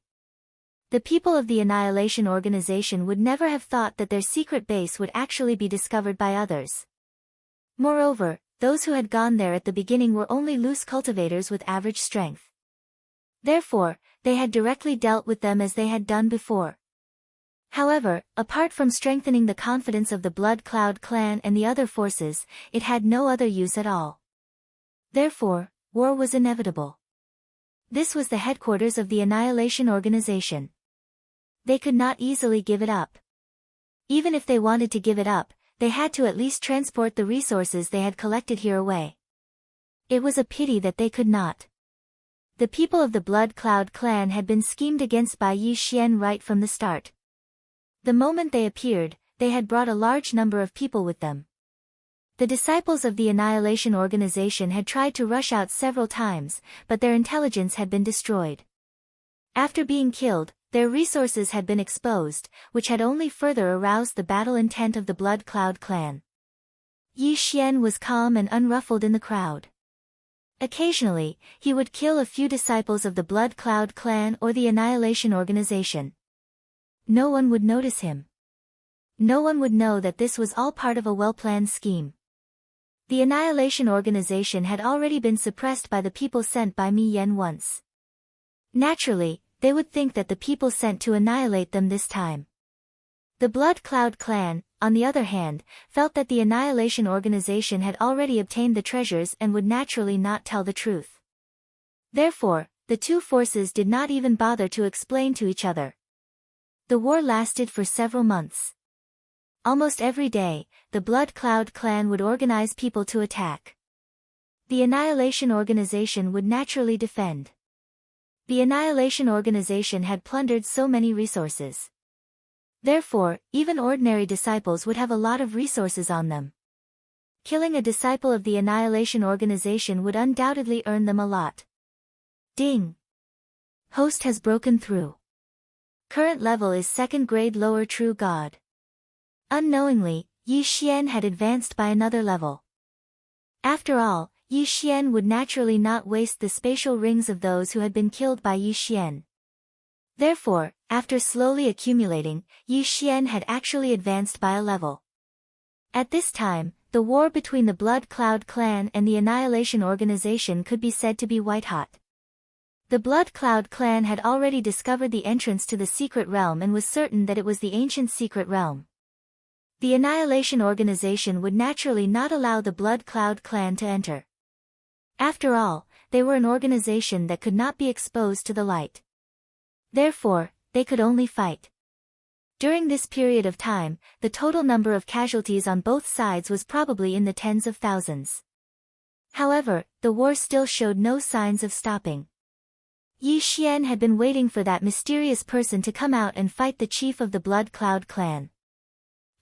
The people of the Annihilation Organization would never have thought that their secret base would actually be discovered by others. Moreover, those who had gone there at the beginning were only loose cultivators with average strength. Therefore, they had directly dealt with them as they had done before. However, apart from strengthening the confidence of the Blood Cloud clan and the other forces, it had no other use at all. Therefore, war was inevitable. This was the headquarters of the Annihilation Organization. They could not easily give it up. Even if they wanted to give it up, they had to at least transport the resources they had collected here away. It was a pity that they could not. The people of the Blood Cloud clan had been schemed against by Yi Xian right from the start. The moment they appeared, they had brought a large number of people with them. The disciples of the Annihilation Organization had tried to rush out several times, but their intelligence had been destroyed. After being killed, their resources had been exposed, which had only further aroused the battle intent of the Blood Cloud clan. Yi Xian was calm and unruffled in the crowd. Occasionally, he would kill a few disciples of the Blood Cloud clan or the Annihilation Organization. No one would notice him. No one would know that this was all part of a well-planned scheme. The Annihilation Organization had already been suppressed by the people sent by Mi Yan once. Naturally, they would think that the people sent to annihilate them this time. The Blood Cloud clan, on the other hand, felt that the Annihilation Organization had already obtained the treasures and would naturally not tell the truth. Therefore, the two forces did not even bother to explain to each other. The war lasted for several months. Almost every day, the Blood Cloud clan would organize people to attack. The Annihilation Organization would naturally defend. The Annihilation Organization had plundered so many resources. Therefore, even ordinary disciples would have a lot of resources on them. Killing a disciple of the Annihilation Organization would undoubtedly earn them a lot. Ding! Host has broken through. Current level is 2nd grade lower true god. Unknowingly, Yi Xian had advanced by another level. After all, Yi Xian would naturally not waste the spatial rings of those who had been killed by Yi Xian. Therefore, after slowly accumulating, Yi Xian had actually advanced by a level. At this time, the war between the Blood Cloud clan and the Annihilation Organization could be said to be white-hot. The Blood Cloud clan had already discovered the entrance to the secret realm and was certain that it was the ancient secret realm. The Annihilation Organization would naturally not allow the Blood Cloud clan to enter. After all, they were an organization that could not be exposed to the light. Therefore, they could only fight. During this period of time, the total number of casualties on both sides was probably in the tens of thousands. However, the war still showed no signs of stopping. Yi Xian had been waiting for that mysterious person to come out and fight the chief of the Blood Cloud clan.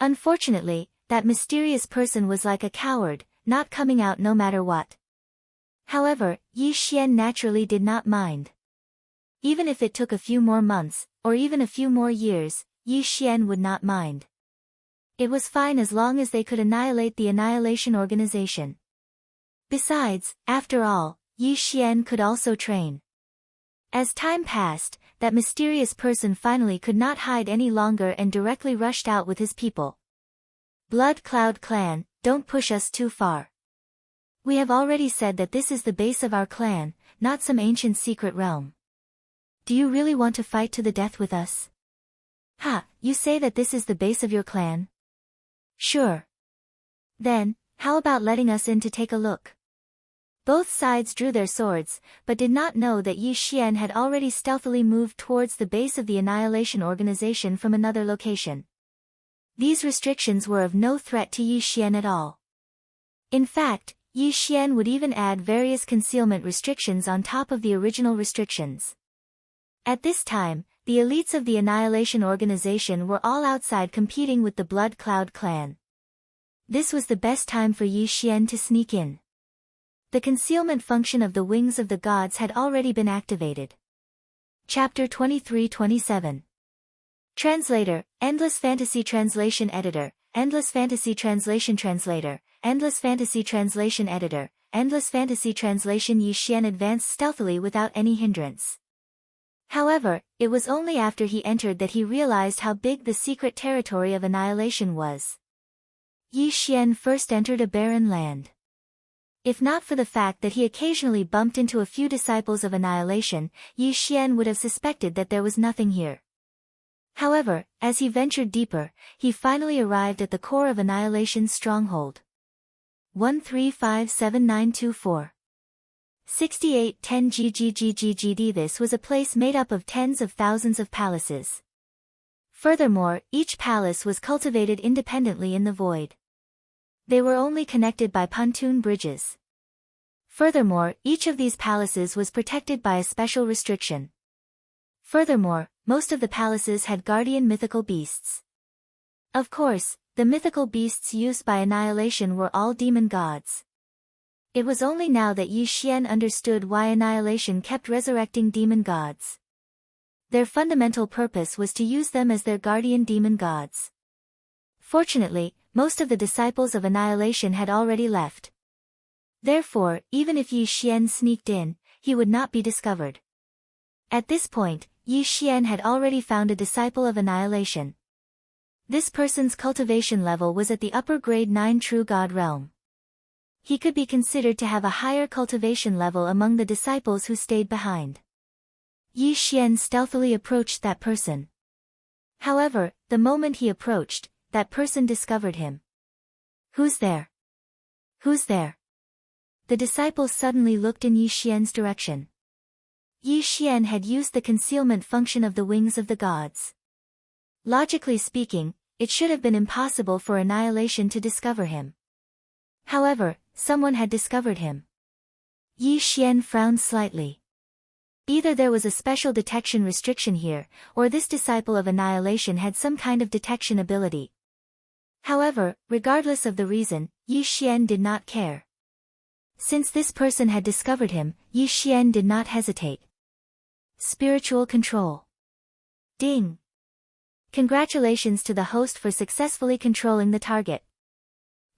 Unfortunately, that mysterious person was like a coward, not coming out no matter what. However, Yi Xian naturally did not mind. Even if it took a few more months, or even a few more years, Yi Xian would not mind. It was fine as long as they could annihilate the Annihilation Organization. Besides, after all, Yi Xian could also train. As time passed, that mysterious person finally could not hide any longer and directly rushed out with his people. Blood Cloud clan, don't push us too far. We have already said that this is the base of our clan, not some ancient secret realm. Do you really want to fight to the death with us? Ha, you say that this is the base of your clan? Sure. Then, how about letting us in to take a look? Both sides drew their swords, but did not know that Yi Xian had already stealthily moved towards the base of the Annihilation Organization from another location. These restrictions were of no threat to Yi Xian at all. In fact, Yi Xian would even add various concealment restrictions on top of the original restrictions. At this time, the elites of the Annihilation Organization were all outside competing with the Blood Cloud clan. This was the best time for Yi Xian to sneak in. The concealment function of the Wings of the Gods had already been activated. Chapter 23-27. Translator, Endless Fantasy Translation Editor, Endless Fantasy Translation Translator, Endless Fantasy Translation Editor, Endless Fantasy Translation. Yi Xian advanced stealthily without any hindrance. However, it was only after he entered that he realized how big the secret territory of annihilation was. Yi Xian first entered a barren land. If not for the fact that he occasionally bumped into a few disciples of annihilation, Yi Xian would have suspected that there was nothing here. However, as he ventured deeper, he finally arrived at the core of annihilation's stronghold. 1357924 6810 GGGGGD. This was a place made up of tens of thousands of palaces. Furthermore, each palace was cultivated independently in the void. They were only connected by pontoon bridges. Furthermore, each of these palaces was protected by a special restriction. Furthermore, most of the palaces had guardian mythical beasts. Of course, the mythical beasts used by annihilation were all demon gods. It was only now that Yi Xian understood why annihilation kept resurrecting demon gods. Their fundamental purpose was to use them as their guardian demon gods. Fortunately, most of the disciples of annihilation had already left. Therefore, even if Yi Xian sneaked in, he would not be discovered. At this point, Yi Xian had already found a disciple of annihilation. This person's cultivation level was at the upper grade 9 true god realm. He could be considered to have a higher cultivation level among the disciples who stayed behind. Yi Xian stealthily approached that person. However, the moment he approached, that person discovered him. Who's there? Who's there? The disciples suddenly looked in Yi Xian's direction. Yi Xian had used the concealment function of the Wings of the Gods. Logically speaking, it should have been impossible for annihilation to discover him. However, someone had discovered him. Yi Xian frowned slightly. Either there was a special detection restriction here, or this disciple of annihilation had some kind of detection ability. However, regardless of the reason, Yi Xian did not care. Since this person had discovered him, Yi Xian did not hesitate. Spiritual control. Ding! Congratulations to the host for successfully controlling the target.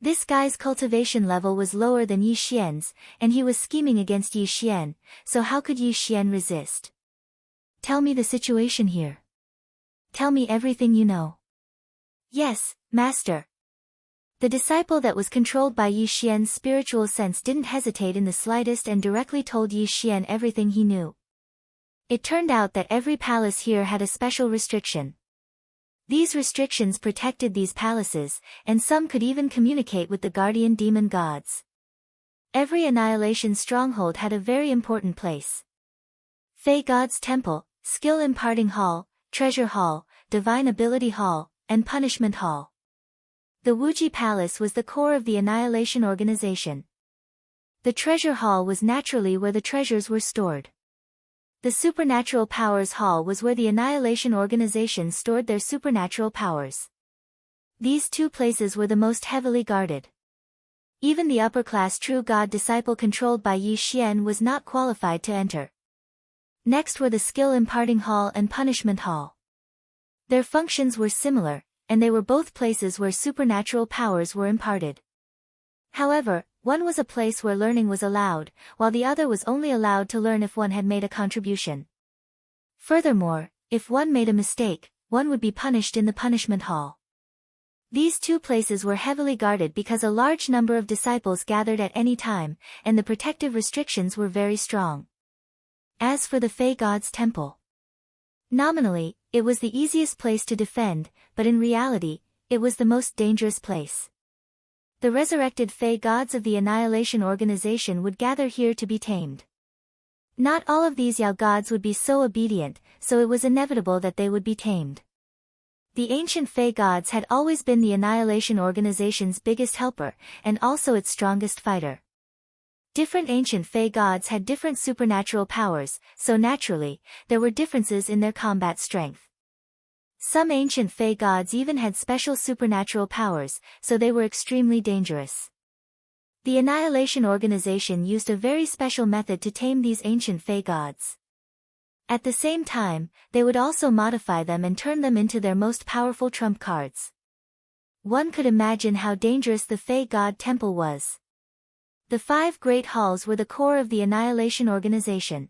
This guy's cultivation level was lower than Yi Xian's, and he was scheming against Yi Xian, so how could Yi Xian resist? Tell me the situation here. Tell me everything you know. Yes, master. The disciple that was controlled by Yi Xian's spiritual sense didn't hesitate in the slightest and directly told Yi Xian everything he knew. It turned out that every palace here had a special restriction. These restrictions protected these palaces, and some could even communicate with the guardian demon gods. Every annihilation stronghold had a very important place. Fey God's Temple, Skill Imparting Hall, Treasure Hall, Divine Ability Hall, and Punishment Hall. The Wuji Palace was the core of the Annihilation organization. The Treasure Hall was naturally where the treasures were stored. The Supernatural Powers Hall was where the Annihilation organization stored their supernatural powers. These two places were the most heavily guarded. Even the upper-class true god disciple controlled by Yi Xian was not qualified to enter. Next were the Skill Imparting Hall and Punishment Hall. Their functions were similar, and they were both places where supernatural powers were imparted. However, one was a place where learning was allowed, while the other was only allowed to learn if one had made a contribution. Furthermore, if one made a mistake, one would be punished in the punishment hall. These two places were heavily guarded because a large number of disciples gathered at any time, and the protective restrictions were very strong. As for the Fey God's Temple, nominally, it was the easiest place to defend, but in reality, it was the most dangerous place. The resurrected Fey gods of the Annihilation organization would gather here to be tamed. Not all of these Yao gods would be so obedient, so it was inevitable that they would be tamed. The ancient Fey gods had always been the Annihilation organization's biggest helper, and also its strongest fighter. Different ancient Fey gods had different supernatural powers, so naturally, there were differences in their combat strength. Some ancient Fey gods even had special supernatural powers, so they were extremely dangerous. The Annihilation organization used a very special method to tame these ancient Fey gods. At the same time, they would also modify them and turn them into their most powerful trump cards. One could imagine how dangerous the Fey God Temple was. The 5 great halls were the core of the Annihilation organization.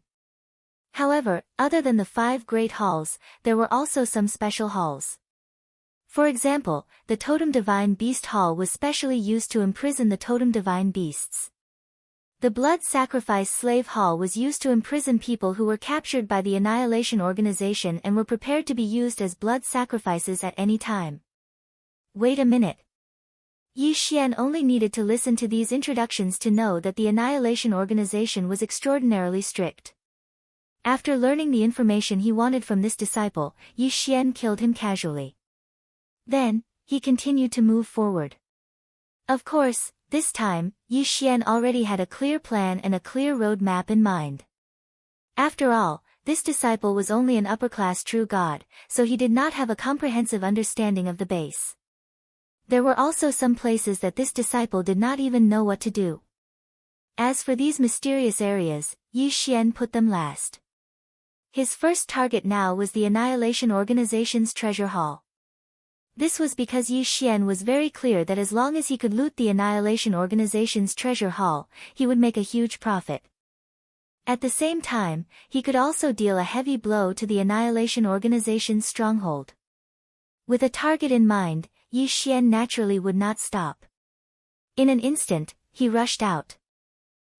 However, other than the 5 great halls, there were also some special halls. For example, the Totem Divine Beast Hall was specially used to imprison the Totem Divine Beasts. The Blood Sacrifice Slave Hall was used to imprison people who were captured by the Annihilation organization and were prepared to be used as blood sacrifices at any time. Wait a minute. Yi Xian only needed to listen to these introductions to know that the Annihilation organization was extraordinarily strict. After learning the information he wanted from this disciple, Yi Xian killed him casually. Then, he continued to move forward. Of course, this time, Yi Xian already had a clear plan and a clear road map in mind. After all, this disciple was only an upper-class true god, so he did not have a comprehensive understanding of the base. There were also some places that this disciple did not even know what to do. As for these mysterious areas, Yi Xian put them last. His first target now was the Annihilation organization's treasure hall. This was because Yi Xian was very clear that as long as he could loot the Annihilation organization's treasure hall, he would make a huge profit. At the same time, he could also deal a heavy blow to the Annihilation organization's stronghold. With a target in mind, Yi Xian naturally would not stop. In an instant, he rushed out.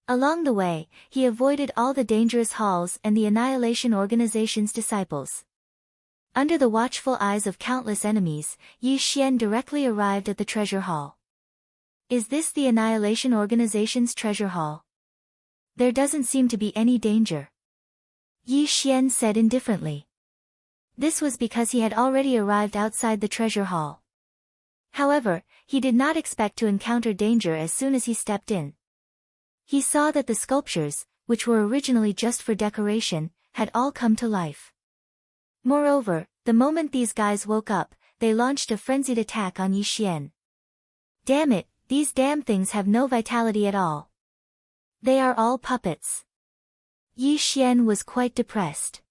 Along the way, he avoided all the dangerous halls and the Annihilation organization's disciples. Under the watchful eyes of countless enemies, Yi Xian directly arrived at the treasure hall. Is this the Annihilation organization's treasure hall? There doesn't seem to be any danger. Yi Xian said indifferently. This was because he had already arrived outside the treasure hall. However, he did not expect to encounter danger as soon as he stepped in. He saw that the sculptures, which were originally just for decoration, had all come to life. Moreover, the moment these guys woke up, they launched a frenzied attack on Yi Xian. Damn it, these damn things have no vitality at all. They are all puppets. Yi Xian was quite depressed.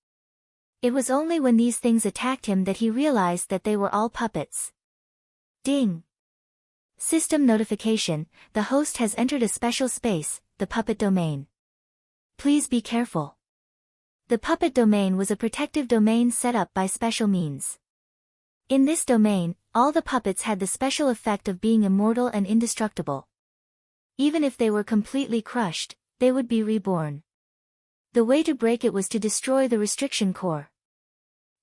It was only when these things attacked him that he realized that they were all puppets. Ding! System notification, the host has entered a special space, the puppet domain. Please be careful. The puppet domain was a protective domain set up by special means. In this domain, all the puppets had the special effect of being immortal and indestructible. Even if they were completely crushed, they would be reborn. The way to break it was to destroy the restriction core.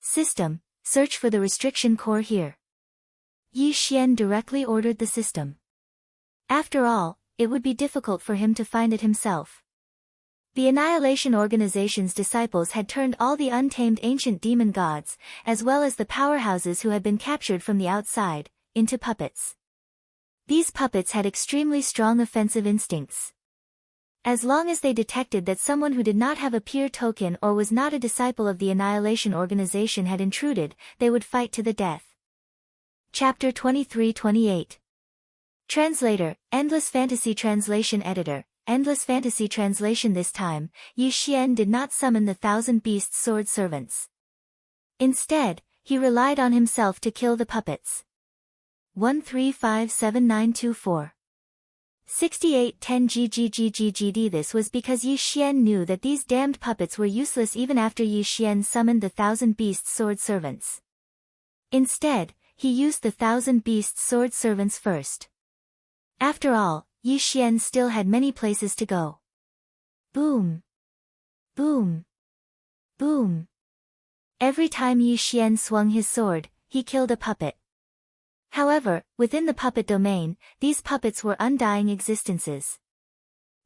System, search for the restriction core here. Yi Xian directly ordered the system. After all, it would be difficult for him to find it himself. The Annihilation Organization's disciples had turned all the untamed ancient demon gods, as well as the powerhouses who had been captured from the outside, into puppets. These puppets had extremely strong offensive instincts. As long as they detected that someone who did not have a peer token or was not a disciple of the Annihilation Organization had intruded, they would fight to the death. Chapter 23-28. Translator, Endless Fantasy Translation Editor, Endless Fantasy Translation. This time, Yi Xian did not summon the 1,000 beasts sword servants. Instead, he relied on himself to kill the puppets. 1357924. 6810 GGGGGD. This was because Yi Xian knew that these damned puppets were useless even after Yi Xian summoned the 1,000 beast sword servants. Instead, he used the 1,000 beast sword servants first. After all, Yi Xian still had many places to go. Boom! Boom! Boom! Every time Yi Xian swung his sword, he killed a puppet. However, within the puppet domain, these puppets were undying existences.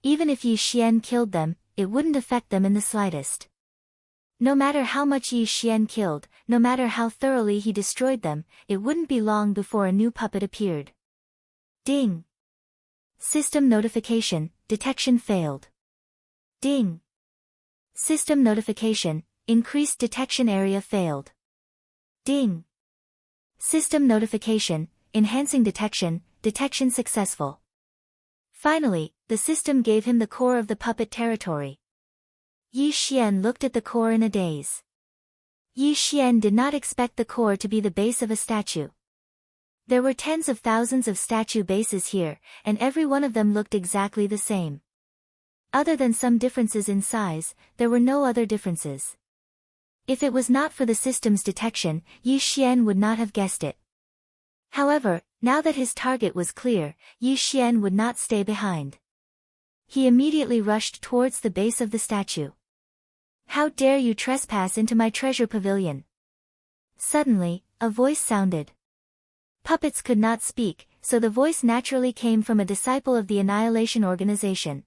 Even if Yi Xian killed them, it wouldn't affect them in the slightest. No matter how much Yi Xian killed, no matter how thoroughly he destroyed them, it wouldn't be long before a new puppet appeared. Ding! System notification, detection failed. Ding! System notification, increased detection area failed. Ding! System notification, enhancing detection, detection successful. Finally, the system gave him the core of the puppet territory. Yi Xian looked at the core in a daze. Yi Xian did not expect the core to be the base of a statue. There were tens of thousands of statue bases here, and every one of them looked exactly the same. Other than some differences in size, there were no other differences. If it was not for the system's detection, Yi Xian would not have guessed it. However, now that his target was clear, Yi Xian would not stay behind. He immediately rushed towards the base of the statue. How dare you trespass into my treasure pavilion? Suddenly, a voice sounded. Puppets could not speak, so the voice naturally came from a disciple of the Annihilation Organization.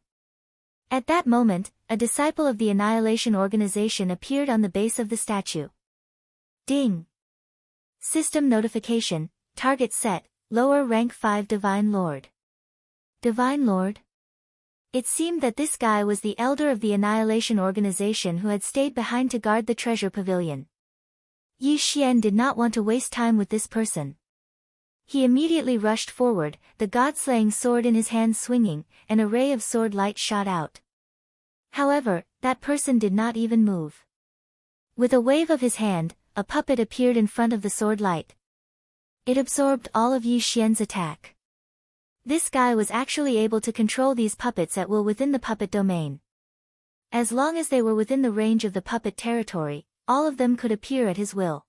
At that moment, a disciple of the Annihilation Organization appeared on the base of the statue. Ding! System notification, target set, lower rank 5 Divine Lord. Divine Lord? It seemed that this guy was the elder of the Annihilation Organization who had stayed behind to guard the treasure pavilion. Yi Xian did not want to waste time with this person. He immediately rushed forward, the god-slaying sword in his hand swinging, an array of sword light shot out. However, that person did not even move. With a wave of his hand, a puppet appeared in front of the sword light. It absorbed all of Yi Xian's attack. This guy was actually able to control these puppets at will within the puppet domain. As long as they were within the range of the puppet territory, all of them could appear at his will.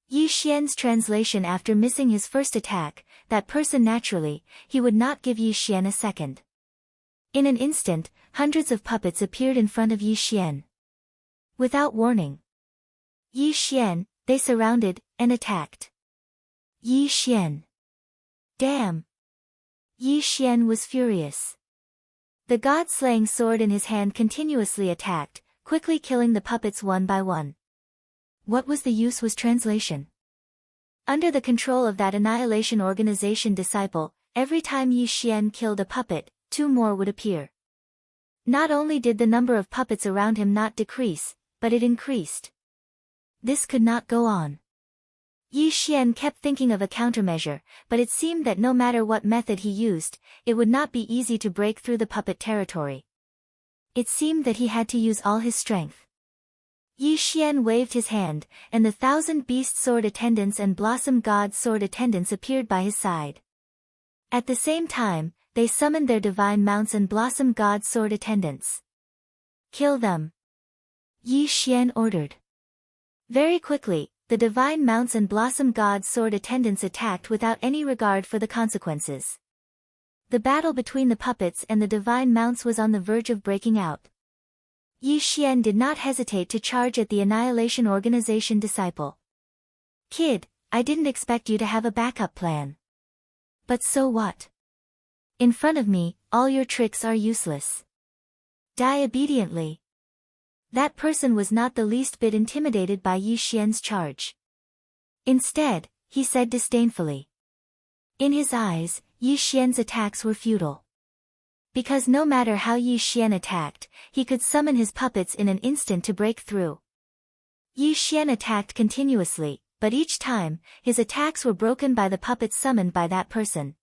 Yi Xian's translation: after missing his first attack, that person naturally, he would not give Yi Xian a second. In an instant, hundreds of puppets appeared in front of Yi Xian. Without warning. Yi Xian, they surrounded, and attacked. Yi Xian. Damn! Yi Xian was furious. The god-slaying sword in his hand continuously attacked, quickly killing the puppets one by one. What was the use was translation. Under the control of that Annihilation Organization disciple, every time Yi Xian killed a puppet, 2 more would appear. Not only did the number of puppets around him not decrease, but it increased. This could not go on. Yi Xian kept thinking of a countermeasure, but it seemed that no matter what method he used, it would not be easy to break through the puppet territory. It seemed that he had to use all his strength. Yi Xian waved his hand, and the 1,000 beast sword attendants and blossom god sword attendants appeared by his side. At the same time, they summoned their divine mounts and blossom god sword attendants. Kill them, Yi Xian ordered. Very quickly, the divine mounts and blossom god sword attendants attacked without any regard for the consequences. The battle between the puppets and the divine mounts was on the verge of breaking out. Yi Xian did not hesitate to charge at the Annihilation Organization disciple. Kid, I didn't expect you to have a backup plan. But so what? In front of me, all your tricks are useless. Die obediently. That person was not the least bit intimidated by Yi Xian's charge. Instead, he said disdainfully. In his eyes, Yi Xian's attacks were futile. Because no matter how Yi Xian attacked, he could summon his puppets in an instant to break through. Yi Xian attacked continuously, but each time, his attacks were broken by the puppets summoned by that person.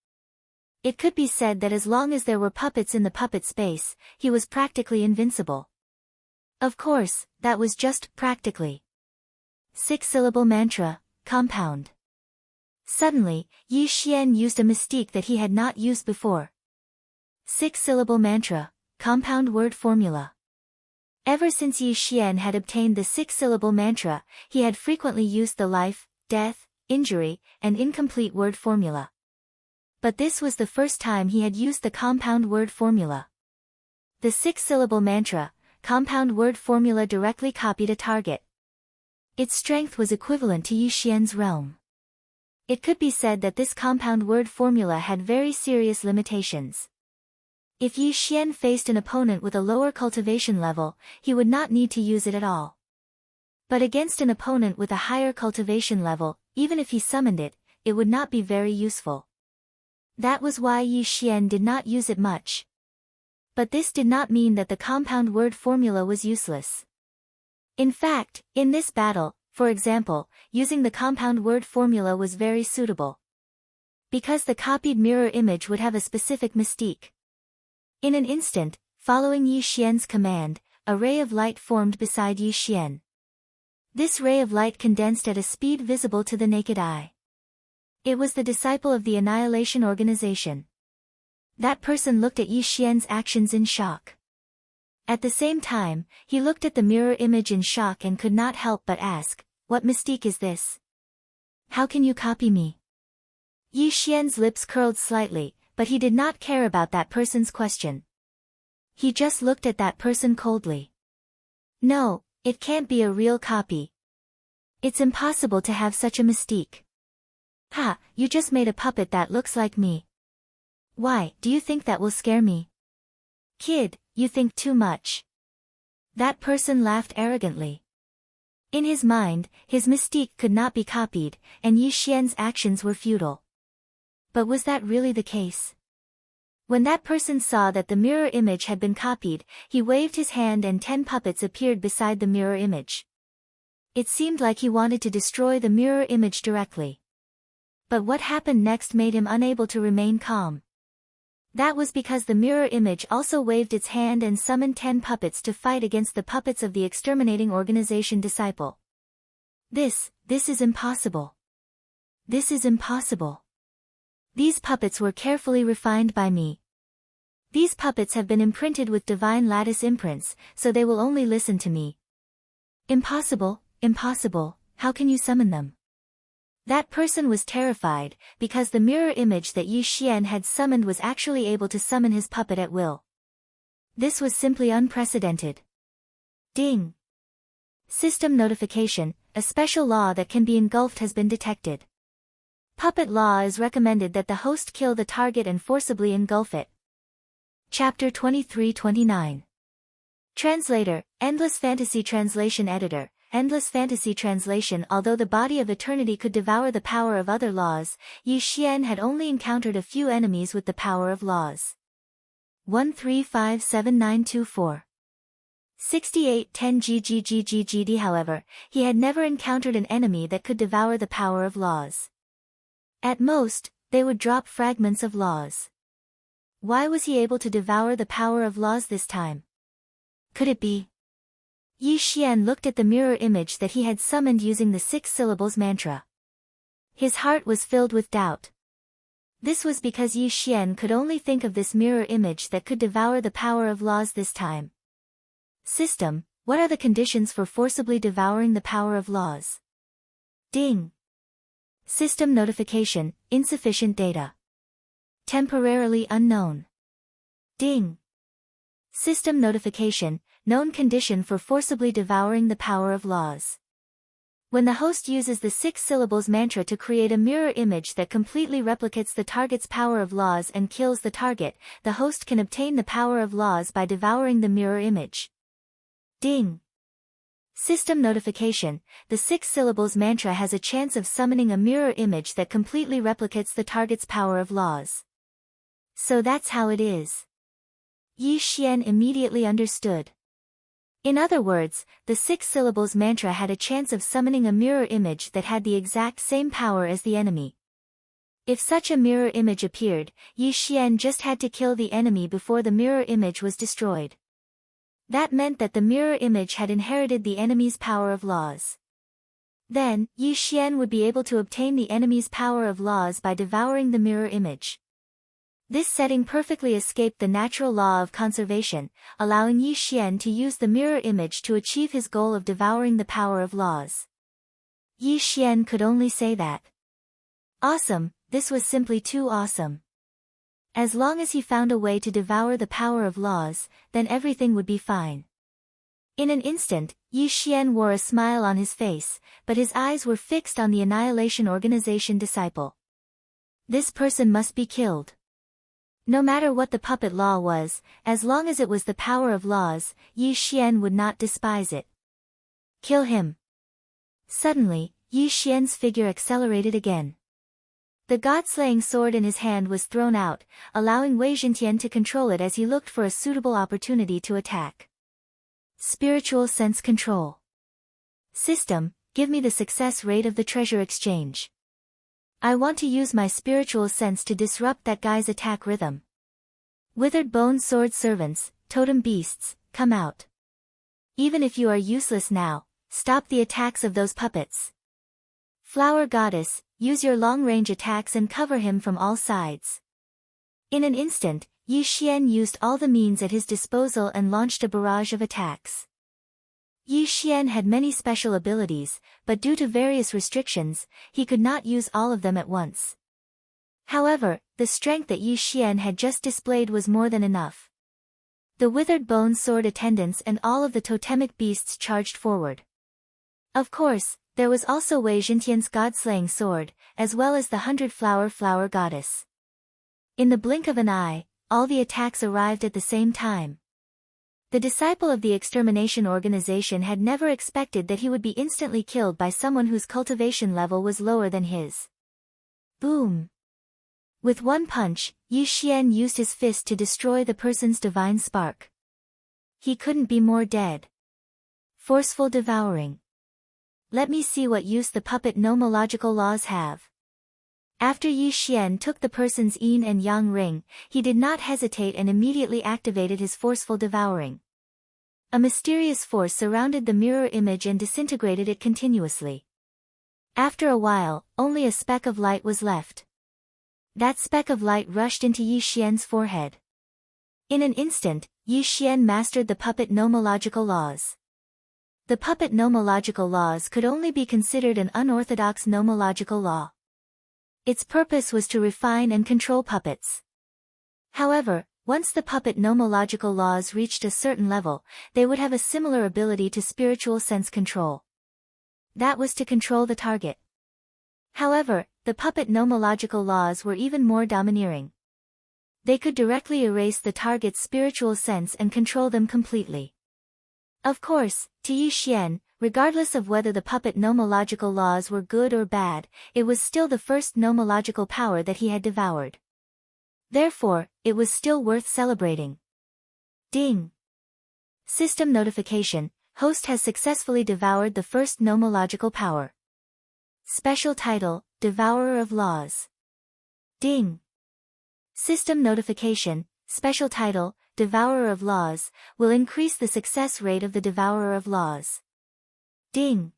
It could be said that as long as there were puppets in the puppet space, he was practically invincible. Of course, that was just practically. 6-syllable mantra, compound. Suddenly, Yi Xian used a mystique that he had not used before. 6-syllable mantra, compound word formula. Ever since Yi Xian had obtained the 6-syllable mantra, he had frequently used the life, death, injury, and incomplete word formula. But this was the first time he had used the compound word formula. The 6-syllable mantra, compound word formula directly copied a target. Its strength was equivalent to Yi Xian's realm. It could be said that this compound word formula had very serious limitations. If Yi Xian faced an opponent with a lower cultivation level, he would not need to use it at all. But against an opponent with a higher cultivation level, even if he summoned it, it would not be very useful. That was why Yi Xian did not use it much. But this did not mean that the compound word formula was useless. In fact, in this battle, for example, using the compound word formula was very suitable. Because the copied mirror image would have a specific mystique. In an instant, following Yi Xian's command, a ray of light formed beside Yi Xian. This ray of light condensed at a speed visible to the naked eye. It was the disciple of the Annihilation Organization. That person looked at Yi Xian's actions in shock. At the same time, he looked at the mirror image in shock and could not help but ask, "What mystique is this? How can you copy me?" Yi Xian's lips curled slightly, but he did not care about that person's question. He just looked at that person coldly. No, it can't be a real copy. It's impossible to have such a mystique. Ha, you just made a puppet that looks like me. Why, do you think that will scare me? Kid, you think too much. That person laughed arrogantly. In his mind, his mystique could not be copied, and Yi Xian's actions were futile. But was that really the case? When that person saw that the mirror image had been copied, he waved his hand and 10 puppets appeared beside the mirror image. It seemed like he wanted to destroy the mirror image directly. But what happened next made him unable to remain calm. That was because the mirror image also waved its hand and summoned 10 puppets to fight against the puppets of the Exterminating Organization disciple. This is impossible. This is impossible. These puppets were carefully refined by me. These puppets have been imprinted with divine lattice imprints, so they will only listen to me. Impossible, impossible, how can you summon them? That person was terrified, because the mirror image that Yi Xian had summoned was actually able to summon his puppet at will. This was simply unprecedented. Ding! System notification, a special law that can be engulfed has been detected. Puppet law is recommended that the host kill the target and forcibly engulf it. Chapter 23-29. Translator, Endless Fantasy Translation Editor. Endless Fantasy Translation. Although the body of eternity could devour the power of other laws, Yi Xian had only encountered a few enemies with the power of laws. 1357924. 6810 GGGGGD. However, he had never encountered an enemy that could devour the power of laws. At most, they would drop fragments of laws. Why was he able to devour the power of laws this time? Could it be? Yi Xian looked at the mirror image that he had summoned using the 6 syllables mantra. His heart was filled with doubt. This was because Yi Xian could only think of this mirror image that could devour the power of laws this time. System, what are the conditions for forcibly devouring the power of laws? Ding. System notification, insufficient data. Temporarily unknown. Ding. System notification, known condition for forcibly devouring the power of laws. When the host uses the 6 syllables mantra to create a mirror image that completely replicates the target's power of laws and kills the target, the host can obtain the power of laws by devouring the mirror image. Ding. System notification, the 6 syllables mantra has a chance of summoning a mirror image that completely replicates the target's power of laws. So that's how it is. Yi Xian immediately understood. In other words, the 6 syllables mantra had a chance of summoning a mirror image that had the exact same power as the enemy. If such a mirror image appeared, Yi Xian just had to kill the enemy before the mirror image was destroyed. That meant that the mirror image had inherited the enemy's power of laws. Then, Yi Xian would be able to obtain the enemy's power of laws by devouring the mirror image. This setting perfectly escaped the natural law of conservation, allowing Yi Xian to use the mirror image to achieve his goal of devouring the power of laws. Yi Xian could only say that. Awesome, this was simply too awesome. As long as he found a way to devour the power of laws, then everything would be fine. In an instant, Yi Xian wore a smile on his face, but his eyes were fixed on the Annihilation Organization disciple. This person must be killed. No matter what the puppet law was, as long as it was the power of laws, Yi Xian would not despise it. Kill him. Suddenly, Yi Xian's figure accelerated again. The god-slaying sword in his hand was thrown out, allowing Wei Zhentian to control it as he looked for a suitable opportunity to attack. Spiritual sense control. System, give me the success rate of the treasure exchange. I want to use my spiritual sense to disrupt that guy's attack rhythm. Withered bone sword servants, totem beasts, come out. Even if you are useless now, stop the attacks of those puppets. Flower goddess, use your long-range attacks and cover him from all sides. In an instant, Yi Xian used all the means at his disposal and launched a barrage of attacks. Yi Xian had many special abilities, but due to various restrictions, he could not use all of them at once. However, the strength that Yi Xian had just displayed was more than enough. The withered bone sword attendants and all of the totemic beasts charged forward. Of course, there was also Wei Zhentian's god-slaying sword, as well as the 100-flower goddess. In the blink of an eye, all the attacks arrived at the same time. The disciple of the extermination organization had never expected that he would be instantly killed by someone whose cultivation level was lower than his. Boom! With one punch, Yi Xian used his fist to destroy the person's divine spark. He couldn't be more dead. Forceful devouring. Let me see what use the puppet nomological laws have. After Yi Xian took the person's yin and yang ring, he did not hesitate and immediately activated his forceful devouring. A mysterious force surrounded the mirror image and disintegrated it continuously. After a while, only a speck of light was left. That speck of light rushed into Yi Xian's forehead. In an instant, Yi Xian mastered the puppet nomological laws. The puppet nomological laws could only be considered an unorthodox nomological law. Its purpose was to refine and control puppets. However, once the puppet nomological laws reached a certain level, they would have a similar ability to spiritual sense control. That was to control the target. However, the puppet nomological laws were even more domineering. They could directly erase the target's spiritual sense and control them completely. Of course, to Yi Xian, regardless of whether the puppet nomological laws were good or bad, it was still the first nomological power that he had devoured. Therefore, it was still worth celebrating. Ding! System notification, host has successfully devoured the first nomological power. Special title, Devourer of Laws. Ding. System notification, special title, Devourer of Laws, will increase the success rate of the Devourer of Laws. Ding.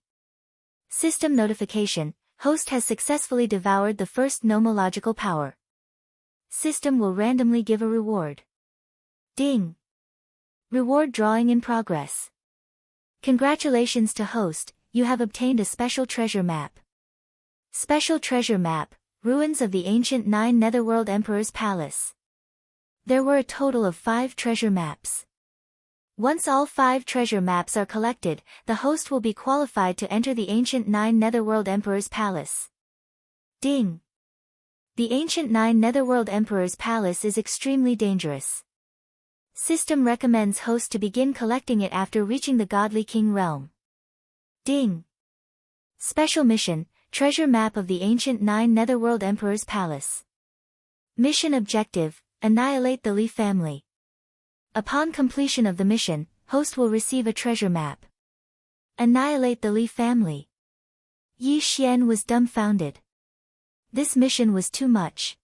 System notification, host has successfully devoured the first nomological power. System will randomly give a reward. Ding. Reward drawing in progress. Congratulations to host, you have obtained a special treasure map. Special treasure map, ruins of the ancient 9 Netherworld Emperor's Palace. There were a total of 5 treasure maps. Once all 5 treasure maps are collected, the host will be qualified to enter the ancient 9 Netherworld Emperor's Palace. Ding. The ancient 9 Netherworld Emperor's Palace is extremely dangerous. System recommends host to begin collecting it after reaching the Godly King realm. Ding. Special mission, treasure map of the ancient 9 Netherworld Emperor's Palace. Mission objective, annihilate the Li family. Upon completion of the mission, host will receive a treasure map. Annihilate the Li family. Yi Xian was dumbfounded. This mission was too much.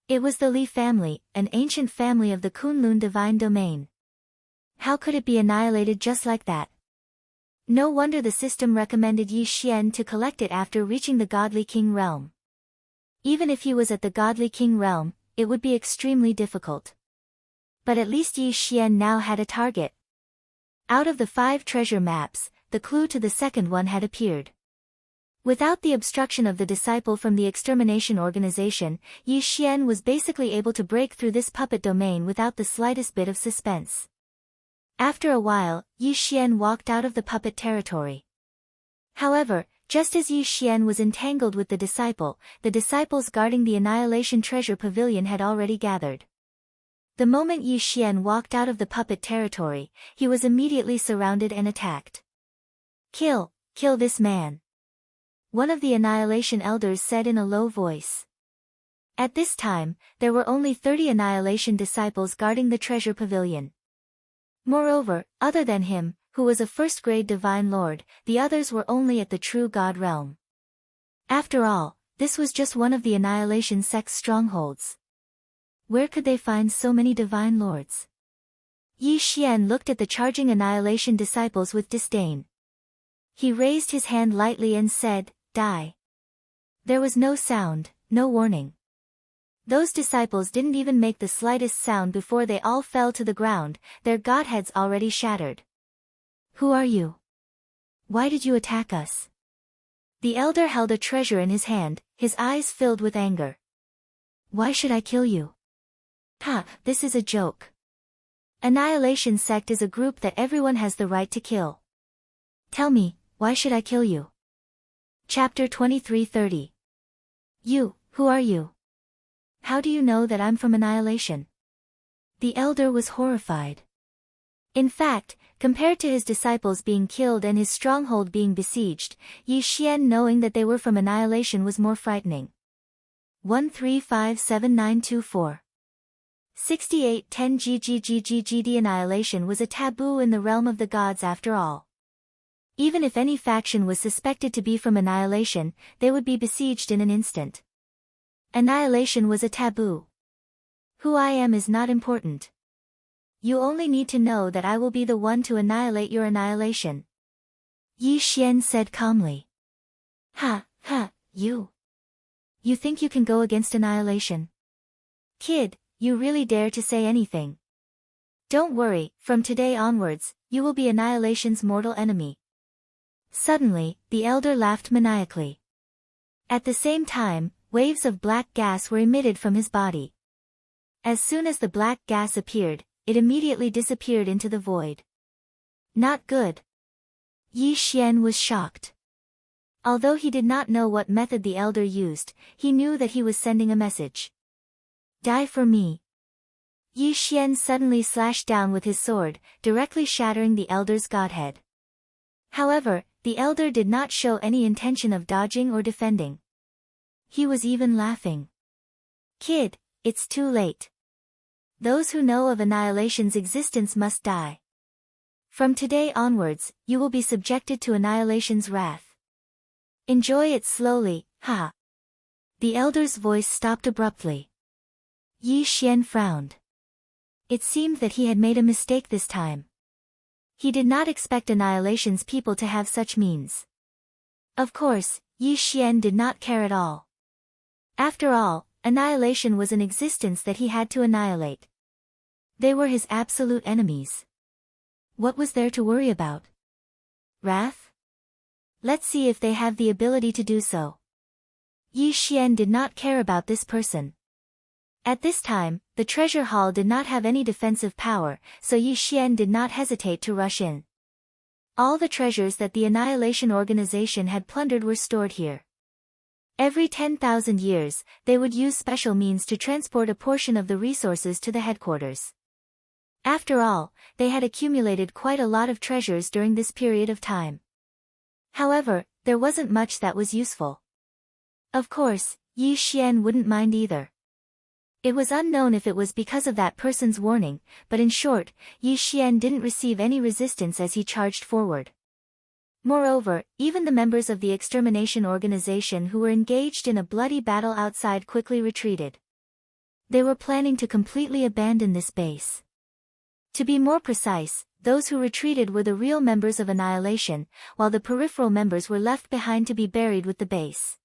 It was the Li family, an ancient family of the Kunlun divine domain. How could it be annihilated just like that? No wonder the system recommended Yi Xian to collect it after reaching the Godly King realm. Even if he was at the Godly King realm, it would be extremely difficult. But at least Yi Xian now had a target. Out of the 5 treasure maps, the clue to the second one had appeared. Without the obstruction of the disciple from the extermination organization, Yi Xian was basically able to break through this puppet domain without the slightest bit of suspense. After a while, Yi Xian walked out of the puppet territory. However, just as Yi Xian was entangled with the disciples guarding the Annihilation Treasure Pavilion had already gathered. The moment Yi Xian walked out of the puppet territory, he was immediately surrounded and attacked. Kill this man. One of the Annihilation Elders said in a low voice. At this time, there were only 30 Annihilation disciples guarding the treasure pavilion. Moreover, other than him, who was a first-grade Divine Lord, the others were only at the true God realm. After all, this was just one of the Annihilation sect's strongholds. Where could they find so many Divine Lords? Yi Xian looked at the charging Annihilation disciples with disdain. He raised his hand lightly and said, "Die." There was no sound, no warning. Those disciples didn't even make the slightest sound before they all fell to the ground, their godheads already shattered. Who are you? Why did you attack us? The elder held a treasure in his hand, his eyes filled with anger. Why should I kill you? This is a joke. Annihilation sect is a group that everyone has the right to kill. Tell me, why should I kill you? Chapter 23:30. You, who are you? How do you know that I'm from Annihilation? The elder was horrified. In fact, compared to his disciples being killed and his stronghold being besieged, Yi Xian knowing that they were from Annihilation was more frightening. 1357924. 6810 GGGGGD. Annihilation was a taboo in the realm of the gods after all. Even if any faction was suspected to be from Annihilation, they would be besieged in an instant. Annihilation was a taboo. Who I am is not important. You only need to know that I will be the one to annihilate your annihilation. Yi Xian said calmly. You think you can go against Annihilation? Kid, you really dare to say anything. Don't worry, from today onwards, you will be Annihilation's mortal enemy. Suddenly, the elder laughed maniacally. At the same time, waves of black gas were emitted from his body. As soon as the black gas appeared, it immediately disappeared into the void. Not good. Yi Xian was shocked. Although he did not know what method the elder used, he knew that he was sending a message. Die for me. Yi Xian suddenly slashed down with his sword, directly shattering the elder's godhead. However, the elder did not show any intention of dodging or defending. He was even laughing. Kid, it's too late. Those who know of Annihilation's existence must die. From today onwards, you will be subjected to Annihilation's wrath. Enjoy it slowly, haha. The elder's voice stopped abruptly. Yi Xian frowned. It seemed that he had made a mistake this time. He did not expect Annihilation's people to have such means. Of course, Yi Xian did not care at all. After all, Annihilation was an existence that he had to annihilate. They were his absolute enemies. What was there to worry about? Wrath? Let's see if they have the ability to do so. Yi Xian did not care about this person. At this time, the treasure hall did not have any defensive power, so Yi Xian did not hesitate to rush in. All the treasures that the Annihilation Organization had plundered were stored here. Every 10,000 years, they would use special means to transport a portion of the resources to the headquarters. After all, they had accumulated quite a lot of treasures during this period of time. However, there wasn't much that was useful. Of course, Yi Xian wouldn't mind either. It was unknown if it was because of that person's warning, but in short, Yi Xian didn't receive any resistance as he charged forward. Moreover, even the members of the extermination organization who were engaged in a bloody battle outside quickly retreated. They were planning to completely abandon this base. To be more precise, those who retreated were the real members of Annihilation, while the peripheral members were left behind to be buried with the base.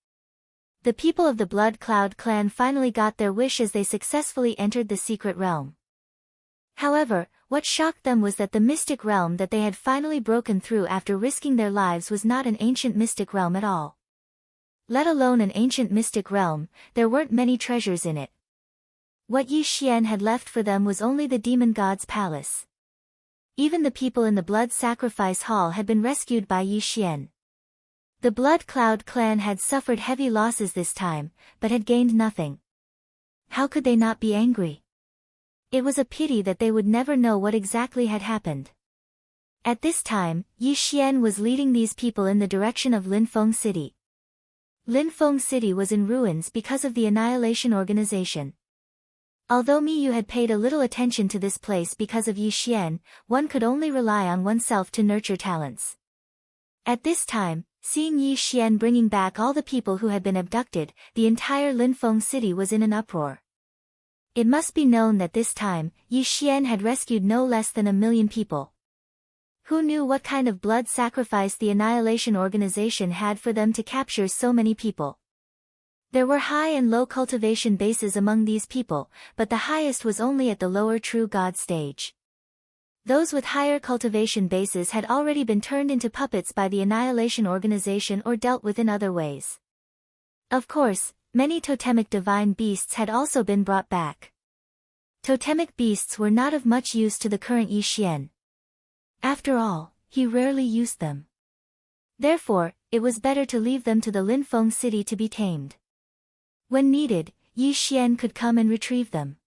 The people of the Blood Cloud clan finally got their wish as they successfully entered the secret realm. However, what shocked them was that the mystic realm that they had finally broken through after risking their lives was not an ancient mystic realm at all. Let alone an ancient mystic realm, there weren't many treasures in it. What Yi Xian had left for them was only the demon god's palace. Even the people in the blood sacrifice hall had been rescued by Yi Xian. The Blood Cloud clan had suffered heavy losses this time, but had gained nothing. How could they not be angry? It was a pity that they would never know what exactly had happened. At this time, Yi Xian was leading these people in the direction of Linfeng City. Linfeng City was in ruins because of the Annihilation Organization. Although Miyu had paid a little attention to this place because of Yi Xian, one could only rely on oneself to nurture talents. At this time, seeing Yi Xian bringing back all the people who had been abducted, the entire Linfeng City was in an uproar. It must be known that this time, Yi Xian had rescued no less than 1 million people. Who knew what kind of blood sacrifice the Annihilation Organization had for them to capture so many people? There were high and low cultivation bases among these people, but the highest was only at the lower true god stage. Those with higher cultivation bases had already been turned into puppets by the Annihilation Organization or dealt with in other ways. Of course, many totemic divine beasts had also been brought back. Totemic beasts were not of much use to the current Yi Xian. After all, he rarely used them. Therefore, it was better to leave them to the Linfeng City to be tamed. When needed, Yi Xian could come and retrieve them.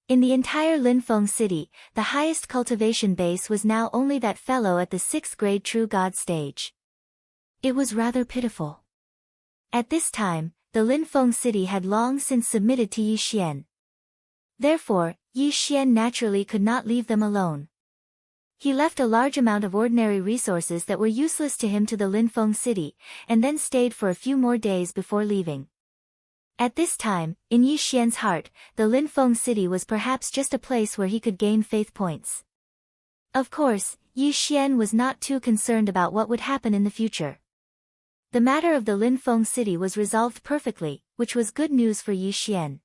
In the entire Linfeng City, the highest cultivation base was now only that fellow at the 6th grade True God stage. It was rather pitiful. At this time, the Linfeng City had long since submitted to Yi Xian. Therefore, Yi Xian naturally could not leave them alone. He left a large amount of ordinary resources that were useless to him to the Linfeng City, and then stayed for a few more days before leaving. At this time, in Yi Xian's heart, the Linfeng City was perhaps just a place where he could gain faith points. Of course, Yi Xian was not too concerned about what would happen in the future. The matter of the Linfeng City was resolved perfectly, which was good news for Yi Xian.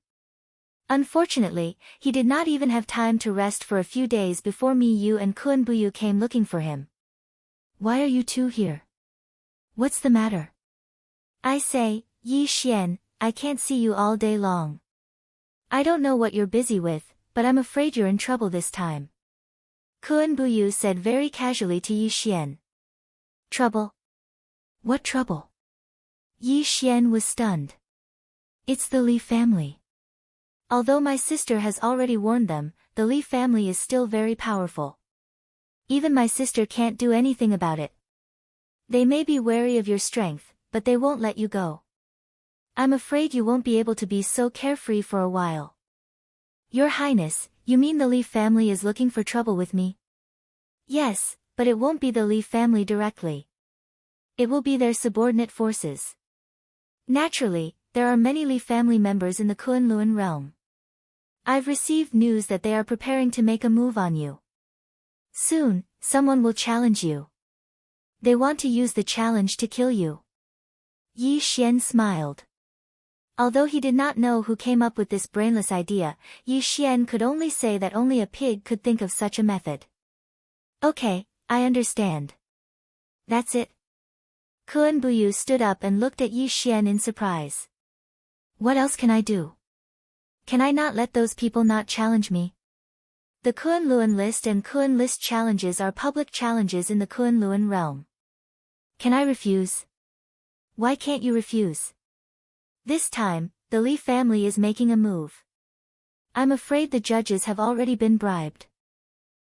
Unfortunately, he did not even have time to rest for a few days before Mi Yu and Kun Buyu came looking for him. "Why are you two here? What's the matter?" "I say, Yi Xian, I can't see you all day long. I don't know what you're busy with, but I'm afraid you're in trouble this time." Kun Buyu said very casually to Yi Xian. "Trouble? What trouble?" Yi Xian was stunned. "It's the Li family. Although my sister has already warned them, the Li family is still very powerful. Even my sister can't do anything about it. They may be wary of your strength, but they won't let you go. I'm afraid you won't be able to be so carefree for a while." "Your Highness, you mean the Li family is looking for trouble with me?" Yes, but it won't be the Li family directly. It will be their subordinate forces. Naturally, there are many Li family members in the Kunlun realm. I've received news that they are preparing to make a move on you. Soon, someone will challenge you. They want to use the challenge to kill you. Yi Xian smiled. Although he did not know who came up with this brainless idea, Yi Xian could only say that only a pig could think of such a method. Okay, I understand. That's it. Kun Buyu stood up and looked at Yi Xian in surprise. What else can I do? Can I not let those people not challenge me? The Kunlun list and Kun list challenges are public challenges in the Kunlun realm. Can I refuse? Why can't you refuse? This time, the Li family is making a move. I'm afraid the judges have already been bribed.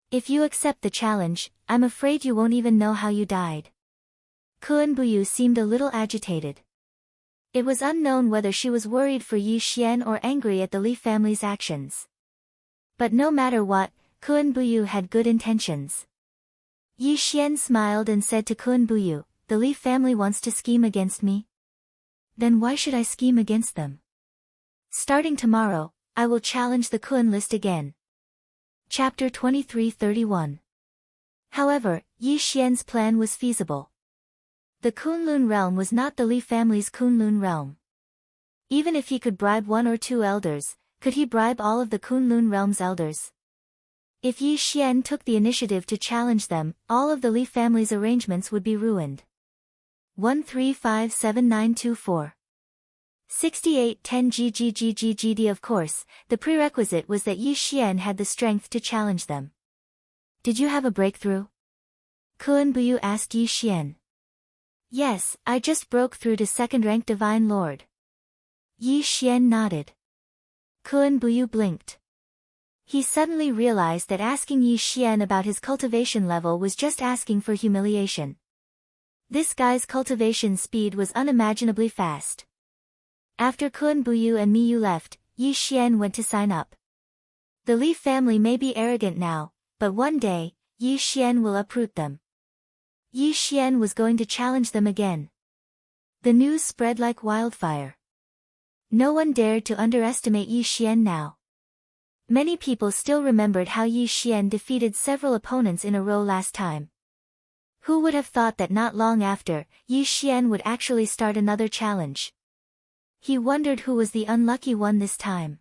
If you accept the challenge, I'm afraid you won't even know how you died. Kun Buyu seemed a little agitated. It was unknown whether she was worried for Yi Xian or angry at the Li family's actions. But no matter what, Kun Buyu had good intentions. Yi Xian smiled and said to Kun Buyu, the Li family wants to scheme against me? Then why should I scheme against them? Starting tomorrow, I will challenge the Kun list again. Chapter 23:31. However, Yi Xian's plan was feasible. The Kunlun realm was not the Li family's Kunlun realm. Even if he could bribe one or two elders, could he bribe all of the Kunlun realm's elders? If Yi Xian took the initiative to challenge them, all of the Li family's arrangements would be ruined. 1357924. 6810 GGGGGD. Of course, the prerequisite was that Yi Xian had the strength to challenge them. Did you have a breakthrough? Kun Buyu asked Yi Xian. Yes, I just broke through to second-rank Divine Lord. Yi Xian nodded. Kun Buyu blinked. He suddenly realized that asking Yi Xian about his cultivation level was just asking for humiliation. This guy's cultivation speed was unimaginably fast. After Kun Buyu and Miyu left, Yi Xian went to sign up. The Li family may be arrogant now, but one day, Yi Xian will uproot them. Yi Xian was going to challenge them again. The news spread like wildfire. No one dared to underestimate Yi Xian now. Many people still remembered how Yi Xian defeated several opponents in a row last time. Who would have thought that not long after, Yi Xian would actually start another challenge? He wondered who was the unlucky one this time.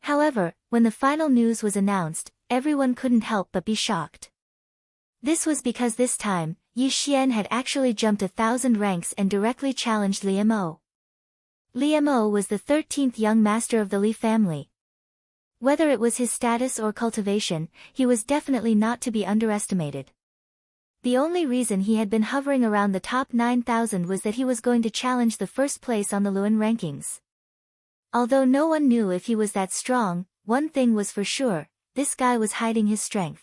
However, when the final news was announced, everyone couldn't help but be shocked. This was because this time, Yi Xian had actually jumped 1,000 ranks and directly challenged Li Mo. Li Mo was the 13th young master of the Li family. Whether it was his status or cultivation, he was definitely not to be underestimated. The only reason he had been hovering around the top 9,000 was that he was going to challenge the first place on the Luan rankings. Although no one knew if he was that strong, one thing was for sure, this guy was hiding his strength.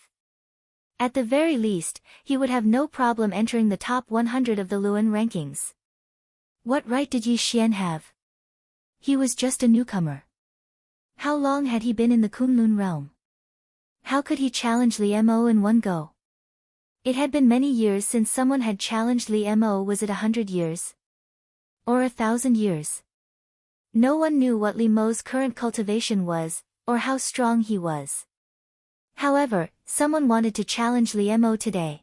At the very least, he would have no problem entering the top 100 of the Luan rankings. What right did Yi Xian have? He was just a newcomer. How long had he been in the Kunlun realm? How could he challenge Li Mo in one go? It had been many years since someone had challenged Li Mo. Was it 100 years? Or 1,000 years? No one knew what Li Mo's current cultivation was, or how strong he was. However, someone wanted to challenge Li Mo today.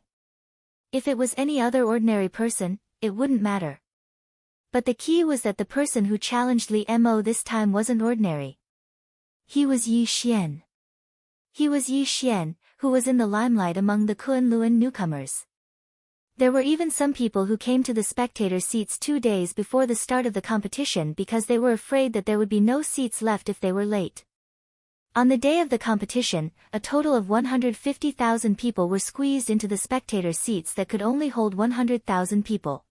If it was any other ordinary person, it wouldn't matter. But the key was that the person who challenged Li Mo this time wasn't ordinary. He was Yi Xian. He was Yi Xian, who was in the limelight among the Kunlun newcomers. There were even some people who came to the spectator seats 2 days before the start of the competition because they were afraid that there would be no seats left if they were late. On the day of the competition, a total of 150,000 people were squeezed into the spectator seats that could only hold 100,000 people.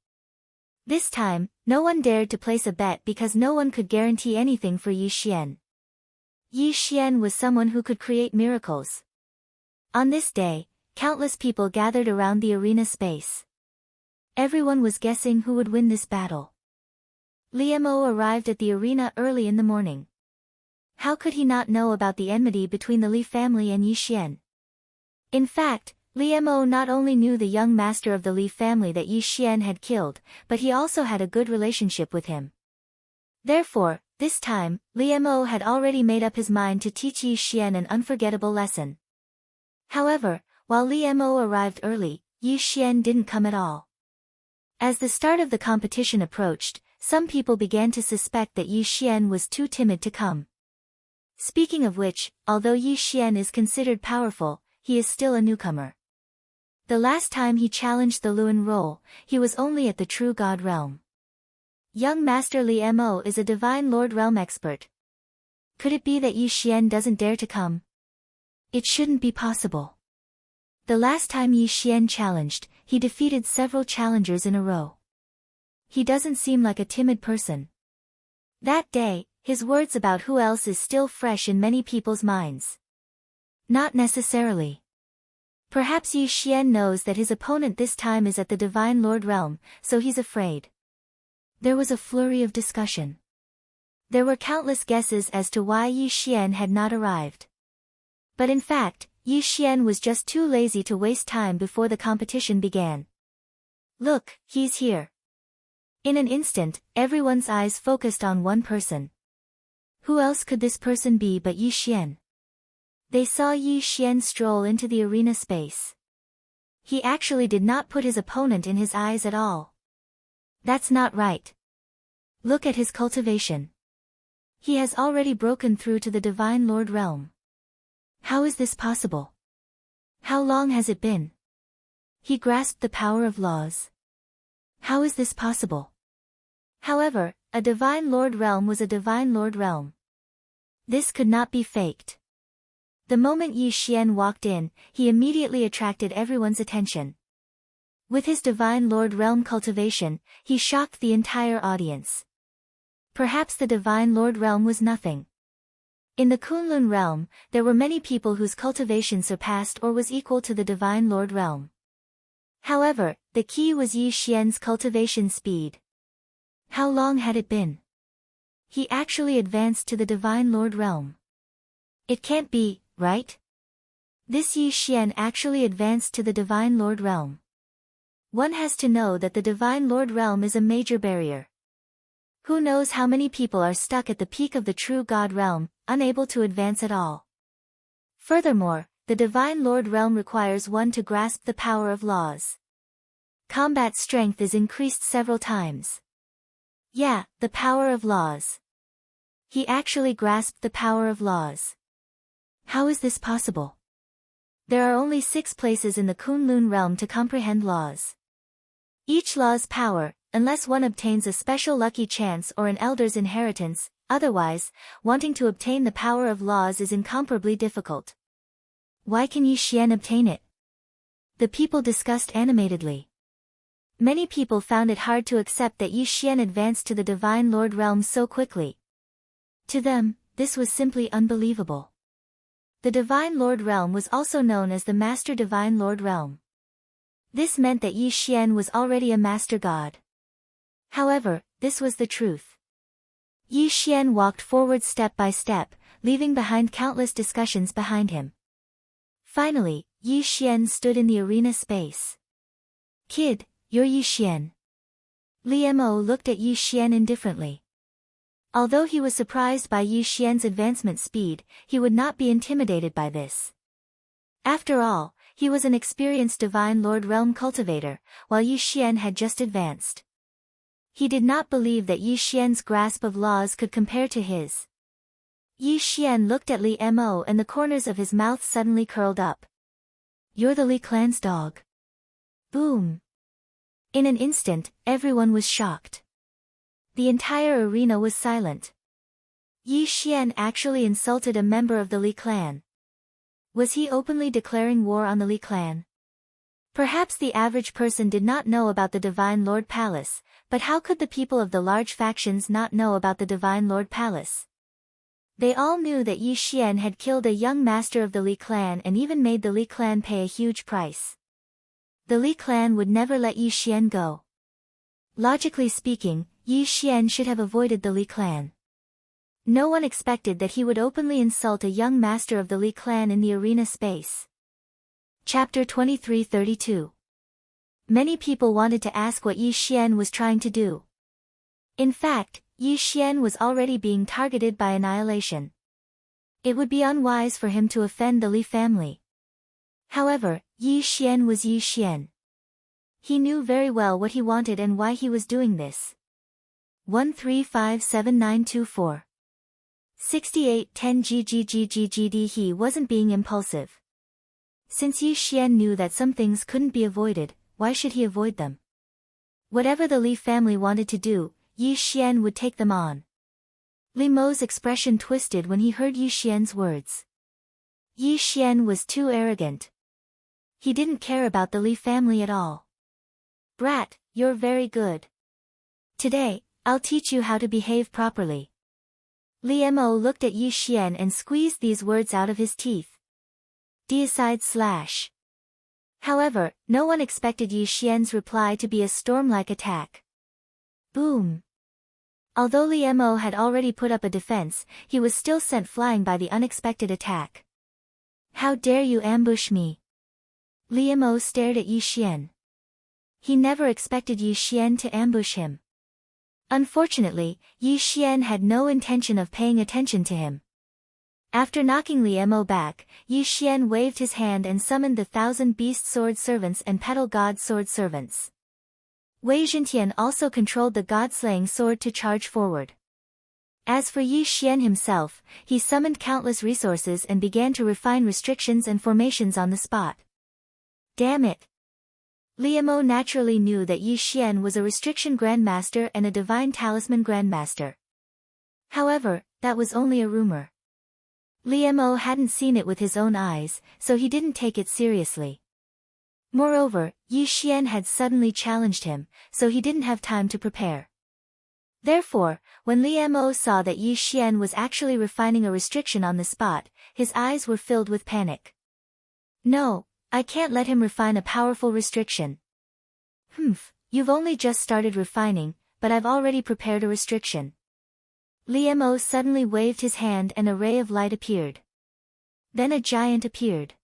This time, no one dared to place a bet because no one could guarantee anything for Yi Xian. Yi Xian was someone who could create miracles. On this day, countless people gathered around the arena space. Everyone was guessing who would win this battle. Li Mo arrived at the arena early in the morning. How could he not know about the enmity between the Li family and Yi Xian? In fact, Li Mo not only knew the young master of the Li family that Yi Xian had killed, but he also had a good relationship with him. Therefore, this time, Li Mo had already made up his mind to teach Yi Xian an unforgettable lesson. However, while Li Mo arrived early, Yi Xian didn't come at all. As the start of the competition approached, some people began to suspect that Yi Xian was too timid to come. Speaking of which, although Yi Xian is considered powerful, he is still a newcomer. The last time he challenged the Luan role, he was only at the True God realm. Young Master Li Mo is a Divine Lord realm expert. Could it be that Yi Xian doesn't dare to come? It shouldn't be possible. The last time Yi Xian challenged, he defeated several challengers in a row. He doesn't seem like a timid person. That day, his words about who else is still fresh in many people's minds. Not necessarily. Perhaps Yi Xian knows that his opponent this time is at the Divine Lord realm, so he's afraid. There was a flurry of discussion. There were countless guesses as to why Yi Xian had not arrived. But in fact, Yi Xian was just too lazy to waste time before the competition began. Look, he's here. In an instant, everyone's eyes focused on one person. Who else could this person be but Yi Xian? They saw Yi Xian stroll into the arena space. He actually did not put his opponent in his eyes at all. That's not right. Look at his cultivation. He has already broken through to the Divine Lord realm. How is this possible? How long has it been? He grasped the power of laws. How is this possible? However, a Divine Lord realm was a Divine Lord realm. This could not be faked. The moment Yi Xian walked in, he immediately attracted everyone's attention. With his Divine Lord realm cultivation, he shocked the entire audience. Perhaps the Divine Lord realm was nothing. In the Kunlun realm, there were many people whose cultivation surpassed or was equal to the Divine Lord realm. However, the key was Yi Xian's cultivation speed. How long had it been? He actually advanced to the Divine Lord realm. It can't be, right? This Yi Xian actually advanced to the Divine Lord realm. One has to know that the Divine Lord realm is a major barrier. Who knows how many people are stuck at the peak of the True God realm, unable to advance at all. Furthermore, the Divine Lord realm requires one to grasp the power of laws. Combat strength is increased several times. Yeah, the power of laws. He actually grasped the power of laws. How is this possible? There are only 6 places in the Kunlun realm to comprehend laws. Each law's power, unless one obtains a special lucky chance or an elder's inheritance, otherwise, wanting to obtain the power of laws is incomparably difficult. Why can Yi Xian obtain it? The people discussed animatedly. Many people found it hard to accept that Yi Xian advanced to the Divine Lord realm so quickly. To them, this was simply unbelievable. The Divine Lord realm was also known as the Master Divine Lord realm. This meant that Yi Xian was already a master god. However, this was the truth. Yi Xian walked forward step by step, leaving behind countless discussions behind him. Finally, Yi Xian stood in the arena space. Kid, you're Yi Xian. Li Mo looked at Yi Xian indifferently. Although he was surprised by Yi Xian's advancement speed, he would not be intimidated by this. After all, he was an experienced Divine Lord realm cultivator, while Yi Xian had just advanced. He did not believe that Yi Xian's grasp of laws could compare to his. Yi Xian looked at Li Mo and the corners of his mouth suddenly curled up. You're the Li clan's dog. Boom. In an instant, everyone was shocked. The entire arena was silent. Yi Xian actually insulted a member of the Li clan. Was he openly declaring war on the Li clan? Perhaps the average person did not know about the Divine Lord Palace, but how could the people of the large factions not know about the Divine Lord Palace? They all knew that Yi Xian had killed a young master of the Li clan and even made the Li clan pay a huge price. The Li clan would never let Yi Xian go. Logically speaking, Yi Xian should have avoided the Li clan. No one expected that he would openly insult a young master of the Li clan in the arena space. Chapter 23-32. Many people wanted to ask what Yi Xian was trying to do. In fact, Yi Xian was already being targeted by annihilation. It would be unwise for him to offend the Li family. However, Yi Xian was Yi Xian. He knew very well what he wanted and why he was doing this. 1357924. 6810 GGGGGD. He wasn't being impulsive. Since Yi Xian knew that some things couldn't be avoided, why should he avoid them? Whatever the Li family wanted to do, Yi Xian would take them on. Li Mo's expression twisted when he heard Yi Xian's words. Yi Xian was too arrogant. He didn't care about the Li family at all. Brat, you're very good. Today, I'll teach you how to behave properly. Li Mo looked at Yi Xian and squeezed these words out of his teeth. Deicide/. However, no one expected Yi Xian's reply to be a storm-like attack. Boom. Although Li Mo had already put up a defense, he was still sent flying by the unexpected attack. How dare you ambush me? Li Mo stared at Yi Xian. He never expected Yi Xian to ambush him. Unfortunately, Yi Xian had no intention of paying attention to him. After knocking Li Mo back, Yi Xian waved his hand and summoned the 1,000 beast sword servants and petal god sword servants. Wei Zhentian also controlled the god-slaying sword to charge forward. As for Yi Xian himself, he summoned countless resources and began to refine restrictions and formations on the spot. Damn it! Li Mo naturally knew that Yi Xian was a restriction grandmaster and a divine talisman grandmaster. However, that was only a rumor. Li Mo hadn't seen it with his own eyes, so he didn't take it seriously. Moreover, Yi Xian had suddenly challenged him, so he didn't have time to prepare. Therefore, when Li Mo saw that Yi Xian was actually refining a restriction on the spot, his eyes were filled with panic. No, I can't let him refine a powerful restriction. You've only just started refining, but I've already prepared a restriction. Li Mo suddenly waved his hand and a ray of light appeared. Then a giant appeared.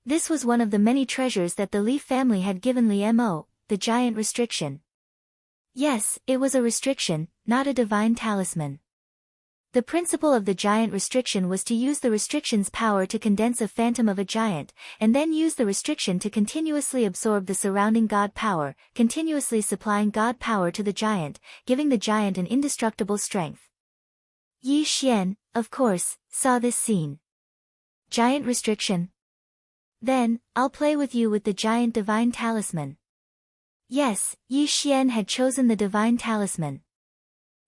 This was one of the many treasures that the Li family had given Li Mo, the giant restriction. Yes, it was a restriction, not a divine talisman. The principle of the giant restriction was to use the restriction's power to condense a phantom of a giant, and then use the restriction to continuously absorb the surrounding god power, continuously supplying god power to the giant, giving the giant an indestructible strength. Yi Xian, of course, saw this scene. Giant restriction? Then, I'll play with you with the giant divine talisman. Yes, Yi Xian had chosen the divine talisman.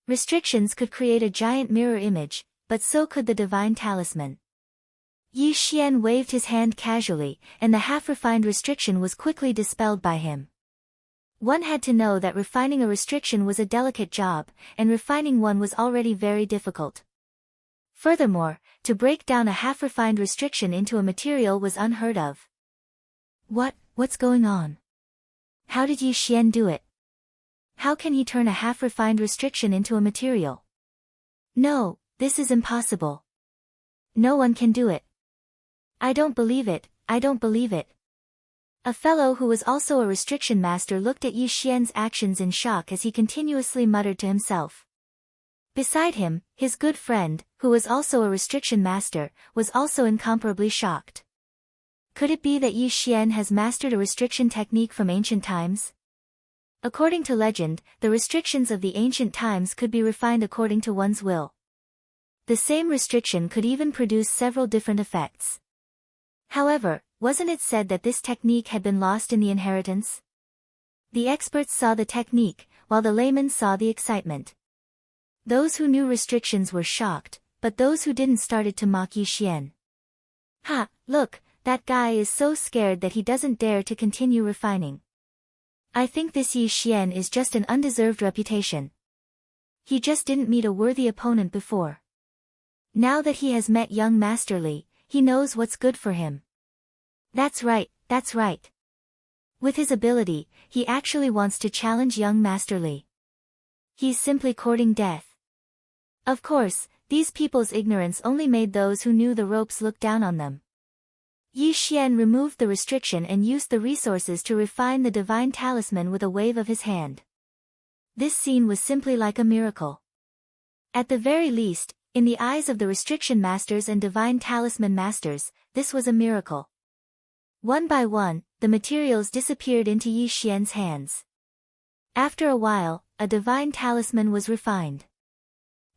Restrictions could create a giant mirror image, but so could the divine talisman. Yi Xian waved his hand casually, and the half-refined restriction was quickly dispelled by him. One had to know that refining a restriction was a delicate job, and refining one was already very difficult. Furthermore, to break down a half-refined restriction into a material was unheard of. What's going on? How did Yi Xian do it? How can he turn a half-refined restriction into a material? No, this is impossible. No one can do it. I don't believe it, I don't believe it. A fellow who was also a restriction master looked at Yi Xian's actions in shock as he continuously muttered to himself. Beside him, his good friend, who was also a restriction master, was also incomparably shocked. Could it be that Yi Xian has mastered a restriction technique from ancient times? According to legend, the restrictions of the ancient times could be refined according to one's will. The same restriction could even produce several different effects. However, wasn't it said that this technique had been lost in the inheritance? The experts saw the technique, while the laymen saw the excitement. Those who knew restrictions were shocked, but those who didn't started to mock Yi Xian. Ha, look, that guy is so scared that he doesn't dare to continue refining. I think this Yi Xian is just an undeserved reputation. He just didn't meet a worthy opponent before. Now that he has met young Master Li, he knows what's good for him. That's right, that's right. With his ability, he actually wants to challenge young Master Li. He's simply courting death. Of course, these people's ignorance only made those who knew the ropes look down on them. Yi Xian removed the restriction and used the resources to refine the divine talisman with a wave of his hand. This scene was simply like a miracle. At the very least, in the eyes of the restriction masters and divine talisman masters, this was a miracle. One by one, the materials disappeared into Yi Xian's hands. After a while, a divine talisman was refined.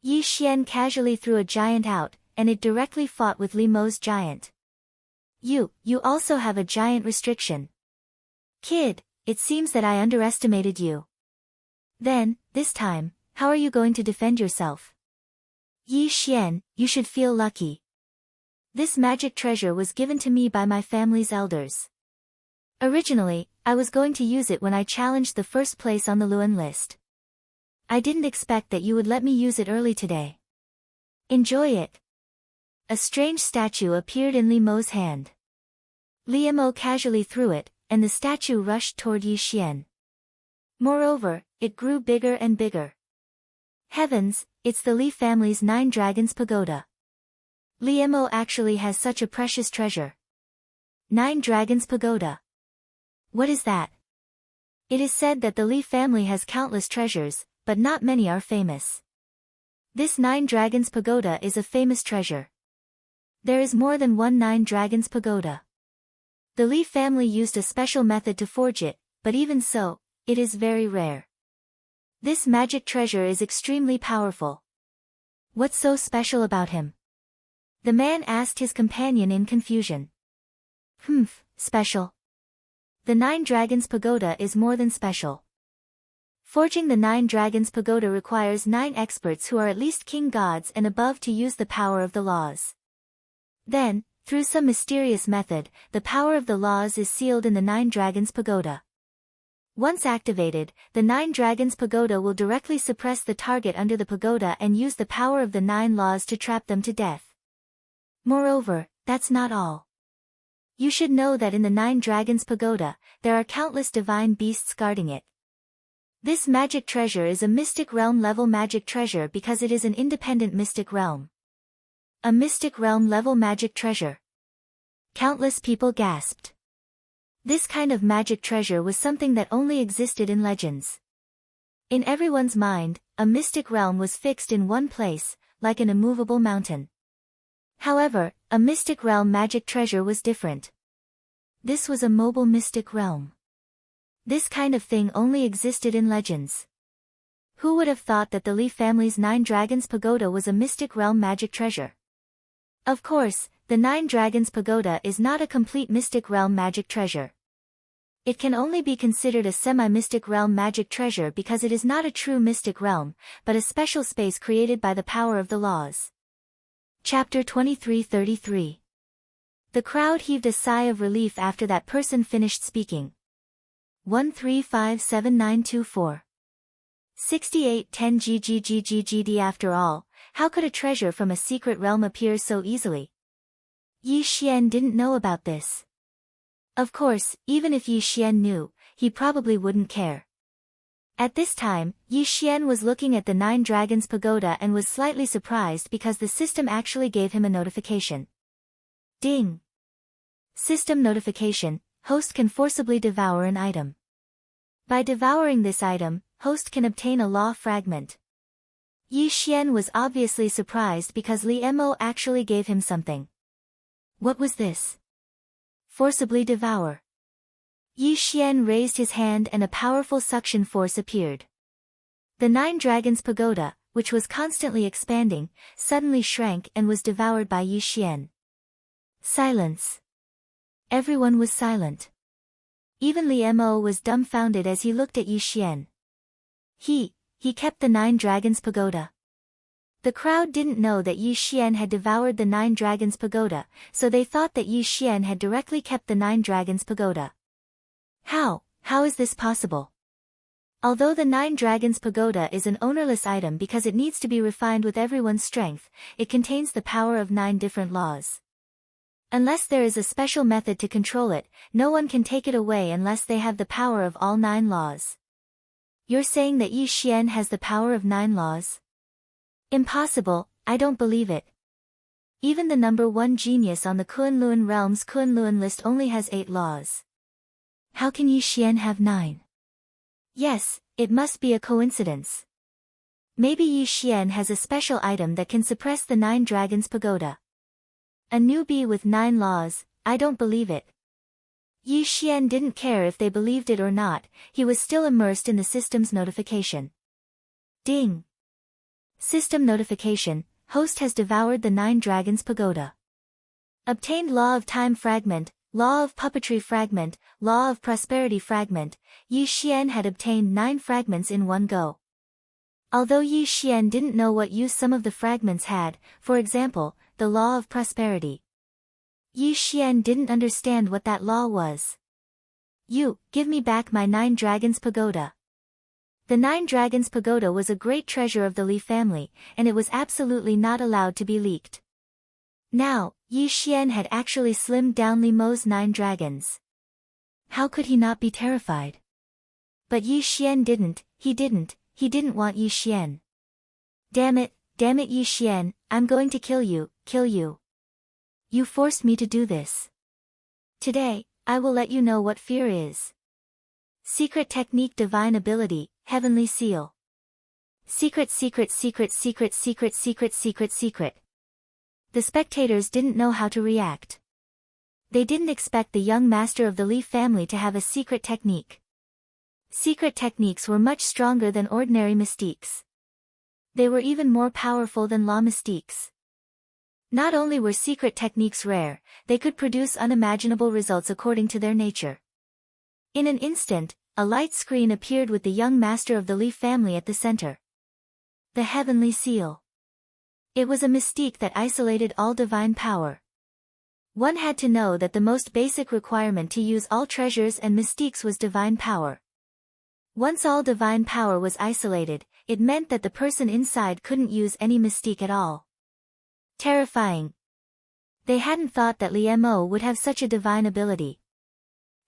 Yi Xian casually threw a giant out, and it directly fought with Li Mo's giant. You also have a giant restriction. Kid, it seems that I underestimated you. Then, this time, how are you going to defend yourself? Yi Xian, you should feel lucky. This magic treasure was given to me by my family's elders. Originally, I was going to use it when I challenged the first place on the Luan list. I didn't expect that you would let me use it early today. Enjoy it. A strange statue appeared in Li Mo's hand. Li Mo casually threw it, and the statue rushed toward Yi Xian. Moreover, it grew bigger and bigger. Heavens, it's the Li family's 9 Dragons Pagoda. Li Mo actually has such a precious treasure. 9 Dragons Pagoda. What is that? It is said that the Li family has countless treasures, but not many are famous. This 9 Dragons Pagoda is a famous treasure. There is more than one 9 Dragons Pagoda. The Li family used a special method to forge it, but even so, it is very rare. This magic treasure is extremely powerful. What's so special about him? The man asked his companion in confusion. Special. The 9 Dragons Pagoda is more than special. Forging the 9 Dragons Pagoda requires 9 experts who are at least king gods and above to use the power of the laws. Then, through some mysterious method, the power of the laws is sealed in the 9 Dragons Pagoda. Once activated, the 9 Dragons Pagoda will directly suppress the target under the pagoda and use the power of the 9 laws to trap them to death. Moreover, that's not all. You should know that in the 9 Dragons Pagoda, there are countless divine beasts guarding it. This magic treasure is a mystic realm level magic treasure because it is an independent mystic realm. A mystic realm level magic treasure. Countless people gasped. This kind of magic treasure was something that only existed in legends. In everyone's mind, a mystic realm was fixed in one place, like an immovable mountain. However, a mystic realm magic treasure was different. This was a mobile mystic realm. This kind of thing only existed in legends. Who would have thought that the Li family's 9 Dragons Pagoda was a mystic realm magic treasure? Of course, the 9 Dragons Pagoda is not a complete mystic realm magic treasure. It can only be considered a semi-mystic realm magic treasure because it is not a true mystic realm, but a special space created by the power of the laws. Chapter 2333. The crowd heaved a sigh of relief after that person finished speaking. 1357924. 6810 GGGGGD. After all, how could a treasure from a secret realm appear so easily? Yi Xian didn't know about this. Of course, even if Yi Xian knew, he probably wouldn't care. At this time, Yi Xian was looking at the 9 Dragons Pagoda and was slightly surprised because the system actually gave him a notification. Ding! System notification: host can forcibly devour an item. By devouring this item, host can obtain a law fragment. Yi Xian was obviously surprised because Li Mo actually gave him something. What was this? Forcibly devour. Yi Xian raised his hand and a powerful suction force appeared. The 9 Dragons Pagoda, which was constantly expanding, suddenly shrank and was devoured by Yi Xian. Silence. Everyone was silent. Even Li Mo was dumbfounded as he looked at Yi Xian. He kept the 9 Dragons Pagoda. The crowd didn't know that Yi Xian had devoured the 9 Dragons Pagoda, so they thought that Yi Xian had directly kept the 9 Dragons Pagoda. How is this possible? Although the 9 Dragons Pagoda is an ownerless item because it needs to be refined with everyone's strength, it contains the power of 9 different laws. Unless there is a special method to control it, no one can take it away unless they have the power of all 9 laws. You're saying that Yi Xian has the power of 9 laws? Impossible, I don't believe it. Even the number 1 genius on the Kunlun realm's Kunlun list only has 8 laws. How can Yi Xian have 9? Yes, it must be a coincidence. Maybe Yi Xian has a special item that can suppress the 9 dragons pagoda. A newbie with 9 laws, I don't believe it. Yi Xian didn't care if they believed it or not, he was still immersed in the system's notification. Ding! System notification, host has devoured the 9 dragons pagoda. Obtained Law of Time Fragment, Law of Puppetry Fragment, Law of Prosperity Fragment. Yi Xian had obtained 9 fragments in one go. Although Yi Xian didn't know what use some of the fragments had, for example, the Law of Prosperity. Yi Xian didn't understand what that law was. You, give me back my 9 dragons pagoda. The 9 dragons pagoda was a great treasure of the Li family, and it was absolutely not allowed to be leaked. Now, Yi Xian had actually slimmed down Li Mo's 9 dragons. How could he not be terrified? But Yi Xian didn't, he didn't want Yi Xian. Damn it, Yi Xian, I'm going to kill you. You forced me to do this. Today, I will let you know what fear is. Secret technique, divine ability, heavenly seal. Secret. The spectators didn't know how to react. They didn't expect the young master of the Li family to have a secret technique. Secret techniques were much stronger than ordinary mystiques. They were even more powerful than law mystiques. Not only were secret techniques rare, they could produce unimaginable results according to their nature. In an instant, a light screen appeared with the young master of the Li family at the center. The heavenly seal. It was a mystique that isolated all divine power. One had to know that the most basic requirement to use all treasures and mystiques was divine power. Once all divine power was isolated, it meant that the person inside couldn't use any mystique at all. Terrifying. They hadn't thought that Li Mo would have such a divine ability.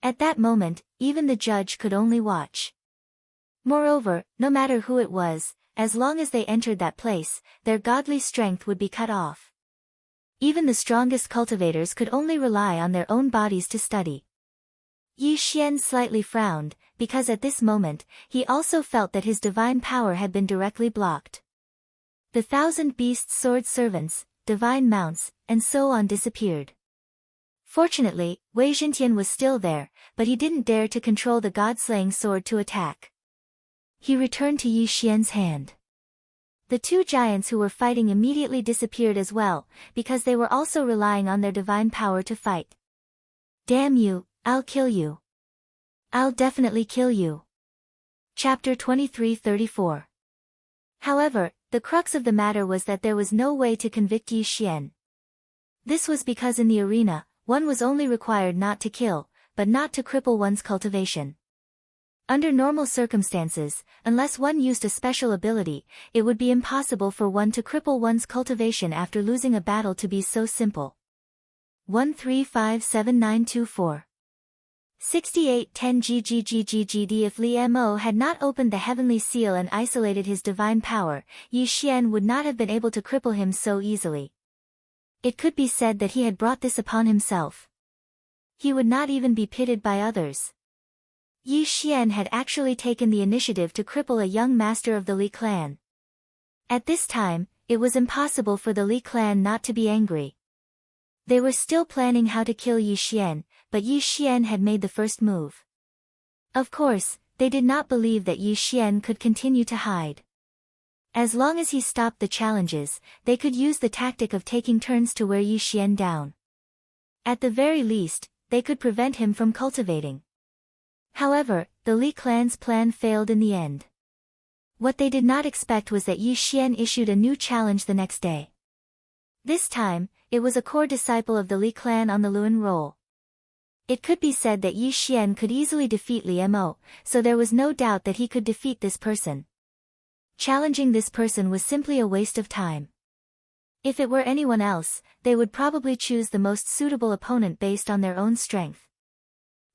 At that moment, even the judge could only watch. Moreover, no matter who it was, as long as they entered that place, their godly strength would be cut off. Even the strongest cultivators could only rely on their own bodies to study. Yi Xian slightly frowned, because at this moment, he also felt that his divine power had been directly blocked. The 1,000 beasts, sword servants, divine mounts, and so on disappeared. Fortunately, Wei Zhintian was still there, but he didn't dare to control the god-slaying sword to attack. He returned to Yi Xian's hand. The 2 giants who were fighting immediately disappeared as well, because they were also relying on their divine power to fight. Damn you, I'll kill you. I'll definitely kill you. Chapter 23-34. However, the crux of the matter was that there was no way to convict Yi Xian. This was because in the arena, one was only required not to kill, but not to cripple one's cultivation. Under normal circumstances, unless one used a special ability, it would be impossible for one to cripple one's cultivation after losing a battle to be so simple. 1357924 6810 GGGGGD. If Li Mo had not opened the heavenly seal and isolated his divine power, Yi Xian would not have been able to cripple him so easily. It could be said that he had brought this upon himself. He would not even be pitied by others. Yi Xian had actually taken the initiative to cripple a young master of the Li clan. At this time, it was impossible for the Li clan not to be angry. They were still planning how to kill Yi Xian, but Yi Xian had made the first move. Of course, they did not believe that Yi Xian could continue to hide. As long as he stopped the challenges, they could use the tactic of taking turns to wear Yi Xian down. At the very least, they could prevent him from cultivating. However, the Li clan's plan failed in the end. What they did not expect was that Yi Xian issued a new challenge the next day. This time, it was a core disciple of the Li clan on the Luan roll. It could be said that Yi Xian could easily defeat Li Mo, so there was no doubt that he could defeat this person. Challenging this person was simply a waste of time. If it were anyone else, they would probably choose the most suitable opponent based on their own strength.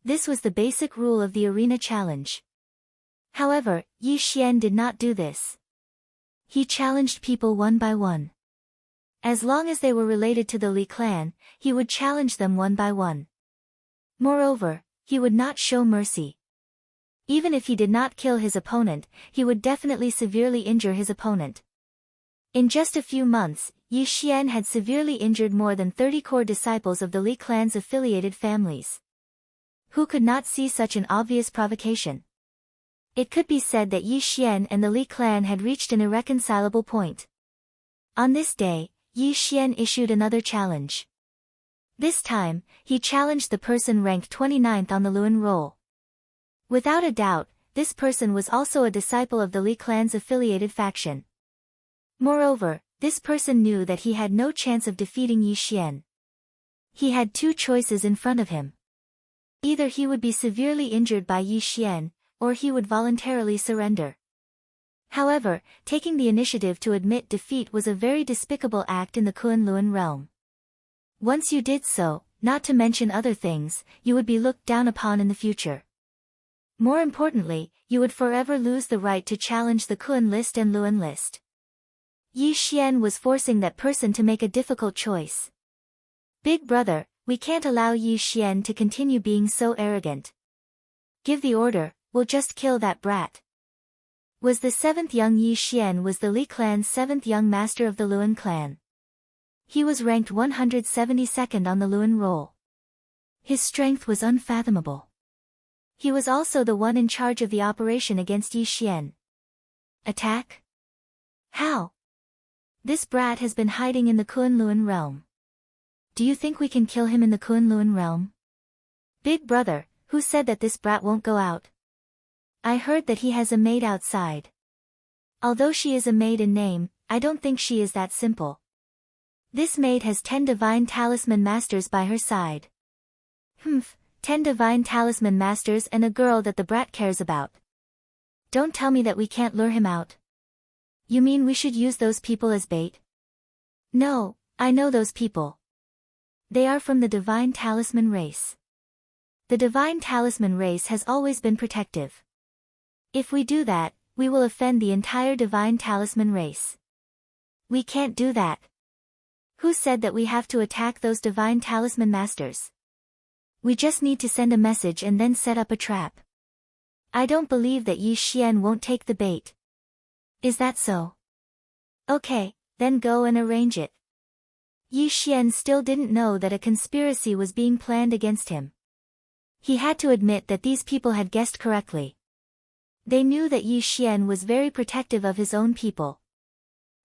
This was the basic rule of the arena challenge. However, Yi Xian did not do this. He challenged people one by one. As long as they were related to the Li clan, he would challenge them one by one. Moreover, he would not show mercy. Even if he did not kill his opponent, he would definitely severely injure his opponent. In just a few months, Yi Xian had severely injured more than 30 core disciples of the Li clan's affiliated families. Who could not see such an obvious provocation? It could be said that Yi Xian and the Li clan had reached an irreconcilable point. On this day, Yi Xian issued another challenge. This time, he challenged the person ranked 29th on the Luan roll. Without a doubt, this person was also a disciple of the Li clan's affiliated faction. Moreover, this person knew that he had no chance of defeating Yi Xian. He had two choices in front of him. Either he would be severely injured by Yi Xian, or he would voluntarily surrender. However, taking the initiative to admit defeat was a very despicable act in the Kunlun realm. Once you did so, not to mention other things, you would be looked down upon in the future. More importantly, you would forever lose the right to challenge the Kun list and Luan list. Yi Xian was forcing that person to make a difficult choice. Big brother, we can't allow Yi Xian to continue being so arrogant. Give the order, we'll just kill that brat. Was the 7th young Yi Xian was the Li clan's 7th young master of the Luan clan. He was ranked 172nd on the Luan roll. His strength was unfathomable. He was also the one in charge of the operation against Yi Xian. Attack? How? This brat has been hiding in the Kunlun realm. Do you think we can kill him in the Kunlun realm? Big brother, who said that this brat won't go out? I heard that he has a maid outside. Although she is a maid in name, I don't think she is that simple. This maid has 10 divine talisman masters by her side. 10 divine talisman masters and a girl that the brat cares about. Don't tell me that we can't lure him out. You mean we should use those people as bait? No, I know those people. They are from the divine talisman race. The divine talisman race has always been protective. If we do that, we will offend the entire divine talisman race. We can't do that. Who said that we have to attack those divine talisman masters? We just need to send a message and then set up a trap. I don't believe that Yi Xian won't take the bait. Is that so? Okay, then go and arrange it. Yi Xian still didn't know that a conspiracy was being planned against him. He had to admit that these people had guessed correctly. They knew that Yi Xian was very protective of his own people.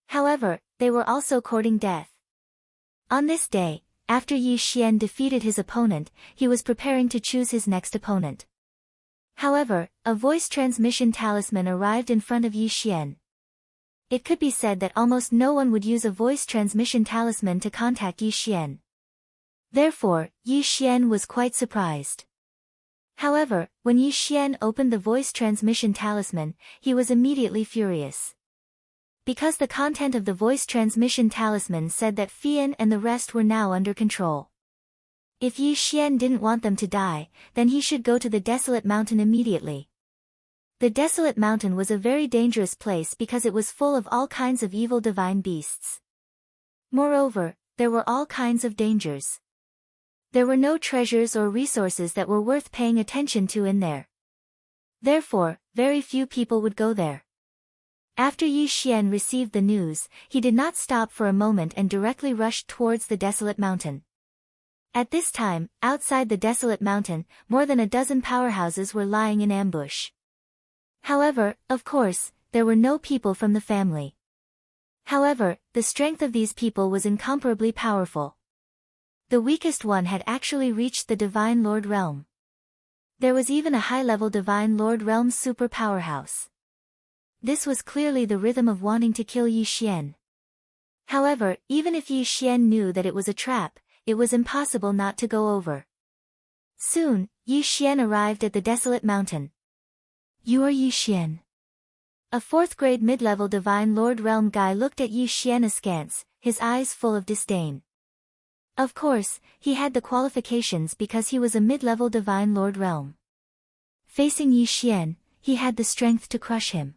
However, they were also courting death. On this day, after Yi Xian defeated his opponent, he was preparing to choose his next opponent. However, a voice transmission talisman arrived in front of Yi Xian. It could be said that almost no one would use a voice transmission talisman to contact Yi Xian. Therefore, Yi Xian was quite surprised. However, when Yi Xian opened the voice transmission talisman, he was immediately furious. Because the content of the voice transmission talisman said that Fian and the rest were now under control. If Yi Xian didn't want them to die, then he should go to the desolate mountain immediately. The desolate mountain was a very dangerous place because it was full of all kinds of evil divine beasts. Moreover, there were all kinds of dangers. There were no treasures or resources that were worth paying attention to in there. Therefore, very few people would go there. After Yi Xian received the news, he did not stop for a moment and directly rushed towards the desolate mountain. At this time, outside the desolate mountain, more than a dozen powerhouses were lying in ambush. However, of course, there were no people from the family. However, the strength of these people was incomparably powerful. The weakest one had actually reached the Divine Lord realm. There was even a high-level Divine Lord realm super powerhouse. This was clearly the rhythm of wanting to kill Yi Xian. However, even if Yi Xian knew that it was a trap, it was impossible not to go over. Soon, Yi Xian arrived at the desolate mountain. You are Yi Xian. A 4th grade mid-level Divine Lord realm guy looked at Yi Xian askance, his eyes full of disdain. Of course, he had the qualifications because he was a mid-level Divine Lord realm. Facing Yi Xian, he had the strength to crush him.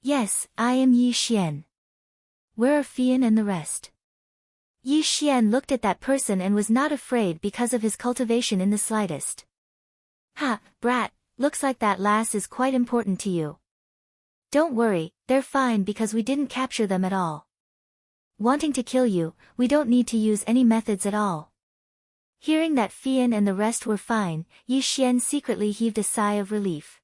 Yes, I am Yi Xian. Where are Fian and the rest? Yi Xian looked at that person and was not afraid because of his cultivation in the slightest. Ha, brat, looks like that lass is quite important to you. Don't worry, they're fine because we didn't capture them at all. Wanting to kill you, we don't need to use any methods at all. Hearing that Fian and the rest were fine, Yi Xian secretly heaved a sigh of relief.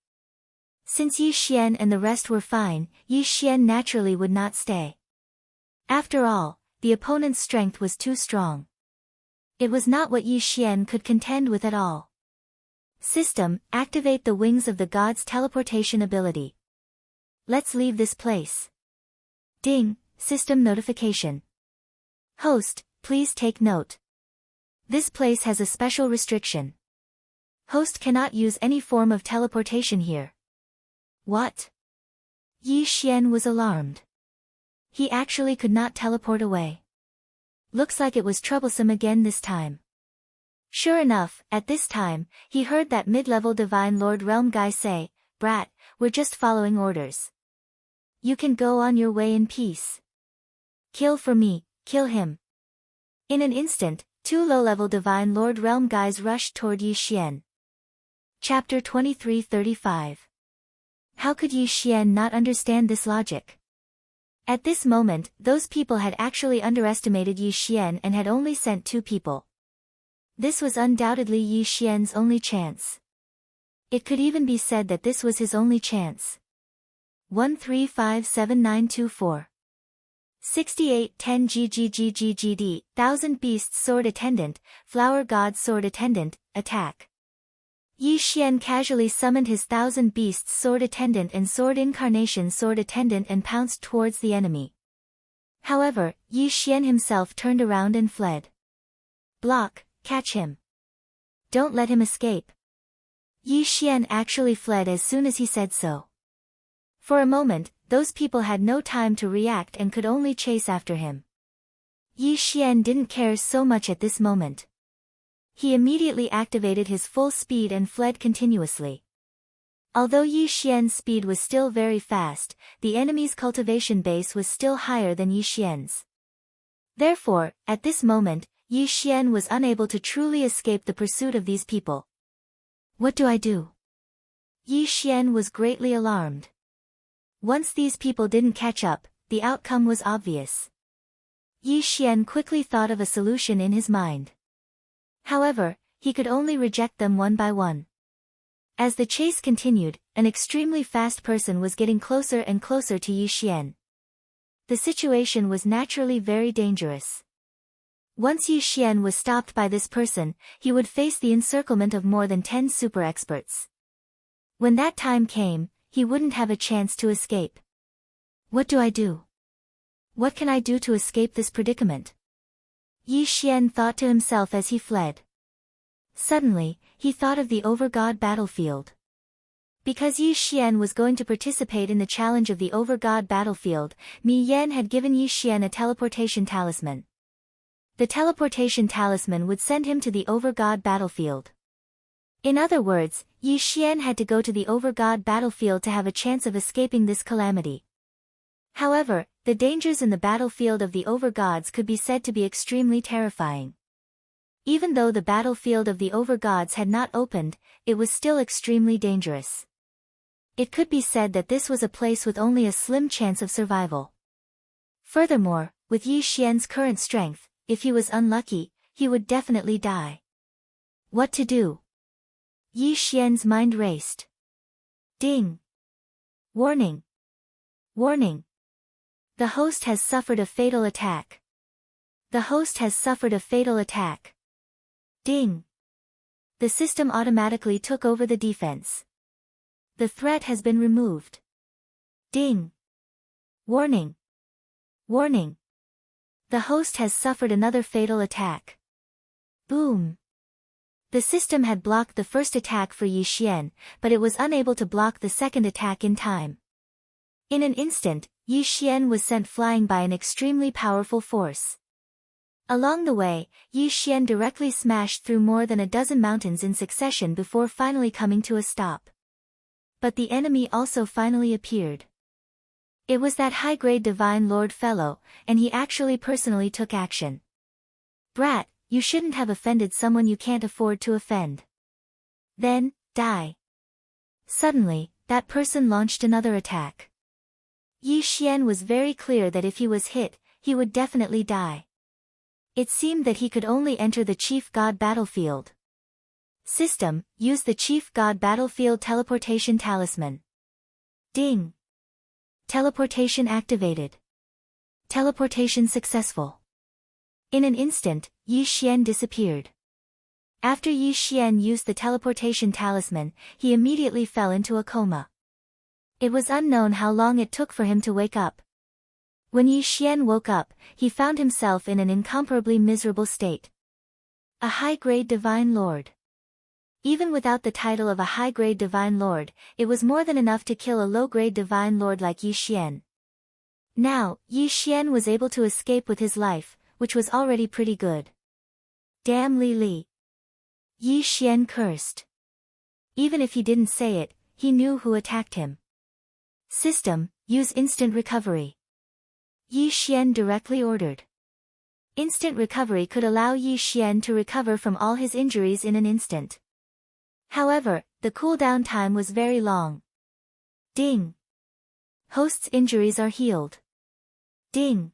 Since Yi Xian and the rest were fine, Yi Xian naturally would not stay. After all, the opponent's strength was too strong. It was not what Yi Xian could contend with at all. System, activate the wings of the god's teleportation ability. Let's leave this place. Ding, system notification. Host, please take note. This place has a special restriction. Host cannot use any form of teleportation here. What? Yi Xian was alarmed. He actually could not teleport away. Looks like it was troublesome again this time. Sure enough, at this time, he heard that mid-level Divine Lord Realm guy say, "Brat, we're just following orders. You can go on your way in peace. Kill for me, kill him." In an instant, two low-level Divine Lord Realm guys rushed toward Yi Xian. Chapter 23:35. How could Yi Xian not understand this logic? At this moment, those people had actually underestimated Yi Xian and had only sent 2 people. This was undoubtedly Yi Xian's only chance. It could even be said that this was his only chance. 1357924. 6810 GGGGGD, Thousand Beasts Sword Attendant, Flower God Sword Attendant, attack. Yi Xian casually summoned his Thousand Beasts Sword Attendant and Sword Incarnation Sword Attendant and pounced towards the enemy. However, Yi Xian himself turned around and fled. Block, catch him. Don't let him escape. Yi Xian actually fled as soon as he said so. For a moment, those people had no time to react and could only chase after him. Yi Xian didn't care so much at this moment. He immediately activated his full speed and fled continuously. Although Yi Xian's speed was still very fast, the enemy's cultivation base was still higher than Yi Xian's. Therefore, at this moment, Yi Xian was unable to truly escape the pursuit of these people. What do I do? Yi Xian was greatly alarmed. Once these people didn't catch up, the outcome was obvious. Yi Xian quickly thought of a solution in his mind. However, he could only reject them one by one. As the chase continued, an extremely fast person was getting closer and closer to Yi Xian. The situation was naturally very dangerous. Once Yi Xian was stopped by this person, he would face the encirclement of more than 10 super experts. When that time came, he wouldn't have a chance to escape. What do I do? What can I do to escape this predicament? Yi Xian thought to himself as he fled. Suddenly, he thought of the Overgod battlefield. Because Yi Xian was going to participate in the challenge of the Overgod battlefield, Mi Yan had given Yi Xian a teleportation talisman. The teleportation talisman would send him to the Overgod battlefield. In other words, Yi Xian had to go to the Overgod battlefield to have a chance of escaping this calamity. However, the dangers in the battlefield of the Overgods could be said to be extremely terrifying. Even though the battlefield of the Overgods had not opened, it was still extremely dangerous. It could be said that this was a place with only a slim chance of survival. Furthermore, with Yi Xian's current strength, if he was unlucky, he would definitely die. What to do? Yi Xian's mind raced. Ding! Warning! Warning! The host has suffered a fatal attack. The host has suffered a fatal attack. Ding! The system automatically took over the defense. The threat has been removed. Ding! Warning! Warning! The host has suffered another fatal attack. Boom! The system had blocked the first attack for Yi Xian, but it was unable to block the second attack in time. In an instant, Yi Xian was sent flying by an extremely powerful force. Along the way, Yi Xian directly smashed through more than a dozen mountains in succession before finally coming to a stop. But the enemy also finally appeared. It was that high-grade Divine Lord fellow, and he actually personally took action. Brat, you shouldn't have offended someone you can't afford to offend. Then, die. Suddenly, that person launched another attack. Yi Xian was very clear that if he was hit, he would definitely die. It seemed that he could only enter the Chief God battlefield. System, use the Chief God battlefield teleportation talisman. Ding. Teleportation activated. Teleportation successful. In an instant, Yi Xian disappeared. After Yi Xian used the teleportation talisman, he immediately fell into a coma. It was unknown how long it took for him to wake up. When Yi Xian woke up, he found himself in an incomparably miserable state. A high-grade divine lord. Even without the title of a high-grade divine lord, it was more than enough to kill a low-grade divine lord like Yi Xian. Now, Yi Xian was able to escape with his life, which was already pretty good. Damn Li Li. Yi Xian cursed. Even if he didn't say it, he knew who attacked him. System, use instant recovery. Yi Xian directly ordered. Instant recovery could allow Yi Xian to recover from all his injuries in an instant. However, the cooldown time was very long. Ding. Host's injuries are healed. Ding.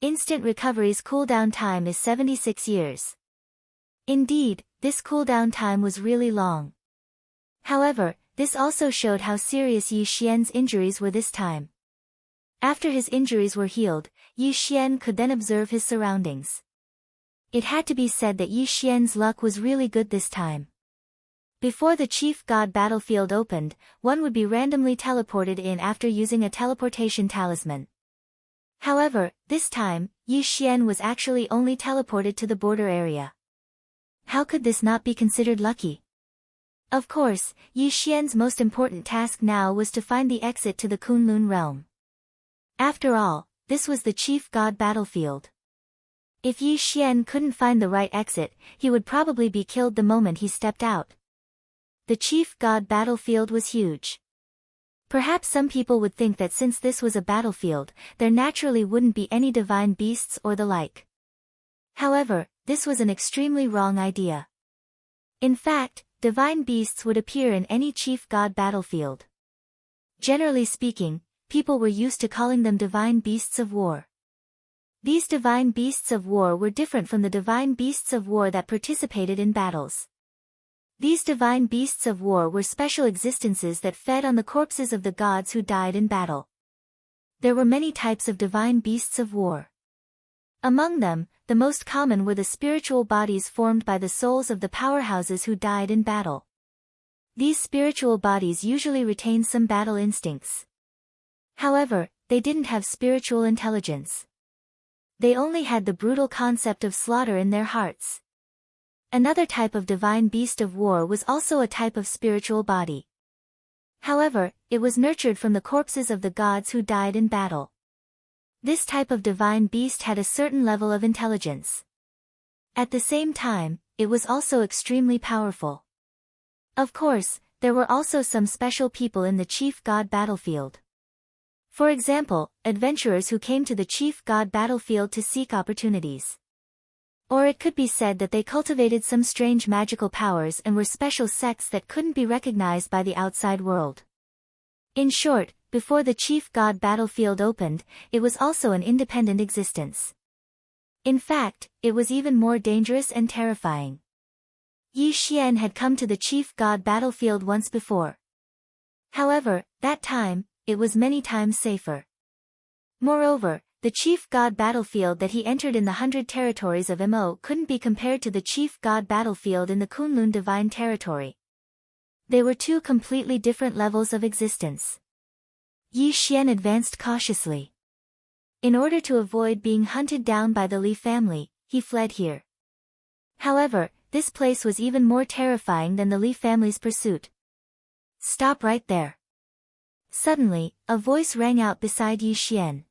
Instant recovery's cooldown time is 76 years. Indeed, this cooldown time was really long. However, this also showed how serious Yi Xian's injuries were this time. After his injuries were healed, Yi Xian could then observe his surroundings. It had to be said that Yi Xian's luck was really good this time. Before the Chief God battlefield opened, one would be randomly teleported in after using a teleportation talisman. However, this time, Yi Xian was actually only teleported to the border area. How could this not be considered lucky? Of course, Yi Xian's most important task now was to find the exit to the Kunlun realm. After all, this was the Chief God battlefield. If Yi Xian couldn't find the right exit, he would probably be killed the moment he stepped out. The Chief God battlefield was huge. Perhaps some people would think that since this was a battlefield, there naturally wouldn't be any divine beasts or the like. However, this was an extremely wrong idea. In fact, divine beasts would appear in any Chief God battlefield. Generally speaking, people were used to calling them divine beasts of war. These divine beasts of war were different from the divine beasts of war that participated in battles. These divine beasts of war were special existences that fed on the corpses of the gods who died in battle. There were many types of divine beasts of war. Among them, the most common were the spiritual bodies formed by the souls of the powerhouses who died in battle. These spiritual bodies usually retained some battle instincts. However, they didn't have spiritual intelligence. They only had the brutal concept of slaughter in their hearts. Another type of divine beast of war was also a type of spiritual body. However, it was nurtured from the corpses of the gods who died in battle. This type of divine beast had a certain level of intelligence. At the same time, it was also extremely powerful. Of course, there were also some special people in the Chief God battlefield. For example, adventurers who came to the Chief God battlefield to seek opportunities. Or it could be said that they cultivated some strange magical powers and were special sects that couldn't be recognized by the outside world. In short, before the Chief God battlefield opened, it was also an independent existence. In fact, it was even more dangerous and terrifying. Yi Xian had come to the Chief God battlefield once before. However, that time, it was many times safer. Moreover, the Chief God battlefield that he entered in the 100 territories of Mo couldn't be compared to the Chief God battlefield in the Kunlun Divine Territory. They were two completely different levels of existence. Yi Xian advanced cautiously. In order to avoid being hunted down by the Li family, he fled here. However, this place was even more terrifying than the Li family's pursuit. Stop right there. Suddenly, a voice rang out beside Yi Xian.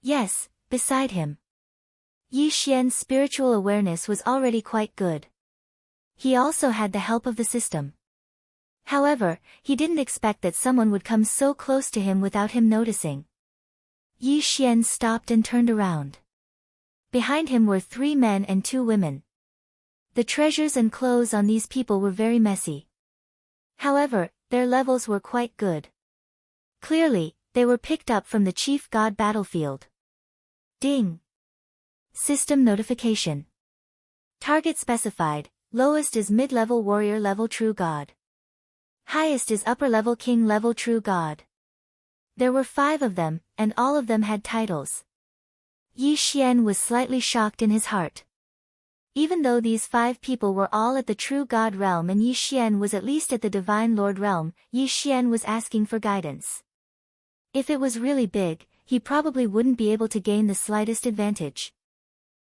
Yes, beside him. Yi Xian's spiritual awareness was already quite good. He also had the help of the system. However, he didn't expect that someone would come so close to him without him noticing. Yi Xian stopped and turned around. Behind him were 3 men and 2 women. The treasures and clothes on these people were very messy. However, their levels were quite good. Clearly, they were picked up from the chief god battlefield. Ding! System notification. Target specified, lowest is mid-level warrior level true god. Highest is upper-level king level true god. There were 5 of them, and all of them had titles. Yi Xian was slightly shocked in his heart. Even though these 5 people were all at the true god realm and Yi Xian was at least at the divine lord realm, Yi Xian was asking for guidance. If it was really big, he probably wouldn't be able to gain the slightest advantage.